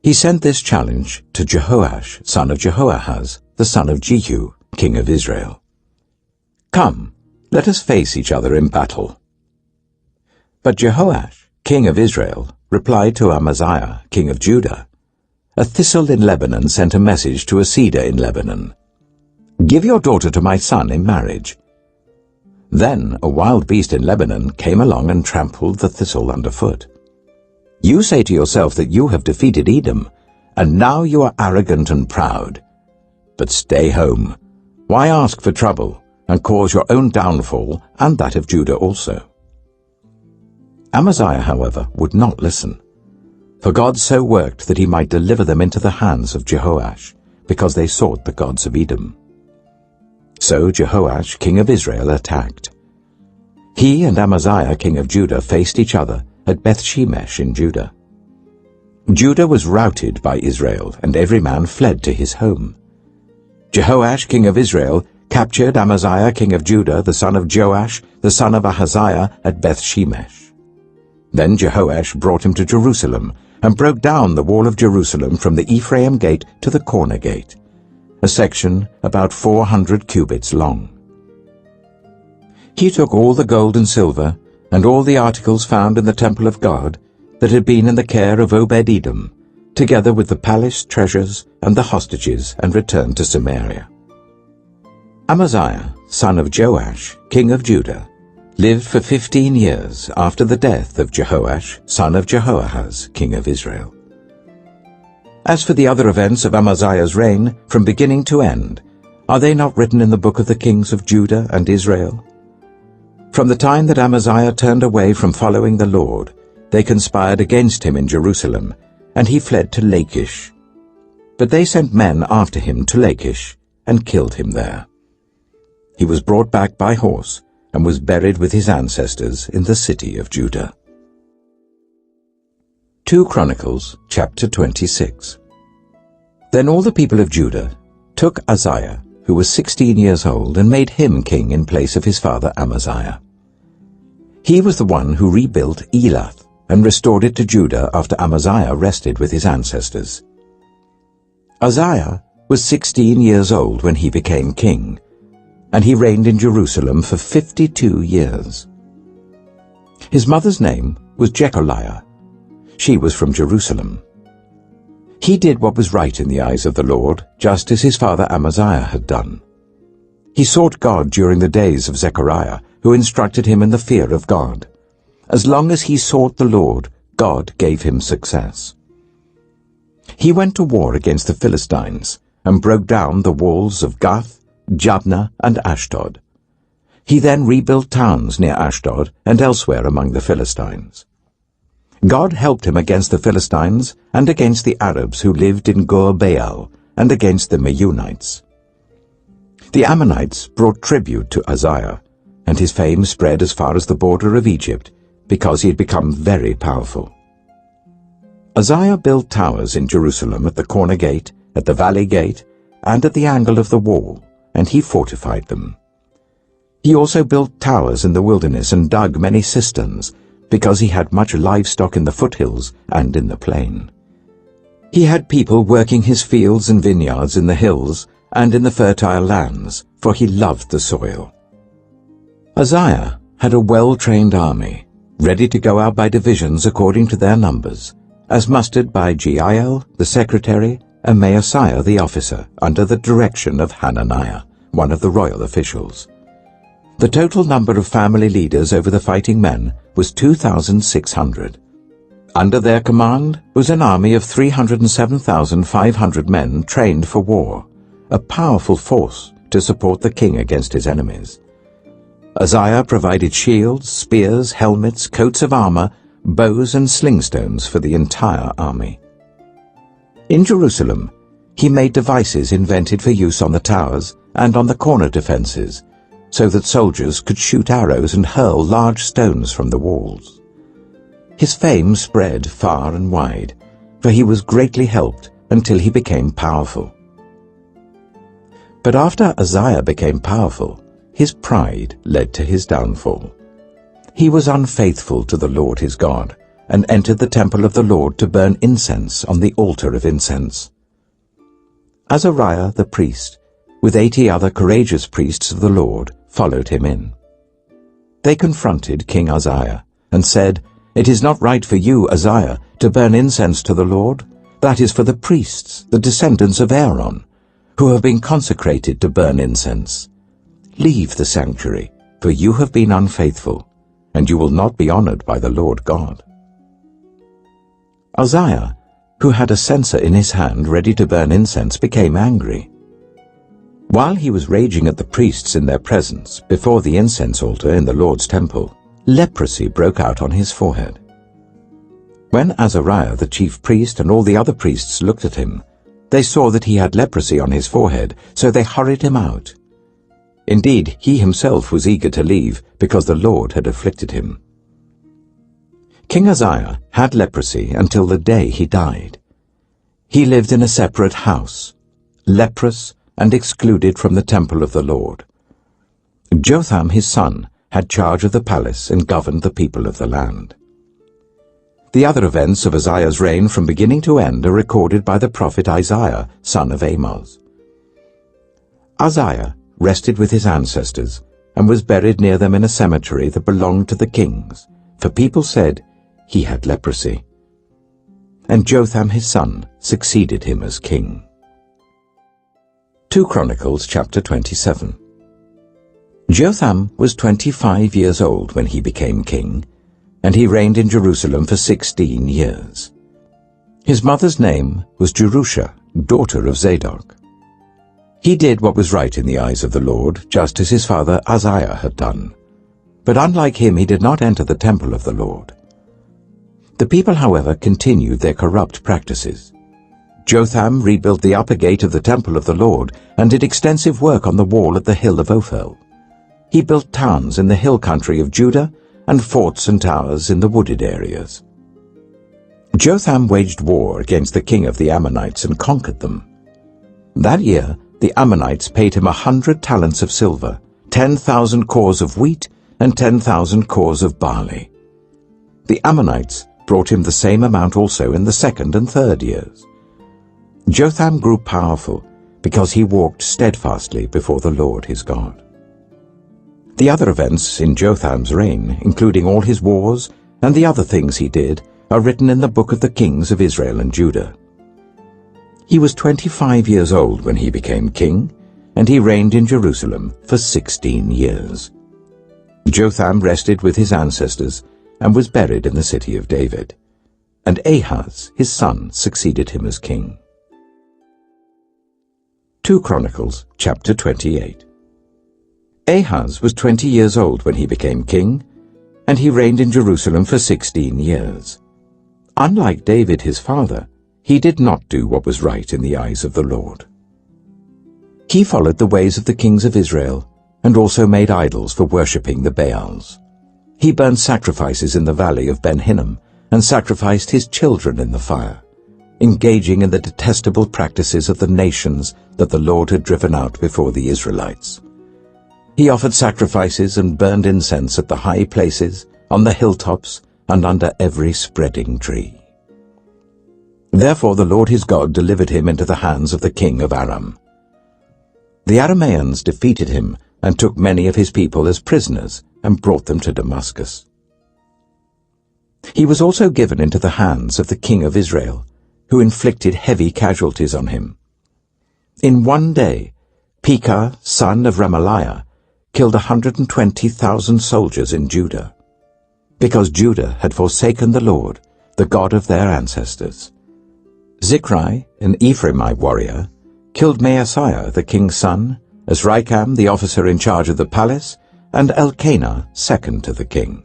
he sent this challenge to Jehoash, son of Jehoahaz, the son of Jehu, king of Israel. "Come, let us face each other in battle." But Jehoash, king of Israel, replied to Amaziah, king of Judah, "A thistle in Lebanon sent a message to a cedar in Lebanon. Give your daughter to my son in marriage." Then a wild beast in Lebanon came along and trampled the thistle underfoot. You say to yourself that you have defeated Edom, and now you are arrogant and proud. But stay home. Why ask for trouble, and cause your own downfall and that of Judah also? Amaziah, however, would not listen, for God so worked that he might deliver them into the hands of Jehoash, because they sought the gods of Edom. So Jehoash, king of Israel, attacked. He and Amaziah, king of Judah, faced each other at Beth-shemesh in Judah. Judah was routed by Israel, and every man fled to his home. Jehoash, king of Israel, captured Amaziah, king of Judah, the son of Joash, the son of Ahaziah, at Beth-shemesh. Then Jehoash brought him to Jerusalem, and broke down the wall of Jerusalem from the Ephraim gate to the corner gate, a section about 400 cubits long. He took all the gold and silver, and all the articles found in the temple of God that had been in the care of Obed-Edom, together with the palace treasures and the hostages, and returned to Samaria. Amaziah, son of Joash, king of Judah, lived for 15 years after the death of Jehoash, son of Jehoahaz, king of Israel. As for the other events of Amaziah's reign, from beginning to end, are they not written in the book of the kings of Judah and Israel? From the time that Amaziah turned away from following the Lord, they conspired against him in Jerusalem, and he fled to Lachish. But they sent men after him to Lachish, and killed him there. He was brought back by horse, and was buried with his ancestors in the city of Judah. 2 Chronicles, chapter 26. Then all the people of Judah took Uzziah, who was 16 years old, and made him king in place of his father Amaziah. He was the one who rebuilt Elath, and restored it to Judah after Amaziah rested with his ancestors. Uzziah was 16 years old when he became king, and he reigned in Jerusalem for 52 years. His mother's name was Jecholiah. She was from Jerusalem. He did what was right in the eyes of the Lord, just as his father Amaziah had done. He sought God during the days of Zechariah, who instructed him in the fear of God. As long as he sought the Lord, God gave him success. He went to war against the Philistines, and broke down the walls of Gath, Jabneh, and Ashdod. He then rebuilt towns near Ashdod and elsewhere among the Philistines. God helped him against the Philistines and against the Arabs who lived in Gur-Baal and against the Meunites. The Ammonites brought tribute to Uzziah, and his fame spread as far as the border of Egypt, because he had become very powerful. Uzziah built towers in Jerusalem at the corner gate, at the valley gate, and at the angle of the wall, and he fortified them. He also built towers in the wilderness and dug many cisterns, because he had much livestock in the foothills and in the plain. He had people working his fields and vineyards in the hills and in the fertile lands, for he loved the soil. Uzziah had a well-trained army, ready to go out by divisions according to their numbers, as mustered by Jeiel, the secretary, and Maaseiah, the officer, under the direction of Hananiah, one of the royal officials. The total number of family leaders over the fighting men was 2,600. Under their command was an army of 307,500 men trained for war, a powerful force to support the king against his enemies. Uzziah provided shields, spears, helmets, coats of armor, bows and slingstones for the entire army. In Jerusalem, he made devices invented for use on the towers and on the corner defenses, so that soldiers could shoot arrows and hurl large stones from the walls. His fame spread far and wide, for he was greatly helped until he became powerful. But after Uzziah became powerful, his pride led to his downfall. He was unfaithful to the Lord his God, and entered the temple of the Lord to burn incense on the altar of incense. Azariah the priest, with 80 other courageous priests of the Lord, followed him in. They confronted King Uzziah and said, "It is not right for you, Uzziah, to burn incense to the Lord. That is for the priests, the descendants of Aaron, who have been consecrated to burn incense. Leave the sanctuary, for you have been unfaithful, and you will not be honored by the Lord God." Uzziah, who had a censer in his hand ready to burn incense, became angry. While he was raging at the priests in their presence before the incense altar in the Lord's temple, leprosy broke out on his forehead. When Azariah the chief priest and all the other priests looked at him, they saw that he had leprosy on his forehead, so they hurried him out. Indeed, he himself was eager to leave, because the Lord had afflicted him. King Uzziah had leprosy until the day he died. He lived in a separate house, leprous and excluded from the temple of the Lord. Jotham his son had charge of the palace and governed the people of the land. The other events of Uzziah's reign from beginning to end are recorded by the prophet Isaiah, son of Amoz. Uzziah rested with his ancestors and was buried near them in a cemetery that belonged to the kings, for people said he had leprosy. And Jotham his son succeeded him as king. 2 Chronicles chapter 27. Jotham was 25 years old when he became king, and he reigned in Jerusalem for 16 years. His mother's name was Jerusha, daughter of Zadok. He did what was right in the eyes of the Lord, just as his father Uzziah had done. But unlike him, he did not enter the temple of the Lord. The people, however, continued their corrupt practices. Jotham rebuilt the upper gate of the temple of the Lord and did extensive work on the wall at the hill of Ophel. He built towns in the hill country of Judah and forts and towers in the wooded areas. Jotham waged war against the king of the Ammonites and conquered them. That year, the Ammonites paid him 100 talents of silver, 10,000 cors of wheat, and 10,000 cors of barley. The Ammonites brought him the same amount also in the second and third years. Jotham grew powerful because he walked steadfastly before the Lord his God. The other events in Jotham's reign, including all his wars and the other things he did, are written in the book of the kings of Israel and Judah. He was 25 years old when he became king, and he reigned in Jerusalem for 16 years. Jotham rested with his ancestors and was buried in the city of David, and Ahaz his son succeeded him as king. 2 Chronicles chapter 28. Ahaz was 20 years old when he became king, and he reigned in Jerusalem for 16 years. Unlike David his father, he did not do what was right in the eyes of the Lord. He followed the ways of the kings of Israel, and also made idols for worshipping the Baals. He burned sacrifices in the valley of Ben-Hinnom, and sacrificed his children in the fire, engaging in the detestable practices of the nations that the Lord had driven out before the Israelites. He offered sacrifices and burned incense at the high places, on the hilltops, and under every spreading tree. Therefore the Lord his God delivered him into the hands of the king of Aram. The Arameans defeated him and took many of his people as prisoners and brought them to Damascus. He was also given into the hands of the king of Israel, who inflicted heavy casualties on him. In one day, Pekah, son of Remaliah, killed 120,000 soldiers in Judah, because Judah had forsaken the Lord, the God of their ancestors. Zichri, an Ephraimite warrior, killed Maaseiah, the king's son, Azrikam, the officer in charge of the palace, and Elkanah, second to the king.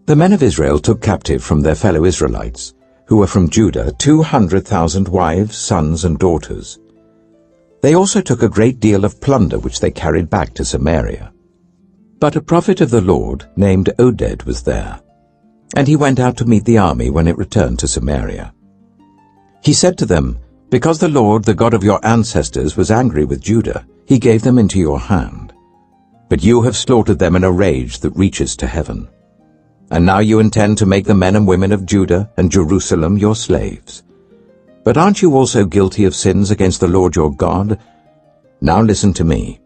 The men of Israel took captive from their fellow Israelites, who were from Judah, 200,000 wives, sons, and daughters. They also took a great deal of plunder which they carried back to Samaria. But a prophet of the Lord named Oded was there, and he went out to meet the army when it returned to Samaria. He said to them, "Because the Lord, the God of your ancestors, was angry with Judah, he gave them into your hand. But you have slaughtered them in a rage that reaches to heaven. And now you intend to make the men and women of Judah and Jerusalem your slaves. But aren't you also guilty of sins against the Lord your God? Now listen to me.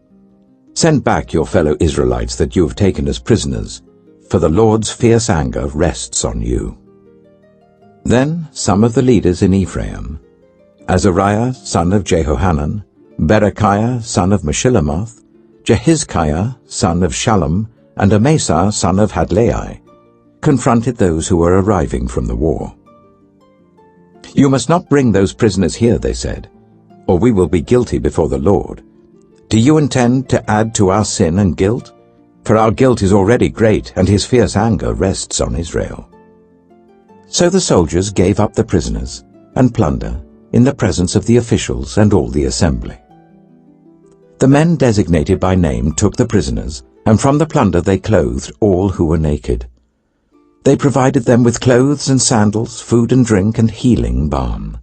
Send back your fellow Israelites that you have taken as prisoners, for the Lord's fierce anger rests on you." Then some of the leaders in Ephraim, Azariah son of Jehohanan, Berechiah son of Meshillemoth, Jehizkiah son of Shallum, and Amasa son of Hadlai, confronted those who were arriving from the war. "You must not bring those prisoners here," they said, "or we will be guilty before the Lord. Do you intend to add to our sin and guilt? For our guilt is already great, and his fierce anger rests on Israel." So the soldiers gave up the prisoners and plunder in the presence of the officials and all the assembly. The men designated by name took the prisoners, and from the plunder they clothed all who were naked. They provided them with clothes and sandals, food and drink, and healing balm.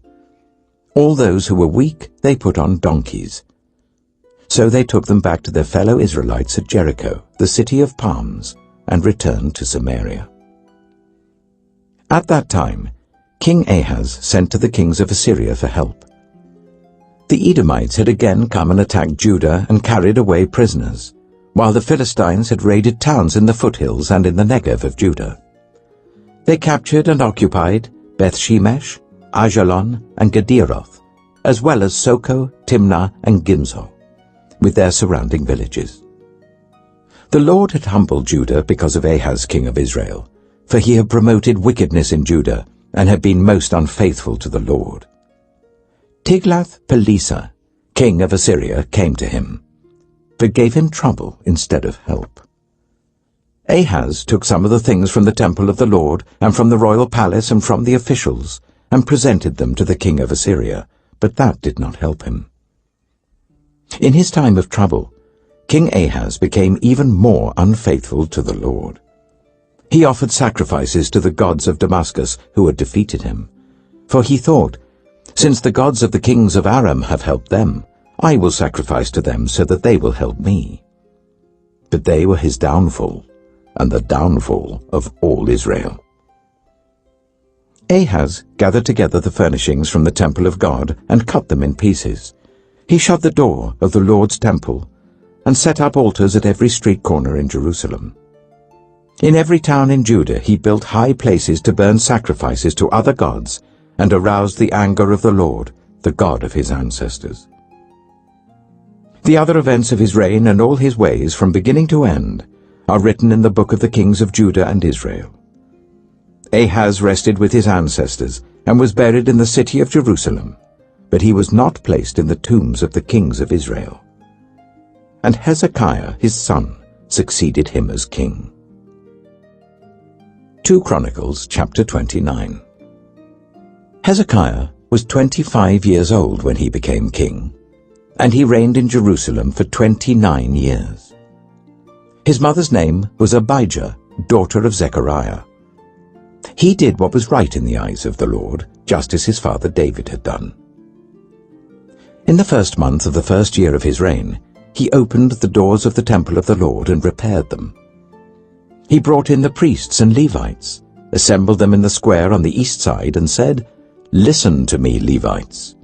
All those who were weak they put on donkeys. So they took them back to their fellow Israelites at Jericho, the city of palms, and returned to Samaria. At that time, King Ahaz sent to the kings of Assyria for help. The Edomites had again come and attacked Judah and carried away prisoners, while the Philistines had raided towns in the foothills and in the Negev of Judah. They captured and occupied Beth-Shemesh, Ajalon, and Gederoth, as well as Soko, Timnah, and Gimzo, with their surrounding villages. The Lord had humbled Judah because of Ahaz king of Israel, for he had promoted wickedness in Judah and had been most unfaithful to the Lord. Tiglath-Pileser, king of Assyria, came to him, but gave him trouble instead of help. Ahaz took some of the things from the temple of the Lord and from the royal palace and from the officials and presented them to the king of Assyria, but that did not help him. In his time of trouble, King Ahaz became even more unfaithful to the Lord. He offered sacrifices to the gods of Damascus who had defeated him, for he thought, "Since the gods of the kings of Aram have helped them, I will sacrifice to them so that they will help me." But they were his downfall, and the downfall of all Israel. Ahaz gathered together the furnishings from the temple of God and cut them in pieces. He shut the door of the Lord's temple and set up altars at every street corner in Jerusalem. In every town in Judah he built high places to burn sacrifices to other gods and aroused the anger of the Lord, the God of his ancestors. The other events of his reign and all his ways from beginning to end are written in the book of the kings of Judah and Israel. Ahaz rested with his ancestors and was buried in the city of Jerusalem, but he was not placed in the tombs of the kings of Israel. And Hezekiah his son succeeded him as king. 2 Chronicles chapter 29. Hezekiah was 25 years old when he became king, and he reigned in Jerusalem for 29 years. His mother's name was Abijah, daughter of Zechariah. He did what was right in the eyes of the Lord, just as his father David had done. In the first month of the first year of his reign, he opened the doors of the temple of the Lord and repaired them. He brought in the priests and Levites, assembled them in the square on the east side, and said, Listen to me, Levites.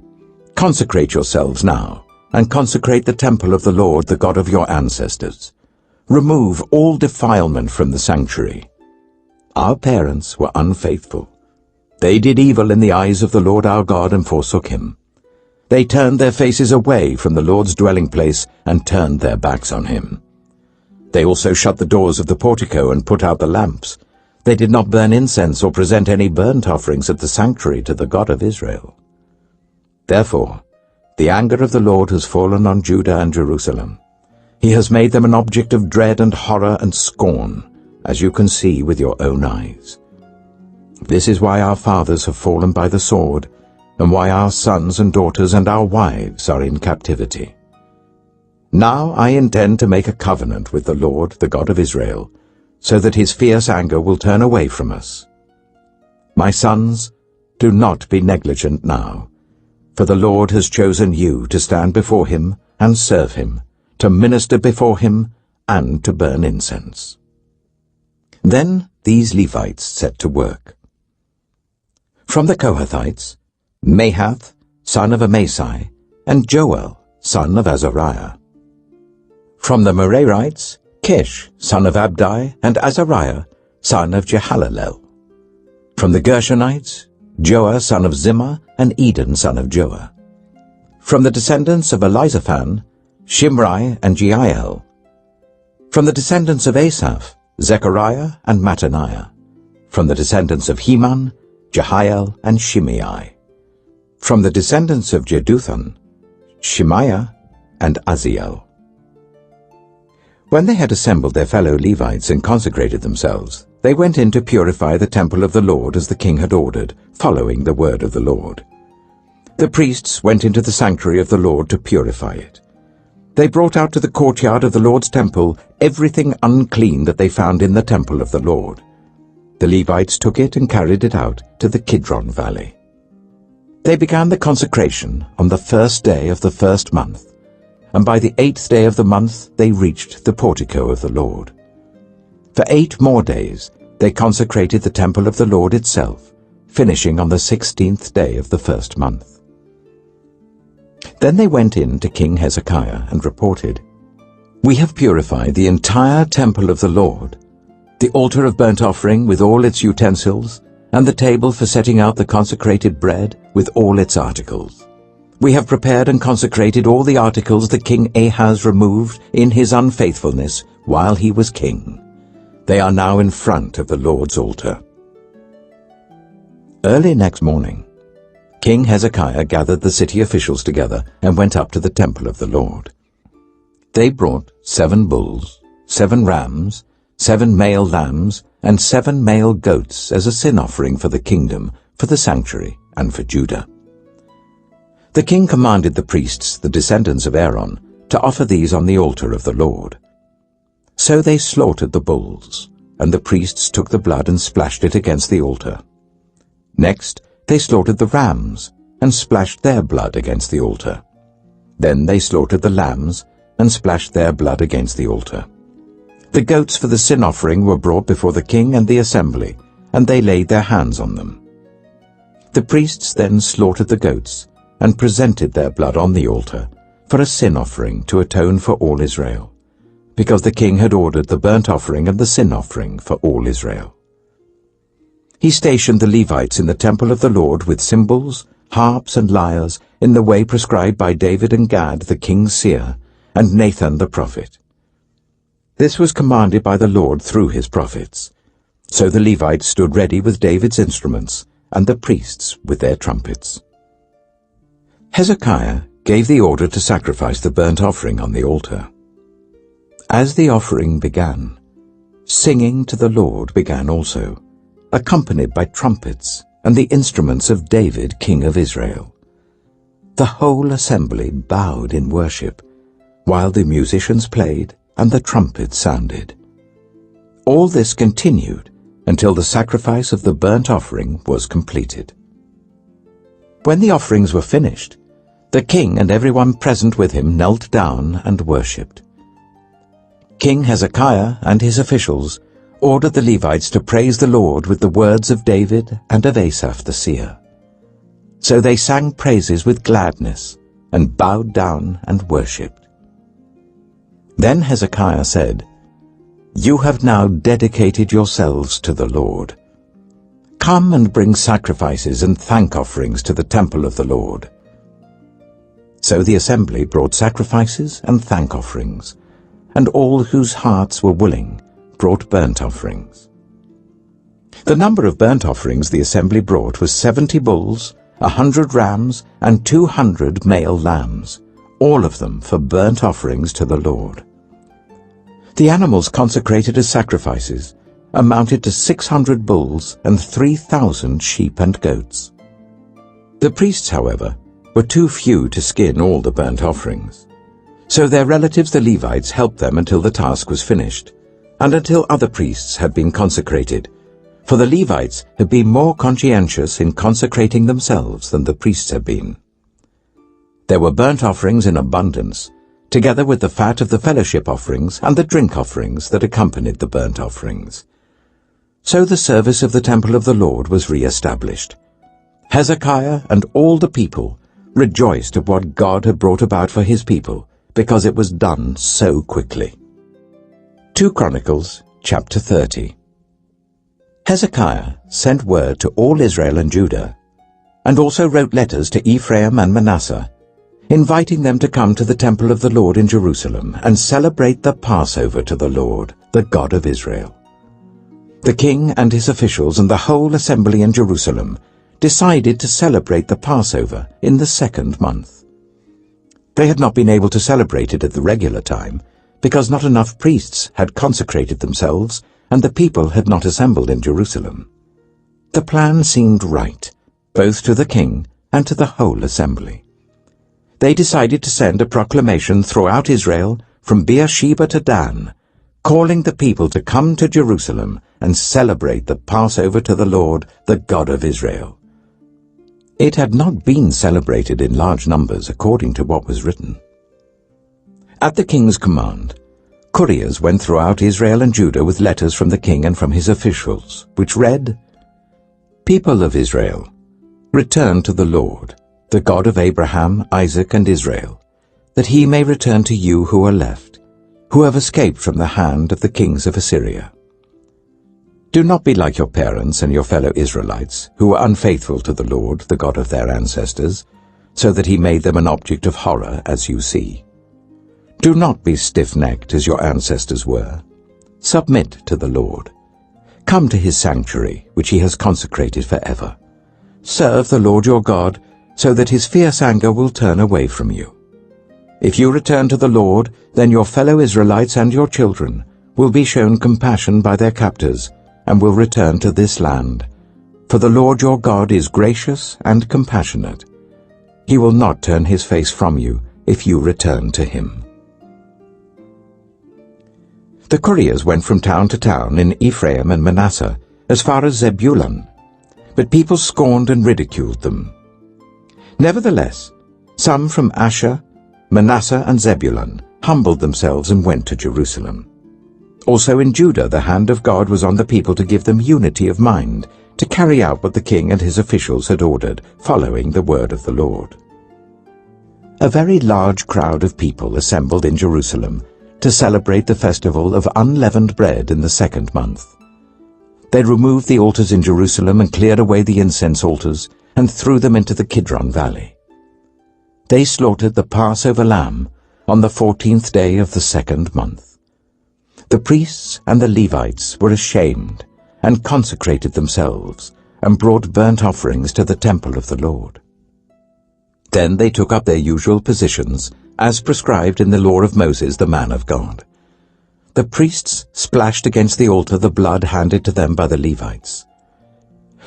Consecrate yourselves now, and consecrate the temple of the Lord, the God of your ancestors. Remove all defilement from the sanctuary. Our parents were unfaithful. They did evil in the eyes of the Lord our God and forsook him. They turned their faces away from the Lord's dwelling place and turned their backs on him. They also shut the doors of the portico and put out the lamps. They did not burn incense or present any burnt offerings at the sanctuary to the God of Israel. Therefore, the anger of the Lord has fallen on Judah and Jerusalem. He has made them an object of dread and horror and scorn, as you can see with your own eyes. This is why our fathers have fallen by the sword, and why our sons and daughters and our wives are in captivity. Now I intend to make a covenant with the Lord, the God of Israel, so that his fierce anger will turn away from us. My sons, do not be negligent now, for the Lord has chosen you to stand before him and serve him, to minister before him and to burn incense. Then these Levites set to work. From the Kohathites, Mahath, son of Amasai, and Joel, son of Azariah. From the Merarites, Kish, son of Abdi, and Azariah, son of Jehalalel. From the Gershonites, Joah, son of Zimmah, and Eden, son of Joah. From the descendants of Elizaphan, Shimri and Jeiel. From the descendants of Asaph, Zechariah and Mattaniah. From the descendants of Heman, Jehiel and Shimei. From the descendants of Jeduthun, Shemaiah and Aziel. When they had assembled their fellow Levites and consecrated themselves, they went in to purify the temple of the Lord as the king had ordered, following the word of the Lord. The priests went into the sanctuary of the Lord to purify it. They brought out to the courtyard of the Lord's temple everything unclean that they found in the temple of the Lord. The Levites took it and carried it out to the Kidron Valley. They began the consecration on the first day of the first month, and by the 8th day of the month they reached the portico of the Lord. For 8 more days they consecrated the temple of the Lord itself, finishing on the 16th day of the first month. Then they went in to King Hezekiah and reported, "We have purified the entire temple of the Lord, the altar of burnt offering with all its utensils, and the table for setting out the consecrated bread with all its articles. We have prepared and consecrated all the articles that King Ahaz removed in his unfaithfulness while he was king. They are now in front of the Lord's altar." Early next morning, King Hezekiah gathered the city officials together and went up to the temple of the Lord. They brought 7 bulls, 7 rams, 7 male lambs, and 7 male goats as a sin offering for the kingdom, for the sanctuary, and for Judah. The king commanded the priests, the descendants of Aaron, to offer these on the altar of the Lord. So they slaughtered the bulls, and the priests took the blood and splashed it against the altar. Next, they slaughtered the rams, and splashed their blood against the altar. Then they slaughtered the lambs, and splashed their blood against the altar. The goats for the sin offering were brought before the king and the assembly, and they laid their hands on them. The priests then slaughtered the goats, and presented their blood on the altar, for a sin offering to atone for all Israel, because the king had ordered the burnt offering and the sin offering for all Israel. He stationed the Levites in the temple of the Lord with cymbals, harps, and lyres, in the way prescribed by David and Gad the king's seer, and Nathan the prophet. This was commanded by the Lord through his prophets. So the Levites stood ready with David's instruments, and the priests with their trumpets. Hezekiah gave the order to sacrifice the burnt offering on the altar. As the offering began, singing to the Lord began also, accompanied by trumpets and the instruments of David, king of Israel. The whole assembly bowed in worship, while the musicians played and the trumpets sounded. All this continued until the sacrifice of the burnt offering was completed. When the offerings were finished, the king and everyone present with him knelt down and worshipped. King Hezekiah and his officials ordered the Levites to praise the Lord with the words of David and of Asaph the seer. So they sang praises with gladness, and bowed down and worshipped. Then Hezekiah said, "You have now dedicated yourselves to the Lord. Come and bring sacrifices and thank offerings to the temple of the Lord." So the assembly brought sacrifices and thank offerings, and all whose hearts were willing brought burnt offerings. The number of burnt offerings the assembly brought was 70 bulls, 100 rams, and 200 male lambs, all of them for burnt offerings to the Lord. The animals consecrated as sacrifices amounted to 600 bulls and 3,000 sheep and goats. The priests, however, were too few to skin all the burnt offerings, so their relatives the Levites helped them until the task was finished, and until other priests had been consecrated, for the Levites had been more conscientious in consecrating themselves than the priests had been. There were burnt offerings in abundance, together with the fat of the fellowship offerings and the drink offerings that accompanied the burnt offerings. So the service of the temple of the Lord was re-established. Hezekiah and all the people rejoiced at what God had brought about for his people, because it was done so quickly. 2 Chronicles chapter 30. Hezekiah sent word to all Israel and Judah, and also wrote letters to Ephraim and Manasseh, inviting them to come to the temple of the Lord in Jerusalem and celebrate the Passover to the Lord, the God of Israel. The king and his officials and the whole assembly in Jerusalem decided to celebrate the Passover in the 2nd month. They had not been able to celebrate it at the regular time, because not enough priests had consecrated themselves and the people had not assembled in Jerusalem. The plan seemed right, both to the king and to the whole assembly. They decided to send a proclamation throughout Israel from Beersheba to Dan, calling the people to come to Jerusalem and celebrate the Passover to the Lord, the God of Israel. It had not been celebrated in large numbers according to what was written. At the king's command, couriers went throughout Israel and Judah with letters from the king and from his officials, which read, "People of Israel, return to the Lord, the God of Abraham, Isaac, and Israel, that he may return to you who are left, who have escaped from the hand of the kings of Assyria. Do not be like your parents and your fellow Israelites, who were unfaithful to the Lord, the God of their ancestors, so that he made them an object of horror, as you see. Do not be stiff-necked as your ancestors were. Submit to the Lord. Come to his sanctuary, which he has consecrated forever. Serve the Lord your God, so that his fierce anger will turn away from you. If you return to the Lord, then your fellow Israelites and your children will be shown compassion by their captors and will return to this land. For the Lord your God is gracious and compassionate. He will not turn his face from you if you return to him." The couriers went from town to town in Ephraim and Manasseh, as far as Zebulun, but people scorned and ridiculed them. Nevertheless, some from Asher, Manasseh, and Zebulun humbled themselves and went to Jerusalem. Also in Judah the hand of God was on the people to give them unity of mind, to carry out what the king and his officials had ordered, following the word of the Lord. A very large crowd of people assembled in Jerusalem to celebrate the festival of unleavened bread in the 2nd month. They removed the altars in Jerusalem and cleared away the incense altars and threw them into the Kidron Valley. They slaughtered the Passover lamb on the 14th day of the 2nd month. The priests and the Levites were ashamed and consecrated themselves and brought burnt offerings to the temple of the Lord. Then they took up their usual positions, as prescribed in the law of Moses, the man of God. The priests splashed against the altar the blood handed to them by the Levites.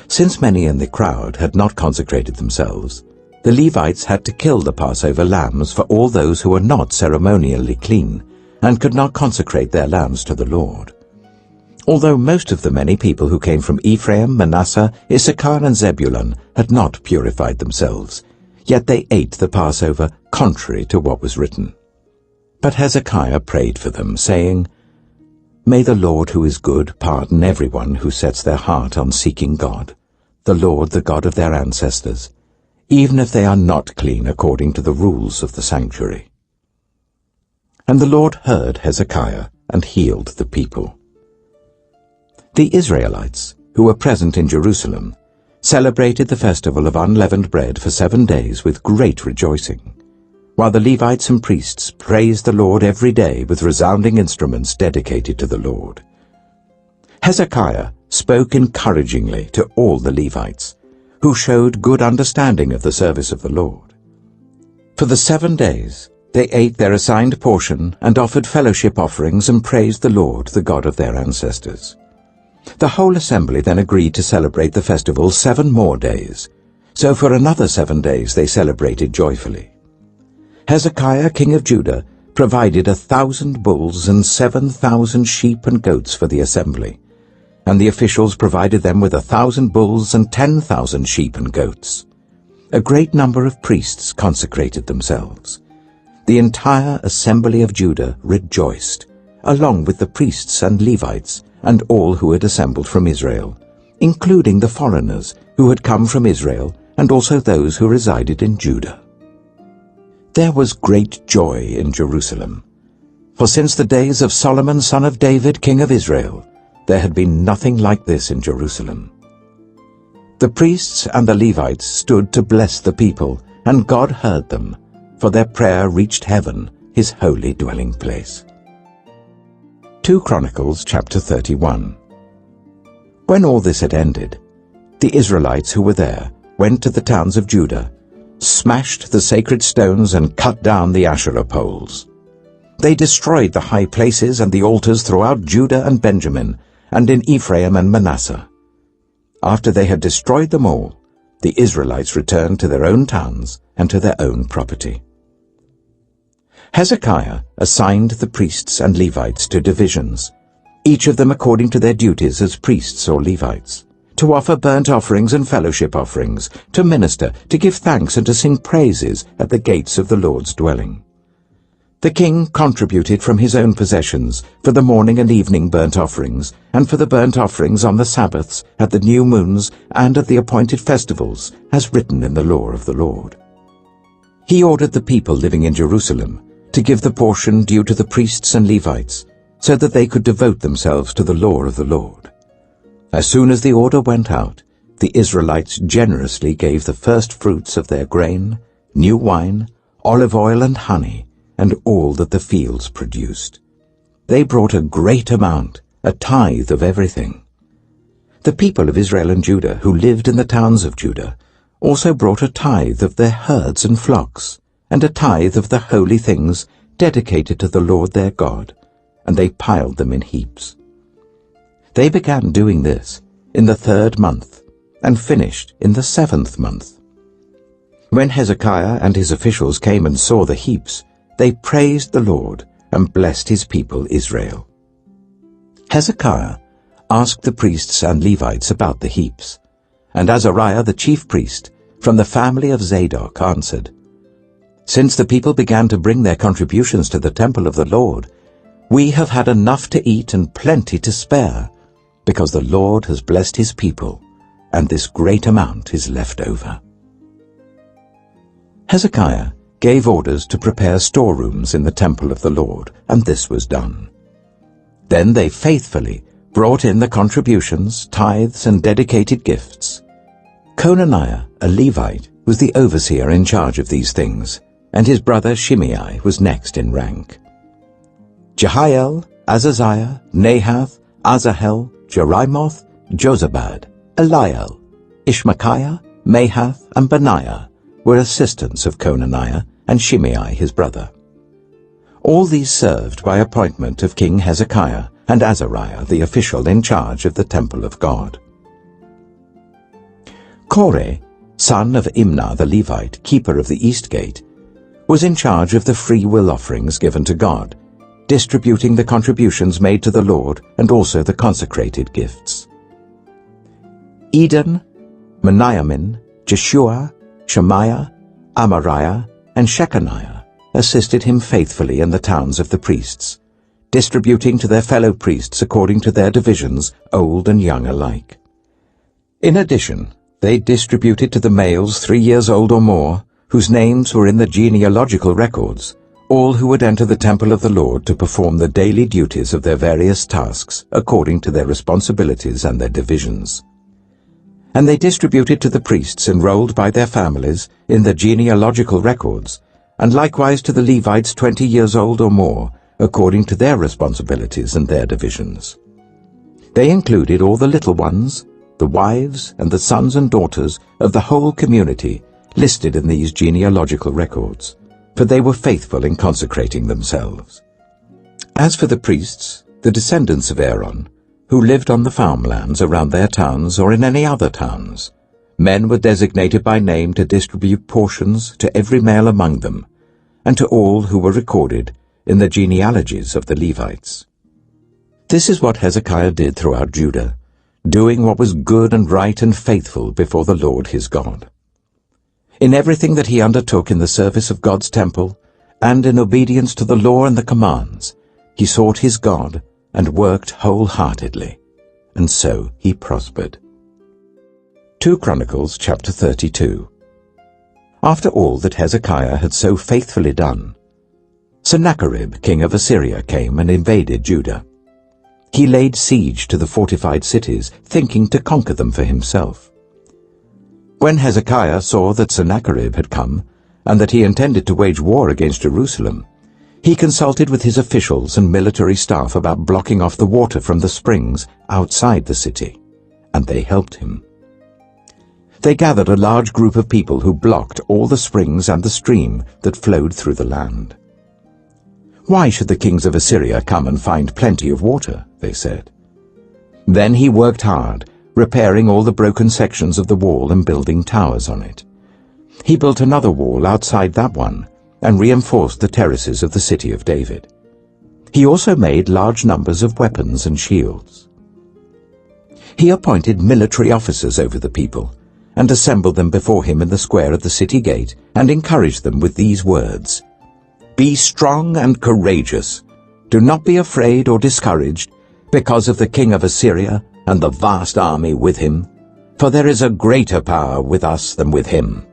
Since many in the crowd had not consecrated themselves, the Levites had to kill the Passover lambs for all those who were not ceremonially clean and could not consecrate their lambs to the Lord. Although most of the many people who came from Ephraim, Manasseh, Issachar, and Zebulun had not purified themselves, yet they ate the Passover contrary to what was written. But Hezekiah prayed for them, saying, "May the Lord who is good pardon everyone who sets their heart on seeking God, the Lord, the God of their ancestors, even if they are not clean according to the rules of the sanctuary. And the Lord heard Hezekiah and healed the people. The Israelites, who were present in Jerusalem, celebrated the festival of unleavened bread for 7 days with great rejoicing, while the Levites and priests praised the Lord every day with resounding instruments dedicated to the Lord. Hezekiah spoke encouragingly to all the Levites, who showed good understanding of the service of the Lord. For the 7 days they ate their assigned portion and offered fellowship offerings and praised the Lord, the God of their ancestors. The whole assembly then agreed to celebrate the festival 7 more days, so for another 7 days they celebrated joyfully. Hezekiah, king of Judah, provided 1,000 bulls and 7,000 sheep and goats for the assembly, and the officials provided them with 1,000 bulls and 10,000 sheep and goats. A great number of priests consecrated themselves. The entire assembly of Judah rejoiced, along with the priests and Levites and all who had assembled from Israel, including the foreigners who had come from Israel and also those who resided in Judah. There was great joy in Jerusalem, for since the days of Solomon son of David, king of Israel, there had been nothing like this in Jerusalem. The priests and the Levites stood to bless the people, and God heard them, for their prayer reached heaven, his holy dwelling place. 2 Chronicles chapter 31. When all this had ended, the Israelites who were there went to the towns of Judah, smashed the sacred stones and cut down the Asherah poles. They destroyed the high places and the altars throughout Judah and Benjamin, and in Ephraim and Manasseh. After they had destroyed them all, the Israelites returned to their own towns and to their own property. Hezekiah assigned the priests and Levites to divisions, each of them according to their duties as priests or Levites, to offer burnt offerings and fellowship offerings, to minister, to give thanks and to sing praises at the gates of the Lord's dwelling. The king contributed from his own possessions for the morning and evening burnt offerings, and for the burnt offerings on the Sabbaths, at the new moons, and at the appointed festivals, as written in the law of the Lord. He ordered the people living in Jerusalem to give the portion due to the priests and Levites, so that they could devote themselves to the law of the Lord. As soon as the order went out, the Israelites generously gave the first fruits of their grain, new wine, olive oil and honey, and all that the fields produced. They brought a great amount, a tithe of everything. The people of Israel and Judah who lived in the towns of Judah also brought a tithe of their herds and flocks, and a tithe of the holy things dedicated to the Lord their God, and they piled them in heaps. They began doing this in the 3rd month, and finished in the 7th month. When Hezekiah and his officials came and saw the heaps, they praised the Lord and blessed his people Israel. Hezekiah asked the priests and Levites about the heaps, and Azariah the chief priest, from the family of Zadok, answered, "Since the people began to bring their contributions to the temple of the Lord, we have had enough to eat and plenty to spare, because the Lord has blessed his people, and this great amount is left over." Hezekiah gave orders to prepare storerooms in the temple of the Lord, and this was done. Then they faithfully brought in the contributions, tithes, and dedicated gifts. Conaniah, a Levite, was the overseer in charge of these things, and his brother Shimei was next in rank. Jehiel, Azaziah, Nahath, Asahel, Jerimoth, Jozabad, Eliel, Ishmachiah, Mahath, and Benaiah were assistants of Conaniah, and Shimei his brother. All these served by appointment of King Hezekiah and Azariah the official in charge of the temple of God. Koreh, son of Imnah the Levite, keeper of the east gate, was in charge of the free will offerings given to God, distributing the contributions made to the Lord and also the consecrated gifts. Eden, Meniamin, Jeshua, Shemaiah, Amariah, and Shechaniah assisted him faithfully in the towns of the priests, distributing to their fellow priests according to their divisions, old and young alike. In addition, they distributed to the males 3 years old or more, whose names were in the genealogical records, all who would enter the temple of the Lord to perform the daily duties of their various tasks according to their responsibilities and their divisions. And they distributed to the priests enrolled by their families in the genealogical records, and likewise to the Levites 20 years old or more, according to their responsibilities and their divisions. They included all the little ones, the wives and the sons and daughters of the whole community listed in these genealogical records, for they were faithful in consecrating themselves. As for the priests, the descendants of Aaron, who lived on the farmlands around their towns or in any other towns, men were designated by name to distribute portions to every male among them, and to all who were recorded in the genealogies of the Levites. This is what Hezekiah did throughout Judah, doing what was good and right and faithful before the Lord his God. In everything that he undertook in the service of God's temple, and in obedience to the law and the commands, he sought his God and worked wholeheartedly, and so he prospered. 2 Chronicles chapter 32. After all that Hezekiah had so faithfully done, Sennacherib king of Assyria came and invaded Judah. He laid siege to the fortified cities, thinking to conquer them for himself. When Hezekiah saw that Sennacherib had come, and that he intended to wage war against Jerusalem, he consulted with his officials and military staff about blocking off the water from the springs outside the city, and they helped him. They gathered a large group of people who blocked all the springs and the stream that flowed through the land. "Why should the kings of Assyria come and find plenty of water?" they said. Then he worked hard, repairing all the broken sections of the wall and building towers on it. He built another wall outside that one and reinforced the terraces of the city of David. He also made large numbers of weapons and shields. He appointed military officers over the people and assembled them before him in the square at the city gate and encouraged them with these words, "Be strong and courageous. Do not be afraid or discouraged because of the king of Assyria and the vast army with him, for there is a greater power with us than with him.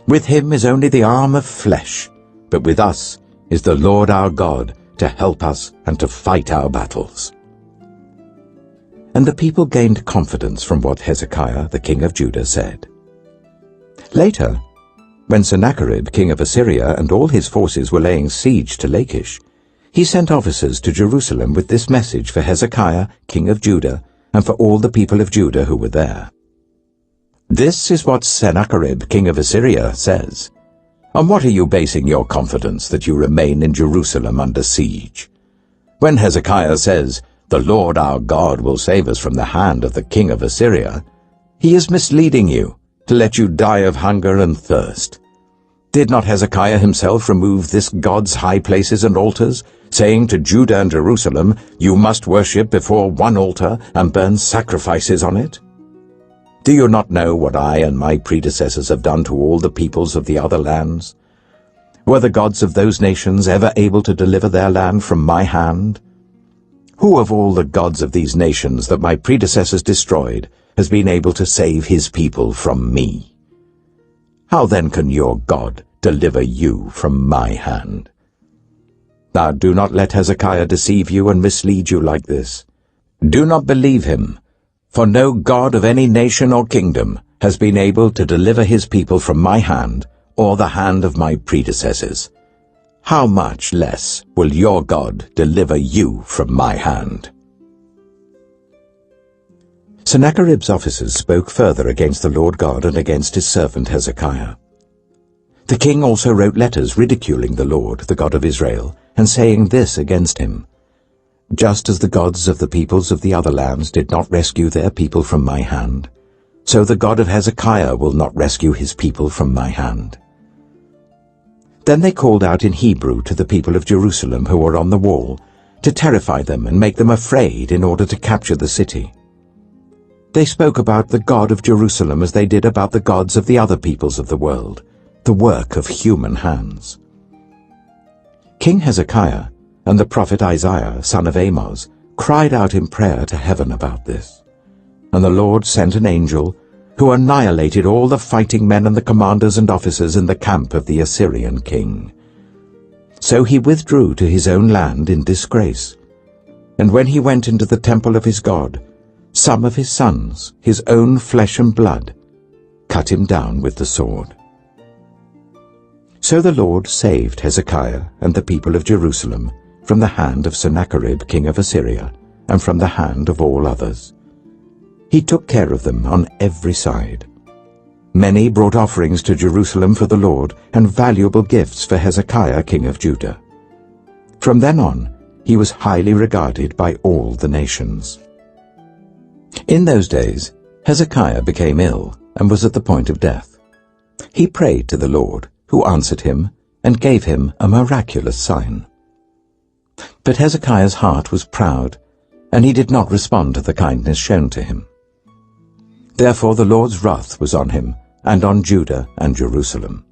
With him is only the arm of flesh, but with us is the Lord our God to help us and to fight our battles." And the people gained confidence from what Hezekiah, the king of Judah, said. Later, when Sennacherib, king of Assyria, and all his forces were laying siege to Lachish, he sent officers to Jerusalem with this message for Hezekiah, king of Judah, and for all the people of Judah who were there. "This is what Sennacherib, king of Assyria, says. On what are you basing your confidence that you remain in Jerusalem under siege? When Hezekiah says, 'The Lord our God will save us from the hand of the king of Assyria,' he is misleading you to let you die of hunger and thirst. Did not Hezekiah himself remove this God's high places and altars, saying to Judah and Jerusalem, 'You must worship before one altar and burn sacrifices on it'? Do you not know what I and my predecessors have done to all the peoples of the other lands? Were the gods of those nations ever able to deliver their land from my hand? Who of all the gods of these nations that my predecessors destroyed has been able to save his people from me? How then can your God deliver you from my hand? Now do not let Hezekiah deceive you and mislead you like this. Do not believe him, for no God of any nation or kingdom has been able to deliver his people from my hand or the hand of my predecessors. How much less will your God deliver you from my hand?" Sennacherib's officers spoke further against the Lord God and against his servant Hezekiah. The king also wrote letters ridiculing the Lord, the God of Israel, and saying this against him, "Just as the gods of the peoples of the other lands did not rescue their people from my hand, so the God of Hezekiah will not rescue his people from my hand." Then they called out in Hebrew to the people of Jerusalem who were on the wall, to terrify them and make them afraid in order to capture the city. They spoke about the God of Jerusalem as they did about the gods of the other peoples of the world, the work of human hands. King Hezekiah and the prophet Isaiah, son of Amoz, cried out in prayer to heaven about this. And the Lord sent an angel who annihilated all the fighting men and the commanders and officers in the camp of the Assyrian king. So he withdrew to his own land in disgrace. And when he went into the temple of his God, some of his sons, his own flesh and blood, cut him down with the sword. So the Lord saved Hezekiah and the people of Jerusalem from the hand of Sennacherib king of Assyria, and from the hand of all others. He took care of them on every side. Many brought offerings to Jerusalem for the Lord, and valuable gifts for Hezekiah king of Judah. From then on, he was highly regarded by all the nations. In those days, Hezekiah became ill and was at the point of death. He prayed to the Lord, who answered him and gave him a miraculous sign. But Hezekiah's heart was proud, and he did not respond to the kindness shown to him. Therefore the Lord's wrath was on him, and on Judah and Jerusalem.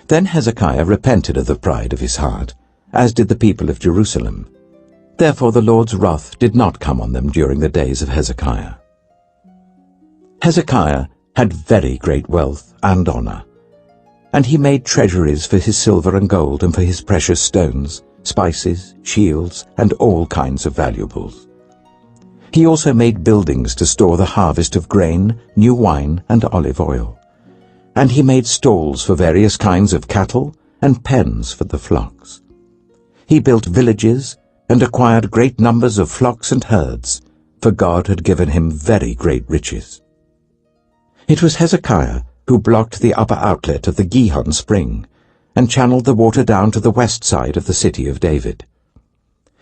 Then Hezekiah repented of the pride of his heart, as did the people of Jerusalem. Therefore the Lord's wrath did not come on them during the days of Hezekiah. Hezekiah had very great wealth and honor, and he made treasuries for his silver and gold and for his precious stones, spices, shields, and all kinds of valuables. He also made buildings to store the harvest of grain, new wine, and olive oil. And he made stalls for various kinds of cattle and pens for the flocks. He built villages and acquired great numbers of flocks and herds, for God had given him very great riches. It was Hezekiah who blocked the upper outlet of the Gihon spring and channeled the water down to the west side of the city of David.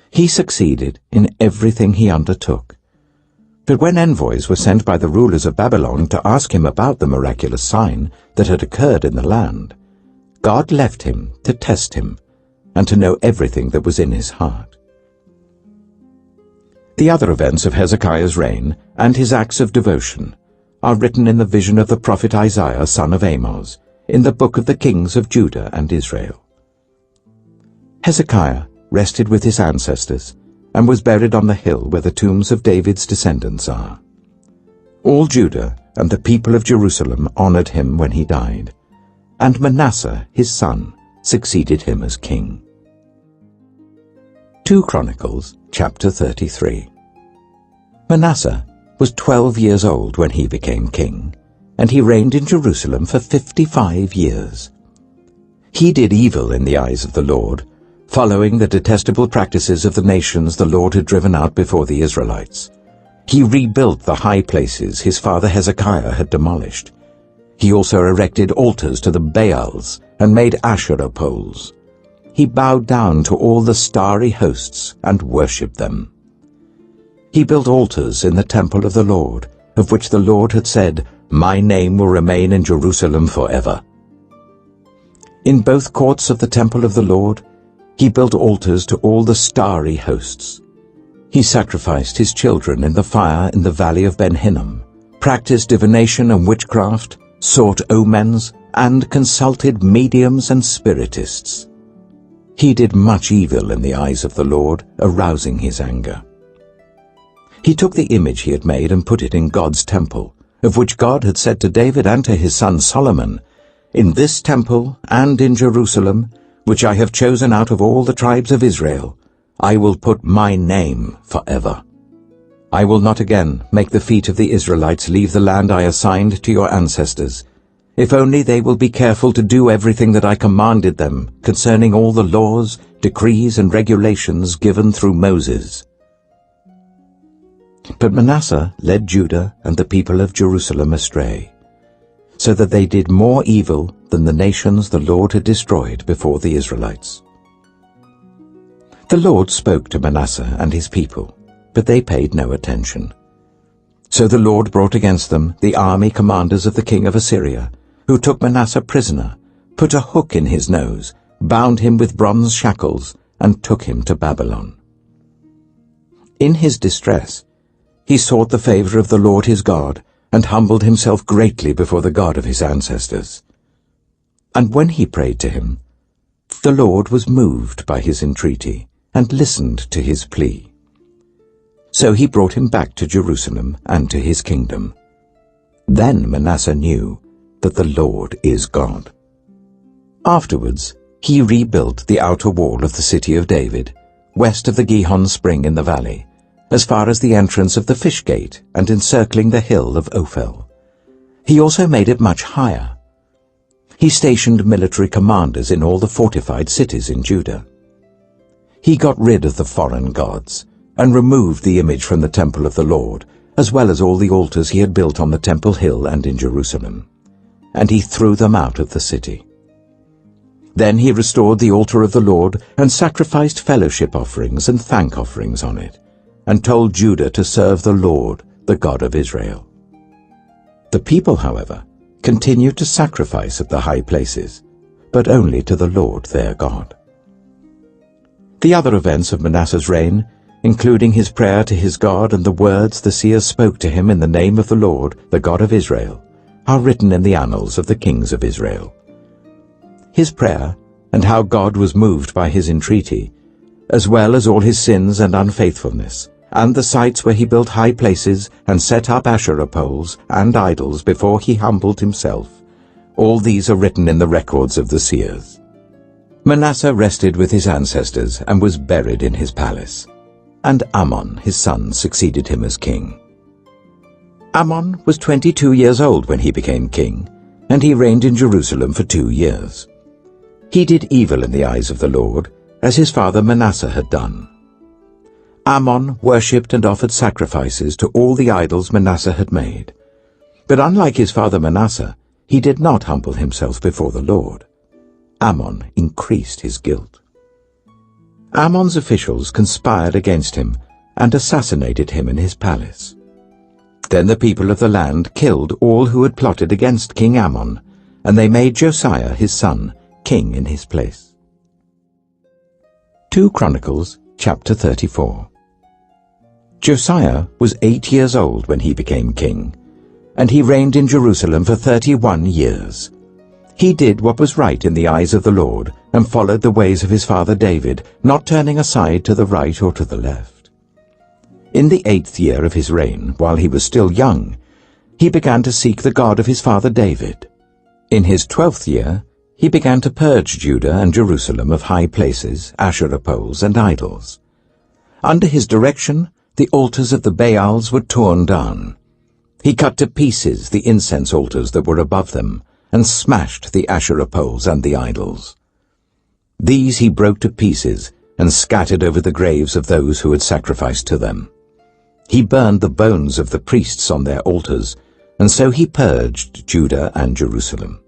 He succeeded in everything he undertook. But when envoys were sent by the rulers of Babylon to ask him about the miraculous sign that had occurred in the land, God left him to test him and to know everything that was in his heart. The other events of Hezekiah's reign and his acts of devotion are written in the vision of the prophet Isaiah son of Amoz, in the book of the kings of Judah and Israel. Hezekiah rested with his ancestors and was buried on the hill where the tombs of David's descendants are. All Judah and the people of Jerusalem honored him when he died, and Manasseh, his son, succeeded him as king. 2 Chronicles, chapter 33. Manasseh was 12 years old when he became king, and he reigned in Jerusalem for 55 years. He did evil in the eyes of the Lord, following the detestable practices of the nations the Lord had driven out before the Israelites. He rebuilt the high places his father Hezekiah had demolished. He also erected altars to the Baals and made Asherah poles. He bowed down to all the starry hosts and worshipped them. He built altars in the temple of the Lord, of which the Lord had said, "My name will remain in Jerusalem forever." In both courts of the temple of the Lord, he built altars to all the starry hosts. He sacrificed his children in the fire in the valley of Ben-Hinnom, practiced divination and witchcraft, sought omens, and consulted mediums and spiritists. He did much evil in the eyes of the Lord, arousing his anger. He took the image he had made and put it in God's temple, of which God had said to David and to his son Solomon, "In this temple and in Jerusalem, which I have chosen out of all the tribes of Israel, I will put my name forever. I will not again make the feet of the Israelites leave the land I assigned to your ancestors, if only they will be careful to do everything that I commanded them concerning all the laws, decrees, and regulations given through Moses." But Manasseh led Judah and the people of Jerusalem astray, so that they did more evil than the nations the Lord had destroyed before the Israelites. The Lord spoke to Manasseh and his people, but they paid no attention. So the Lord brought against them the army commanders of the king of Assyria, who took Manasseh prisoner, put a hook in his nose, bound him with bronze shackles, and took him to Babylon. In his distress, he sought the favor of the Lord his God, and humbled himself greatly before the God of his ancestors. And when he prayed to him, the Lord was moved by his entreaty, and listened to his plea. So he brought him back to Jerusalem and to his kingdom. Then Manasseh knew that the Lord is God. Afterwards, he rebuilt the outer wall of the city of David, west of the Gihon spring in the valley, as far as the entrance of the fish gate and encircling the hill of Ophel. He also made it much higher. He stationed military commanders in all the fortified cities in Judah. He got rid of the foreign gods and removed the image from the temple of the Lord, as well as all the altars he had built on the temple hill and in Jerusalem. And he threw them out of the city. Then he restored the altar of the Lord and sacrificed fellowship offerings and thank offerings on it, and told Judah to serve the Lord, the God of Israel. The people, however, continued to sacrifice at the high places, but only to the Lord their God. The other events of Manasseh's reign, including his prayer to his God and the words the seers spoke to him in the name of the Lord, the God of Israel, are written in the annals of the kings of Israel. His prayer, and how God was moved by his entreaty, as well as all his sins and unfaithfulness, and the sites where he built high places and set up Asherah poles and idols before he humbled himself, all these are written in the records of the seers. Manasseh rested with his ancestors and was buried in his palace, and Amon his son succeeded him as king. Amon was 22 years old when he became king, and he reigned in Jerusalem for 2 years. He did evil in the eyes of the Lord, as his father Manasseh had done. Amon worshipped and offered sacrifices to all the idols Manasseh had made. But unlike his father Manasseh, he did not humble himself before the Lord. Amon increased his guilt. Amon's officials conspired against him and assassinated him in his palace. Then the people of the land killed all who had plotted against King Amon, and they made Josiah his son king in his place. 2 Chronicles chapter 34. Josiah was 8 years old when he became king, and he reigned in Jerusalem for 31 years. He did what was right in the eyes of the Lord, and followed the ways of his father David, not turning aside to the right or to the left. In the 8th year of his reign, while he was still young, he began to seek the God of his father David. In his 12th year, he began to purge Judah and Jerusalem of high places, Asherah poles, and idols. Under his direction, the altars of the Baals were torn down. He cut to pieces the incense altars that were above them, and smashed the Asherah poles and the idols. These he broke to pieces and scattered over the graves of those who had sacrificed to them. He burned the bones of the priests on their altars, and so he purged Judah and Jerusalem.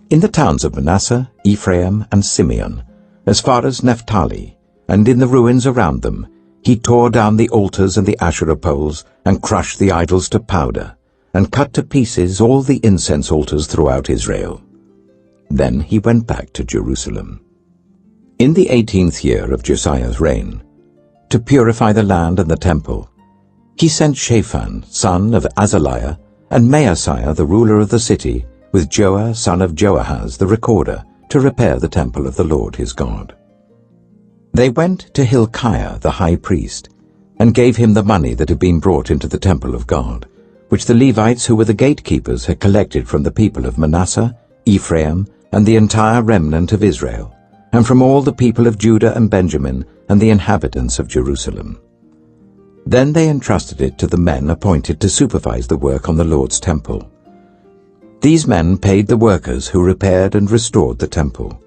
In the towns of Manasseh, Ephraim, and Simeon, as far as Naphtali, and in the ruins around them, he tore down the altars and the Asherah poles, and crushed the idols to powder, and cut to pieces all the incense altars throughout Israel. Then he went back to Jerusalem. In the 18th year of Josiah's reign, to purify the land and the temple, he sent Shaphan, son of Azaliah, and Maaseiah, the ruler of the city, with Joah, son of Joahaz, the recorder, to repair the temple of the Lord his God. They went to Hilkiah, the high priest, and gave him the money that had been brought into the temple of God, which the Levites who were the gatekeepers had collected from the people of Manasseh, Ephraim, and the entire remnant of Israel, and from all the people of Judah and Benjamin and the inhabitants of Jerusalem. Then they entrusted it to the men appointed to supervise the work on the Lord's temple. These men paid the workers who repaired and restored the temple.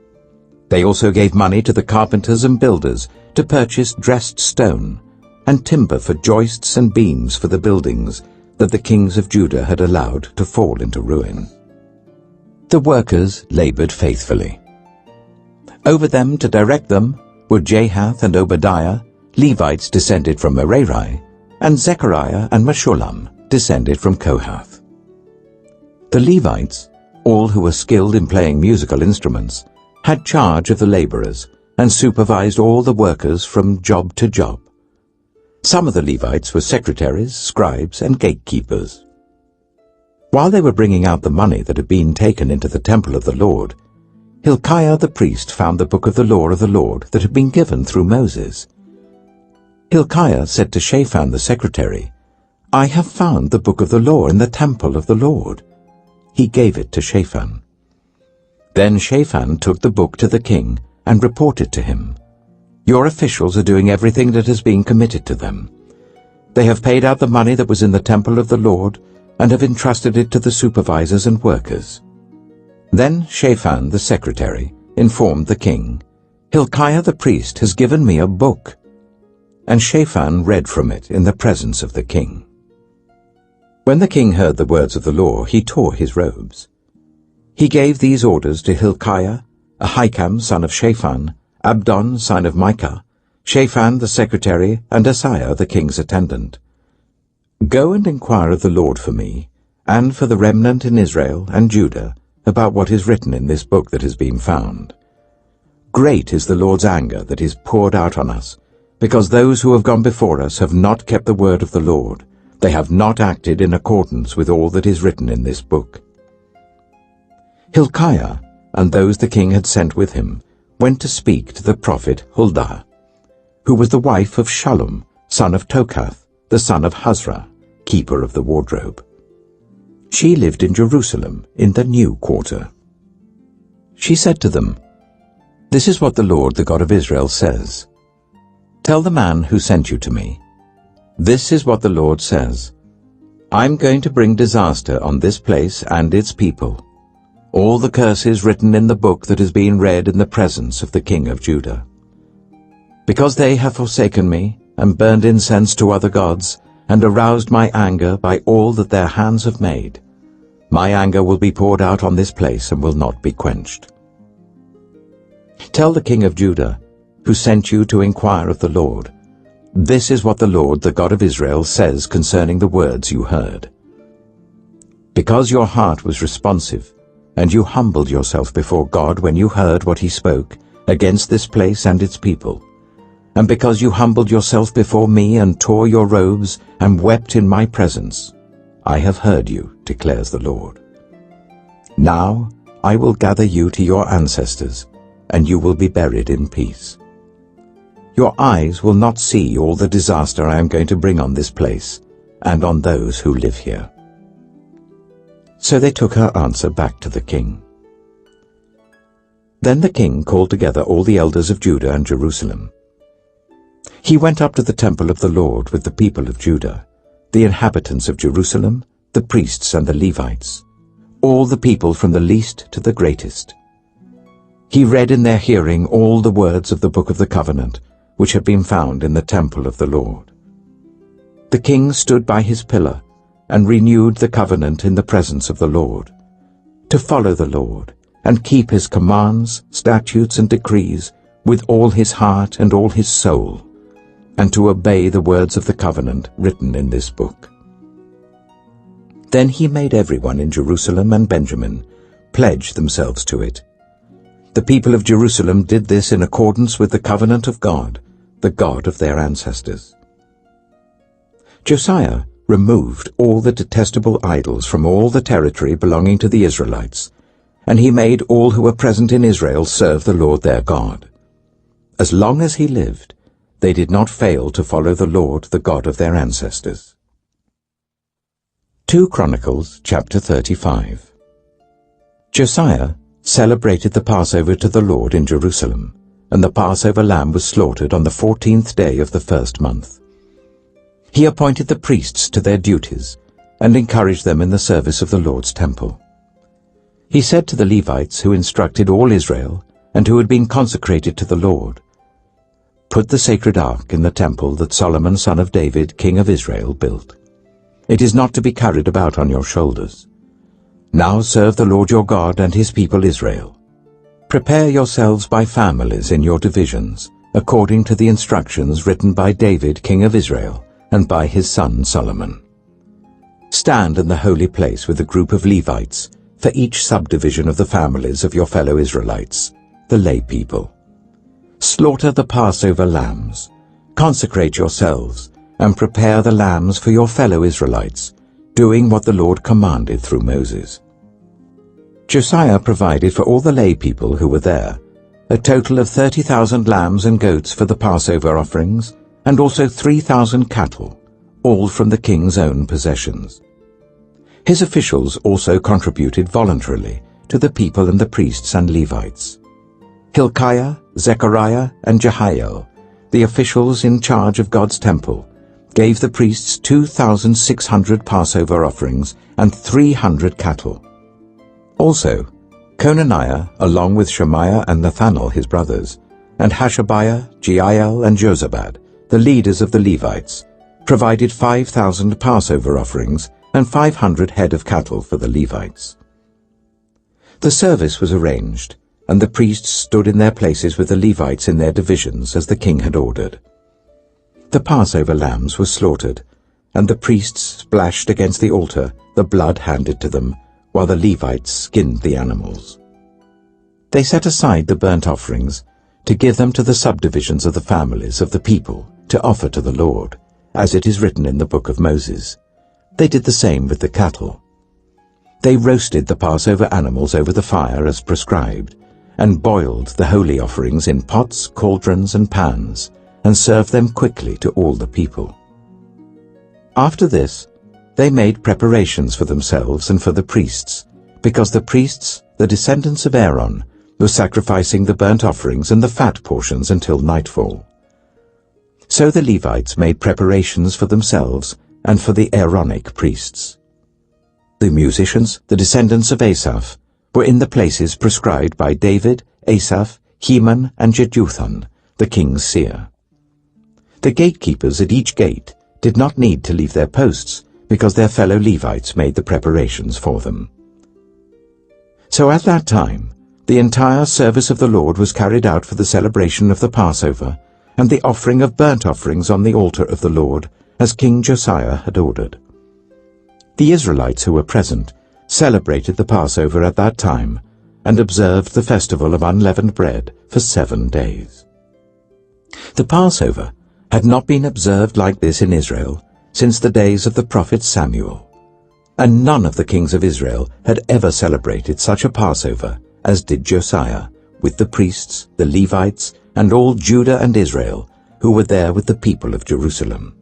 They also gave money to the carpenters and builders to purchase dressed stone and timber for joists and beams for the buildings that the kings of Judah had allowed to fall into ruin. The workers labored faithfully. Over them to direct them were Jahath and Obadiah, Levites descended from Merari, and Zechariah and Meshullam, descended from Kohath. The Levites, all who were skilled in playing musical instruments, had charge of the laborers and supervised all the workers from job to job. Some of the Levites were secretaries, scribes, and gatekeepers. While they were bringing out the money that had been taken into the temple of the Lord, Hilkiah the priest found the book of the law of the Lord that had been given through Moses. Hilkiah said to Shaphan the secretary, "I have found the book of the law in the temple of the Lord." He gave it to Shaphan. Then Shaphan took the book to the king and reported to him, "Your officials are doing everything that has been committed to them. They have paid out the money that was in the temple of the Lord and have entrusted it to the supervisors and workers." Then Shaphan the secretary informed the king, "Hilkiah the priest has given me a book." And Shaphan read from it in the presence of the king. When the king heard the words of the law, he tore his robes. He gave these orders to Hilkiah, Ahikam son of Shaphan, Abdon son of Micah, Shaphan the secretary, and Asaiah the king's attendant. "Go and inquire of the Lord for me, and for the remnant in Israel and Judah, about what is written in this book that has been found. Great is the Lord's anger that is poured out on us, because those who have gone before us have not kept the word of the Lord. They have not acted in accordance with all that is written in this book." Hilkiah, and those the king had sent with him, went to speak to the prophet Huldah, who was the wife of Shallum, son of Tokath, the son of Hazra, keeper of the wardrobe. She lived in Jerusalem, in the new quarter. She said to them, "This is what the Lord, the God of Israel, says. Tell the man who sent you to me, this is what the Lord says. I'm going to bring disaster on this place and its people, all the curses written in the book that has been read in the presence of the king of Judah. Because they have forsaken me and burned incense to other gods and aroused my anger by all that their hands have made, my anger will be poured out on this place and will not be quenched. Tell the king of Judah, who sent you to inquire of the Lord, this is what the Lord, the God of Israel, says concerning the words you heard. Because your heart was responsive, and you humbled yourself before God when you heard what he spoke against this place and its people, and because you humbled yourself before me and tore your robes and wept in my presence, I have heard you, declares the Lord. Now I will gather you to your ancestors, and you will be buried in peace. Your eyes will not see all the disaster I am going to bring on this place and on those who live here." So they took her answer back to the king. Then the king called together all the elders of Judah and Jerusalem. He went up to the temple of the Lord with the people of Judah, the inhabitants of Jerusalem, the priests and the Levites, all the people from the least to the greatest. He read in their hearing all the words of the book of the covenant, which had been found in the temple of the Lord. The king stood by his pillar and renewed the covenant in the presence of the Lord, to follow the Lord and keep his commands, statutes, and decrees with all his heart and all his soul, and to obey the words of the covenant written in this book. Then he made everyone in Jerusalem and Benjamin pledge themselves to it. The people of Jerusalem did this in accordance with the covenant of God, the God of their ancestors. Josiah removed all the detestable idols from all the territory belonging to the Israelites, and he made all who were present in Israel serve the Lord their God. As long as he lived, they did not fail to follow the Lord, the God of their ancestors. 2 Chronicles chapter 35. Josiah celebrated the Passover to the Lord in Jerusalem, and the Passover lamb was slaughtered on the 14th day of the first month. He appointed the priests to their duties and encouraged them in the service of the Lord's temple. He said to the Levites who instructed all Israel and who had been consecrated to the Lord, "Put the sacred ark in the temple that Solomon son of David, king of Israel, built. It is not to be carried about on your shoulders. Now serve the Lord your God and his people Israel. Prepare yourselves by families in your divisions, according to the instructions written by David, king of Israel, and by his son Solomon. Stand in the holy place with a group of Levites for each subdivision of the families of your fellow Israelites, the lay people. Slaughter the Passover lambs, consecrate yourselves, and prepare the lambs for your fellow Israelites, doing what the Lord commanded through Moses." Josiah provided for all the lay people who were there a total of 30,000 lambs and goats for the Passover offerings, and also 3,000 cattle, all from the king's own possessions. His officials also contributed voluntarily to the people and the priests and Levites. Hilkiah, Zechariah, and Jehiel, the officials in charge of God's temple, gave the priests 2,600 Passover offerings and 300 cattle. Also, Conaniah, along with Shemaiah and Nathanael his brothers, and Hashabiah, Jeiel, and Jozabad, the leaders of the Levites, provided 5,000 Passover offerings and 500 head of cattle for the Levites. The service was arranged, and the priests stood in their places with the Levites in their divisions as the king had ordered. The Passover lambs were slaughtered, and the priests splashed against the altar the blood handed to them, while the Levites skinned the animals. They set aside the burnt offerings to give them to the subdivisions of the families of the people to offer to the Lord, as it is written in the book of Moses. They did the same with the cattle. They roasted the Passover animals over the fire as prescribed, and boiled the holy offerings in pots, cauldrons, and pans, and served them quickly to all the people. After this, they made preparations for themselves and for the priests, because the priests, the descendants of Aaron, were sacrificing the burnt offerings and the fat portions until nightfall. So the Levites made preparations for themselves and for the Aaronic priests. The musicians, the descendants of Asaph, were in the places prescribed by David, Asaph, Heman, and Jeduthun, the king's seer. The gatekeepers at each gate did not need to leave their posts, because their fellow Levites made the preparations for them. So at that time, the entire service of the Lord was carried out for the celebration of the Passover, and the offering of burnt offerings on the altar of the Lord, as King Josiah had ordered. The Israelites who were present celebrated the Passover at that time, and observed the festival of unleavened bread for 7 days. The Passover had not been observed like this in Israel since the days of the prophet Samuel, and none of the kings of Israel had ever celebrated such a Passover as did Josiah, with the priests, the Levites, and all Judah and Israel, who were there with the people of Jerusalem.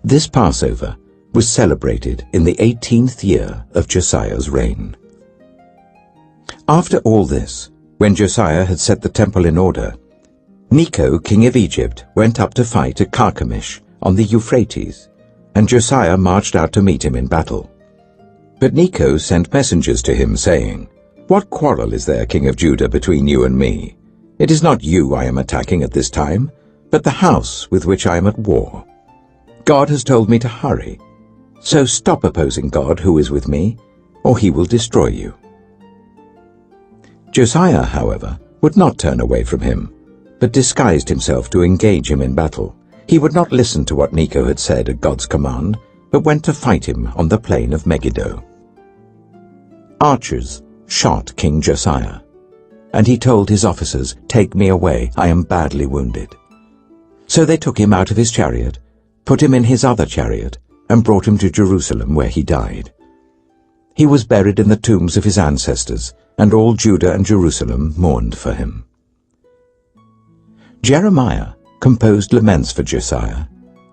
This Passover was celebrated in the 18th year of Josiah's reign. After all this, when Josiah had set the temple in order, Necho, king of Egypt, went up to fight at Carchemish on the Euphrates, and Josiah marched out to meet him in battle. But Necho sent messengers to him, saying, "What quarrel is there, king of Judah, between you and me? It is not you I am attacking at this time, but the house with which I am at war. God has told me to hurry, so stop opposing God who is with me, or he will destroy you." Josiah, however, would not turn away from him, but disguised himself to engage him in battle. He would not listen to what Necho had said at God's command, but went to fight him on the plain of Megiddo. Archers shot King Josiah, and he told his officers, "Take me away, I am badly wounded." So they took him out of his chariot, put him in his other chariot, and brought him to Jerusalem, where he died. He was buried in the tombs of his ancestors, and all Judah and Jerusalem mourned for him. Jeremiah composed laments for Josiah,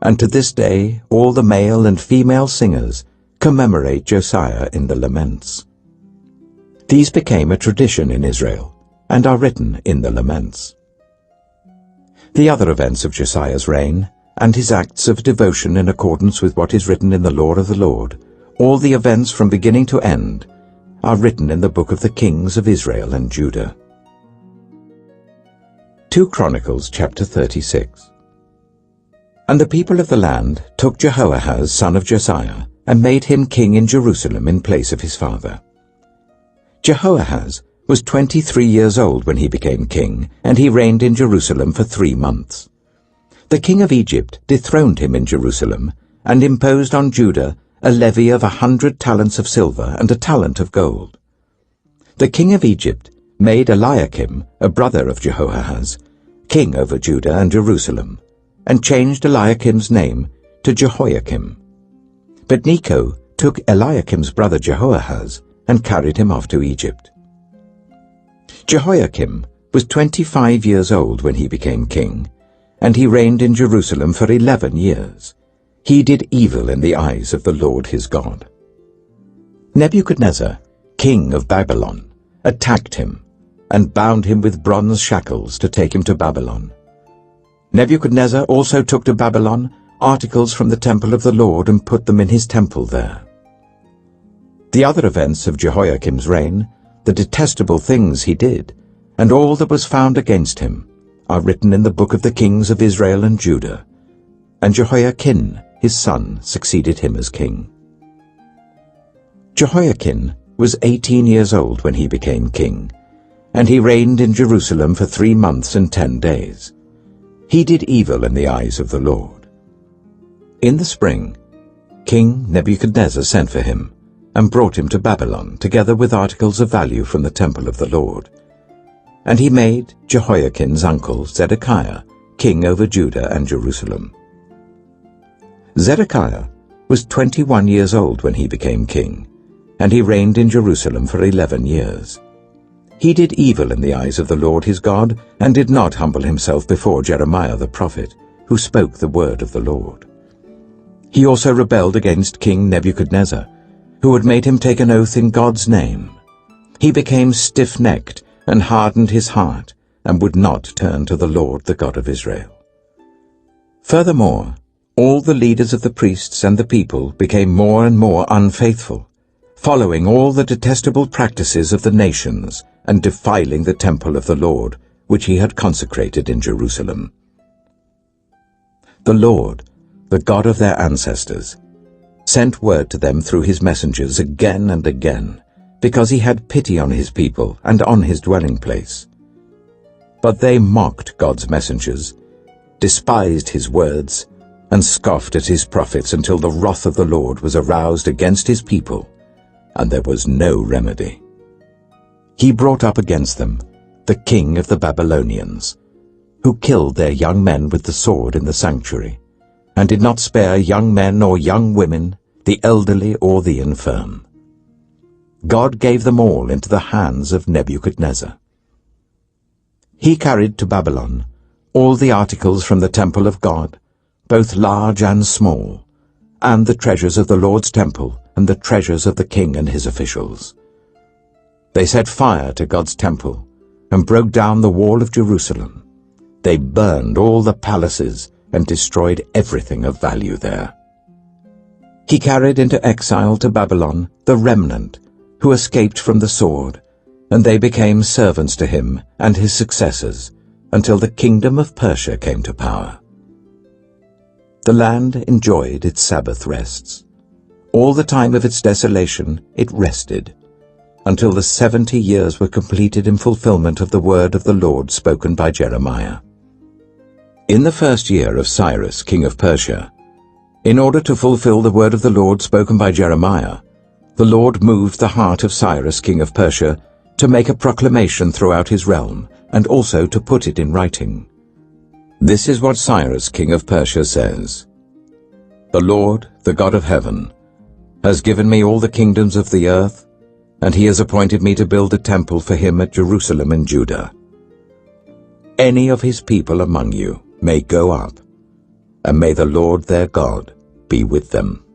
and to this day all the male and female singers commemorate Josiah in the laments. These became a tradition in Israel, and are written in the laments. The other events of Josiah's reign, and his acts of devotion in accordance with what is written in the law of the Lord, all the events from beginning to end, are written in the book of the kings of Israel and Judah. 2 Chronicles chapter 36. And the people of the land took Jehoahaz son of Josiah, and made him king in Jerusalem in place of his father. Jehoahaz was 23 years old when he became king, and he reigned in Jerusalem for 3 months. The king of Egypt dethroned him in Jerusalem, and imposed on Judah a levy of 100 talents of silver and a talent of gold. The king of Egypt made Eliakim, a brother of Jehoahaz, king over Judah and Jerusalem, and changed Eliakim's name to Jehoiakim. But Necho took Eliakim's brother Jehoahaz and carried him off to Egypt. Jehoiakim was 25 years old when he became king, and he reigned in Jerusalem for 11 years. He did evil in the eyes of the Lord his God. Nebuchadnezzar, king of Babylon, attacked him and bound him with bronze shackles to take him to Babylon. Nebuchadnezzar also took to Babylon articles from the temple of the Lord and put them in his temple there. The other events of Jehoiakim's reign, the detestable things he did, and all that was found against him, are written in the book of the kings of Israel and Judah. And Jehoiakim, his son, succeeded him as king. Jehoiakim was 18 years old when he became king, and he reigned in Jerusalem for 3 months and 10 days. He did evil in the eyes of the Lord. In the spring, King Nebuchadnezzar sent for him and brought him to Babylon, together with articles of value from the temple of the Lord. And he made Jehoiakim's uncle Zedekiah king over Judah and Jerusalem. Zedekiah was 21 years old when he became king, and he reigned in Jerusalem for 11 years. He did evil in the eyes of the Lord his God, and did not humble himself before Jeremiah the prophet, who spoke the word of the Lord. He also rebelled against King Nebuchadnezzar, who had made him take an oath in God's name. He became stiff-necked and hardened his heart, and would not turn to the Lord, the God of Israel. Furthermore, all the leaders of the priests and the people became more and more unfaithful, following all the detestable practices of the nations and defiling the temple of the Lord, which he had consecrated in Jerusalem. The Lord, the God of their ancestors, sent word to them through his messengers again and again, because he had pity on his people and on his dwelling place. But they mocked God's messengers, despised his words, and scoffed at his prophets until the wrath of the Lord was aroused against his people, and there was no remedy. He brought up against them the king of the Babylonians, who killed their young men with the sword in the sanctuary, and did not spare young men or young women, the elderly or the infirm. God gave them all into the hands of Nebuchadnezzar. He carried to Babylon all the articles from the temple of God, both large and small, and the treasures of the Lord's temple and the treasures of the king and his officials. They set fire to God's temple and broke down the wall of Jerusalem. They burned all the palaces and destroyed everything of value there. He carried into exile to Babylon the remnant who escaped from the sword, and they became servants to him and his successors until the kingdom of Persia came to power. The land enjoyed its Sabbath rests. All the time of its desolation it rested, until the 70 years were completed in fulfillment of the word of the Lord spoken by Jeremiah. In the first year of Cyrus, king of Persia, in order to fulfill the word of the Lord spoken by Jeremiah, the Lord moved the heart of Cyrus, king of Persia, to make a proclamation throughout his realm, and also to put it in writing. This is what Cyrus, king of Persia, says: "The Lord, the God of heaven, has given me all the kingdoms of the earth, and he has appointed me to build a temple for him at Jerusalem in Judah. Any of his people among you may go up, and may the Lord their God be with them."